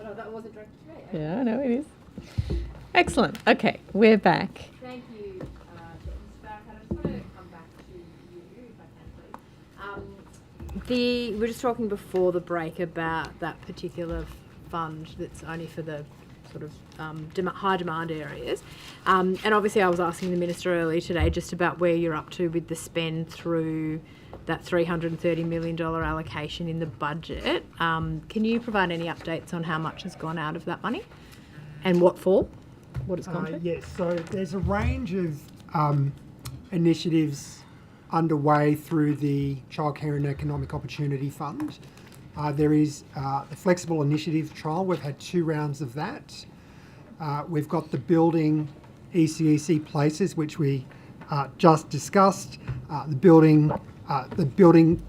no, that wasn't directed to me. Yeah, I know it is. Excellent. Okay, we're back. Thank you, Mr. Barrett. I just want to come back to you, if I can, please. We were just talking before the break about that particular fund that's only for the sort of high demand areas. And obviously I was asking the Minister earlier today just about where you're up to with the spend through that $330 million allocation in the budget. Can you provide any updates on how much has gone out of that money and what for? What it's gone to? Yes, so there's a range of initiatives underway through the Childcare and Economic Opportunity Fund. There is the Flexible Initiative Trial. We've had 2 rounds of that. We've got the Building ECEC Places, which we just discussed, the Building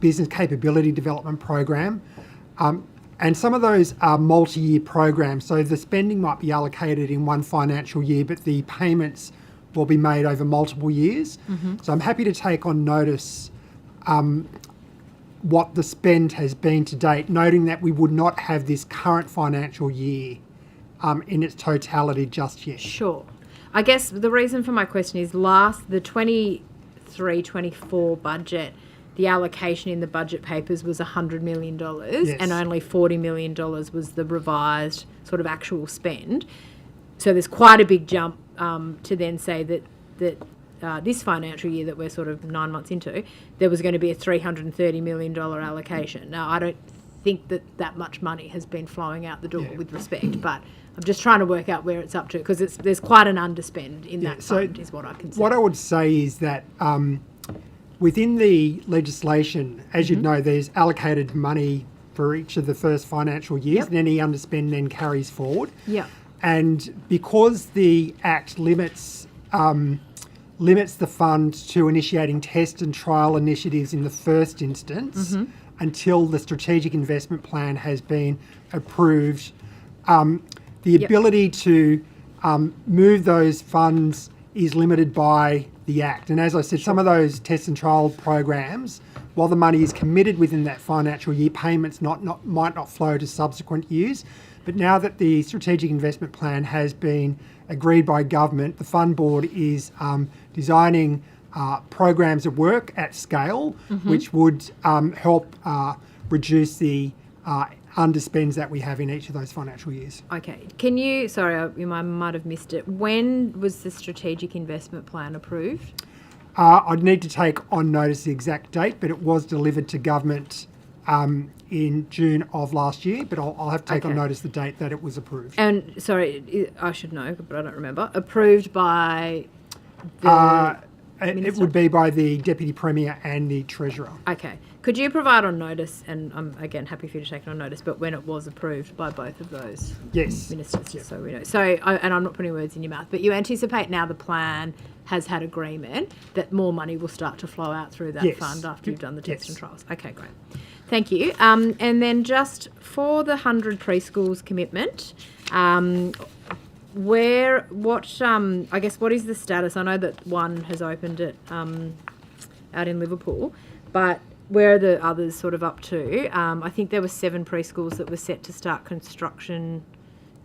Business Capability Development Program. And some of those are multi-year programs, so the spending might be allocated in one financial year, but the payments will be made over multiple years. So I'm happy to take on notice what the spend has been to date, noting that we would not have this current financial year in its totality just yet. Sure. I guess the reason for my question is the 23-24 budget, the allocation in the budget papers was $100 million and only $40 million was the revised sort of actual spend. So there's quite a big jump to then say that this financial year that we're sort of 9 months into, there was going to be a $330 million allocation. Now, I don't think that much money has been flowing out the door with respect, but I'm just trying to work out where it's up to because there's quite an underspend in that fund is what I can say. What I would say is that within the legislation, as you'd know, there's allocated money for each of the first financial years, and any underspend then carries forward. And because the Act limits the fund to initiating test and trial initiatives in the first instance until the strategic investment plan has been approved, the ability to move those funds is limited by the Act. And as I said, some of those test and trial programs, while the money is committed within that financial year, payments might not flow to subsequent years. But now that the strategic investment plan has been agreed by government, the fund board is designing programs of work at scale, which would help reduce the underspends that we have in each of those financial years. Okay. Can you, sorry, I might have missed it. When was the strategic investment plan approved? I'd need to take on notice the exact date, but it was delivered to government in June of last year, but I'll have to take on notice the date that it was approved. And, sorry, I should know, but I don't remember. Approved by the It would be by the Deputy Premier and the Treasurer. Okay. Could you provide on notice, and I'm, again, happy for you to take it on notice, but when it was approved by both of those ministers, just so we know. So, and I'm not putting words in your mouth, but you anticipate now the plan has had agreement that more money will start to flow out through that fund after you've done the tests and trials. Okay, great. Thank you. And then just for the 100 preschools commitment, what is the status? I know that one has opened it out in Liverpool, but where are the others sort of up to? I think there were 7 preschools that were set to start construction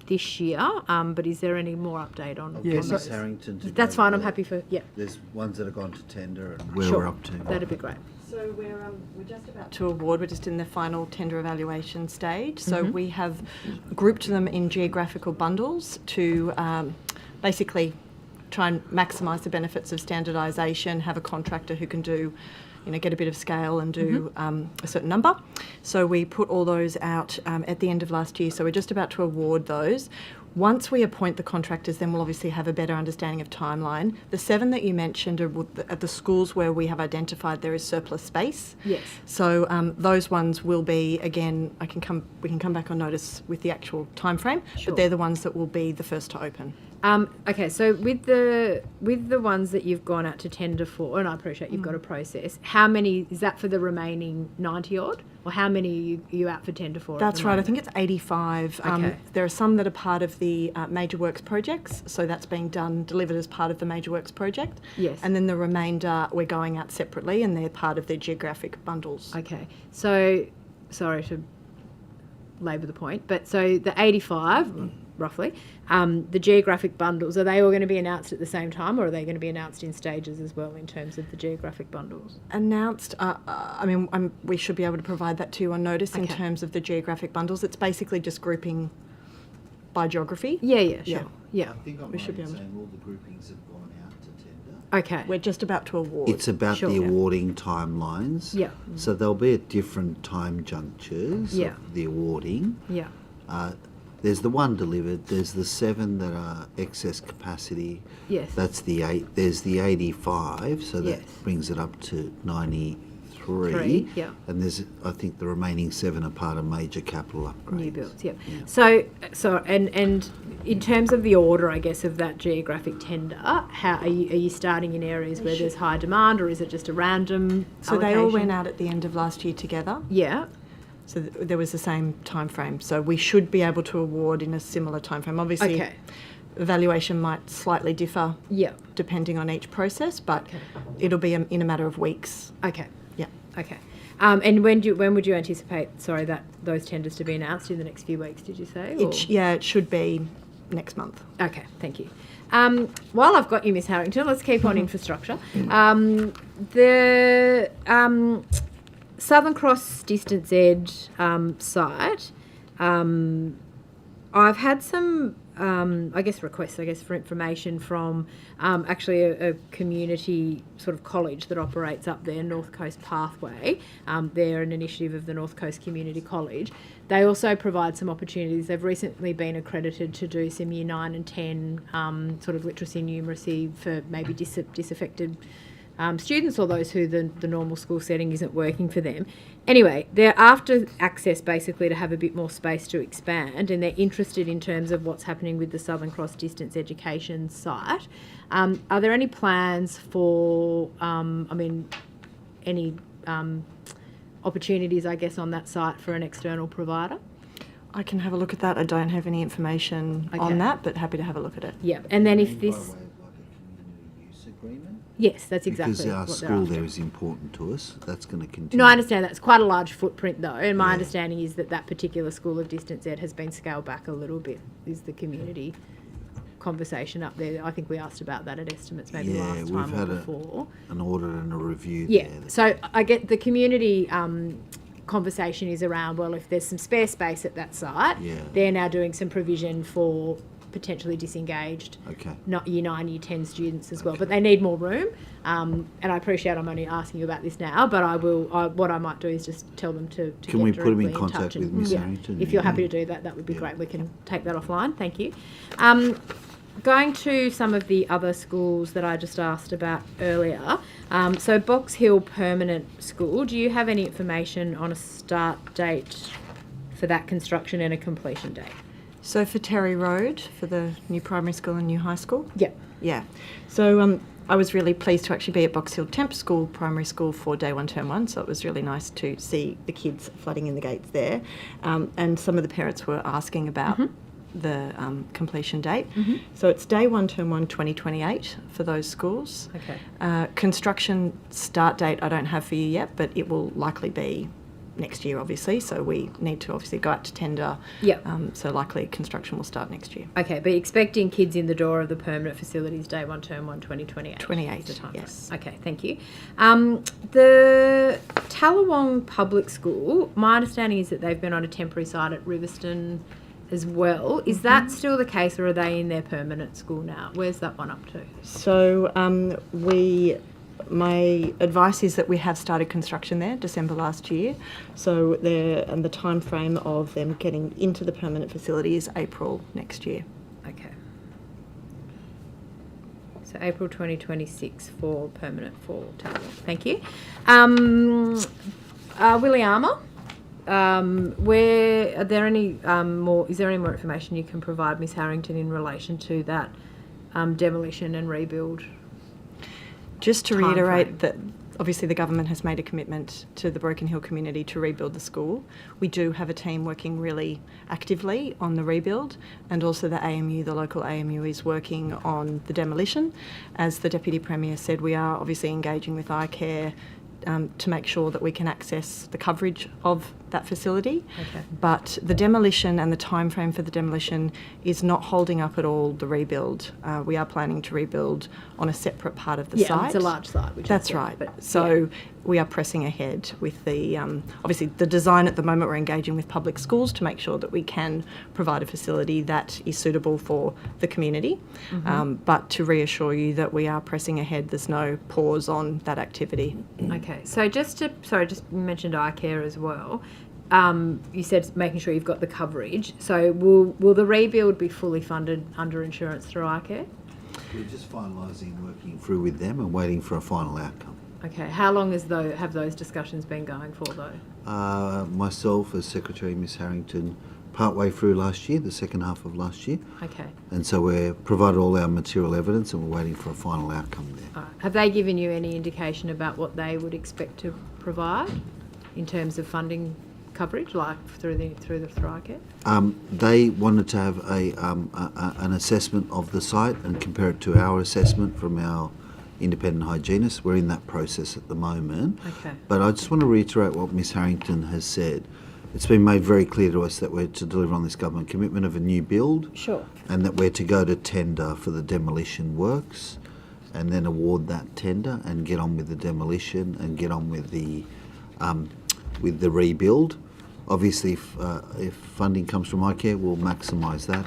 this year, but is there any more update on Miss Harrington? That's fine. I'm happy for There's ones that have gone to tender and where we're up to. That'd be great. So we're just about to award. We're just in the final tender evaluation stage. So we have grouped them in geographical bundles to basically try and maximise the benefits of standardisation, have a contractor who can do, get a bit of scale and do a certain number. So we put all those out at the end of last year. So we're just about to award those. Once we appoint the contractors, then we'll obviously have a better understanding of timeline. The 7 that you mentioned are at the schools where we have identified there is surplus space. Yes. So those ones will be, again, we can come back on notice with the actual time frame, but they're the ones that will be the first to open. Okay, so with the ones that you've gone out to tender for, and I appreciate you've got a process, how many, is that for the remaining 90 odd? Or how many are you out for tender for? That's right, I think it's 85. Okay. There are some that are part of the major works projects, so that's being delivered as part of the major works project. Yes. And then the remainder we're going out separately and they're part of their geographic bundles. Okay, so, sorry to labour the point, but so the 85, roughly, the geographic bundles, are they all going to be announced at the same time, or are they going to be announced in stages as well in terms of the geographic bundles? Announced, we should be able to provide that to you on notice in terms of the geographic bundles. It's basically just grouping by geography. Yeah, sure. Yeah. I think I'm We should be able to. saying all the groupings have gone out to tender. Okay. We're just about to award. It's about the awarding timelines. Yeah. So they'll be at different time junctures Yeah. of the awarding. Yeah. There's the one delivered. There's the 7 that are excess capacity. Yes. That's the 8. There's the 85, so that Yes. brings it up to 93. 3, yeah. And there's, I think, the remaining 7 are part of major capital upgrades. New builds, yeah. So and in terms of the order, I guess, of that geographic tender, how are you starting in areas where there's high demand, or is it just a random So they all allocation? went out at the end of last year together. Yeah. So there was the same time frame. So we should be able to award in a similar time frame. Obviously, Okay. evaluation might slightly differ Yeah. depending on each process, but it'll be in a matter of weeks. Okay. Yeah. Okay. And when would you anticipate, that those tenders to be announced in the next few weeks, did you say? or- It should be next month. Okay, thank you. While I've got you, Ms Harrington, let's keep on infrastructure. The Southern Cross Distance Ed site, I've had some, requests, for information from actually a community sort of college that operates up there, North Coast Pathway. They're an initiative of the North Coast Community College. They also provide some opportunities. They've recently been accredited to do some Year 9 and 10 sort of literacy and numeracy for maybe disaffected students, or those who the normal school setting isn't working for them. Anyway, they're after access basically to have a bit more space to expand, and they're interested in terms of what's happening with the Southern Cross Distance Education site. Are there any plans for, any opportunities, I guess, on that site for an external provider? I can have a look at that. I don't have any information on that, but happy to have a look at it. Yeah, and then if this... Use agreement? Yes, that's exactly Because our what they're school after. there is important to us. That's going to continue. No, I understand that's quite a large footprint though, and my understanding is that particular school of distance ed has been scaled back a little bit, is the community conversation up there. I think we asked about that at estimates maybe last time we've had or before. an audit and a review Yeah, there. so I get the community conversation is around, well, if there's some spare space at that site, they're now doing some provision for potentially disengaged not Year 9, Year 10 students as well, but they need more room. And I appreciate I'm only asking you about this now, but I will. What I might do is just tell them to Can get we put them in directly contact touch with and- Ms. Harrington? If you're happy to do that, that would be great. We can take that offline. Thank you. Going to some of the other schools that I just asked about earlier. So Box Hill Permanent School, do you have any information on a start date for that construction and a completion date? So for Terry Road, for the new primary school and new high school? Yeah. Yeah. So I was really pleased to actually be at Box Hill Temp School Primary School for Day 1, Term 1, so it was really nice to see the kids flooding in the gates there. And some of the parents were asking about the completion date. So it's Day 1, Term 1, 2028 for those schools. Okay. Construction start date I don't have for you yet, but it will likely be next year, obviously, so we need to obviously go out to tender. Yep. So likely construction will start next year. Okay, but expecting kids in the door of the permanent facilities Day 1, Term 1, 2028. 28, is the time yes. frame. Okay, thank you. The Tallawong Public School, my understanding is that they've been on a temporary site at Riverston as well. Is that still the case, or are they in their permanent school now? Where's that one up to? So my advice is that we have started construction there December last year. So the time frame of them getting into the permanent facility is April next year. Okay. So April 2026 for permanent for Tallawong. Thank you. Williama, are there any more? Is there any more information you can provide, Ms Harrington, in relation to that demolition and rebuild? Just to timeframe? reiterate that obviously the government has made a commitment to the Broken Hill community to rebuild the school. We do have a team working really actively on the rebuild, and also the AMU, the local AMU, is working on the demolition. As the Deputy Premier said, we are obviously engaging with iCare to make sure that we can access the coverage of that facility. Okay. But the demolition and the timeframe for the demolition is not holding up at all the rebuild. We are planning to rebuild on a separate part of the Yeah, site. it's a large site. Which That's I get, right. But, So we are pressing ahead with the, obviously the design at the moment. We're engaging with public schools to make sure that we can provide a facility that is suitable for the community. But to reassure you that we are pressing ahead, there's no pause on that activity. Okay, so just you mentioned eye care as well. You said making sure you've got the coverage. So will the rebuild be fully funded under insurance through eye care? We're just finalising, working through with them and waiting for a final outcome. Okay, how long have those discussions been going for though? Myself as Secretary, Miss Harrington, partway through last year, the second half of last year. Okay. And so we've provided all our material evidence and we're waiting for a final outcome there. All right. Have they given you any indication about what they would expect to provide in terms of funding coverage, like through eye care? They wanted to have an assessment of the site and compare it to our assessment from our independent hygienist. We're in that process at the moment. Okay. But I just want to reiterate what Miss Harrington has said. It's been made very clear to us that we're to deliver on this government commitment of a new build. Sure. And that we're to go to tender for the demolition works and then award that tender and get on with the demolition and get on with the rebuild. Obviously, if funding comes from iCare, we'll maximise that.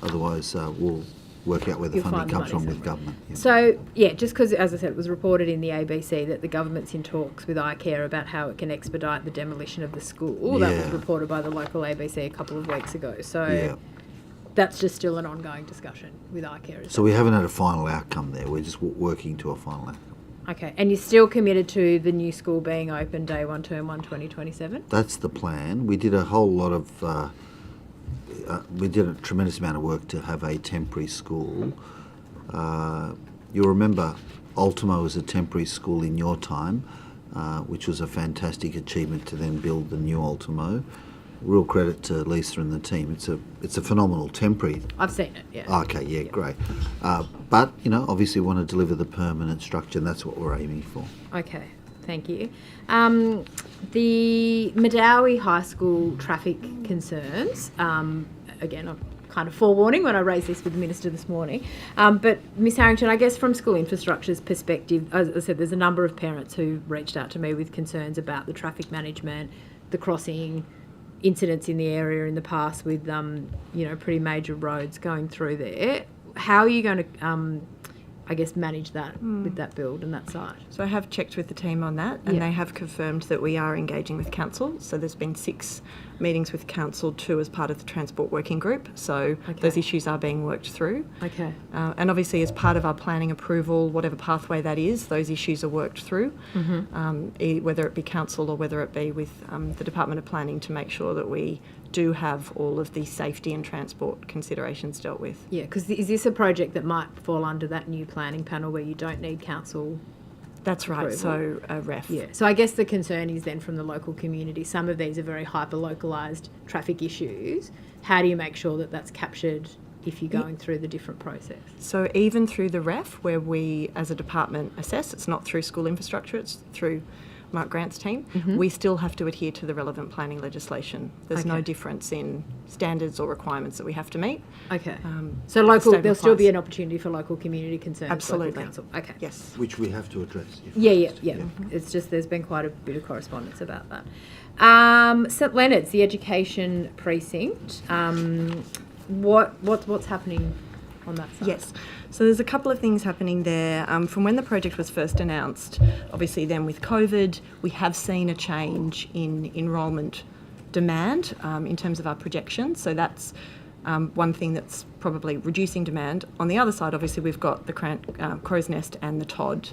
Otherwise, we'll work out where the funding comes from with government. Yeah. So, just because, as I said, it was reported in the ABC that the government's in talks with iCare about how it can expedite the demolition of the school. That was reported by the local ABC a couple of weeks ago. So that's just still an ongoing discussion with iCare. So we haven't had a final outcome there. We're just working to a final outcome. Okay, and you're still committed to the new school being open day 1, term 1, 2027? That's the plan. We did a whole lot of... we did a tremendous amount of work to have a temporary school. You'll remember Ultimo was a temporary school in your time, which was a fantastic achievement to then build the new Ultimo. Real credit to Lisa and the team. It's a phenomenal temporary. I've seen it, yeah. Okay, yeah, great. But, obviously we want to deliver the permanent structure and that's what we're aiming for. Okay, thank you. The Madawi High School traffic concerns, again, I'm kind of forewarning when I raised this with the Minister this morning, but Ms Harrington, I guess from school infrastructure's perspective, as I said, there's a number of parents who reached out to me with concerns about the traffic management, the crossing, incidents in the area in the past with, pretty major roads going through there. How are you going to, manage that with that build and that site? So I have checked with the team on that and they have confirmed that we are engaging with council. So there's been 6 meetings with council, 2 as part of the transport working group. So those issues are being worked through. Okay. And obviously as part of our planning approval, whatever pathway that is, those issues are worked through, whether it be council or whether it be with the Department of Planning to make sure that we do have all of the safety and transport considerations dealt with. Yeah, because is this a project that might fall under that new planning panel where you don't need council? That's right, approval? so a ref. Yeah, so I guess the concern is then from the local community, some of these are very hyper-localised traffic issues. How do you make sure that that's captured if you're going through the different process? So even through the ref, where we as a department assess, it's not through school infrastructure, it's through Mark Grant's team, we still have to adhere to the relevant planning legislation. There's no difference in standards or requirements that we have to meet. Okay. So there'll still be an opportunity for local community concerns. Absolutely. Local council. Okay. Yes. Which we have to address. Yeah. It's just there's been quite a bit of correspondence about that. St Leonard's, the education precinct. What's happening on that side? Yes. So there's a couple of things happening there. From when the project was first announced, obviously then with COVID, we have seen a change in enrolment demand in terms of our projections. So that's one thing that's probably reducing demand. On the other side, obviously, we've got the Crow's Nest and the Todd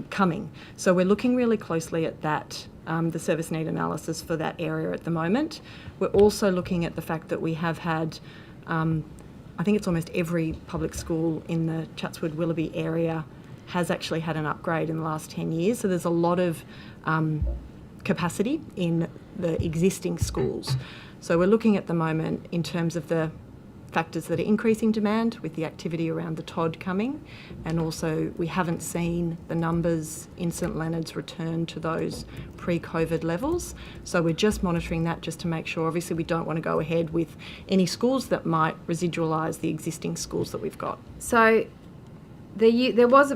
coming. So we're looking really closely at that, the service need analysis for that area at the moment. We're also looking at the fact that we have had I think it's almost every public school in the Chatswood Willoughby area has actually had an upgrade in the last 10 years. So there's a lot of capacity in the existing schools. So we're looking at the moment in terms of the factors that are increasing demand with the activity around the TOD coming, and also we haven't seen the numbers in St Leonard's return to those pre-COVID levels. So we're just monitoring that just to make sure. Obviously we don't want to go ahead with any schools that might residualise the existing schools that we've got. So there was,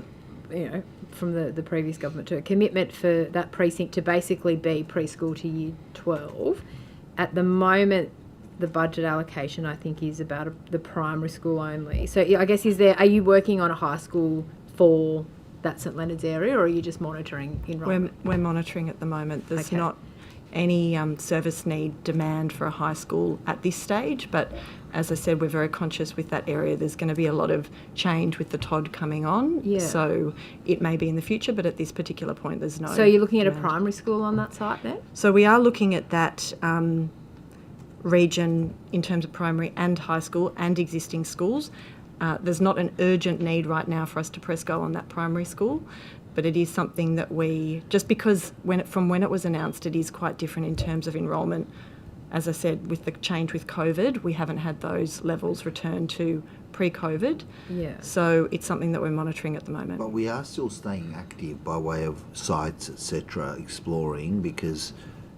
from the previous government to a commitment for that precinct to basically be preschool to year 12. At the moment, the budget allocation, I think, is about the primary school only. So I guess are you working on a high school for that St Leonard's area, or are you just monitoring enrolment? We're monitoring at the moment. There's not any service need demand for a high school at this stage, but as I said, we're very conscious with that area. There's going to be a lot of change with the TOD coming on, so it may be in the future, but at this particular point there's no. So you're looking at a primary school on that site then? So we are looking at that region in terms of primary and high school and existing schools. There's not an urgent need right now for us to press go on that primary school, but it is something that just because from when it was announced, it is quite different in terms of enrolment. As I said, with the change with COVID, we haven't had those levels return to pre-COVID. Yeah. So it's something that we're monitoring at the moment. But we are still staying active by way of sites, etc., exploring, because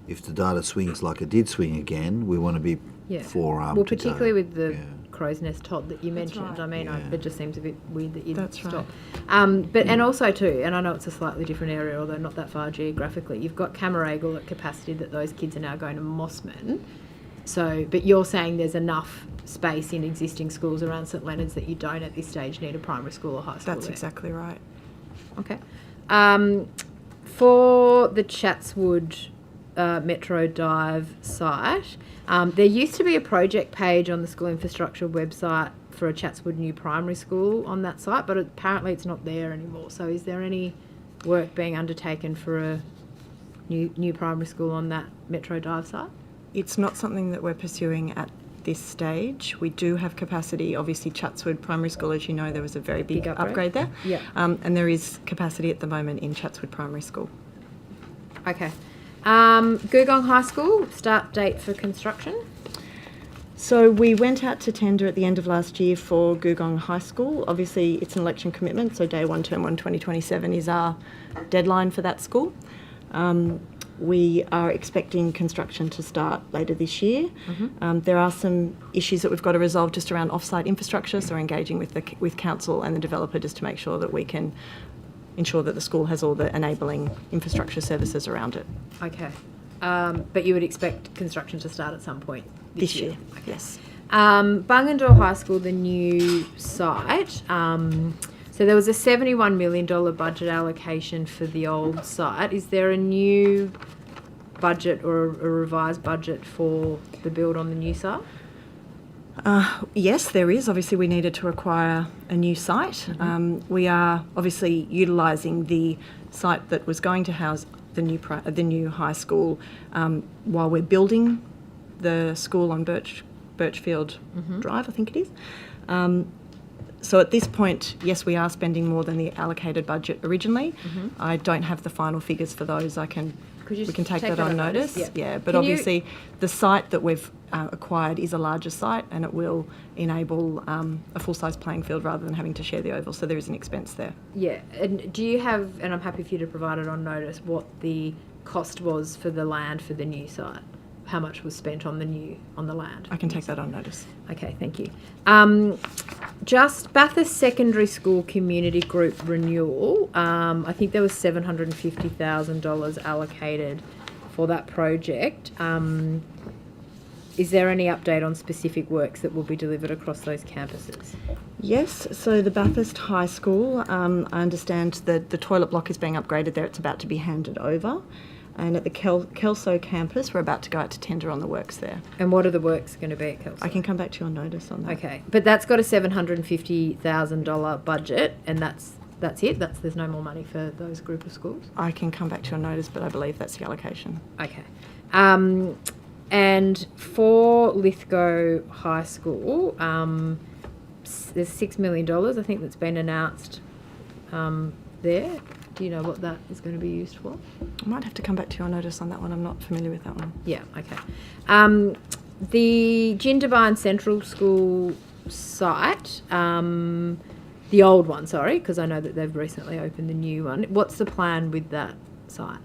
if the data swings like it did swing again, we want to be forearmed. Well, particularly with the crow's nest TOD that you mentioned. I mean, it just seems a bit weird that you'd stop. But and also too, and I know it's a slightly different area, although not that far geographically. You've got Camaragal at capacity that those kids are now going to Mossman. So, but you're saying there's enough space in existing schools around St Leonard's that you don't at this stage need a primary school or high school. That's exactly right. Okay. For the Chatswood Metro Dive site, there used to be a project page on the school infrastructure website for a Chatswood new primary school on that site, but apparently it's not there anymore. So is there any work being undertaken for a new primary school on that Metro Dive site? It's not something that we're pursuing at this stage. We do have capacity. Obviously, Chatswood Primary School, as you know, there was a very big upgrade there. Yeah. And there is capacity at the moment in Chatswood Primary School. Okay. Googong High School, start date for construction? So we went out to tender at the end of last year for Googong High School. Obviously, it's an election commitment, so day 1, term 1, 2027 is our deadline for that school. We are expecting construction to start later this year. There are some issues that we've got to resolve just around off-site infrastructure, so we're engaging with council and the developer just to make sure that we can ensure that the school has all the enabling infrastructure services around it. Okay. But you would expect construction to start at some point this year? Okay. Yes. Bungendore High School, the new site. So there was a $71 million budget allocation for the old site. Is there a new budget or a revised budget for the build on the new site? Yes, there is. Obviously, we needed to acquire a new site. We are obviously utilising the site that was going to house the new high school while we're building the school on Birchfield Drive, I think it is. So at this point, yes, we are spending more than the allocated budget originally. I don't have the final figures for those. We can take that on notice. Yeah, but obviously the site that we've acquired is a larger site, and it will enable a full-size playing field rather than having to share the oval. So there is an expense there. Yeah, and do you have, and I'm happy for you to provide it on notice, what the cost was for the land for the new site? How much was spent on the land? I can take that on notice. Okay, thank you. Just Bathurst Secondary School Community Group renewal. I think there was $750,000 allocated for that project. Is there any update on specific works that will be delivered across those campuses? Yes, so the Bathurst High School, I understand that the toilet block is being upgraded there. It's about to be handed over. And at the Kelso campus, we're about to go out to tender on the works there. And what are the works going to be at Kelso? I can come back to you on notice on that. Okay, but that's got a $750,000 budget, and that's it? There's no more money for those group of schools? I can come back to you on notice, but I believe that's the allocation. Okay. And for Lithgow High School, there's $6 million, I think, that's been announced there. Do you know what that is going to be used for? I might have to come back to you on notice on that one. I'm not familiar with that one. Yeah, okay. The Jindabyne Central School site, the old one, sorry, because I know that they've recently opened the new one. What's the plan with that site?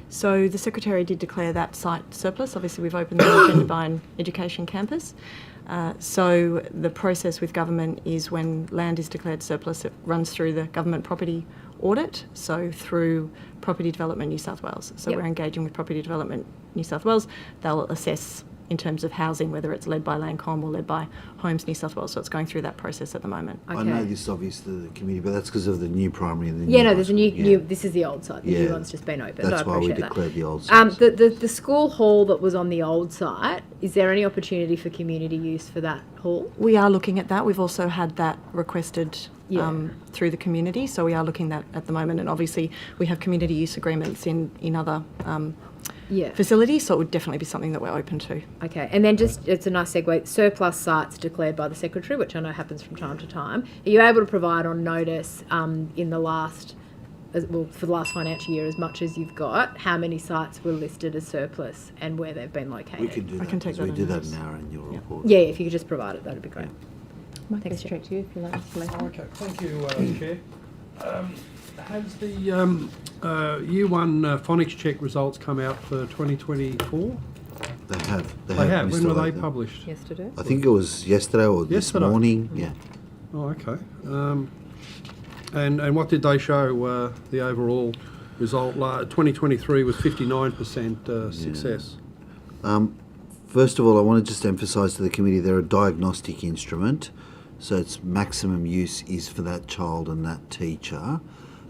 So the Secretary did declare that site surplus. Obviously, we've opened the Jindabyne Education Campus. So the process with government is when land is declared surplus, it runs through the government property audit, so through Property Development New South Wales. So we're engaging with Property Development New South Wales. They'll assess in terms of housing, whether it's led by Landcom or led by Homes New South Wales. So it's going through that process at the moment. I know this is obvious to the committee, but that's because of the new primary and the new There's a new, this is the old site. The new one's just been opened. That's I why we appreciate declared that. the old site. The school hall that was on the old site, is there any opportunity for community use for that hall? We are looking at that. We've also had that requested through the community, so we are looking at the moment. And obviously, we have community use agreements in other facilities, so it would definitely be something that we're open to. Okay, and then just, it's a nice segue, surplus sites declared by the Secretary, which I know happens from time to time. Are you able to provide on notice in the last, for the last financial year, as much as you've got, how many sites were listed as surplus and where they've been located? We can do that. I can take that we on do that notice. in our annual report. Yeah, if you could just provide it, that'd be great. Thanks, straight to you if you like, Mr. Latham. Okay, thank you, Chair. Has the Year 1 phonics check results come out for 2024? They have. They have. Mr. When were they Latham. published? Yesterday. I think it was yesterday or this morning. Yeah. Oh, okay. And what did they show, the overall result? 2023 was 59% success. First of all, I want to just emphasise to the committee they're a diagnostic instrument, so its maximum use is for that child and that teacher.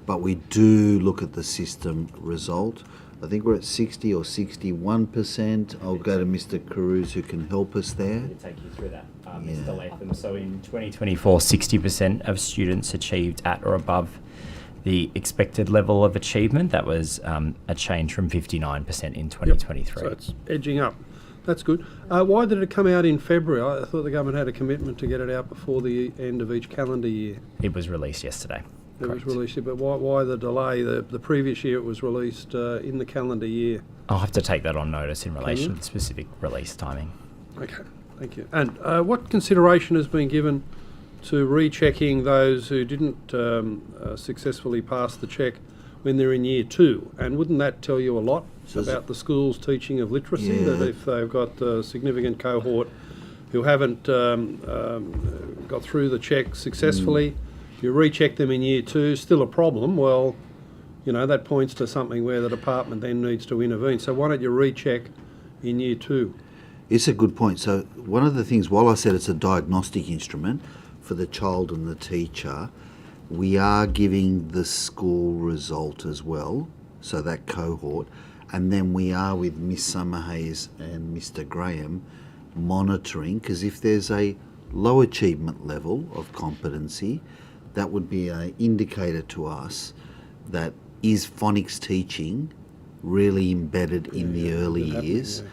But we do look at the system result. I think we're at 60 or 61%. I'll go to Mr. Carews who can help us there. To take you through that, Mr. Latham. So in 2024, 60% of students achieved at or above the expected level of achievement. That was a change from 59% in 2023. So it's edging up. That's good. Why did it come out in February? I thought the government had a commitment to get it out before the end of each calendar year. It was released yesterday. It was released, but why the delay? The previous year it was released in the calendar year. I'll have to take that on notice in relation to the specific release timing. Okay, thank you. And what consideration has been given to rechecking those who didn't successfully pass the check when they're in Year 2? And wouldn't that tell you a lot about the school's teaching of literacy, that if they've got a significant cohort who haven't got through the check successfully, you recheck them in Year 2, still a problem, well, you know, that points to something where the department then needs to intervene. So why don't you recheck in Year 2? It's a good point. So one of the things, while I said it's a diagnostic instrument for the child and the teacher, we are giving the school result as well, so that cohort, and then we are with Miss Summerhayes and Mr. Graham monitoring, because if there's a low achievement level of competency, that would be an indicator to us that is phonics teaching really embedded in the early years.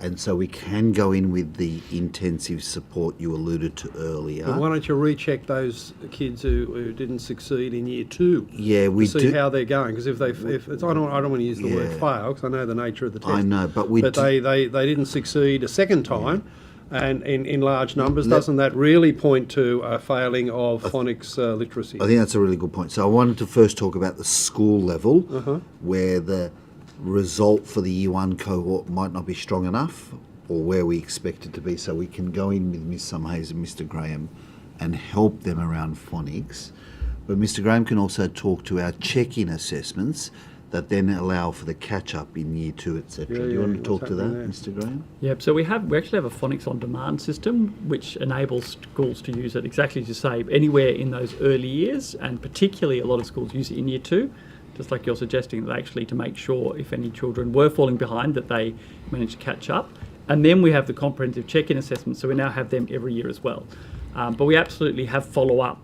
And so we can go in with the intensive support you alluded to earlier. But why don't you recheck those kids who didn't succeed in Year 2? Yeah, we to see how they're going. Because if it's, I don't want to use the word fail because I know the nature of the test. I know, but they didn't succeed a second time, and in large numbers. Doesn't that really point to a failing of phonics literacy? I think that's a really good point. So I wanted to first talk about the school level, where the result for the Year 1 cohort might not be strong enough, or where we expect it to be, so we can go in with Miss Summerhayes and Mr. Graham and help them around phonics. But Mr. Graham can also talk to our check-in assessments that then allow for the catch-up in Year 2, etc. Do you want to talk to that, Mr. Graham? Yeah, so we actually have a phonics on demand system which enables schools to use it exactly as you say, anywhere in those early years, and particularly a lot of schools use it in Year 2. Just like you're suggesting, that actually to make sure if any children were falling behind that they manage to catch up. And then we have the comprehensive check-in assessments, so we now have them every year as well. But we absolutely have follow-up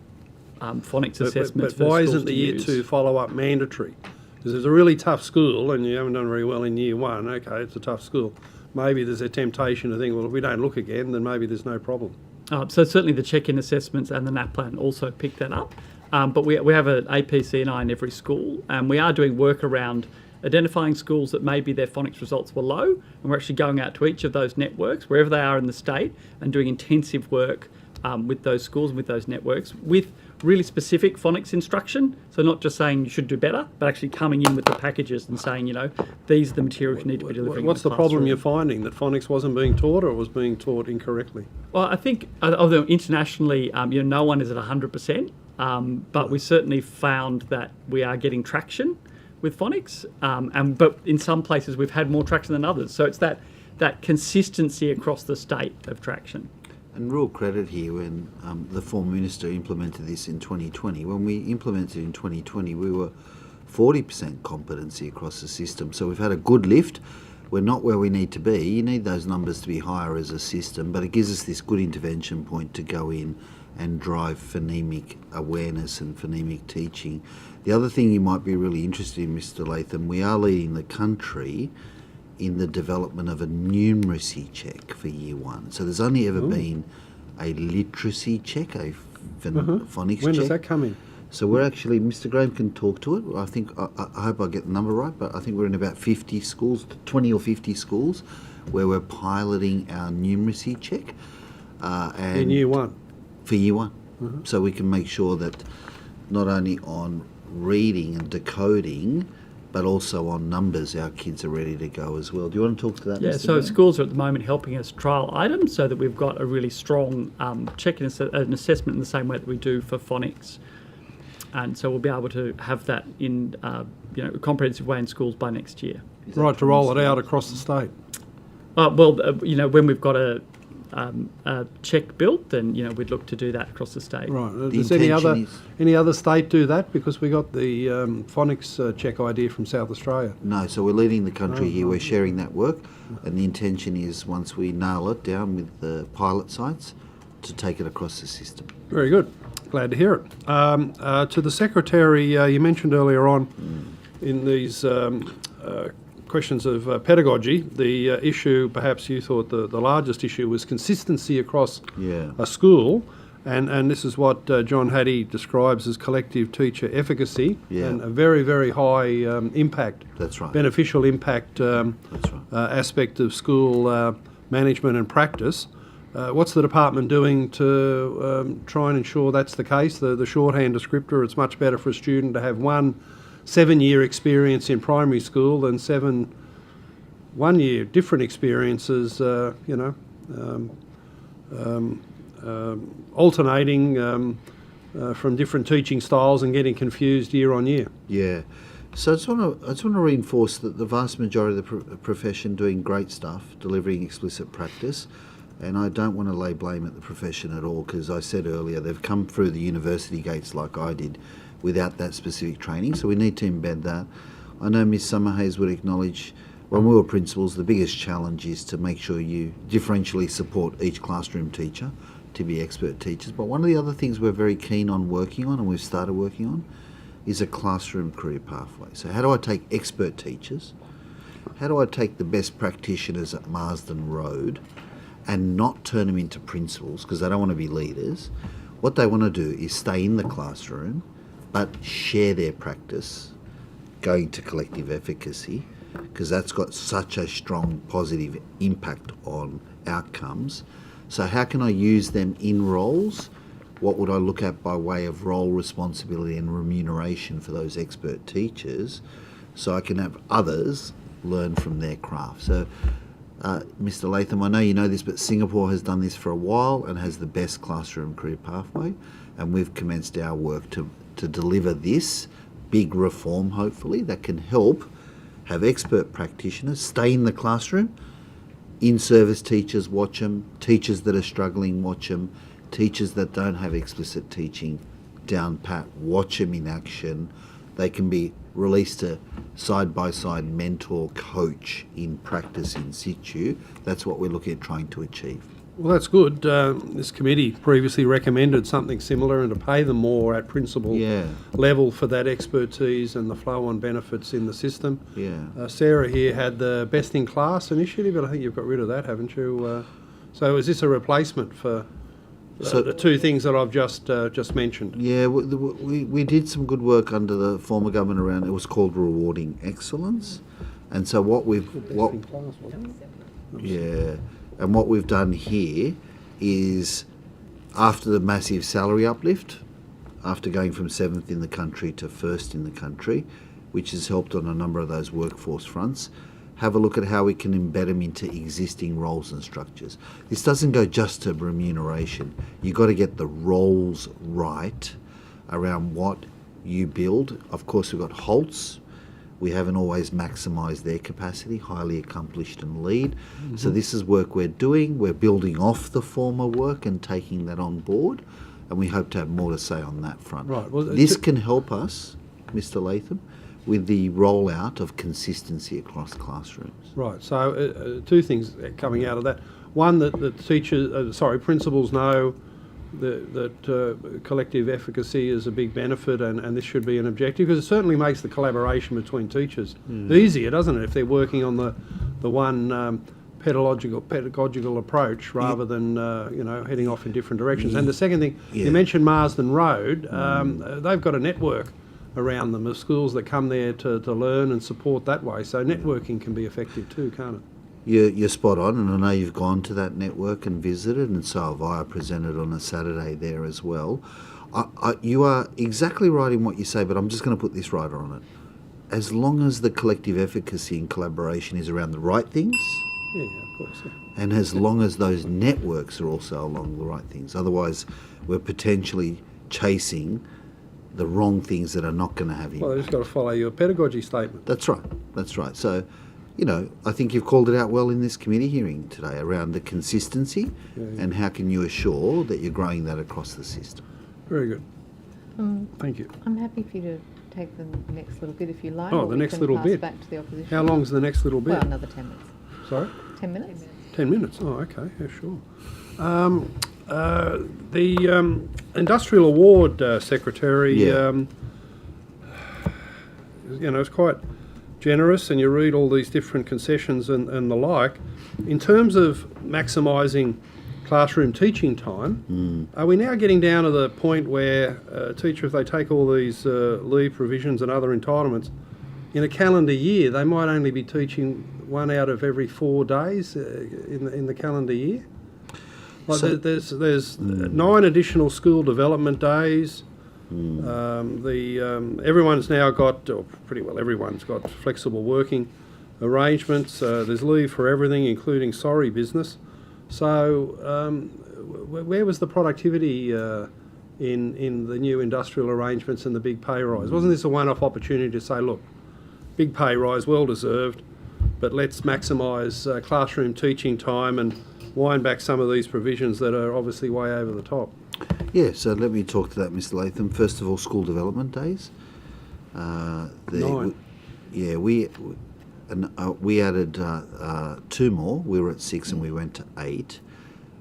phonics assessments. But why isn't the Year 2 follow-up mandatory? Because it's a really tough school and you haven't done very well in Year 1. Okay, it's a tough school. Maybe there's a temptation to think, well, if we don't look again, then maybe there's no problem. So certainly the check-in assessments and the NAP plan also pick that up. But we have an APCNI in every school, and we are doing work around identifying schools that maybe their phonics results were low, and we're actually going out to each of those networks, wherever they are in the state, and doing intensive work with those schools and with those networks with really specific phonics instruction. So not just saying you should do better, but actually coming in with the packages and saying, these are the materials you need to be delivering. What's the problem you're finding? That phonics wasn't being taught, or it was being taught incorrectly? Well, I think, although internationally, no one is at 100%, but we certainly found that we are getting traction with phonics, but in some places we've had more traction than others. So it's that consistency across the state of traction. And real credit here when the former minister implemented this in 2020. When we implemented in 2020, we were 40% competency across the system. So we've had a good lift. We're not where we need to be. You need those numbers to be higher as a system, but it gives us this good intervention point to go in and drive phonemic awareness and phonemic teaching. The other thing you might be really interested in, Mr. Latham, we are leading the country in the development of a numeracy check for year one. So there's only ever been a literacy check, a phonics check. When does that come in? So we're actually, Mr. Graham can talk to it. I think, I hope I get the number right, but I think we're in about 50 schools, 20 or 50 schools, where we're piloting our numeracy check. And in year one? For year one. So we can make sure that not only on reading and decoding, but also on numbers, our kids are ready to go as well. Do you want to talk to that, Yeah, Mr. so Graham? schools are at the moment helping us trial items so that we've got a really strong check and an assessment in the same way that we do for phonics. And so we'll be able to have that in a comprehensive way in schools by next year. Right, to roll it out across the state? When we've got a check built, then we'd look to do that across the state. Right. Does any other state do that? Because we got the phonics check idea from South Australia. No, so we're leading the country here. We're sharing that work, and the intention is once we nail it down with the pilot sites, to take it across the system. Very good. Glad to hear it. To the Secretary, you mentioned earlier on in these questions of pedagogy, the issue, perhaps you thought the largest issue was consistency across a school, and this is what John Hattie describes as collective teacher efficacy, and a very, very high impact, beneficial impact aspect of school management and practice. What's the department doing to try and ensure that's the case? The shorthand descriptor, it's much better for a student to have 1 7-year experience in primary school than 7 1-year different experiences, alternating from different teaching styles and getting confused year on year. Yeah. So I just want to reinforce that the vast majority of the profession doing great stuff, delivering explicit practice, and I don't want to lay blame at the profession at all, because I said earlier they've come through the university gates like I did without that specific training, so we need to embed that. I know Ms Summerhayes would acknowledge when we were principals the biggest challenge is to make sure you differentially support each classroom teacher to be expert teachers, but one of the other things we're very keen on working on, and we've started working on, is a classroom career pathway. So how do I take expert teachers, how do I take the best practitioners at Marsden Road and not turn them into principals because they don't want to be leaders? What they want to do is stay in the classroom but share their practice, going to collective efficacy, because that's got such a strong positive impact on outcomes. So how can I use them in roles? What would I look at by way of role responsibility and remuneration for those expert teachers, so I can have others learn from their craft? So, Mr. Latham, I know you know this, but Singapore has done this for a while and has the best classroom career pathway, and we've commenced our work to deliver this big reform, hopefully, that can help have expert practitioners stay in the classroom, in-service teachers watch them, teachers that are struggling watch them, teachers that don't have explicit teaching down pat watch them in action. They can be released to side-by-side mentor, coach in practice in situ. That's what we're looking at trying to achieve. Well, that's good. This committee previously recommended something similar, and to pay them more at principal level for that expertise and the flow-on benefits in the system. Sarah here had the Best in Class initiative, but I think you've got rid of that, haven't you? So is this a replacement for the two things that I've just mentioned. Yeah, we did some good work under the former government around, it was called rewarding excellence. And so what we've done here is, after the massive salary uplift, after going from 7th in the country to 1st in the country, which has helped on a number of those workforce fronts, have a look at how we can embed them into existing roles and structures. This doesn't go just to remuneration. You've got to get the roles right around what you build. Of course, we've got HALTs. We haven't always maximised their capacity, highly accomplished and lead. Mm-hmm. So this is work we're doing. We're building off the former work and taking that on board, and we hope to have more to say on that front. Right. Well, this can help us, Mr. Latham, with the rollout of consistency across classrooms. Right. So two things coming out of that. One, that principals know that collective efficacy is a big benefit, and this should be an objective, because it certainly makes the collaboration between teachers easier, doesn't it, if they're working on the one pedagogical approach rather than heading off in different directions. And the second thing, you mentioned Marsden Road. They've got a network around them of schools that come there to learn and support that way. So networking can be effective too, can't it? You're spot on, and I know you've gone to that network and visited, and so have I. I presented on a Saturday there as well. You are exactly right in what you say, but I'm just going to put this right on it. As long as the collective efficacy and collaboration is around the right things, of course. And as long as those networks are also along the right things. Otherwise, we're potentially chasing the wrong things that are not going to have impact. Well, they've just got to follow your pedagogy statement. That's right. So, I think you've called it out well in this committee hearing today around the consistency and how can you assure that you're growing that across the system. Very good. Thank you. I'm happy for you to take the next little bit if you like. Oh, or the next little bit. Back to the opposition. How long's the next little bit? Well, another 10 minutes. Sorry? 10 minutes. 10 minutes. Oh, okay. Yeah, sure. The Industrial Award Secretary, it's quite generous, and you read all these different concessions and the like. In terms of maximising classroom teaching time, are we now getting down to the point where a teacher, if they take all these leave provisions and other entitlements, in a calendar year, they might only be teaching 1 out of every 4 days in the calendar year? Like so, there's 9 additional school development days. Everyone's now got, or pretty well everyone's got, flexible working arrangements. There's leave for everything, including sorry business. So where was the productivity in the new industrial arrangements and the big pay rise? Wasn't this a one-off opportunity to say, look, big pay rise, well deserved, but let's maximise classroom teaching time and wind back some of these provisions that are obviously way over the top? Yeah, so let me talk to that, Mr. Latham. First of all, school development days. 9. We added 2 more. We were at 6 and we went to 8.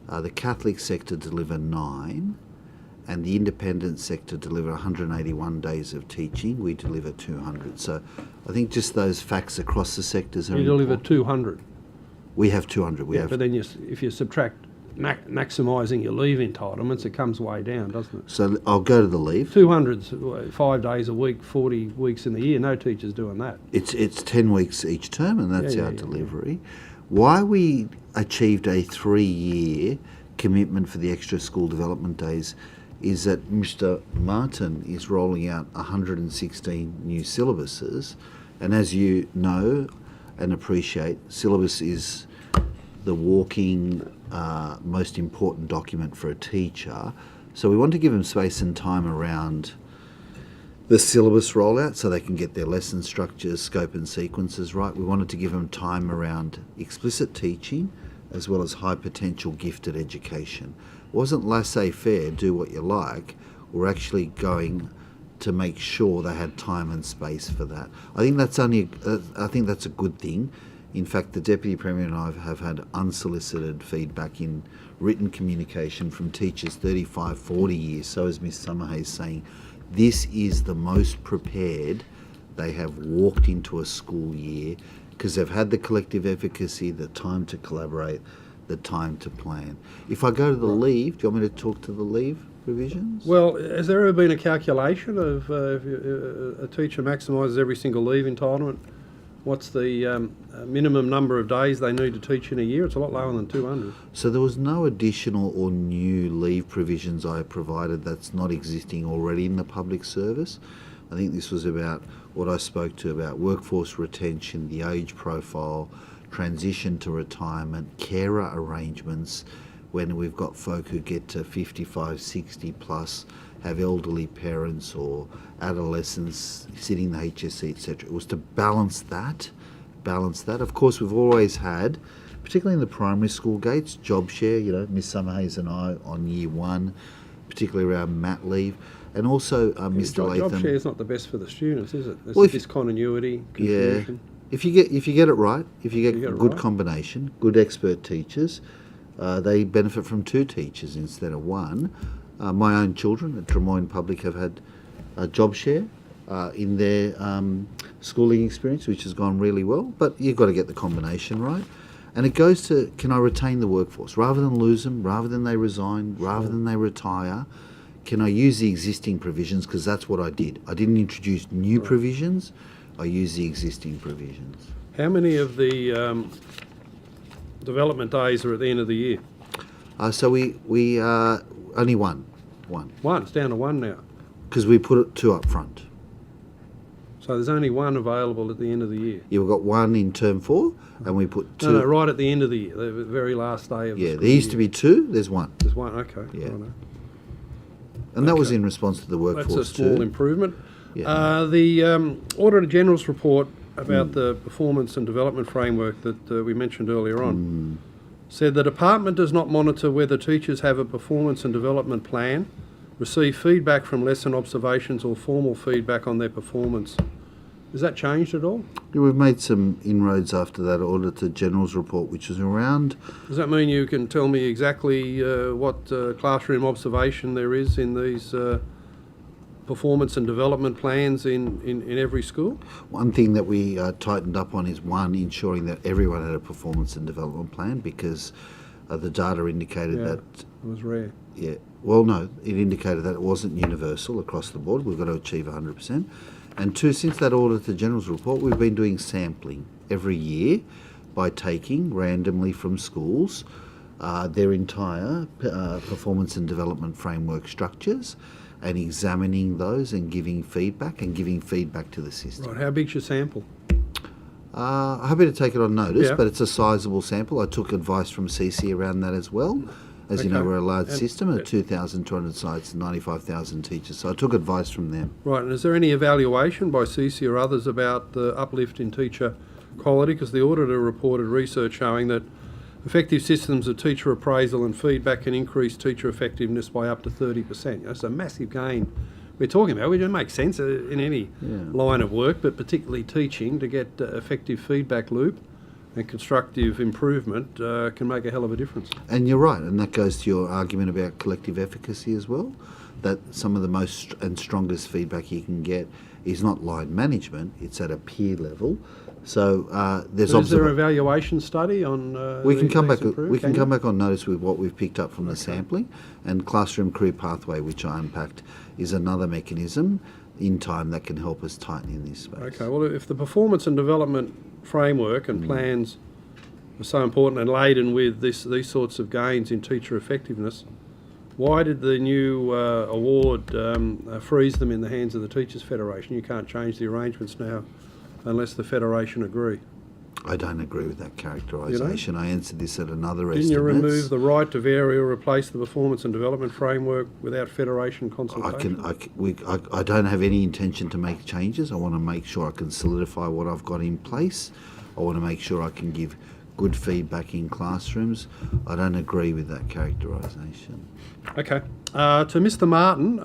The Catholic sector deliver 9, and the independent sector deliver 181 days of teaching. We deliver 200. So I think just those facts across the sectors are important. You deliver 200. We have 200. But then if you subtract maximising your leave entitlements, it comes way down, doesn't it? So I'll go to the leave. 200's 5 days a week, 40 weeks in the year. No teacher's doing that. It's 10 weeks each term, and that's our delivery. Why we achieved a 3-year commitment for the extra school development days is that Mr. Martin is rolling out 116 new syllabuses, and as you know and appreciate, syllabus is the walking most important document for a teacher. So we want to give them space and time around the syllabus rollout so they can get their lesson structures, scope and sequences right. We wanted to give them time around explicit teaching as well as high potential gifted education. It wasn't laissez-faire, do what you like. We're actually going to make sure they had time and space for that. I think that's a good thing. In fact, the Deputy Premier and I have had unsolicited feedback in written communication from teachers 35, 40 years. So as Ms Summerhayes saying, this is the most prepared they have walked into a school year because they've had the collective efficacy, the time to collaborate, the time to plan. If I go to the leave, do you want me to talk to the leave provisions? Well, has there ever been a calculation of if a teacher maximises every single leave entitlement? What's the minimum number of days they need to teach in a year? It's a lot lower than 200. So there was no additional or new leave provisions I provided that's not existing already in the public service. I think this was about what I spoke to about workforce retention, the age profile, transition to retirement, carer arrangements, when we've got folk who get to 55, 60 plus, have elderly parents or adolescents sitting the HSC, etc. It was to balance that. Of course, we've always had, particularly in the primary school gates, job share, Miss Summerhays and I on year one, particularly around mat leave. And also, Mr. Latham. Job share is not the best for the students, is it? There's Well, discontinuity, Yeah. confusion. If you get it right, if you get a good combination, good expert teachers, they benefit from 2 teachers instead of 1. My own children at Drummoyne Public have had a job share in their schooling experience, which has gone really well. But you've got to get the combination right. And it goes to, can I retain the workforce? Rather than lose them, rather than they resign, rather than they retire, can I use the existing provisions? Because that's what I did. I didn't introduce new provisions. I used the existing provisions. How many of the development days are at the end of the year? So we only one. It's down to 1 now. Because we put 2 up front. So there's only 1 available at the end of the year. Yeah, we've got 1 in term 4, and we put 2. No, right at the end of the year, the very last day of the Yeah, school there used year. to be 2. There's 1. There's 1, okay. Yeah. Righto. And that was in response to the workforce That's a small too. improvement. Yeah. The Auditor General's report about the performance and development framework that we mentioned earlier on said the department does not monitor whether teachers have a performance and development plan, receive feedback from lesson observations or formal feedback on their performance. Has that changed at all? Yeah, we've made some inroads after that Auditor General's report, which was around. Does that mean you can tell me exactly what classroom observation there is in these performance and development plans in every school? One thing that we tightened up on is, 1, ensuring that everyone had a performance and development plan, because the data indicated that... it was rare. Yeah. Well, no, it indicated that it wasn't universal across the board. We've got to achieve 100%. And 2, since that Auditor General's report, we've been doing sampling every year by taking randomly from schools their entire performance and development framework structures and examining those and giving feedback to the system. Right, how big's your sample? I'm happy to take it on notice, Yeah. but it's a sizable sample. I took advice from CC around that as well. As you know, Okay. we're a large And- system of 2,200 sites and 95,000 teachers, so I took advice from them. Right, and is there any evaluation by CC or others about the uplift in teacher quality? Because the auditor reported research showing that effective systems of teacher appraisal and feedback can increase teacher effectiveness by up to 30%. That's a massive gain we're talking about. It doesn't make sense in any line of work, but particularly teaching, to get effective feedback loop and constructive improvement can make a hell of a difference. And you're right, and that goes to your argument about collective efficacy as well, that some of the most and strongest feedback you can get is not line management, it's at a peer level. So there's Is there an evaluation study on we can come back. improved? We can come back on notice with what we've picked up from the sampling, and classroom career pathway, which I unpacked, is another mechanism in time that can help us tighten in this space. Okay, well, if the performance and development framework and plans are so important and laden with these sorts of gains in teacher effectiveness, why did the new award freeze them in the hands of the Teachers Federation? You can't change the arrangements now unless the Federation agree. I don't agree with that characterisation. I answered this at another Didn't you estimates. remove the right to vary or replace the performance and development framework without Federation consultation? I don't have any intention to make changes. I want to make sure I can solidify what I've got in place. I want to make sure I can give good feedback in classrooms. I don't agree with that characterisation. Okay. To Mr. Martin,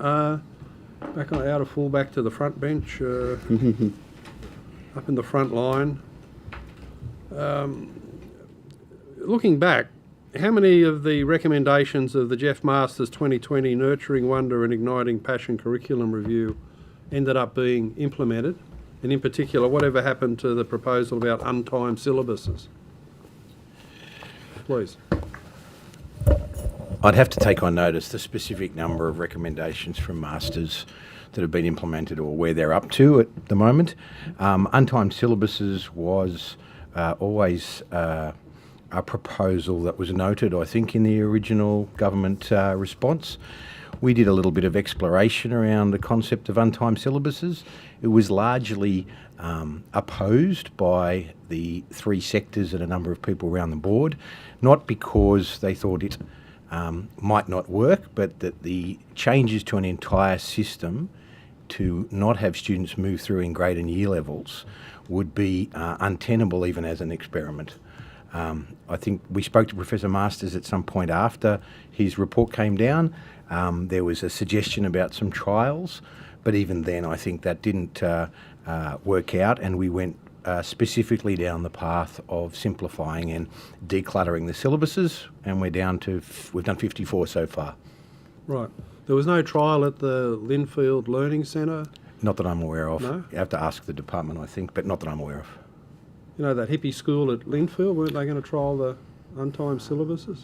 back on out of full, back to the front bench, up in the front line. Looking back, how many of the recommendations of the Jeff Masters 2020 Nurturing Wonder and Igniting Passion curriculum review ended up being implemented? And in particular, whatever happened to the proposal about untimed syllabuses? Please. I'd have to take on notice the specific number of recommendations from masters that have been implemented or where they're up to at the moment. Untimed syllabuses was always a proposal that was noted, I think, in the original government response. We did a little bit of exploration around the concept of untimed syllabuses. It was largely opposed by the three sectors and a number of people around the board, not because they thought it might not work, but that the changes to an entire system to not have students move through in grade and year levels would be untenable even as an experiment. I think we spoke to Professor Masters at some point after his report came down. There was a suggestion about some trials, but even then I think that didn't work out, and we went specifically down the path of simplifying and decluttering the syllabuses, and we've done 54 so far. Right. There was no trial at the Linfield Learning Centre? Not that I'm aware of. No? You have to ask the department, I think, but not that I'm aware of. You know, that hippie school at Linfield, weren't they going to trial the untimed syllabuses?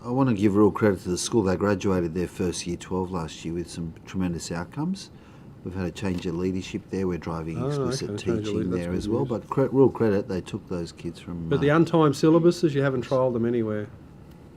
I want to give real credit to the school. They graduated their first year 12 last year with some tremendous outcomes. We've had a change of leadership there. We're driving explicit teaching there as well. But real credit, they took those kids from... But the untimed syllabuses, you haven't trialled them anywhere?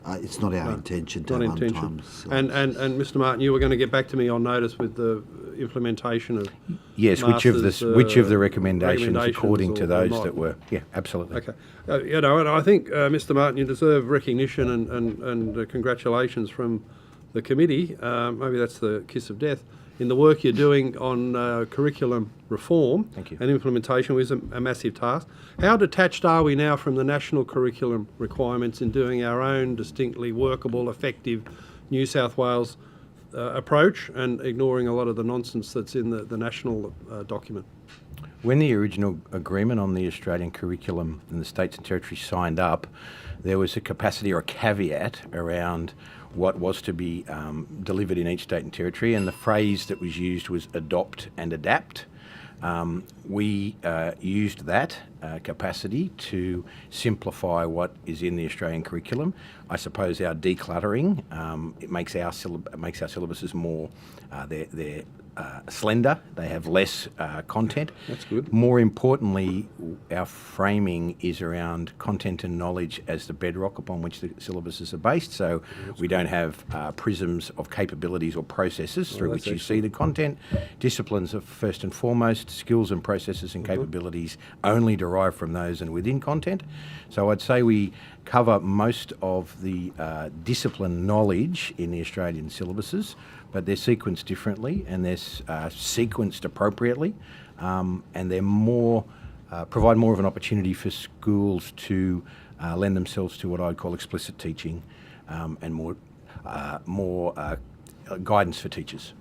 It's not our intention to have untimed syllabuses. And Mr. Martin, you were going to get back to me on notice with the implementation of... Yes, which of the recommendations according to those that were... Yeah, absolutely. Okay. And I think, Mr. Martin, you deserve recognition and congratulations from the committee. Maybe that's the kiss of death. In the work you're doing on curriculum reform and implementation was a massive task. How detached are we now from the national curriculum requirements in doing our own distinctly workable, effective New South Wales approach and ignoring a lot of the nonsense that's in the national document? When the original agreement on the Australian curriculum and the states and territories signed up, there was a capacity or a caveat around what was to be delivered in each state and territory, and the phrase that was used was adopt and adapt. We used that capacity to simplify what is in the Australian curriculum. I suppose our decluttering it makes our syllabuses more they're slender. They have less content. That's good. More importantly, our framing is around content and knowledge as the bedrock upon which the syllabuses are based. So we don't have prisms of capabilities or processes through which you see the content. Disciplines are first and foremost. Skills and processes and capabilities only derive from those and within content. So I'd say we cover most of the discipline knowledge in the Australian syllabuses, but they're sequenced differently and they're sequenced appropriately, and they're provide more of an opportunity for schools to lend themselves to what I'd call explicit teaching and more guidance for teachers.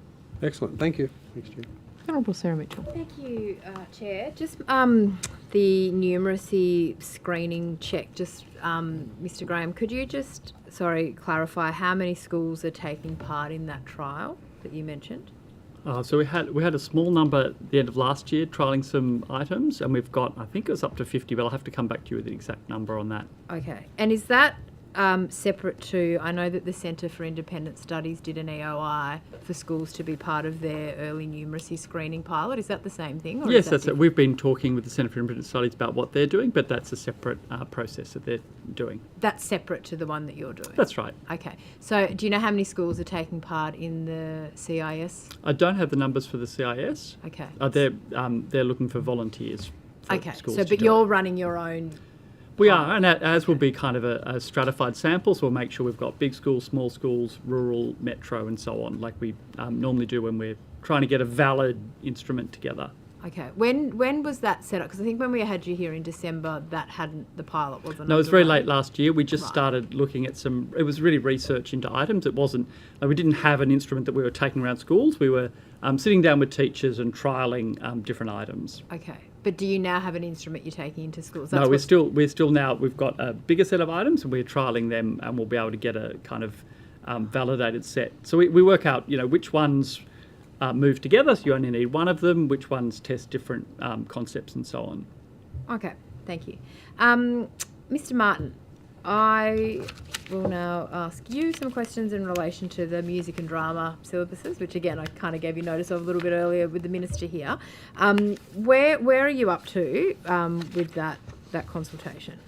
Excellent. Thank you. Thanks, Chair. Honourable Sarah Mitchell. Thank you, Chair. Just the numeracy screening check, Mr. Graham, could you just, clarify how many schools are taking part in that trial that you mentioned? So we had a small number at the end of last year trialling some items, and we've got, I think it was up to 50, but I'll have to come back to you with the exact number on that. Okay. And is that separate to, I know that the Centre for Independent Studies did an EOI for schools to be part of their early numeracy screening pilot. Is that the same thing? Or Yes, that's it. We've been talking with the Centre for Independent Studies about what they're doing, but that's a separate process that they're doing. That's separate to the one that you're doing? That's right. Okay. So do you know how many schools are taking part in the CIS? I don't have the numbers for the CIS. Okay. They're looking for volunteers. Okay. So, but you're running your own... We are, and as will be kind of a stratified sample, so we'll make sure we've got big schools, small schools, rural, metro, and so on, like we normally do when we're trying to get a valid instrument together. Okay. When was that set up? Because I think when we had you here in December, the pilot wasn't. No, it was very late last year. We just started looking at it was really research into items. It wasn't, we didn't have an instrument that we were taking around schools. We were sitting down with teachers and trialling different items. Okay. But do you now have an instrument you're taking into schools? No, we're still now, we've got a bigger set of items and we're trialling them, and we'll be able to get a kind of validated set. So we work out, which ones move together, so you only need one of them, which ones test different concepts and so on. Okay, thank you. Mr. Martin, I will now ask you some questions in relation to the music and drama syllabuses, which again I kind of gave you notice of a little bit earlier with the Minister here. Where are you up to with that consultation?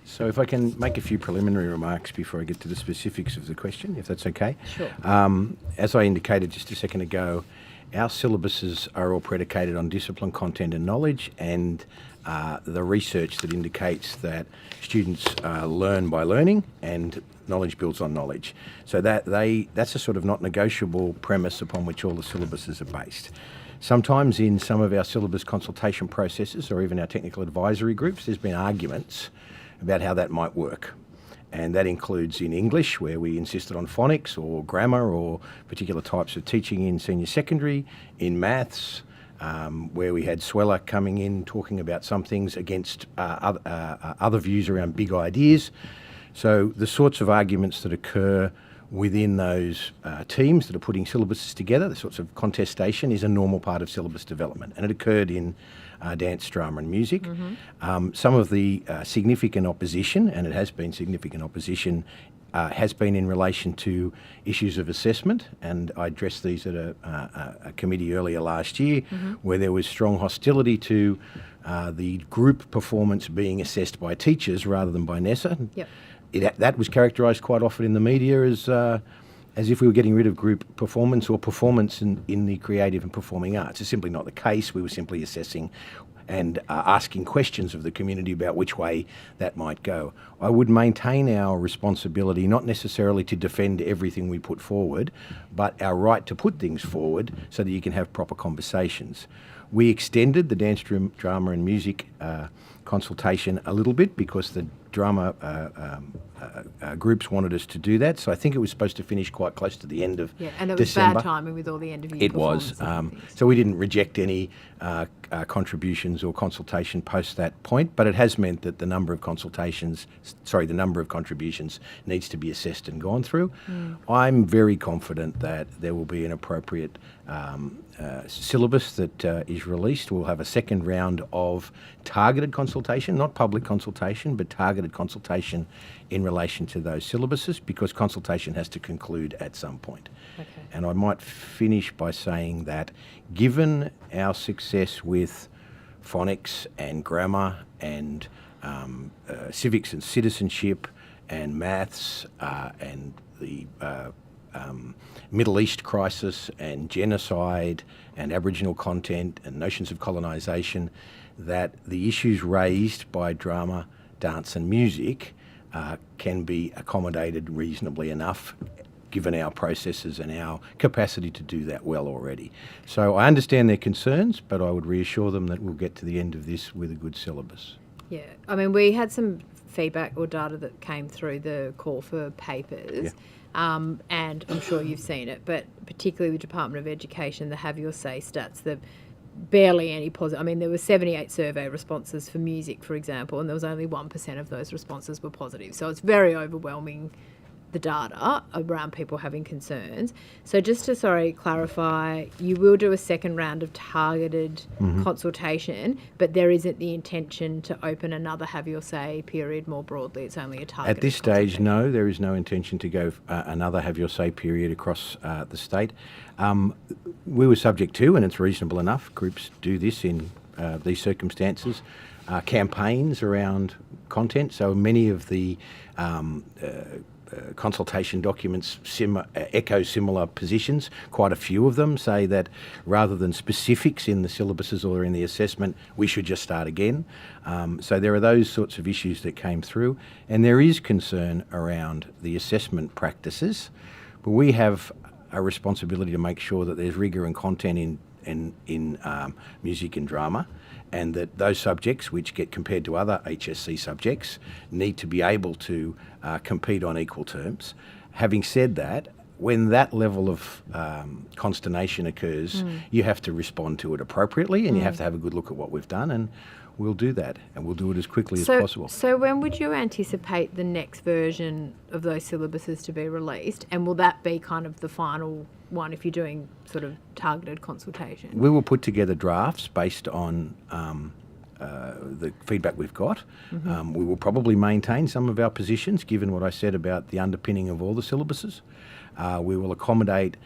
So if I can make a few preliminary remarks before I get to the specifics of the question, if that's okay. Sure. As I indicated just a second ago, our syllabuses are all predicated on discipline, content and knowledge, and the research that indicates that students learn by learning and knowledge builds on knowledge. So that's a sort of not negotiable premise upon which all the syllabuses are based. Sometimes in some of our syllabus consultation processes or even our technical advisory groups, there's been arguments about how that might work. And that includes in English, where we insisted on phonics or grammar or particular types of teaching in senior secondary, in maths, where we had Sweller coming in talking about some things against other views around big ideas. So the sorts of arguments that occur within those teams that are putting syllabuses together, the sorts of contestation, is a normal part of syllabus development. And it occurred in dance, drama and music. Some of the significant opposition, and it has been significant opposition, has been in relation to issues of assessment, and I addressed these at a committee earlier last year, where there was strong hostility to the group performance being assessed by teachers rather than by NESA. Yep. That was characterised quite often in the media as if we were getting rid of group performance or performance in the creative and performing arts. It's simply not the case. We were simply assessing and asking questions of the community about which way that might go. I would maintain our responsibility not necessarily to defend everything we put forward, but our right to put things forward so that you can have proper conversations. We extended the dance, drama and music consultation a little bit because the drama groups wanted us to do that. So I think it was supposed to finish quite close to the end of December. And it was bad timing with all the end of year performances. It was. So we didn't reject any contributions or consultation post that point, but it has meant that the number of contributions needs to be assessed and gone through. I'm very confident that there will be an appropriate syllabus that is released. We'll have a second round of targeted consultation, not public consultation, but targeted consultation in relation to those syllabuses, because consultation has to conclude at some point. Okay. And I might finish by saying that given our success with phonics and grammar and civics and citizenship and maths and the Middle East crisis and genocide and Aboriginal content and notions of colonisation, that the issues raised by drama, dance and music can be accommodated reasonably enough given our processes and our capacity to do that well already. So I understand their concerns, but I would reassure them that we'll get to the end of this with a good syllabus. Yeah, I mean, we had some feedback or data that came through the call for papers. Yeah. And I'm sure you've seen it, but particularly with Department of Education, the Have Your Say stats, the barely any positive. I mean, there were 78 survey responses for music, for example, and there was only 1% of those responses were positive. So it's very overwhelming, the data around people having concerns. So just to clarify, you will do a second round of targeted consultation, but there isn't the intention to open another Have Your Say period more broadly. It's only a targeted. At this stage, no, there is no intention to go another Have Your Say period across the state. We were subject to, and it's reasonable enough, groups do this in these circumstances, campaigns around content. So many of the consultation documents echo similar positions. Quite a few of them say that rather than specifics in the syllabuses or in the assessment, we should just start again. So there are those sorts of issues that came through, and there is concern around the assessment practices, but we have a responsibility to make sure that there's rigour and content in music and drama, and that those subjects which get compared to other HSC subjects need to be able to compete on equal terms. Having said that, when that level of consternation occurs, you have to respond to it appropriately, and you have to have a good look at what we've done, and we'll do that, and we'll do it as quickly as possible. So when would you anticipate the next version of those syllabuses to be released, and will that be kind of the final one if you're doing sort of targeted consultation? We will put together drafts based on the feedback we've got. We will probably maintain some of our positions, given what I said about the underpinning of all the syllabuses. We will accommodate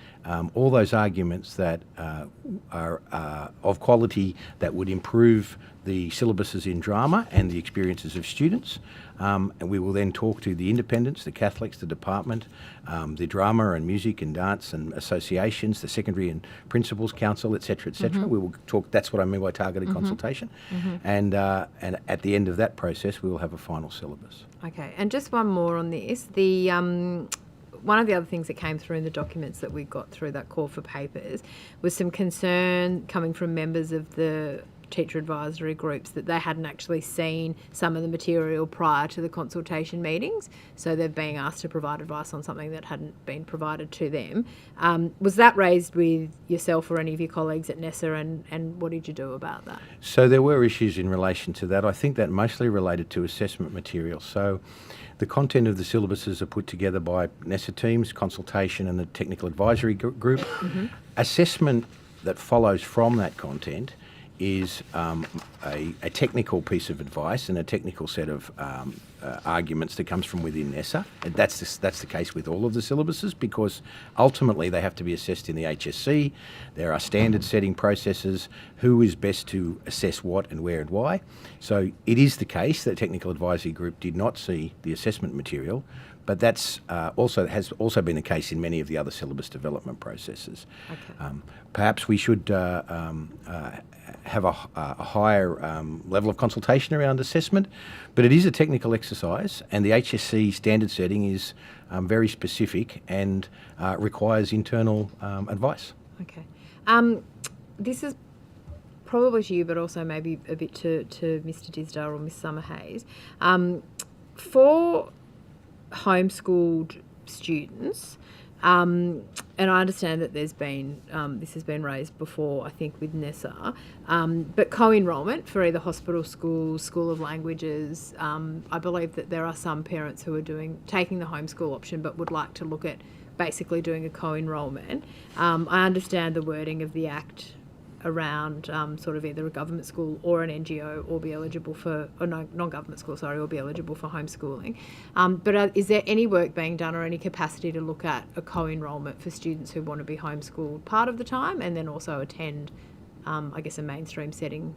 all those arguments that are of quality that would improve the syllabuses in drama and the experiences of students. And we will then talk to the independents, the Catholics, the department, the drama and music and dance and associations, the secondary and principals council, etc., etc. We will talk. That's what I mean by targeted consultation. And at the end of that process, we will have a final syllabus. Okay, and just one more on this. The one of the other things that came through in the documents that we got through that call for papers was some concern coming from members of the teacher advisory groups that they hadn't actually seen some of the material prior to the consultation meetings, so they're being asked to provide advice on something that hadn't been provided to them. Was that raised with yourself or any of your colleagues at NESA, and what did you do about that? So there were issues in relation to that. I think that mostly related to assessment material. So the content of the syllabuses are put together by NESA teams, consultation and the technical advisory group. Assessment that follows from that content is a technical piece of advice and a technical set of arguments that comes from within NESA. And that's the case with all of the syllabuses, because ultimately they have to be assessed in the HSC. There are standard setting processes, who is best to assess what and where and why. So it is the case that technical advisory group did not see the assessment material, but that's has also been the case in many of the other syllabus development processes. Okay. Perhaps we should have a higher level of consultation around assessment, but it is a technical exercise, and the HSC standard setting is very specific and requires internal advice. Okay. This is probably to you, but also maybe a bit to Mr. Disdale or Ms. Summerhayes. For homeschooled students, and I understand that there's been, this has been raised before, I think, with NESA, but co-enrolment for either hospital schools, School of Languages, I believe that there are some parents who are taking the homeschool option but would like to look at basically doing a co-enrolment. I understand the wording of the Act around sort of either a government school or an NGO or be eligible for, or no, non-government school, sorry, or be eligible for homeschooling. But is there any work being done or any capacity to look at a co-enrolment for students who want to be homeschooled part of the time and then also attend, I guess, a mainstream setting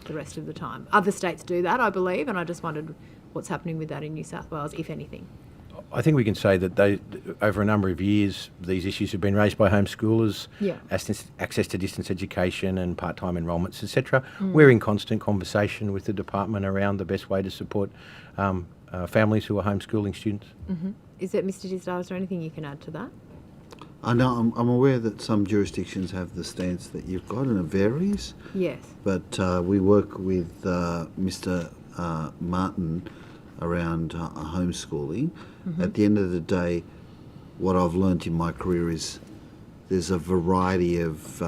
the rest of the time? Other states do that, I believe, and I just wondered what's happening with that in New South Wales, if anything. I think we can say that over a number of years, these issues have been raised by homeschoolers, access to distance education and part-time enrolments, etc. We're in constant conversation with the department around the best way to support families who are homeschooling students. Is it, Mr. Disdale, is there anything you can add to that? I know, I'm aware that some jurisdictions have the stance that you've got, and it varies. Yes. But we work with Mr. Martin around homeschooling. At the end of the day, what I've learnt in my career is there's a variety of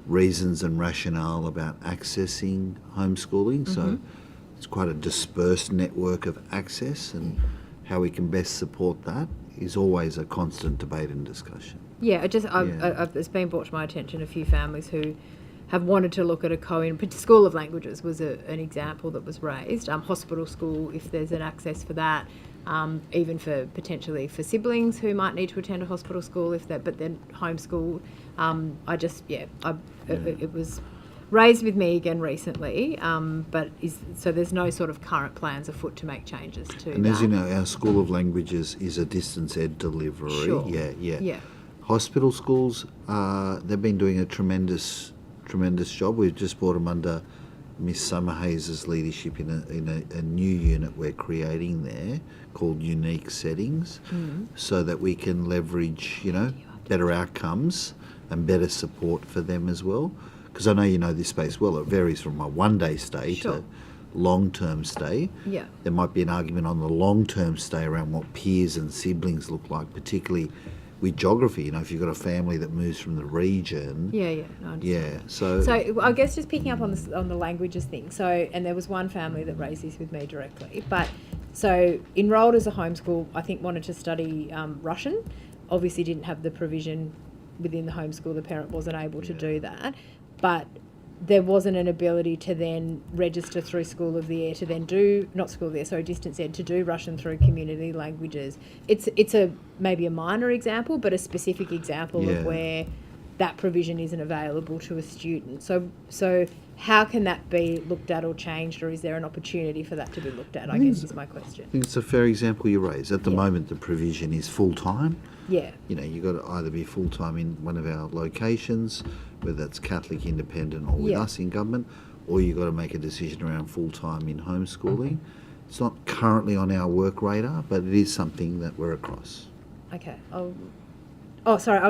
reasons and rationale about accessing homeschooling. So it's quite a dispersed network of access, and how we can best support that is always a constant debate and discussion. Yeah, it's been brought to my attention a few families who have wanted to look at a School of Languages was an example that was raised. Hospital school, if there's an access for that, even for potentially for siblings who might need to attend a hospital school but then homeschooled. It was raised with me again recently, so there's no sort of current plans afoot to make changes to that. And as you know, our School of Languages is a distance ed delivery. Sure. Yeah. Hospital schools, they've been doing a tremendous job. We've just brought them under Miss Summerhayes' leadership in a new unit we're creating there called Unique Settings, so that we can leverage, better outcomes and better support for them as well. Because I know you know this space well. It varies from a one-day stay to long-term stay. Yeah. There might be an argument on the long-term stay around what peers and siblings look like, particularly with geography. If you've got a family that moves from the region. So I guess just picking up on the languages thing. So, and there was one family that raised this with me directly, but so enrolled as a homeschool, I think wanted to study Russian, obviously didn't have the provision within the homeschool, the parent wasn't able to do that, but there wasn't an ability to then register through School of the Air to then do, not School of the Air, sorry, Distance Ed, to do Russian through community languages. It's a maybe a minor example, but a specific example of where that provision isn't available to a student. So how can that be looked at or changed, or is there an opportunity for that to be looked at, I guess is my question. I think it's a fair example you raise. At the moment, the provision is full-time. Yeah. You know, you've got to either be full-time in one of our locations, whether that's Catholic, independent or with us in government, or you've got to make a decision around full-time in homeschooling. It's not currently on our work radar, but it is something that we're across. Okay. I'll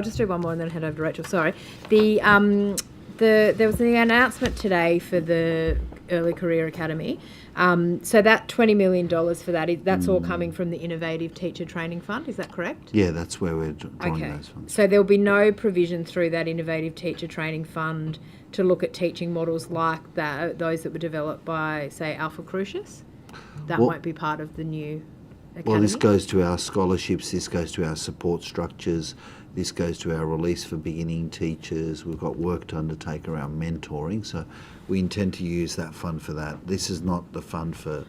just do one more and then hand over to Rachel. Sorry. There was the announcement today for the Early Career Academy. So that $20 million for that's all coming from the Innovative Teacher Training Fund, is that correct? Yeah, that's where we're drawing those funds. So there'll be no provision through that Innovative Teacher Training Fund to look at teaching models like those that were developed by, say, Alpha Crucius? That won't be part of the new academy? Well, this goes to our scholarships, this goes to our support structures, this goes to our release for beginning teachers. We've got work to undertake around mentoring, so we intend to use that fund for that. This is not the fund for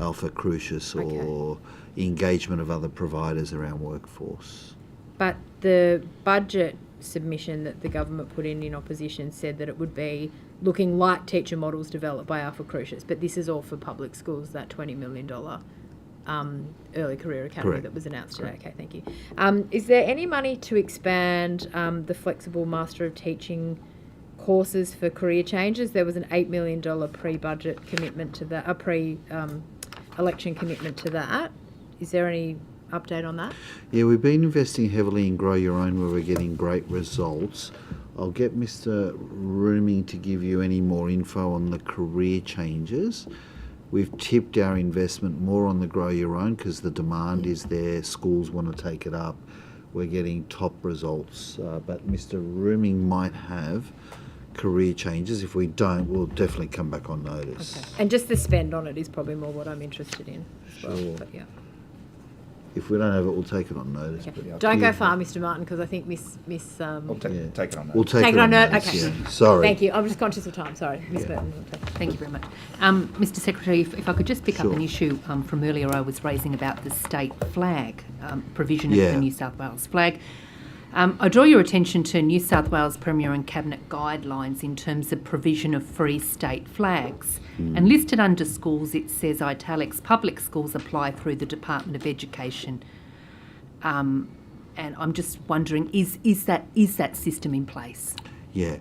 Alpha Crucius or engagement of other providers around workforce. But the budget submission that the government put in opposition said that it would be looking like teacher models developed by Alpha Crucius, but this is all for public schools, that $20 million Early Career Academy that was announced today. Okay, thank you. Is there any money to expand the flexible Master of Teaching courses for career changes? There was an $8 million pre-budget commitment to that, a pre-election commitment to that. Is there any update on that? Yeah, we've been investing heavily in Grow Your Own, where we're getting great results. I'll get Mr. Rooming to give you any more info on the career changes. We've tipped our investment more on the Grow Your Own because the demand is there, schools want to take it up, we're getting top results. But Mr. Rooming might have career changes. If we don't, we'll definitely come back on notice. Okay. And just the spend on it is probably more what I'm interested in as well. Sure. But yeah. If we don't have it, we'll take it on notice. Okay. But Don't go far, Mr. Martin, because I think Miss We'll take it on notice. We'll take it on notice. Okay. Yeah. Sorry. Thank you. I'm just conscious of time. Sorry, Miss Burton. Thank you very much. Mr. Secretary, if I could just pick up an issue from earlier I was raising about the state flag, provision of the New South Wales flag. I draw your attention to New South Wales Premier and Cabinet guidelines in terms of provision of free state flags. And listed under schools, it says italics, public schools apply through the Department of Education. And I'm just wondering, is that system in place? Yeah.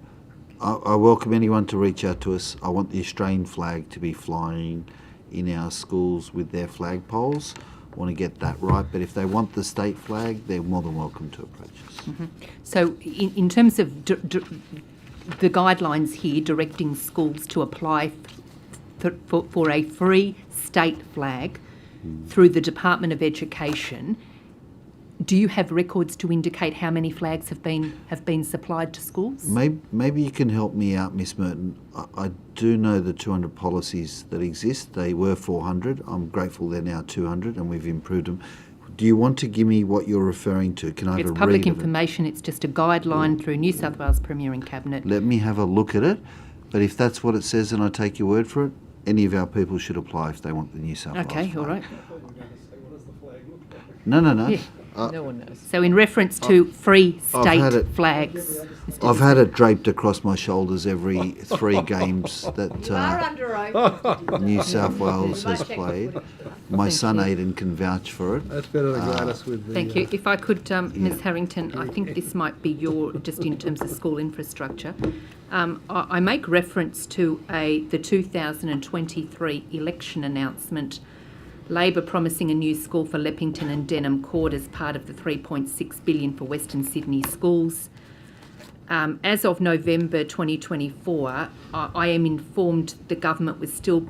I welcome anyone to reach out to us. I want the Australian flag to be flying in our schools with their flagpoles. I want to get that right, but if they want the state flag, they're more than welcome to approach us. Mm-hmm. So in terms of the guidelines here directing schools to apply for a free state flag through the Department of Education, do you have records to indicate how many flags have been supplied to schools? Maybe you can help me out, Miss Merton. I do know the 200 policies that exist. They were 400. I'm grateful they're now 200 and we've improved them. Do you want to give me what you're referring to? Can I have a read of it? It's public information. It's just a guideline through New South Wales Premier and Cabinet. Let me have a look at it. But if that's what it says and I take your word for it, any of our people should apply if they want the New South Wales flag. Okay, all right. No. Yeah. No one knows. So in reference to free state flags. I've had it draped across my shoulders every 3 games that New South Wales has played. My son Aidan can vouch for it. That's better than Gladys with the... Thank you. If I could, Ms Harrington, I think this might be just in terms of school infrastructure. I make reference to the 2023 election announcement, Labor promising a new school for Leppington and Denham Court as part of the $3.6 billion for Western Sydney schools. As of November 2024, I am informed the government was still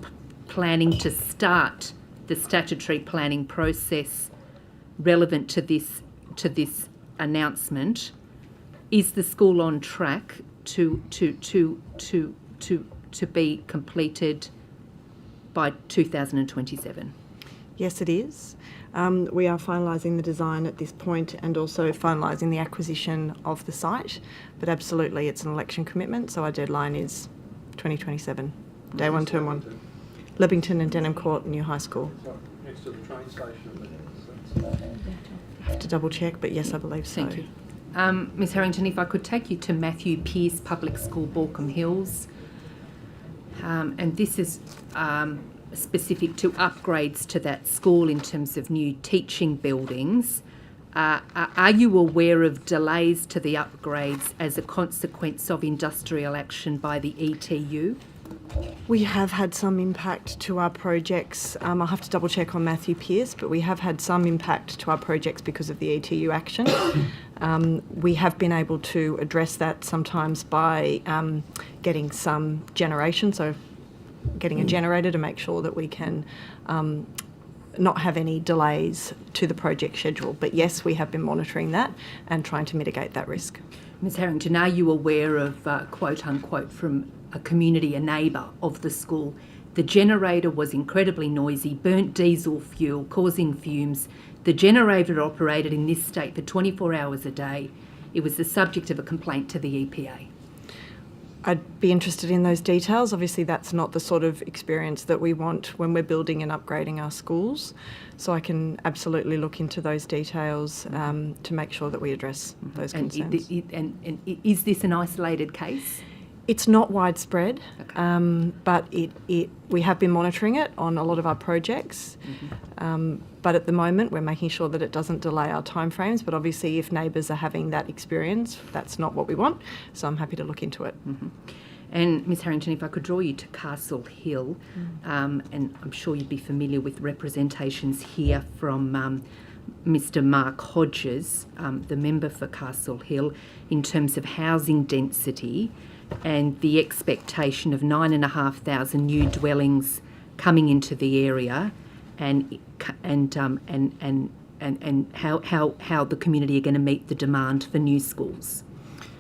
planning to start the statutory planning process relevant to this announcement. Is the school on track to be completed by 2027? Yes, it is. We are finalising the design at this point and also finalising the acquisition of the site. But absolutely, it's an election commitment, so our deadline is 2027. Day one, term one. Leppington and Denham Court, New High School. Next to the train station. I have to double check, but yes, I believe so. Thank you. Ms Harrington, if I could take you to Matthew Pearce Public School, Balcombe Hills. And this is specific to upgrades to that school in terms of new teaching buildings. Are you aware of delays to the upgrades as a consequence of industrial action by the ETU? We have had some impact to our projects. I'll have to double check on Matthew Pearce, but we have had some impact to our projects because of the ETU action. We have been able to address that sometimes by getting some generation, so getting a generator to make sure that we can not have any delays to the project schedule. But yes, we have been monitoring that and trying to mitigate that risk. Ms Harrington, are you aware of, quote unquote, from a community, a neighbour of the school, the generator was incredibly noisy, burnt diesel fuel, causing fumes. The generator operated in this state for 24 hours a day. It was the subject of a complaint to the EPA. I'd be interested in those details. Obviously, that's not the sort of experience that we want when we're building and upgrading our schools. So I can absolutely look into those details to make sure that we address those concerns. And is this an isolated case? It's not widespread, but we have been monitoring it on a lot of our projects. But at the moment, we're making sure that it doesn't delay our timeframes. But obviously, if neighbours are having that experience, that's not what we want. So I'm happy to look into it. And Ms Harrington, if I could draw you to Castle Hill, and I'm sure you'd be familiar with representations here from Mr Mark Hodges, the member for Castle Hill, in terms of housing density and the expectation of 9,500 new dwellings coming into the area, and how the community are going to meet the demand for new schools.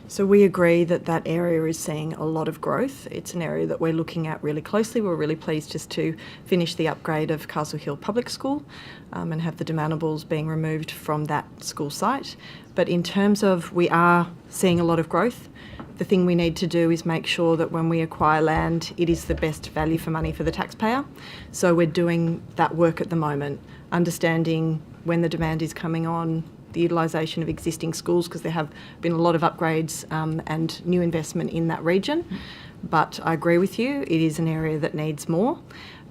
So we agree that that area is seeing a lot of growth. It's an area that we're looking at really closely. We're really pleased just to finish the upgrade of Castle Hill Public School and have the demountables being removed from that school site. But in terms of we are seeing a lot of growth, the thing we need to do is make sure that when we acquire land, it is the best value for money for the taxpayer. So we're doing that work at the moment, understanding when the demand is coming on, the utilisation of existing schools, because there have been a lot of upgrades and new investment in that region. But I agree with you, it is an area that needs more.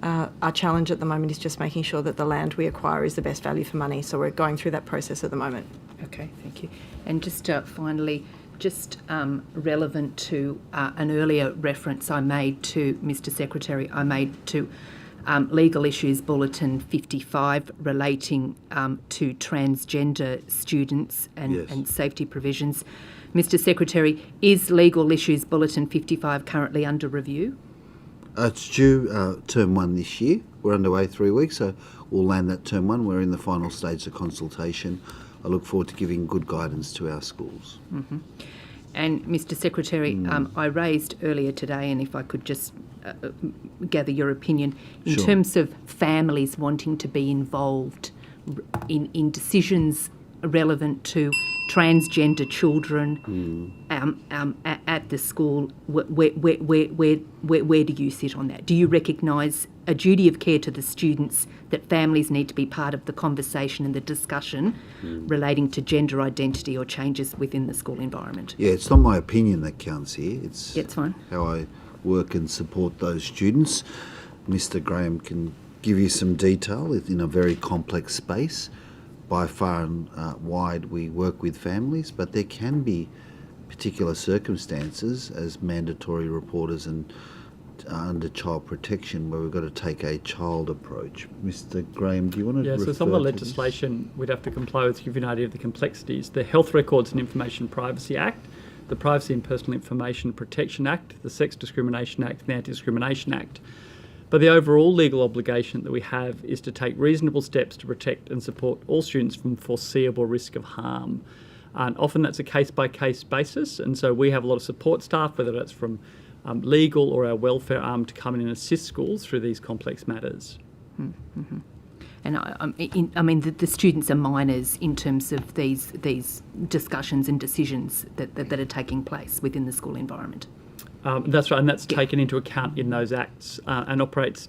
Our challenge at the moment is just making sure that the land we acquire is the best value for money. So we're going through that process at the moment. Okay, thank you. And just finally, just relevant to an earlier reference I made to Mr Secretary, I made to Legal Issues Bulletin 55 relating to transgender students and safety provisions. Mr Secretary, is Legal Issues Bulletin 55 currently under review? It's due term one this year. We're underway 3 weeks, so we'll land that term one. We're in the final stage of consultation. I look forward to giving good guidance to our schools. And Mr Secretary, I raised earlier today, and if I could just gather your opinion, in terms of families wanting to be involved in decisions relevant to transgender children at the school, where do you sit on that? Do you recognise a duty of care to the students that families need to be part of the conversation and the discussion relating to gender identity or changes within the school environment? Yeah, it's not my opinion that counts here. It's fine. How I work and support those students. Mr Graham can give you some detail in a very complex space. By far and wide we work with families, but there can be particular circumstances as mandatory reporters and under child protection where we've got to take a child approach. Mr Graham, do you want to refer so some of the to legislation we'd have to comply with to give you an idea of the complexities. The Health Records and Information Privacy Act, the Privacy and Personal Information Protection Act, the Sex Discrimination Act and the Anti-Discrimination Act. But the overall legal obligation that we have is to take reasonable steps to protect and support all students from foreseeable risk of harm. And often that's a case-by-case basis, and so we have a lot of support staff, whether that's from legal or our welfare arm, to come in and assist schools through these complex matters. And I mean, the students are minors in terms of these discussions and decisions that are taking place within the school environment. That's right, and that's taken into account in those acts and operates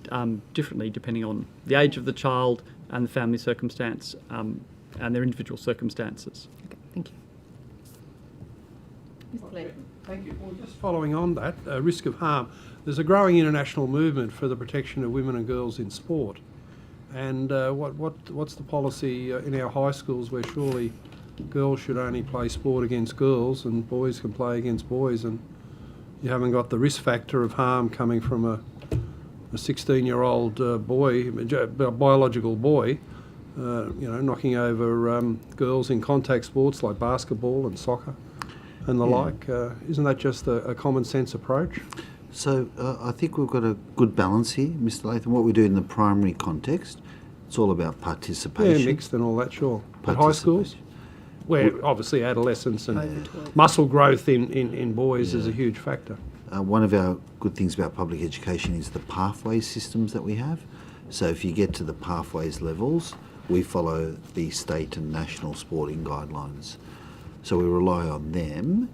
differently depending on the age of the child and the family circumstance and their individual circumstances. Okay, thank you. Mr. Latham. Thank you. Well, just following on that, risk of harm, there's a growing international movement for the protection of women and girls in sport. And what's the policy in our high schools where surely girls should only play sport against girls and boys can play against boys, and you haven't got the risk factor of harm coming from a 16-year-old boy, a biological boy, knocking over girls in contact sports like basketball and soccer and the like. Isn't that just a common sense approach? So I think we've got a good balance here, Mr. Latham. What we do in the primary context, it's all about participation. Yeah, mixed and all that, sure. At high schools, where obviously adolescence and muscle growth in boys is a huge factor. One of our good things about public education is the pathway systems that we have. So if you get to the pathways levels, we follow the state and national sporting guidelines. So we rely on them,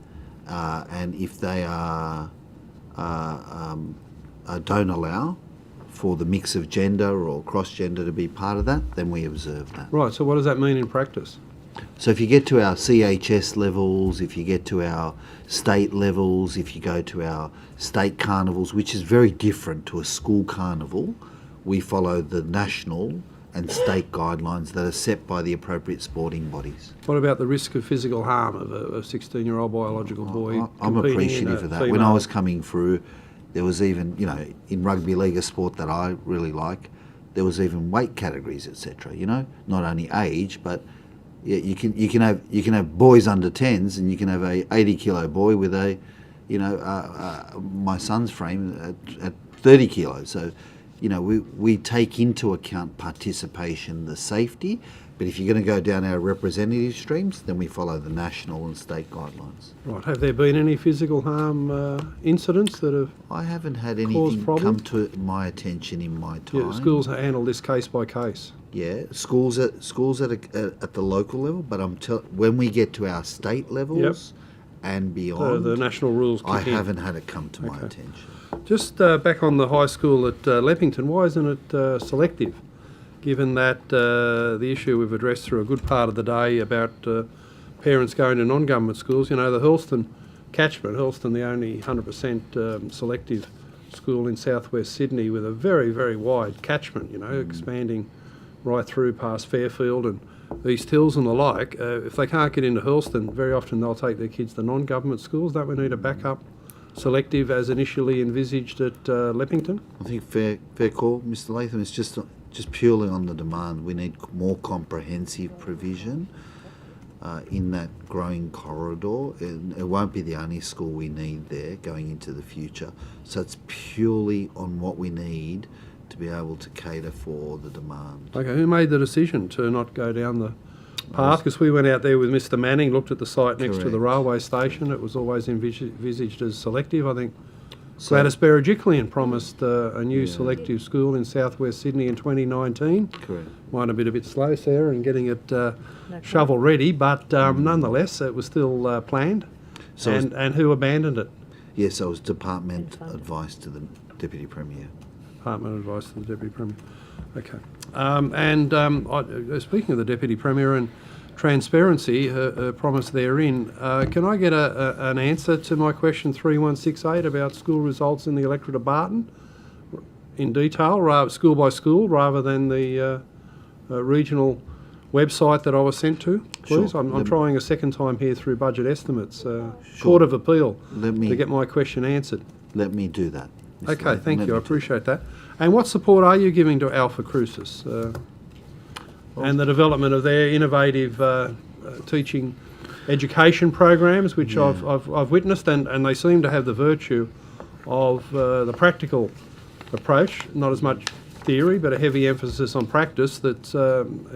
and if they don't allow for the mix of gender or cross-gender to be part of that, then we observe that. Right, so what does that mean in practice? So if you get to our CHS levels, if you get to our state levels, if you go to our state carnivals, which is very different to a school carnival, we follow the national and state guidelines that are set by the appropriate sporting bodies. What about the risk of physical harm of a 16-year-old biological boy? I'm appreciative of that. When I was coming through, there was even, in rugby league, a sport that I really like, there was even weight categories, etc. Not only age, but you can have boys under 10s, and you can have a 80-kilo boy with my son's frame at 30 kilos. So, we take into account participation, the safety, but if you're going to go down our representative streams, then we follow the national and state guidelines. Right. Have there been any physical harm incidents that have I haven't had anything come to my attention in my time. Yeah, schools handle this case by case. Yeah, schools at the local level, but when we get to our state levels and beyond, the national rules kick in. haven't had it come to my attention. Just back on the high school at Leppington, why isn't it selective? Given that the issue we've addressed through a good part of the day about parents going to non-government schools, the Hurlston catchment, Hurlston the only 100% selective school in southwest Sydney with a very, very wide catchment, expanding right through past Fairfield and East Hills and the like. If they can't get into Hurlston, very often they'll take their kids to non-government schools. Don't we need a backup selective as initially envisaged at Leppington? I think fair call, Mr. Latham. It's just purely on the demand. We need more comprehensive provision in that growing corridor. And it won't be the only school we need there going into the future. So it's purely on what we need to be able to cater for the demand. Okay, who made the decision to not go down the path? Because we went out there with Mr. Manning, looked at the site next to the railway station. It was always envisaged as selective. I think Gladys Berejiklian promised a new selective school in southwest Sydney in 2019. Correct. Might have been a bit slow, Sarah, in getting it shovel ready, but nonetheless, it was still planned. So and who abandoned it? Yes, it was department advice to the Deputy Premier. Department advice to the Deputy Premier. Okay. Speaking of the Deputy Premier and transparency, her promise therein, can I get an answer to my question 3168 about school results in the electorate of Barton in detail, school by school, rather than the regional website that I was sent to, please? Sure. I'm trying a second time here through budget estimates, Court of Appeal, to get my question answered. Let me do that. Okay, thank you. I appreciate that. And what support are you giving to Alpha Crucis and the development of their innovative teaching education programs, which I've witnessed, and they seem to have the virtue of the practical approach, not as much theory, but a heavy emphasis on practice that's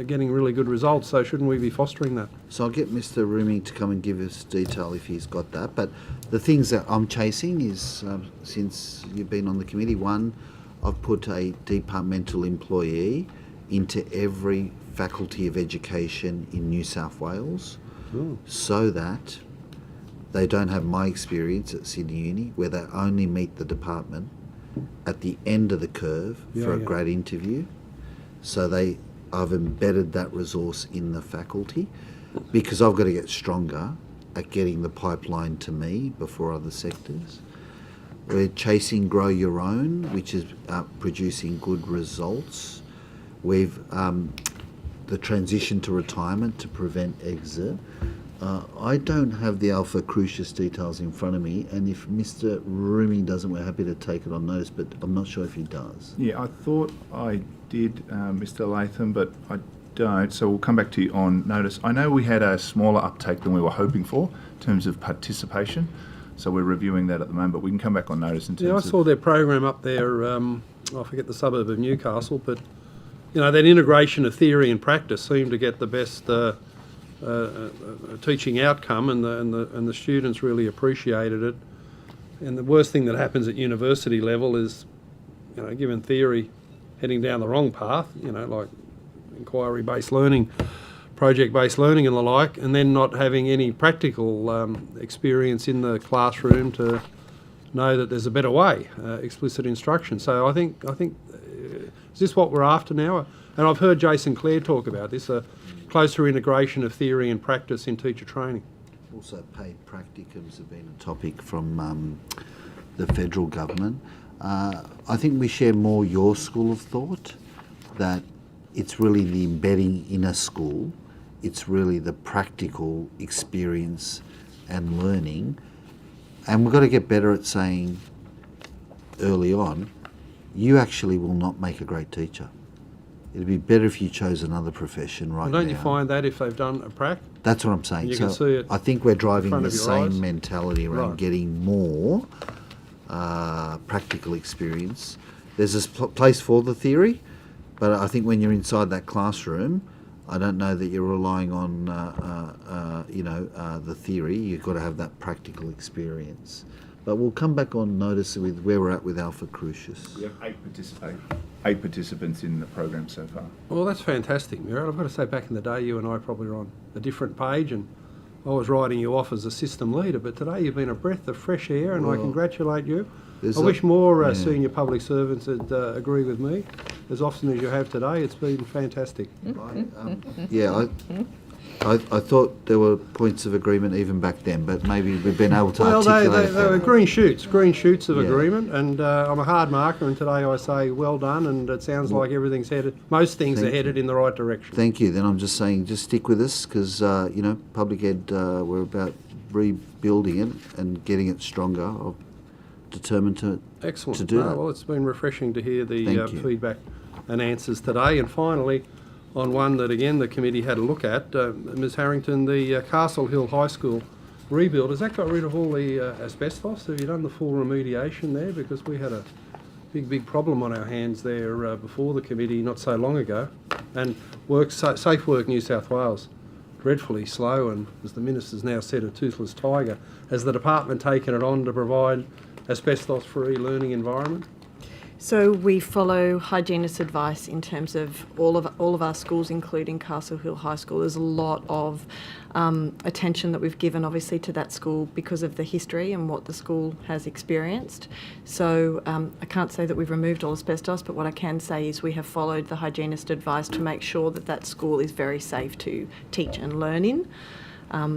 getting really good results. So shouldn't we be fostering that? So I'll get Mr. Rooming to come and give us detail if he's got that. But the things that I'm chasing is, since you've been on the committee, one, I've put a departmental employee into every faculty of education in New South Wales so that They don't have my experience at Sydney Uni, where they only meet the department at the end of the curve for a grad interview. So I've embedded that resource in the faculty because I've got to get stronger at getting the pipeline to me before other sectors. We're chasing Grow Your Own, which is producing good results. We've the transition to retirement to prevent exit. I don't have the Alpha Crucius details in front of me, and if Mr. Rumi doesn't, we're happy to take it on notice, but I'm not sure if he does. Yeah, I thought I did, Mr. Latham, but I don't, so we'll come back to you on notice. I know we had a smaller uptake than we were hoping for in terms of participation, so we're reviewing that at the moment, but we can come back on notice in terms I saw their program up there, I forget the suburb of Newcastle, but that integration of theory and practice seemed to get the best teaching outcome, and the students really appreciated it. And the worst thing that happens at university level is, given theory heading down the wrong path, like inquiry-based learning, project-based learning and the like, and then not having any practical experience in the classroom to know that there's a better way, explicit instruction. So I think is this what we're after now? And I've heard Jason Clare talk about this, a closer integration of theory and practice in teacher training. Also, paid practicums have been a topic from the federal government. I think we share more your school of thought, that it's really the embedding in a school, it's really the practical experience and learning, and we've got to get better at saying early on, you actually will not make a great teacher. It'd be better if you chose another profession right now. Don't you find that if they've done a prac? That's what I'm saying. You can see it. I think we're driving the same eyes. mentality around getting more practical experience. There's a place for the theory, but I think when you're inside that classroom, I don't know that you're relying on the theory. You've got to have that practical experience. But we'll come back on notice with where we're at with Alpha Crucius. We have 8 participants in the program so far. Well, that's fantastic, Muriel. I've got to say, back in the day, you and I probably were on a different page, and I was writing you off as a system leader, but today you've been a breath of fresh air, and I congratulate you. I wish more senior public servants would agree with me as often as you have today. It's been fantastic. I thought there were points of agreement even back then, but maybe we've been able to articulate it. They were green shoots of agreement, and I'm a hard marker, and today I say well done, and it sounds like everything's headed, most things are headed in the right direction. Thank you. Then I'm just saying, just stick with us, because, public ed, we're about rebuilding it and getting it stronger. I'm determined to do that. Well, it's been refreshing to hear the feedback and answers today. And finally, on one that, again, the committee had a look at, Ms Harrington, the Castle Hill High School rebuild, has that got rid of all the asbestos? Have you done the full remediation there? Because we had a big problem on our hands there before the committee not so long ago. And Safe Work New South Wales, dreadfully slow, and as the Minister's now said, a toothless tiger. Has the department taken it on to provide asbestos-free learning environment? So we follow hygienist advice in terms of all of our schools, including Castle Hill High School. There's a lot of attention that we've given, obviously, to that school because of the history and what the school has experienced. So I can't say that we've removed all asbestos, but what I can say is we have followed the hygienist advice to make sure that that school is very safe to teach and learn in.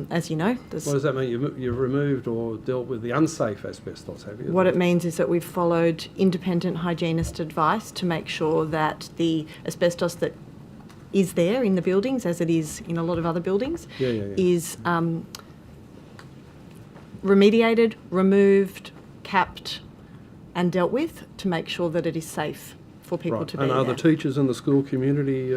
As you know, what does that mean? You've removed or dealt with the unsafe asbestos, have you? What it means is that we've followed independent hygienist advice to make sure that the asbestos that is there in the buildings, as it is in a lot of other buildings, is remediated, removed, capped and dealt with to make sure that it is safe for people to be there. And are the teachers in the school community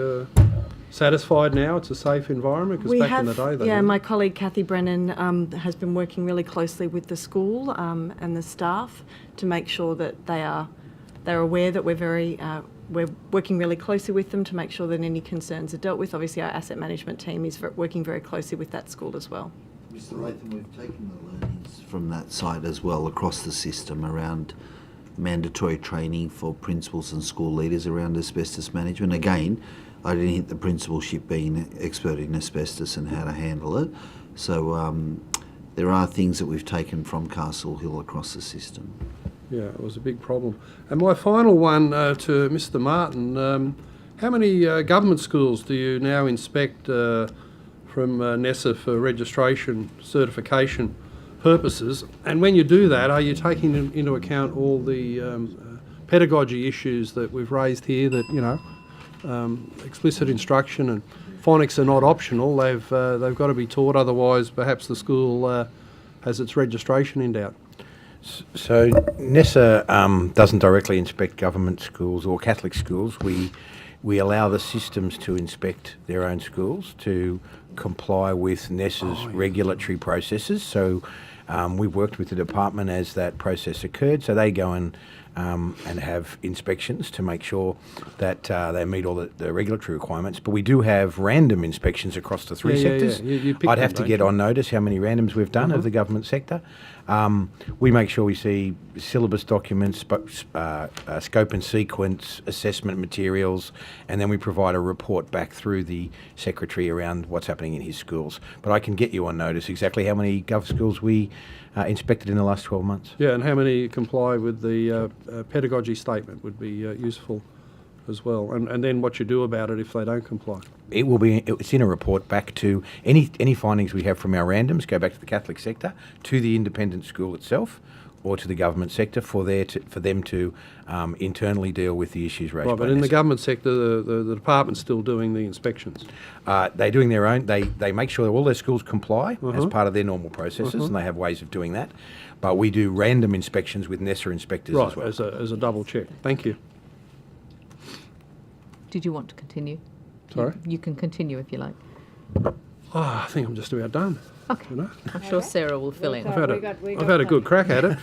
satisfied now it's a safe environment? Because back in the day, they my colleague Kathy Brennan has been working really closely with the school and the staff to make sure that they're aware that we're working really closely with them to make sure that any concerns are dealt with. Obviously, our asset management team is working very closely with that school as well. Mr. Latham, we've taken the learnings from that side as well across the system around mandatory training for principals and school leaders around asbestos management. Again, I didn't hit the principalship being an expert in asbestos and how to handle it. So there are things that we've taken from Castle Hill across the system. Yeah, it was a big problem. And my final one to Mr. Martin, how many government schools do you now inspect from NESA for registration certification purposes? And when you do that, are you taking into account all the pedagogy issues that we've raised here, that, you know, explicit instruction and phonics are not optional, they've got to be taught, otherwise perhaps the school has its registration in doubt? So NESA doesn't directly inspect government schools or Catholic schools. We allow the systems to inspect their own schools to comply with NESA's regulatory processes. So we've worked with the department as that process occurred. So they go and have inspections to make sure that they meet all the regulatory requirements. But we do have random inspections across the three sectors. You pick I'd them, have to don't get you? on notice how many randoms we've done of the government sector. We make sure we see syllabus documents, scope and sequence, assessment materials, and then we provide a report back through the secretary around what's happening in his schools. But I can get you on notice exactly how many gov schools we inspected in the last 12 months. Yeah, and how many comply with the pedagogy statement would be useful as well, and then what you do about it if they don't comply. It's in a report back to any findings we have from our randoms go back to the Catholic sector, to the independent school itself, or to the government sector for them to internally deal with the issues raised. Right, but in the government sector, the department's still doing the inspections. They're doing their own. They make sure that all their schools comply as part of their normal processes, and they have ways of doing that. But we do random inspections with NESA inspectors as well. As a double check. Thank you. Did you want to continue? Sorry? You can continue if you like. I think I'm just about done. Okay. You know? I'm sure Sarah will fill in. I've had a good crack at it.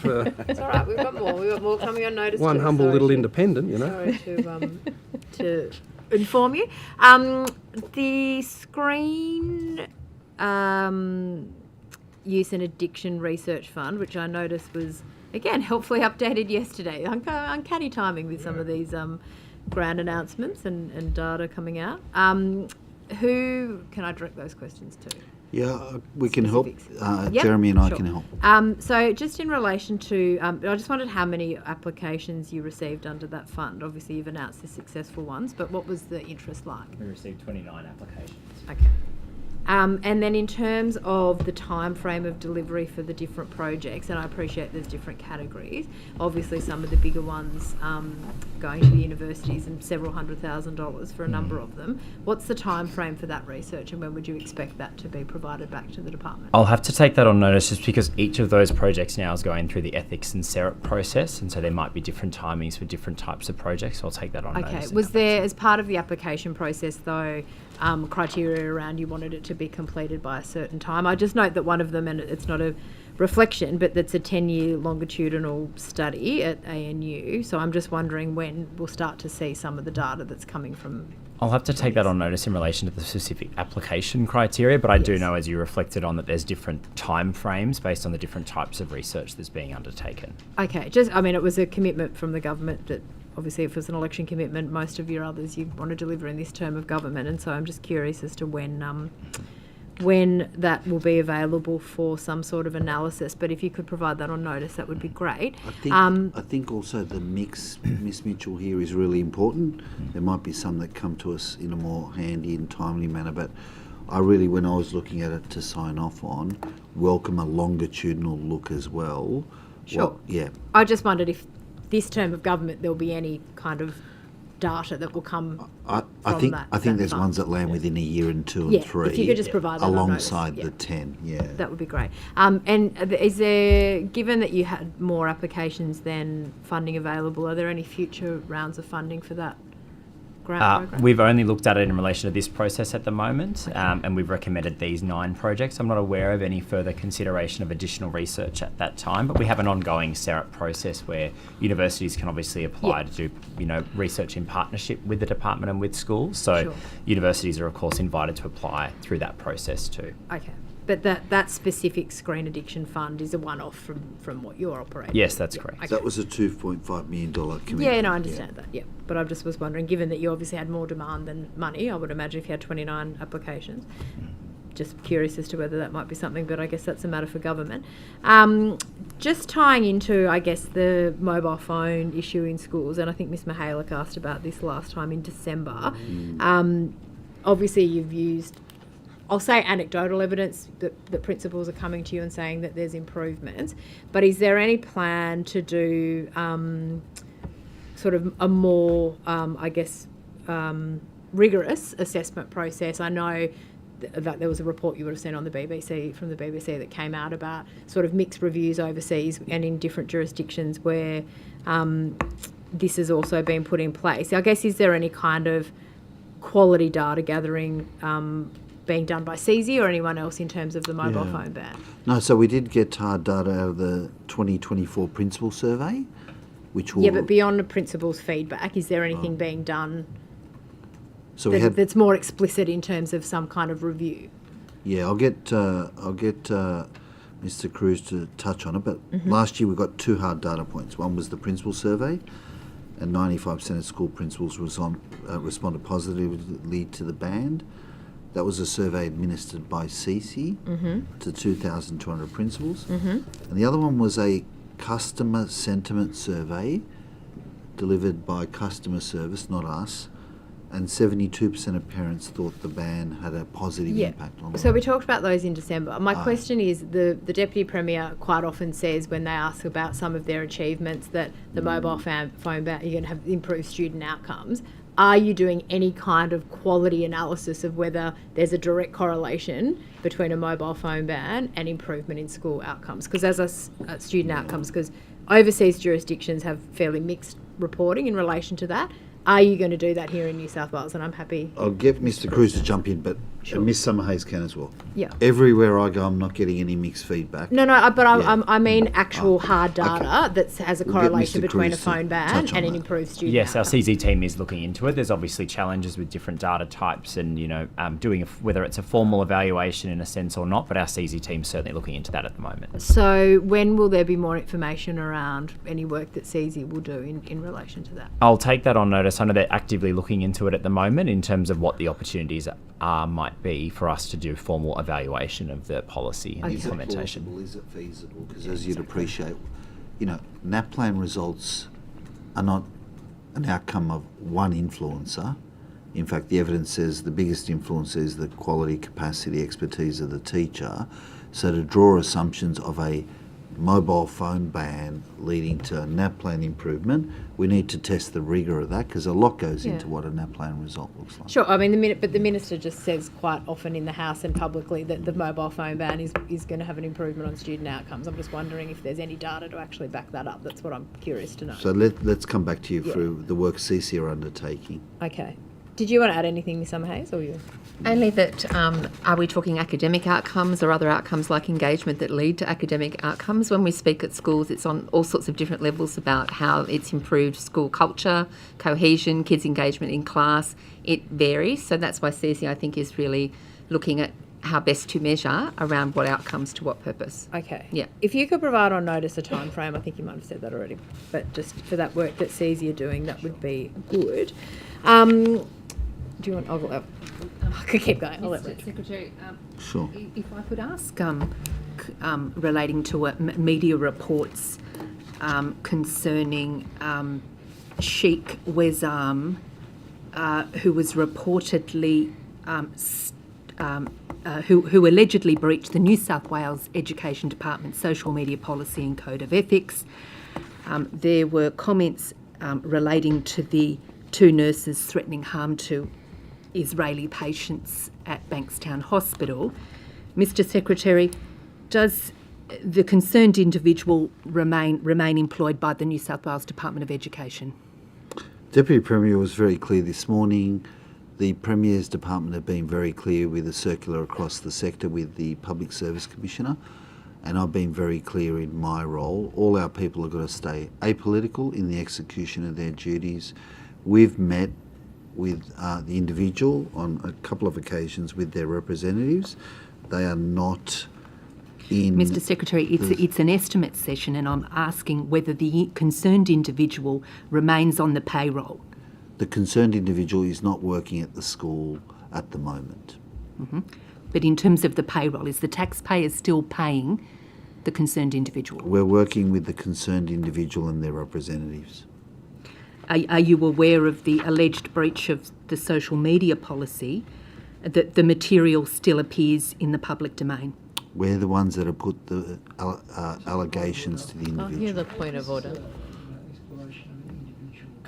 It's all right. We've got more. We've got more coming on notice. One too. humble Sorry little to- independent, you know. Sorry to inform you. The screen use and addiction research fund, which I noticed was again helpfully updated yesterday. Uncanny timing with some of these grant announcements and data coming out. Who can I direct those questions to? Yeah, we can help. Yep, Jeremy and I sure. can help. So just in relation to, I just wondered how many applications you received under that fund. Obviously you've announced the successful ones, but what was the interest like? We received 29 applications. Okay. And then in terms of the time frame of delivery for the different projects, and I appreciate there's different categories, obviously some of the bigger ones going to the universities and several $100,000 for a number of them. What's the time frame for that research, and when would you expect that to be provided back to the department? I'll have to take that on notice just because each of those projects now is going through the ethics and SERP process, and so there might be different timings for different types of projects. So I'll take that on notice. Okay. Was there, as part of the application process though, criteria around you wanted it to be completed by a certain time? I just note that one of them, and it's not a reflection, but that's a 10-year longitudinal study at ANU. So I'm just wondering when we'll start to see some of the data that's coming from. I'll have to take that on notice in relation to the specific application criteria, but I do know, as you reflected on, that there's different time frames based on the different types of research that's being undertaken. Okay. It was a commitment from the government that obviously if it was an election commitment, most of your others you want to deliver in this term of government, and so I'm just curious as to when that will be available for some sort of analysis. But if you could provide that on notice, that would be great. I think also the mix, Miss Mitchell, here is really important. There might be some that come to us in a more handy and timely manner, but I really, when I was looking at it to sign off on, welcome a longitudinal look as well. Sure. Yeah. I just wondered if this term of government there'll be any kind of data that will come I think there's ones that land within a year and 2 and 3. If you could just provide that on notice. alongside the 10, yeah. That would be great. And is there, given that you had more applications than funding available, are there any future rounds of funding for that grant program? We've only looked at it in relation to this process at the moment, and we've recommended these 9 projects. I'm not aware of any further consideration of additional research at that time, but we have an ongoing SERP process where universities can obviously apply to do, research in partnership with the department and with schools. So universities are of course invited to apply through that process too. Okay. But that specific screen addiction fund is a one-off from what you're operating. Yes, that's correct. Okay. That was a $2.5 million commitment. Yeah, no, I understand that, yeah. But I just was wondering, given that you obviously had more demand than money, I would imagine if you had 29 applications, just curious as to whether that might be something, but I guess that's a matter for government. Just tying into, I guess, the mobile phone issue in schools, and I think Ms Mihalik asked about this last time in December. Obviously, you've used, I'll say, anecdotal evidence that principals are coming to you and saying that there's improvements, but is there any plan to do sort of a more, rigorous assessment process? I know that there was a report you would have seen on the BBC, from the BBC, that came out about sort of mixed reviews overseas and in different jurisdictions where this has also been put in place. I guess, is there any kind of quality data gathering being done by CZ or anyone else in terms of the mobile phone ban? No, so we did get hard data out of the 2024 principal survey, which will... Yeah, but beyond the principal's feedback, is there anything being done so that's more explicit in terms of some kind of review? Yeah, I'll get Mr. Cruz to touch on it, but last year we got 2 hard data points. One was the principal survey, and 95% of school principals responded positively to the ban. That was a survey administered by CC to 2,200 principals. And the other one was a customer sentiment survey delivered by customer service, not us, and 72% of parents thought the ban had a positive impact on them. So we talked about those in December. My question is, the Deputy Premier quite often says when they ask about some of their achievements that the mobile phone ban, you're going to have improved student outcomes. Are you doing any kind of quality analysis of whether there's a direct correlation between a mobile phone ban and improvement in school outcomes? Because as student outcomes, because overseas jurisdictions have fairly mixed reporting in relation to that. Are you going to do that here in New South Wales? And I'm happy. I'll get Mr. Cruz to jump in, but Ms. Summerhayes can as well. Yeah. Everywhere I go, I'm not getting any mixed feedback. No, but I mean actual hard data that has a correlation between a phone ban and an improved student Yes, outcome. our CZ team is looking into it. There's obviously challenges with different data types and, doing whether it's a formal evaluation in a sense or not, but our CZ team's certainly looking into that at the moment. So when will there be more information around any work that CZ will do in relation to that? I'll take that on notice. I know they're actively looking into it at the moment in terms of what the opportunities might be for us to do formal evaluation of the policy and implementation. Is it feasible? Because as you'd appreciate, NAPLAN results are not an outcome of one influencer. In fact, the evidence says the biggest influencer is the quality, capacity, expertise of the teacher. So to draw assumptions of a mobile phone ban leading to a NAPLAN improvement, we need to test the rigour of that, because a lot goes into what a NAPLAN result looks like. Sure, I mean, the Minister just says quite often in the House and publicly that the mobile phone ban is going to have an improvement on student outcomes. I'm just wondering if there's any data to actually back that up. That's what I'm curious to know. So let's come back to you through the work CC are undertaking. Okay. Did you want to add anything, Ms. Summerhayes, or you? Only that, are we talking academic outcomes or other outcomes like engagement that lead to academic outcomes? When we speak at schools, it's on all sorts of different levels about how it's improved school culture, cohesion, kids' engagement in class. It varies. So that's why CC, I think, is really looking at how best to measure around what outcomes to what purpose. Okay. Yeah. If you could provide on notice a time frame, I think you might have said that already, but just for that work that CZ are doing, that would be good. Do you want? I could keep going. I'll let Mr. Secretary, sure. If I could ask, relating to media reports concerning Sheikh Wezam, who was reportedly who allegedly breached the New South Wales Education Department's social media policy and code of ethics. There were comments relating to the 2 nurses threatening harm to Israeli patients at Bankstown Hospital. Mr. Secretary, does the concerned individual remain employed by the New South Wales Department of Education? Deputy Premier was very clear this morning. The Premier's Department have been very clear with a circular across the sector with the Public Service Commissioner, and I've been very clear in my role. All our people have got to stay apolitical in the execution of their duties. We've met with the individual on a couple of occasions with their representatives. They are not in... Mr. Secretary, it's an estimate session, and I'm asking whether the concerned individual remains on the payroll. The concerned individual is not working at the school at the moment. But in terms of the payroll, is the taxpayer still paying the concerned individual? We're working with the concerned individual and their representatives. Are you aware of the alleged breach of the social media policy, that the material still appears in the public domain? We're the ones that have put the allegations to the individual. I'll hear the point of order.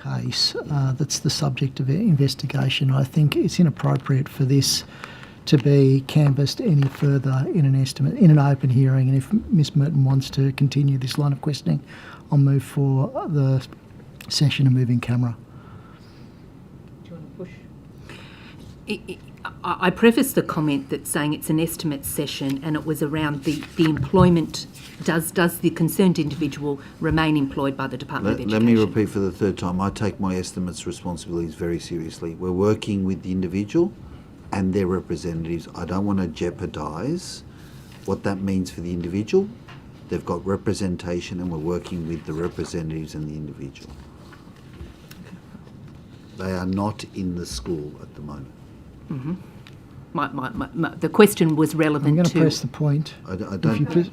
Case that's the subject of investigation. I think it's inappropriate for this to be canvassed any further in an open hearing. And if Ms Merton wants to continue this line of questioning, I'll move for the session of moving camera. Do you want to push? I preface the comment that saying it's an estimate session and it was around the employment. Does the concerned individual remain employed by the Department of Education? Let me repeat for the third time. I take my estimates responsibilities very seriously. We're working with the individual and their representatives. I don't want to jeopardise what that means for the individual. They've got representation and we're working with the representatives and the individual. They are not in the school at the moment. Mm-hmm. The question was relevant I'm going to... to press the point. I don't... If you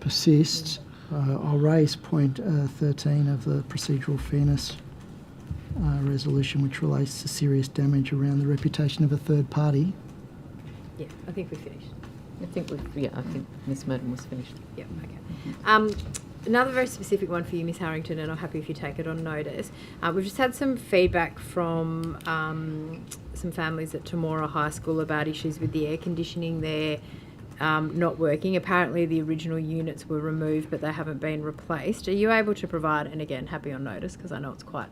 persist, I'll raise point 13 of the procedural fairness resolution, which relates to serious damage around the reputation of a third party. Yeah, I think we finished. I think Ms Merton was finished. Yeah, okay. Another very specific one for you, Ms Harrington, and I'm happy if you take it on notice. We've just had some feedback from some families at Temora High School about issues with the air conditioning there not working. Apparently the original units were removed, but they haven't been replaced. Are you able to provide, and again, happy on notice because I know it's quite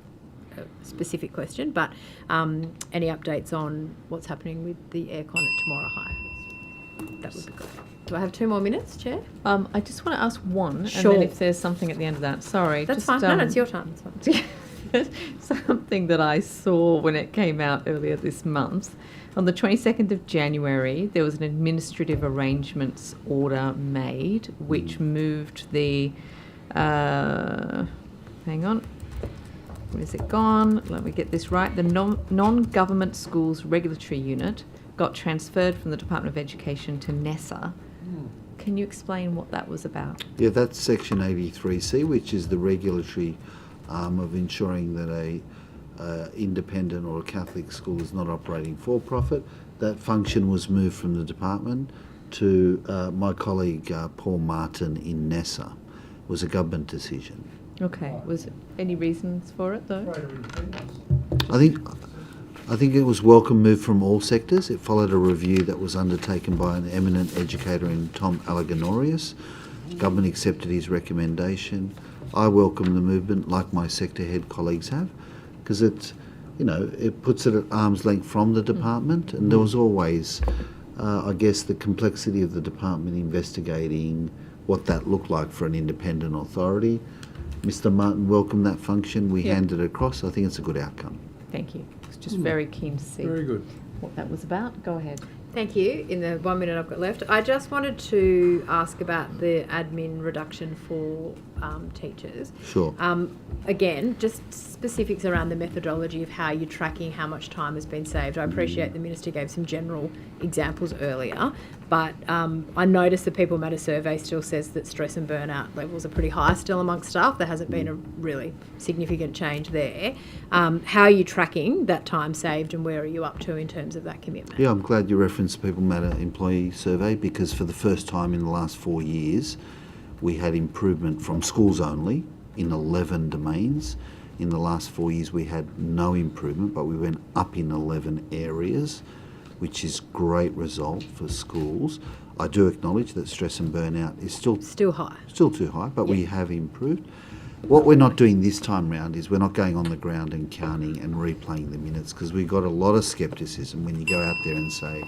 a specific question, but any updates on what's happening with the aircon at Temora High? That would be great. Do I have 2 more minutes, Chair? I just want to ask one, Sure. and then if there's something at the end of that. Sorry. That's just, fine. No, it's your time. It's fine. Something that I saw when it came out earlier this month. On the 22nd of January, there was an administrative arrangements order made which moved the... hang on. Where's it gone? Let me get this right. The non-government schools regulatory unit got transferred from the Department of Education to NESA. Can you explain what that was about? Yeah, that's Section 83C, which is the regulatory arm of ensuring that a independent or a Catholic school is not operating for profit. That function was moved from the department to my colleague Paul Martin in NESA. It was a government decision. Okay. Was there any reasons for it though? I think it was welcome move from all sectors. It followed a review that was undertaken by an eminent educator in Tom Alleganorius. Government accepted his recommendation. I welcome the movement, like my sector head colleagues have, because it puts it at arm's length from the department, and there was always, I guess, the complexity of the department investigating what that looked like for an independent authority. Mr. Martin welcomed that function. We handed it across. I think it's a good outcome. Thank you. I was just very keen to see what that was about. Go ahead. Thank you. In the 1 minute I've got left, I just wanted to ask about the admin reduction for teachers. Sure. Again, just specifics around the methodology of how you're tracking how much time has been saved. I appreciate the Minister gave some general examples earlier, but I noticed the People Matter survey still says that stress and burnout levels are pretty high still amongst staff. There hasn't been a really significant change there. How are you tracking that time saved and where are you up to in terms of that commitment? Yeah, I'm glad you referenced the People Matter employee survey, because for the first time in the last 4 years, we had improvement from schools only in 11 domains. In the last 4 years, we had no improvement, but we went up in 11 areas, which is great result for schools. I do acknowledge that stress and burnout is still high. Still too high, but we have improved. What we're not doing this time round is we're not going on the ground and counting and replaying the minutes, because we've got a lot of scepticism when you go out there and say,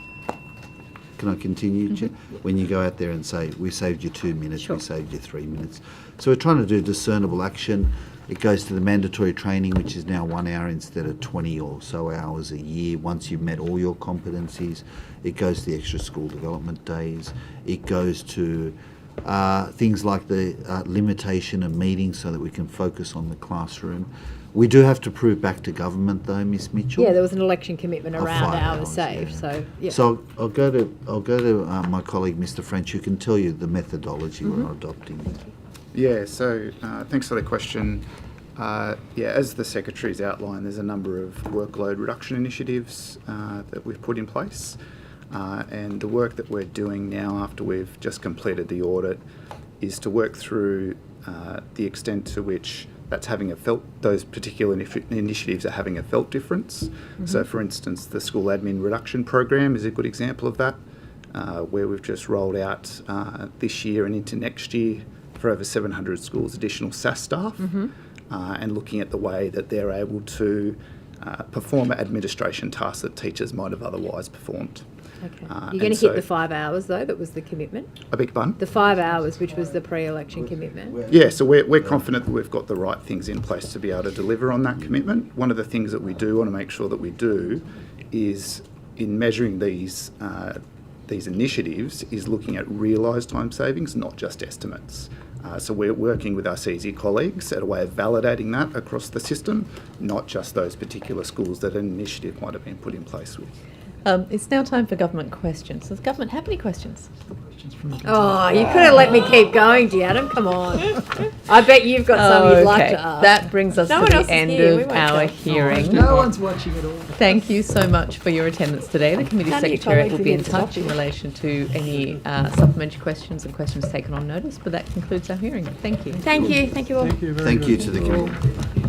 can I continue, Chair? When you go out there and say, we saved you 2 minutes, we saved you 3 minutes. So we're trying to do discernible action. It goes to the mandatory training, which is now 1 hour instead of 20 or so hours a year once you've met all your competencies. It goes to the extra school development days. It goes to things like the limitation of meetings so that we can focus on the classroom. We do have to prove back to government, though, Ms Mitchell. Yeah, there was an election commitment Of around 5 hours hours, saved. So yeah. So I'll go to my colleague, Mr French, who can tell you the methodology we're adopting. Yeah, so thanks for the question. As the Secretary's outlined, there's a number of workload reduction initiatives that we've put in place. And the work that we're doing now after we've just completed the audit is to work through the extent to which that's having a those particular initiatives are having a felt difference. So for instance, the school admin reduction program is a good example of that, where we've just rolled out this year and into next year for over 700 schools additional SAS staff, and looking at the way that they're able to perform administration tasks that teachers might have otherwise performed. Okay. You're going to hit the 5 hours, though, that was the commitment? I beg your pardon? The 5 hours, which was the pre-election commitment? Yeah, so we're confident that we've got the right things in place to be able to deliver on that commitment. One of the things that we do want to make sure that we do is, in measuring these initiatives, is looking at realised time savings, not just estimates. So we're working with our CZ colleagues at a way of validating that across the system, not just those particular schools that an initiative might have been put in place with. It's now time for government questions. Does government have any questions? Oh, you could have let me keep going, Adam. Come on. I bet you've got some you'd like to ask. That brings us No one to else the is end here. We of won't our go. hearing. No one's watching at all. Thank you so much for your attendance today. The Committee None of your Secretariat colleagues will are be here in to stop touch in you. relation to any supplementary questions and questions taken on notice, but that concludes our hearing. Thank you. Thank you. Thank you all. Thank you very Thank you much. to the committee.